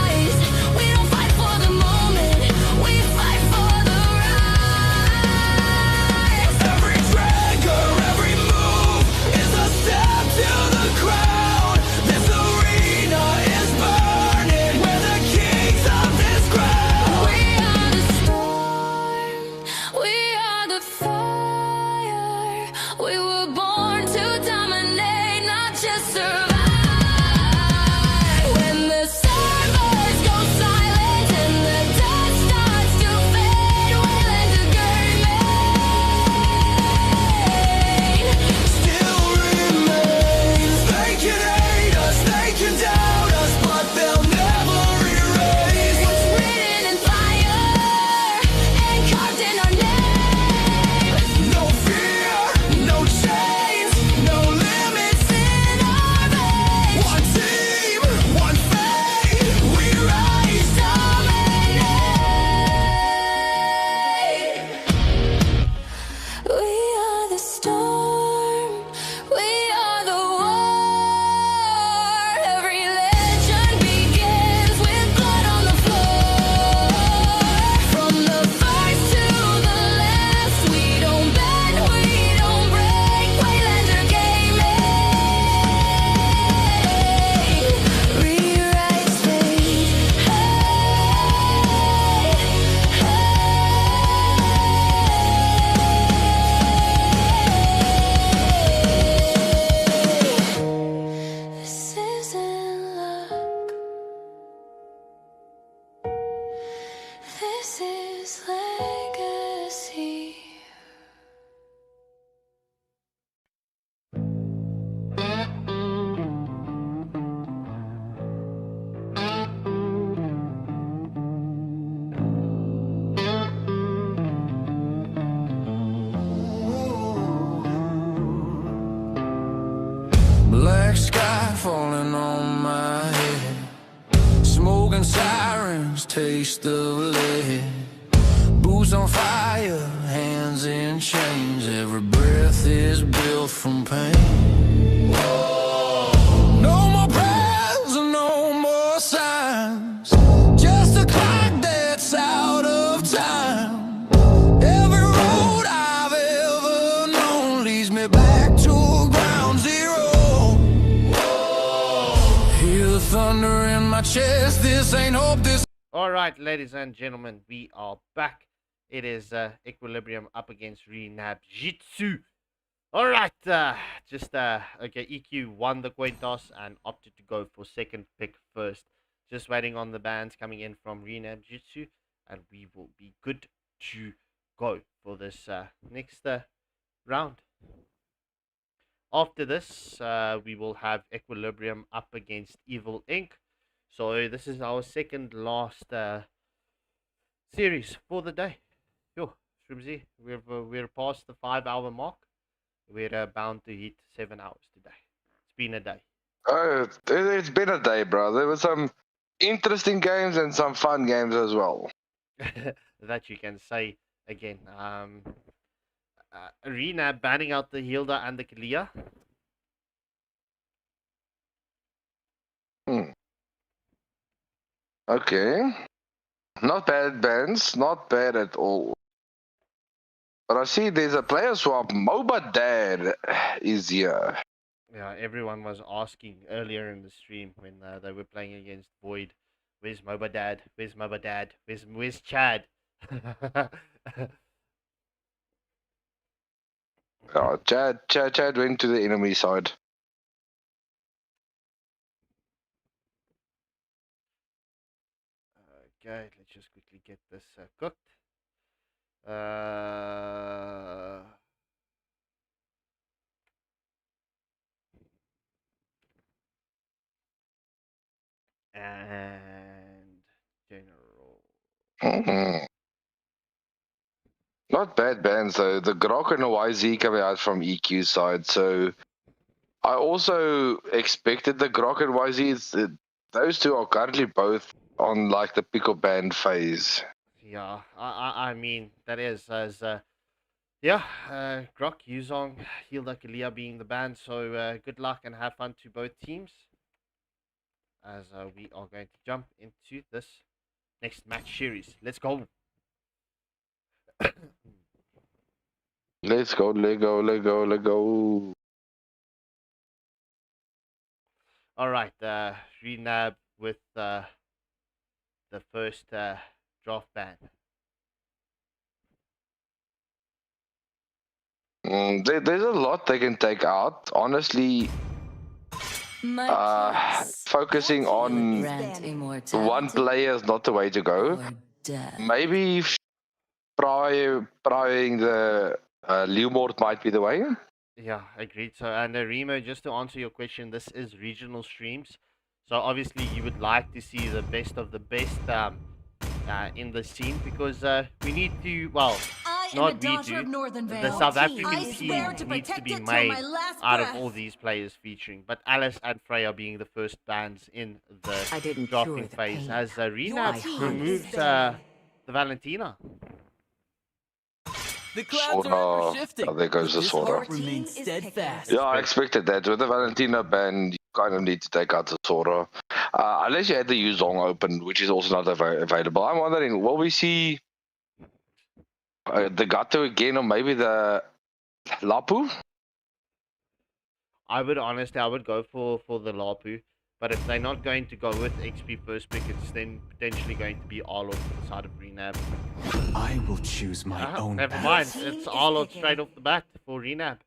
eyes. We don't fight for the moment, we fight for the rise. Every trigger, every move is a step to the crown. This arena is burning, we're the kings of this ground. We are the storm, we are the fire. We were born to dominate, not just survive. When the servers go silent and the dust starts to fade, Waylander gaming Still remains. They can hate us, they can doubt us, but they'll never erase what's written in fire and carved in our name. no fear, no chains, no limits in our veins. One team, one fate, we rise. We are the storm, we are the war. Every legend begins with blood on the floor. From the first to the last, we don't bend, we don't break. Waylander gaming rewrites fate. This isn't luck. This is legacy. Black sky falling on my head. Smoke and sirens, taste of lead. Boots on fire, hands in chains. Every breath is built from pain. No more prayers, no more signs. Just a clock that's out of time. Every road I've ever known leads me back to ground zero. Hear the thunder in my chest. This ain't hope. This. All right, ladies and gentlemen, we are back. It is Equilibrium up against Renab Jitsu. All right, okay, EQ won the coin toss and opted to go for second pick first. Just waiting on the bans coming in from Renab Jitsu, and we will be good to go for this next round. After this, we will have Equilibrium up against Evil Inc. So this is our second last series for the day. Yo, Shrimsy, we're past the 5-hour mark. We're bound to hit 7 hours today. It's been a day. It's been a day, bro. There were some interesting games and some fun games as well. That you can say again. Arena banning out the Hilda and the Kalia. Okay. Not bad bans, not bad at all. But I see there's a player swap. MOBA Dad is here. Yeah, everyone was asking earlier in the stream when they were playing against Void. Where's MOBA Dad? Where's MOBA Dad? Where's Chad? Oh, Chad went to the enemy side. Okay, let's just quickly get this cooked. Uh, and general. Mhm. Not bad bands though. The Grok and the YZ coming out from EQ side. So I also expected the Grok and YZ. Those two are currently both on like the pickle band phase. Yeah, I mean that is as Yeah, Grok, Yuzong, Hilda, Kalia being the band. So good luck and have fun to both teams as we are going to jump into this next match series. Let's go. Let's go, let go, let go, let go. All right, Renab with the first draft ban. There's a lot they can take out. Honestly, My focusing on grant one player is not the way to go. death. Maybe prying the Leomord might be the way. Yeah, agreed. So, and Remo, just to answer your question, this is regional streams. So obviously, you would like to see the best of the best in the scene because we need to. Well, I am a not we daughter do. of Northern The Vale. South I African swear team to needs to protect be it till made my last out of breath. all these players featuring. But Alice and Freya being the first bands in I the didn't drafting cure the phase, pain. as Your Rena team removes is banned. the Valentina. The clouds are ever Sora. shifting. Oh, there goes but the this Sora. heart Your team remains is steadfast. picking. Yeah, I expected that. With the Valentina ban, you kind of need to take out the Sora. Unless you had the Yuzong open, which is also not available. I'm wondering, will we see the Gato again or maybe the Lapu? I would go for the Lapu. But if they're not going to go with XP first pick, it's then potentially going to be Arlord for the side of Renab. I will choose my own Never path. mind. Your team It's is Arlord picking. straight off the bat for Renab.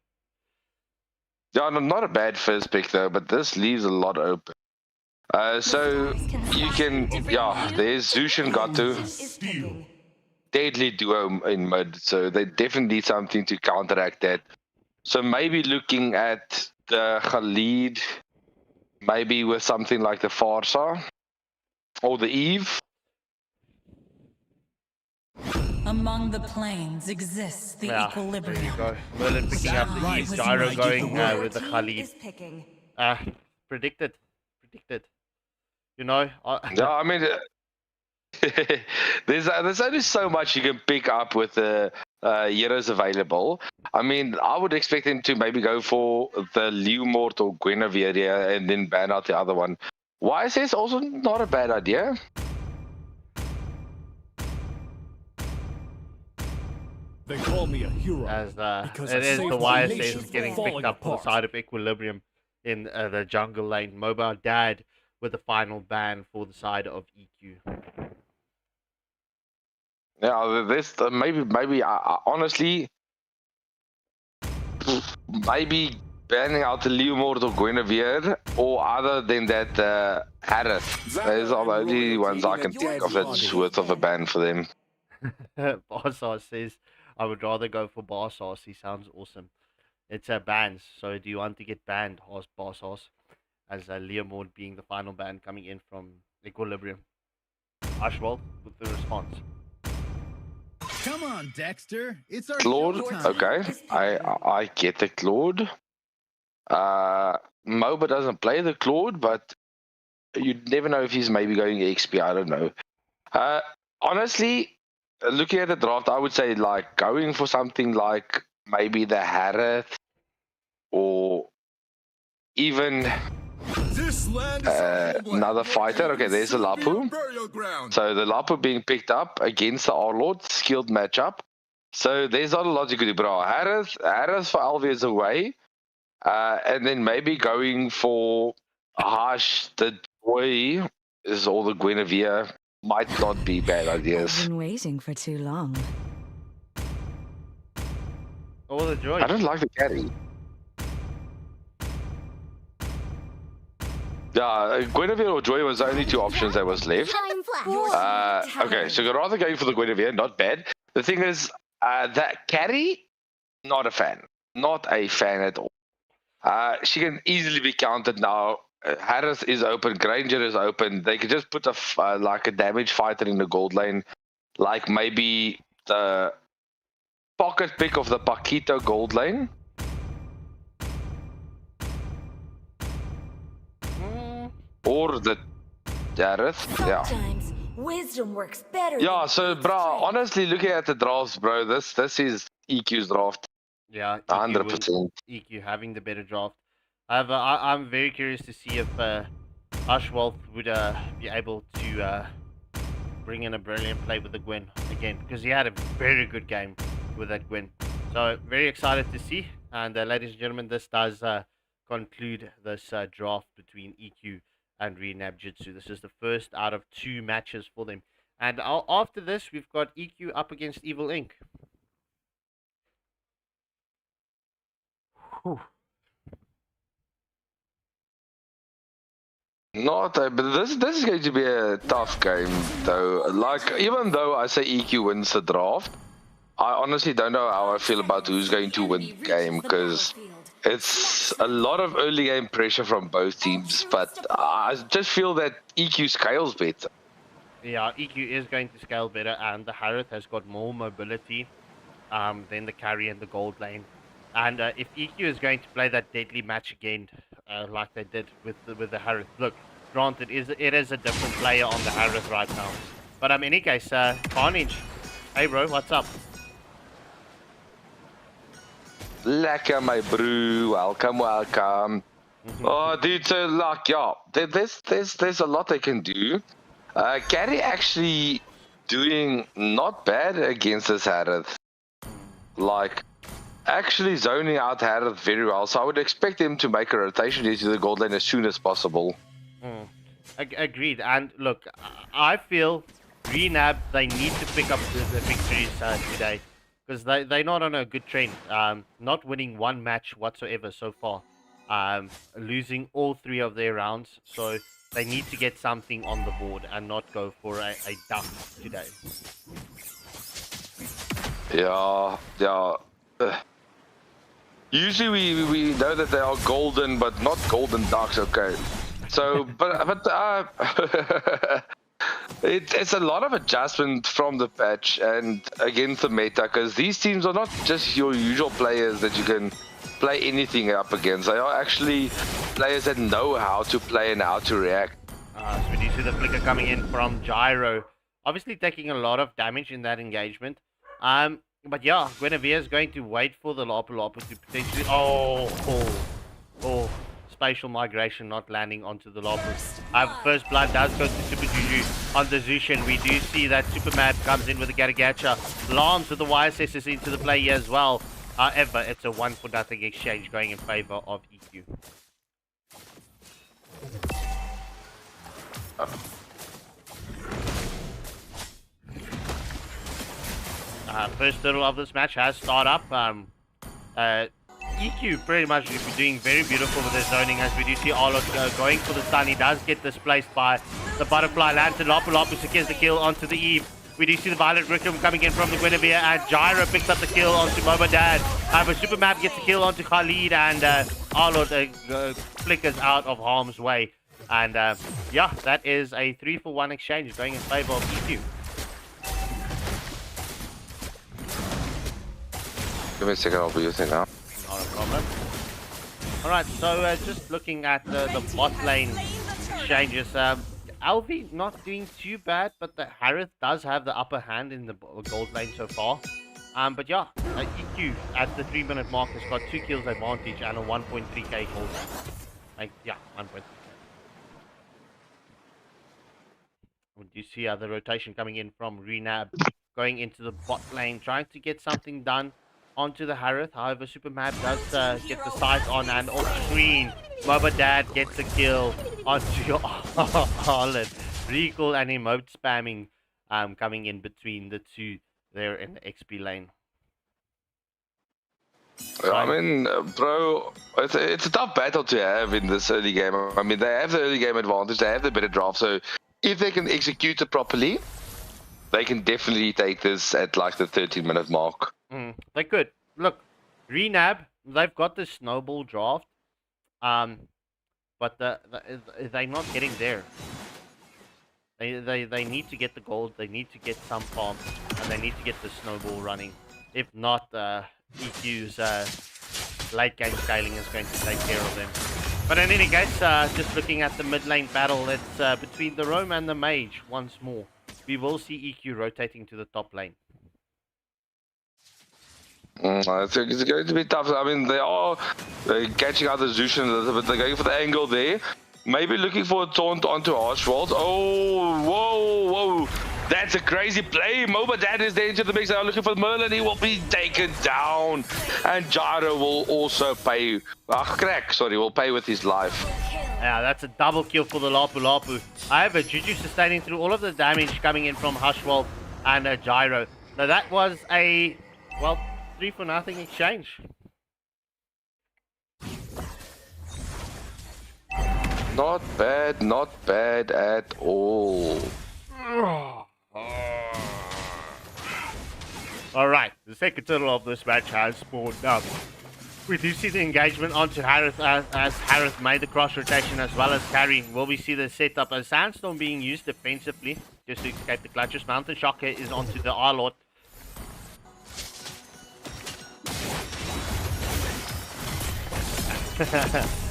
Yeah, not a bad first pick though, but this leaves a lot open. So you can, yeah, there's Zushin Gato, Is picking. deadly duo in mid, so they definitely need something to counteract that. So maybe looking at the Khalid, maybe with something like the Farsa or the Eve. Among the planes exists the Yeah, there equilibrium. you go. Merlin picking up the Right Eve, was Gyro my going giveaway. Your with the team Khalid. is picking. Predicted. You know, Yeah, I mean, there's only so much you can pick up with the heroes available. I mean, I would expect him to maybe go for the Leomort or Guinevere here and then ban out the other one. YSS also not a bad idea. They call me a hero. as Because it I is saved the my YSS nation is getting from picked up for the falling side of Equilibrium in the jungle lane. Mobile Dad with the final ban for the side of EQ. Yeah, this maybe honestly, maybe banning out the Leomort or Guinevere, or other than that, Harris. Those are the only ones I can think of that's worth of a ban for them. Barsas says, I would rather go for Barsas. He sounds awesome. It's bans. So do you want to get banned, asked Barsas, as Leomord being the final ban coming in from Equilibrium. Ashwald with the response. Come on, Dexter. It's our Claude, showtime. okay, I get the Claude. Moba doesn't play the Claude, but you never know if he's maybe going XP. I don't know. Honestly, looking at the draft, I would say like going for something like maybe the Harith or even This land is our homeland. another Your fighter. Okay, kingdom there's a soon be our Lapu. burial ground. So the Lapu being picked up against the Arlord, skilled matchup. So there's not a lot you could do, bro. Harith for Alvia's away. And then maybe going for Harsh, the Joy is all the Guinevere might not be bad ideas. I've been waiting for too long. All the joy. I don't like the carry. Yeah, Guinevere or Joy was the only two options that was left. Okay, so you're rather going for the Guinevere, not bad. The thing is, that carry, not a fan. Not a fan at all. She can easily be counted now. Harris is open, Granger is open. They could just put like a damage fighter in the gold lane, like maybe the pocket pick of the Paquito gold lane. Or the Dareth, yeah. Sometimes wisdom works better. Yeah, than so brute bro, strength. honestly looking at the drafts, bro, this is EQ's draft. Yeah, 100%. EQ having the better draft. However, I'm very curious to see if Ashwolf would be able to bring in a brilliant play with the Gwen again, because he had a very good game with that Gwen. So very excited to see. And ladies and gentlemen, this does conclude this draft between EQ and Renab Jitsu. This is the first out of 2 matches for them. And after this, we've got EQ up against Evil Inc. Whew. Not, but this is going to be a tough game, though. Like, even though I say EQ wins the draft, I honestly don't know how I feel about who's going to win the game, because it's a lot of early game pressure from both teams, but I just feel that EQ scales better. Yeah, EQ is going to scale better, and the Harith has got more mobility than the carry and the gold lane. And if EQ is going to play that deadly match again, like they did with the Harith, look, granted, it is a different player on the Harith right now. But in any case, Carnage, hey bro, what's up? Lekker, my brew. Welcome, welcome. Oh, dude, so like, yeah, there's a lot they can do. Gary actually doing not bad against this Harith. Like, actually zoning out Harith very well. So I would expect him to make a rotation into the gold lane as soon as possible. Agreed. And look, I feel Renab, they need to pick up the victories today, because they're not on a good trend. Not winning one match whatsoever so far. Losing all 3 of their rounds. So they need to get something on the board and not go for a duck today. Yeah. Usually we know that they are golden, but not golden ducks. Okay. So, it's a lot of adjustment from the patch and against the meta, because these teams are not just your usual players that you can play anything up against. They are actually players that know how to play and how to react. So we do see the flicker coming in from Gyro, obviously taking a lot of damage in that engagement. But yeah, Guinevere is going to wait for the Lapu Lapu to potentially... Oh, spatial migration not landing onto the Lapu. First blood does go to Super Juju on the Zushin. We do see that Super Mad comes in with the Garagacha. Lance with the YSS is into the play here as well. However, it's a 1-for-nothing exchange going in favor of EQ. First turtle of this match has started up. EQ pretty much doing very beautiful with his zoning, as we do see Arlo going for the stun. He does get displaced by the Butterfly Lantern. Lapu Lapu secures the kill onto the Eve. We do see the Violet Rickham coming in from the Guinevere, and Gyro picks up the kill onto Mobadad. However, Supermap gets the kill onto Khalid, and Arlo flickers out of harm's way. And yeah, that is a 3-for-1 exchange going in favor of EQ. Give me a second, I'll be using now. Not a problem. Alright, so just looking at the bot lane exchanges, Alvi not doing too bad, but the Harith does have the upper hand in the gold lane so far. But yeah, EQ at the 3-minute mark has got 2 kills advantage and a 1.3k gold. Yeah, 1.3k. We do see the rotation coming in from Renab, going into the bot lane, trying to get something done onto the Harith. However, Super Mad does get the sight on, and off screen, Mobadad gets the kill onto your Harlan. Recall and emote spamming coming in between the two there in the XP lane. I mean, bro, it's a tough battle to have in this early game. I mean, they have the early game advantage, they have the better draft, so if they can execute it properly, they can definitely take this at like the 13-minute mark. They could. Look, Renab, they've got the snowball draft, but they're not getting there. They need to get the gold, they need to get some farm, and they need to get the snowball running. If not, EQ's late game scaling is going to take care of them. But in any case, just looking at the mid lane battle, it's between the Roam and the Mage once more. We will see EQ rotating to the top lane. I think it's going to be tough. I mean, they are catching out the Zushin a little bit. They're going for the angle there. Maybe looking for a taunt onto Archwald. Oh, whoa. That's a crazy play. Mobadad is there into the mix. They are looking for Merlin. He will be taken down. And Gyro will also pay. Crack, sorry, will pay with his life. Yeah, that's a double kill for the Lapu Lapu. However, Juju sustaining through all of the damage coming in from Hushwald and Gyro. Now that was a, well, 3-for-0 exchange. Not bad at all. Alright, the second turtle of this match has spawned up. We do see the engagement onto Harith as Harith made the cross rotation as well as carry. Will we see the setup as Sandstorm being used defensively just to escape the clutches? Mountain Shocker is onto the R-Lord.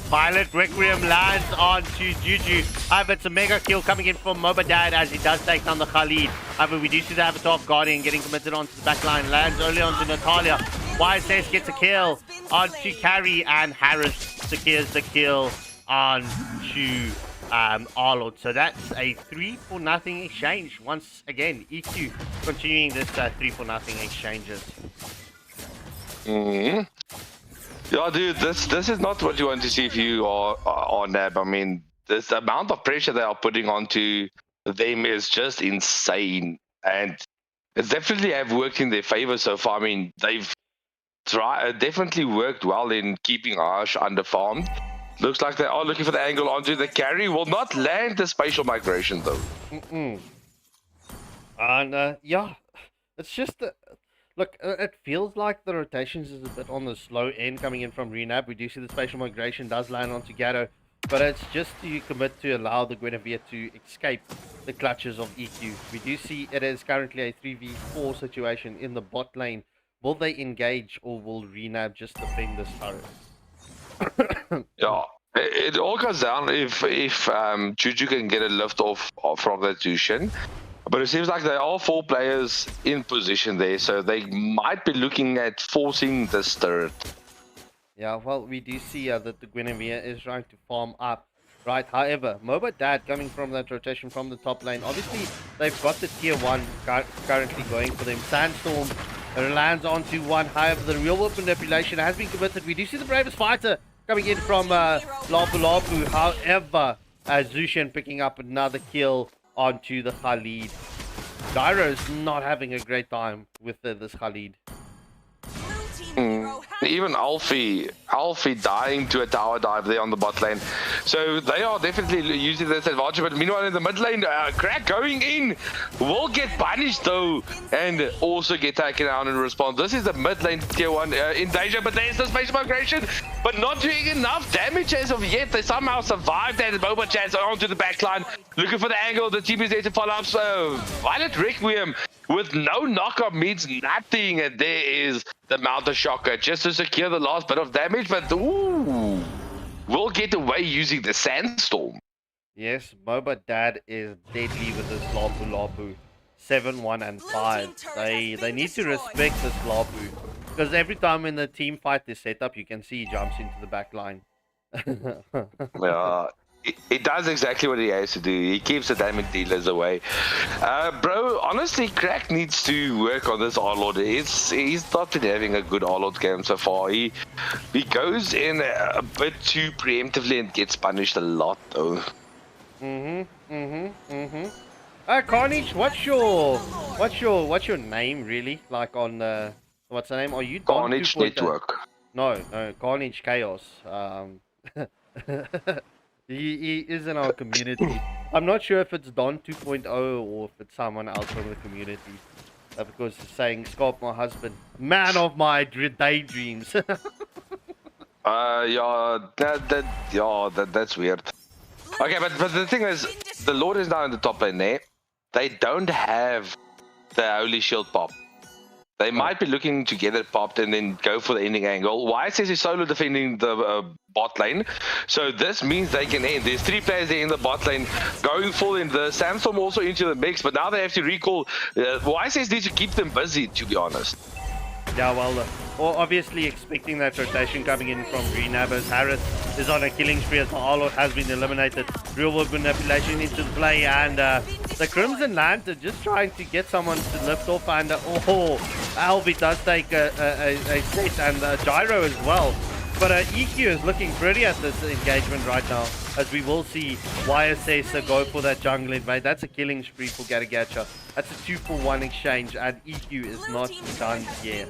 Violet Requiem lands onto Juju. However, it's a mega kill coming in from Mobadad as he does take down the Khalid. However, we do see the Avatar Guardian getting committed onto the backline. Lands early onto Natalia. YSS gets a kill onto Carry, and Harris secures the kill onto Arlord. So that's a 3-for-0 exchange. Once again, EQ continuing this 3-for-0 exchanges. Yeah, dude, this is not what you want to see if you are NAB. I mean, this amount of pressure they are putting onto them is just insane, and it's definitely have worked in their favor so far. I mean, they've definitely worked well in keeping Ash underfarmed. Looks like they are looking for the angle onto the carry. Will not land the spatial migration though. And yeah, it's just look, it feels like the rotations is a bit on the slow end coming in from Renab. We do see the spatial migration does land onto Gatto, but it's just to commit to allow the Guinevere to escape the clutches of EQ. We do see it is currently a 3v4 situation in the bot lane. Will they engage or will Renab just defend this turret? Yeah, it all goes down if Juju can get a lift off from that Tushin. But it seems like there are 4 players in position there, so they might be looking at forcing this turret. Yeah, well, we do see that the Guinevere is trying to farm up, right? However, Mobadad coming from that rotation from the top lane. Obviously, they've got the tier 1 currently going for them. Sandstorm lands onto one. However, the real world manipulation has been committed. We do see the bravest fighter coming in from Lapu Lapu. However, Zushin picking up another kill onto the Khalid. Gyro's not having a great time with this Khalid. Even Alfie dying to a tower dive there on the bot lane. So they are definitely using this advantage. But meanwhile in the mid lane, Crack going in will get punished though, and also get taken out in response. This is the mid lane tier 1 in danger, but there's the space migration, but not doing enough damage as of yet. They somehow survived that. Boba chance onto the backline, looking for the angle. The team is there to follow up. So Violet Requiem with no knockup means nothing, and there is the Mountain Shocker just to secure the last bit of damage, but ooh, will get away using the Sandstorm. Yes, Mobadad is deadly with this Lapu Lapu. 7, 1, and 5. They need to respect this Lapu, because every time in the team fight is set up, you can see he jumps into the back line. Yeah. He does exactly what he has to do. He keeps the damage dealers away. Bro, honestly, Crack needs to work on this R-Lord. He's not been having a good R-Lord game so far. He goes in a bit too preemptively and gets punished a lot, though. Carnage, what's your name really? Like on what's the name? Are you Don Carnage 2.0? Network. No, Carnage Chaos. He is in our community. I'm not sure if it's Don 2.0 or if it's someone else from the community. Because it's saying, Scarp, my husband, man of my daydreams. That's weird. Okay, but the thing is, the Lord is now in the top lane there. They don't have the Holy Shield pop. They might be looking to get it popped and then go for the ending angle. YSS is solo defending the bot lane. So this means they can end. There's 3 players there in the bot lane going full in. The Sandstorm also into the mix, but now they have to recall. YSS needs to keep them busy, to be honest. Yeah, well, obviously expecting that rotation coming in from Renab as Harris is on a killing spree as Arlo has been eliminated. Real world manipulation into the play, and the Crimson Lantern just trying to get someone to lift off, and Alvi does take a set and a gyro as well. But EQ is looking pretty at this engagement right now, as we will see YSS go for that jungle invade. That's a killing spree for Garagacha. That's a 2-for-1 exchange, and EQ is not done yet.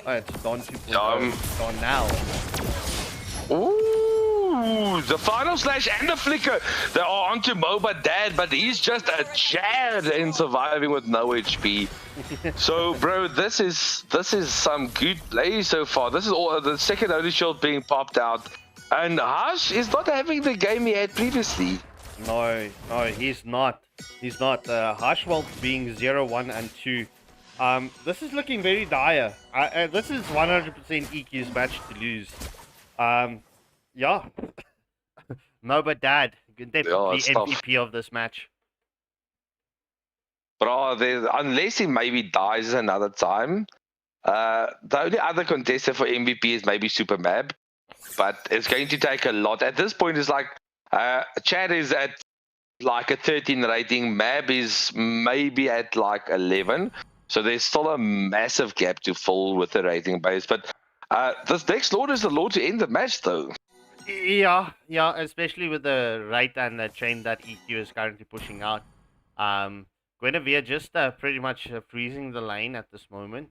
Oh, it's done 2-for-1. It's done now. Ooh, the final slash and the flicker. They are onto Moba Dad, but he's just a Chad in surviving with no HP. So, bro, this is some good play so far. This is all the second Holy Shield being popped out, and Hush is not having the game he had previously. No, he's not. He's not. Hushwell being 0, 1, and 2. This is looking very dire. This is 100% EQ's match to lose. Yeah. Moba Dad, definitely MVP of this match. Bro, unless he maybe dies another time, the only other contestant for MVP is maybe Super Mab, but it's going to take a lot. At this point, it's like Chad is at like a 13 rating, Mab is maybe at like 11, so there's still a massive gap to fill with the rating base. But this next Lord is the Lord to end the match, though. Yeah, especially with the rate and the chain that EQ is currently pushing out. Guinevere just pretty much freezing the lane at this moment.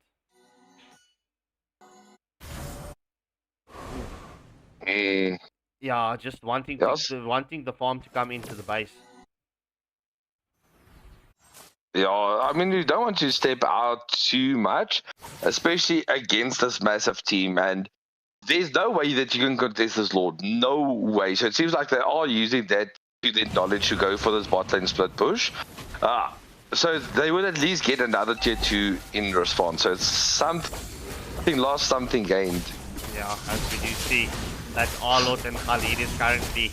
Yeah, just wanting the farm to come into the base. Yeah, I mean, you don't want to step out too much, especially against this massive team, and there's no way that you can contest this Lord. No way. So it seems like they are using that to their knowledge to go for this bot lane split push. So they will at least get another tier 2 in response. So it's something lost, something gained. Yeah, as we do see that Arlot and Khalid is currently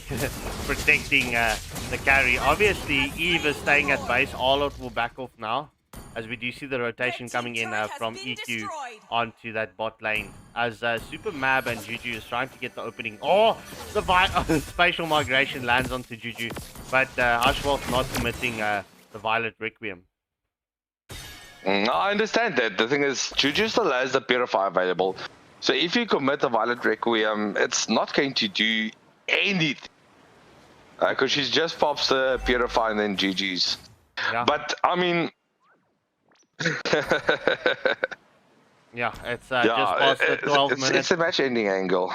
protecting the carry. Obviously, Eve is staying at base. Arlot will back off now, as we do see the rotation coming in from EQ onto that bot lane. As Super Mab and Juju is trying to get the opening. Oh, the spatial migration lands onto Juju, but Hushwolf not committing the Violet Requiem. I understand that. The thing is, Juju still has the Purify available. So if you commit the Violet Requiem, it's not going to do anything. Because she just pops the Purify and then GG's. Yeah. But, I mean... Yeah, it's just past the 12 minutes. It's a match-ending angle.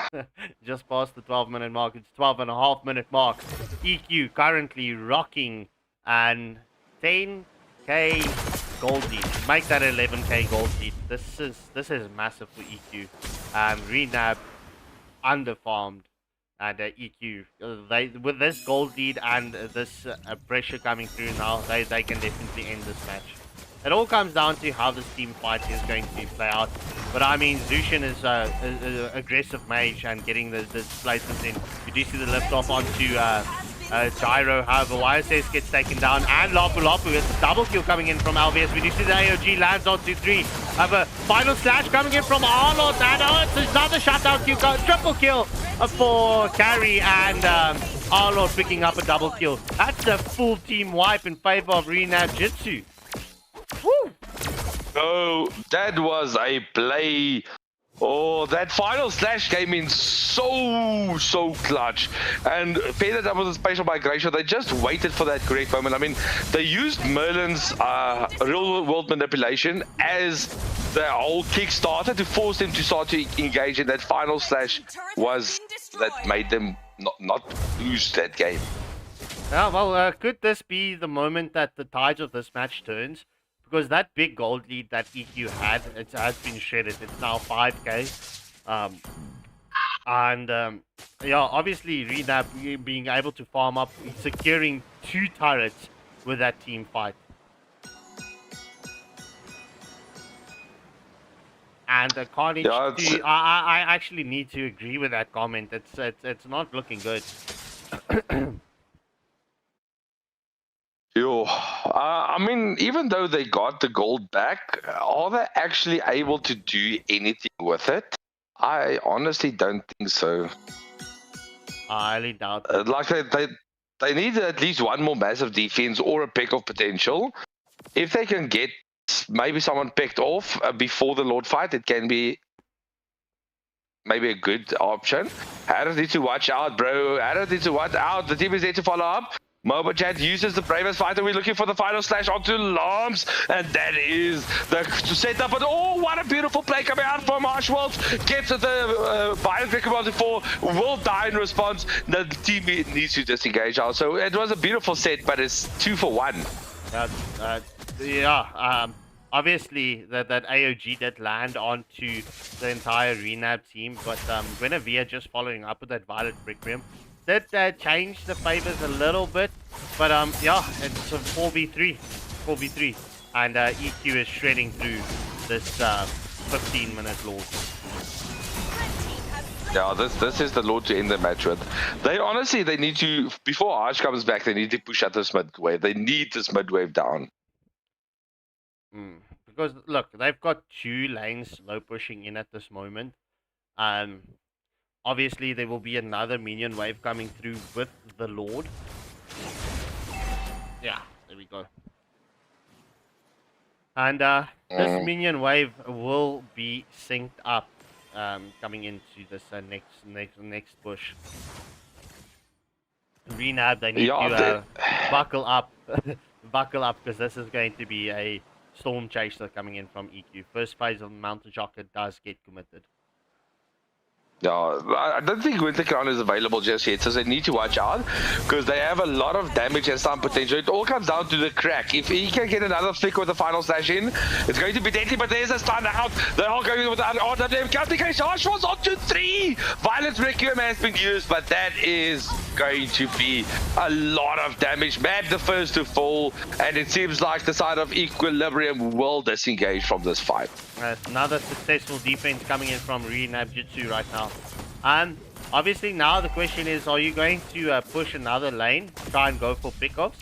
Just past the 12-minute mark. It's 12.5-minute mark. EQ currently rocking an 10k gold lead. Make that 11k gold lead. This is massive for EQ. Renab underfarmed, and EQ they with this gold lead and this pressure coming through now, they can definitely end this match. It all comes down to how this team fight is going to play out. But I mean, Zushin is an aggressive mage and getting the displacements in. You do see the lift off onto Gyro. However, YSS gets taken down, and Lapu Lapu gets a double kill coming in from LVS. We do see the AOG lands onto 3. However, final slash coming in from Arnold, and it's another shutdown kill, triple kill for Carry, and Arnold picking up a double kill. That's a full team wipe in favor of Renab Jitsu. Woo! Oh, that was a play. Oh, that final slash came in so clutch. And paired up with the spatial migration, they just waited for that correct moment. I mean, they used Merlin's real world manipulation as their whole Kickstarter to force them to start to engage in that final slash was that made them not lose that game. Yeah, well, could this be the moment that the tides of this match turns? Because that big gold lead that EQ had, it has been shredded. It's now 5k. Yeah, obviously Renab being able to farm up, securing 2 turrets with that team fight. And Carnage, yeah, I actually need to agree with that comment. It's not looking good. Yo, I mean, even though they got the gold back, are they actually able to do anything with it? I honestly don't think so. I highly doubt it. Like they need at least one more massive defense or a pick of potential. If they can get maybe someone picked off before the Lord fight, it can be maybe a good option. Adam needs to watch out, bro. Adam needs to watch out. The team is there to follow up. Mobachat uses the bravest fighter. We're looking for the final slash onto Lambs, and that is the setup. But oh, what a beautiful play coming out from Marshmalls. Gets the violent recommended for, will die in response. The team needs to disengage also. It was a beautiful set, but it's 2 for 1. Obviously that AOG did land onto the entire Renab team, but Guinevere just following up with that Violet Requiem did change the favors a little bit, but yeah, it's a 4v3, and EQ is shredding through this 15-minute Lord. Yeah, this is the Lord to end the match with. They need to, before Arch comes back, they need to push out this mid wave. They need this mid wave down. Because look, they've got 2 lanes low pushing in at this moment. Obviously there will be another minion wave coming through with the Lord. Yeah, there we go. And this minion wave will be synced up coming into this next push. Renab, they need to buckle up, buckle up, because this is going to be a storm chaser coming in from EQ. First phase of Mountain Shocker does get committed. Yeah, I don't think Winter Crown is available just yet, so they need to watch out because they have a lot of damage and some potential. It all comes down to the crack. If he can get another flick with the final slash in, it's going to be deadly, but there's a stun out. They're all going with the RWM counter. Archwell's on to 3. Violent Requiem has been used, but that is going to be a lot of damage. Mab the first to fall, and it seems like the side of Equilibrium will disengage from this fight. Another successful defense coming in from Renab Jutsu right now. Obviously now the question is, are you going to push another lane, try and go for pickoffs?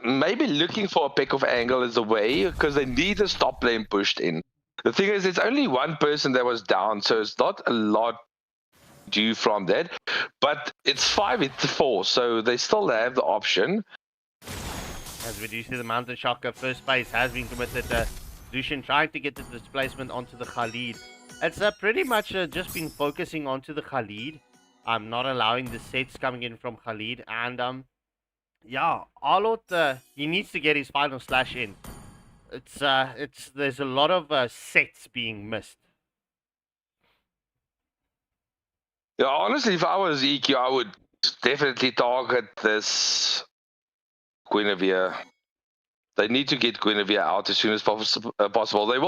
Maybe looking for a pick-off angle is the way, because they need a stop lane pushed in. The thing is, it's only one person that was down, so it's not a lot due from that. But it's 5-4, so they still have the option. As we do see the Mountain Shocker, first phase has been committed. Lucian trying to get the displacement onto the Khalid. It's pretty much just been focusing onto the Khalid. Not allowing the sets coming in from Khalid. And yeah, Arlot, he needs to get his final slash in. There's a lot of sets being missed. Yeah, honestly, if I was EQ, I would definitely target this Guinevere. They need to get Guinevere out as soon as possible. They will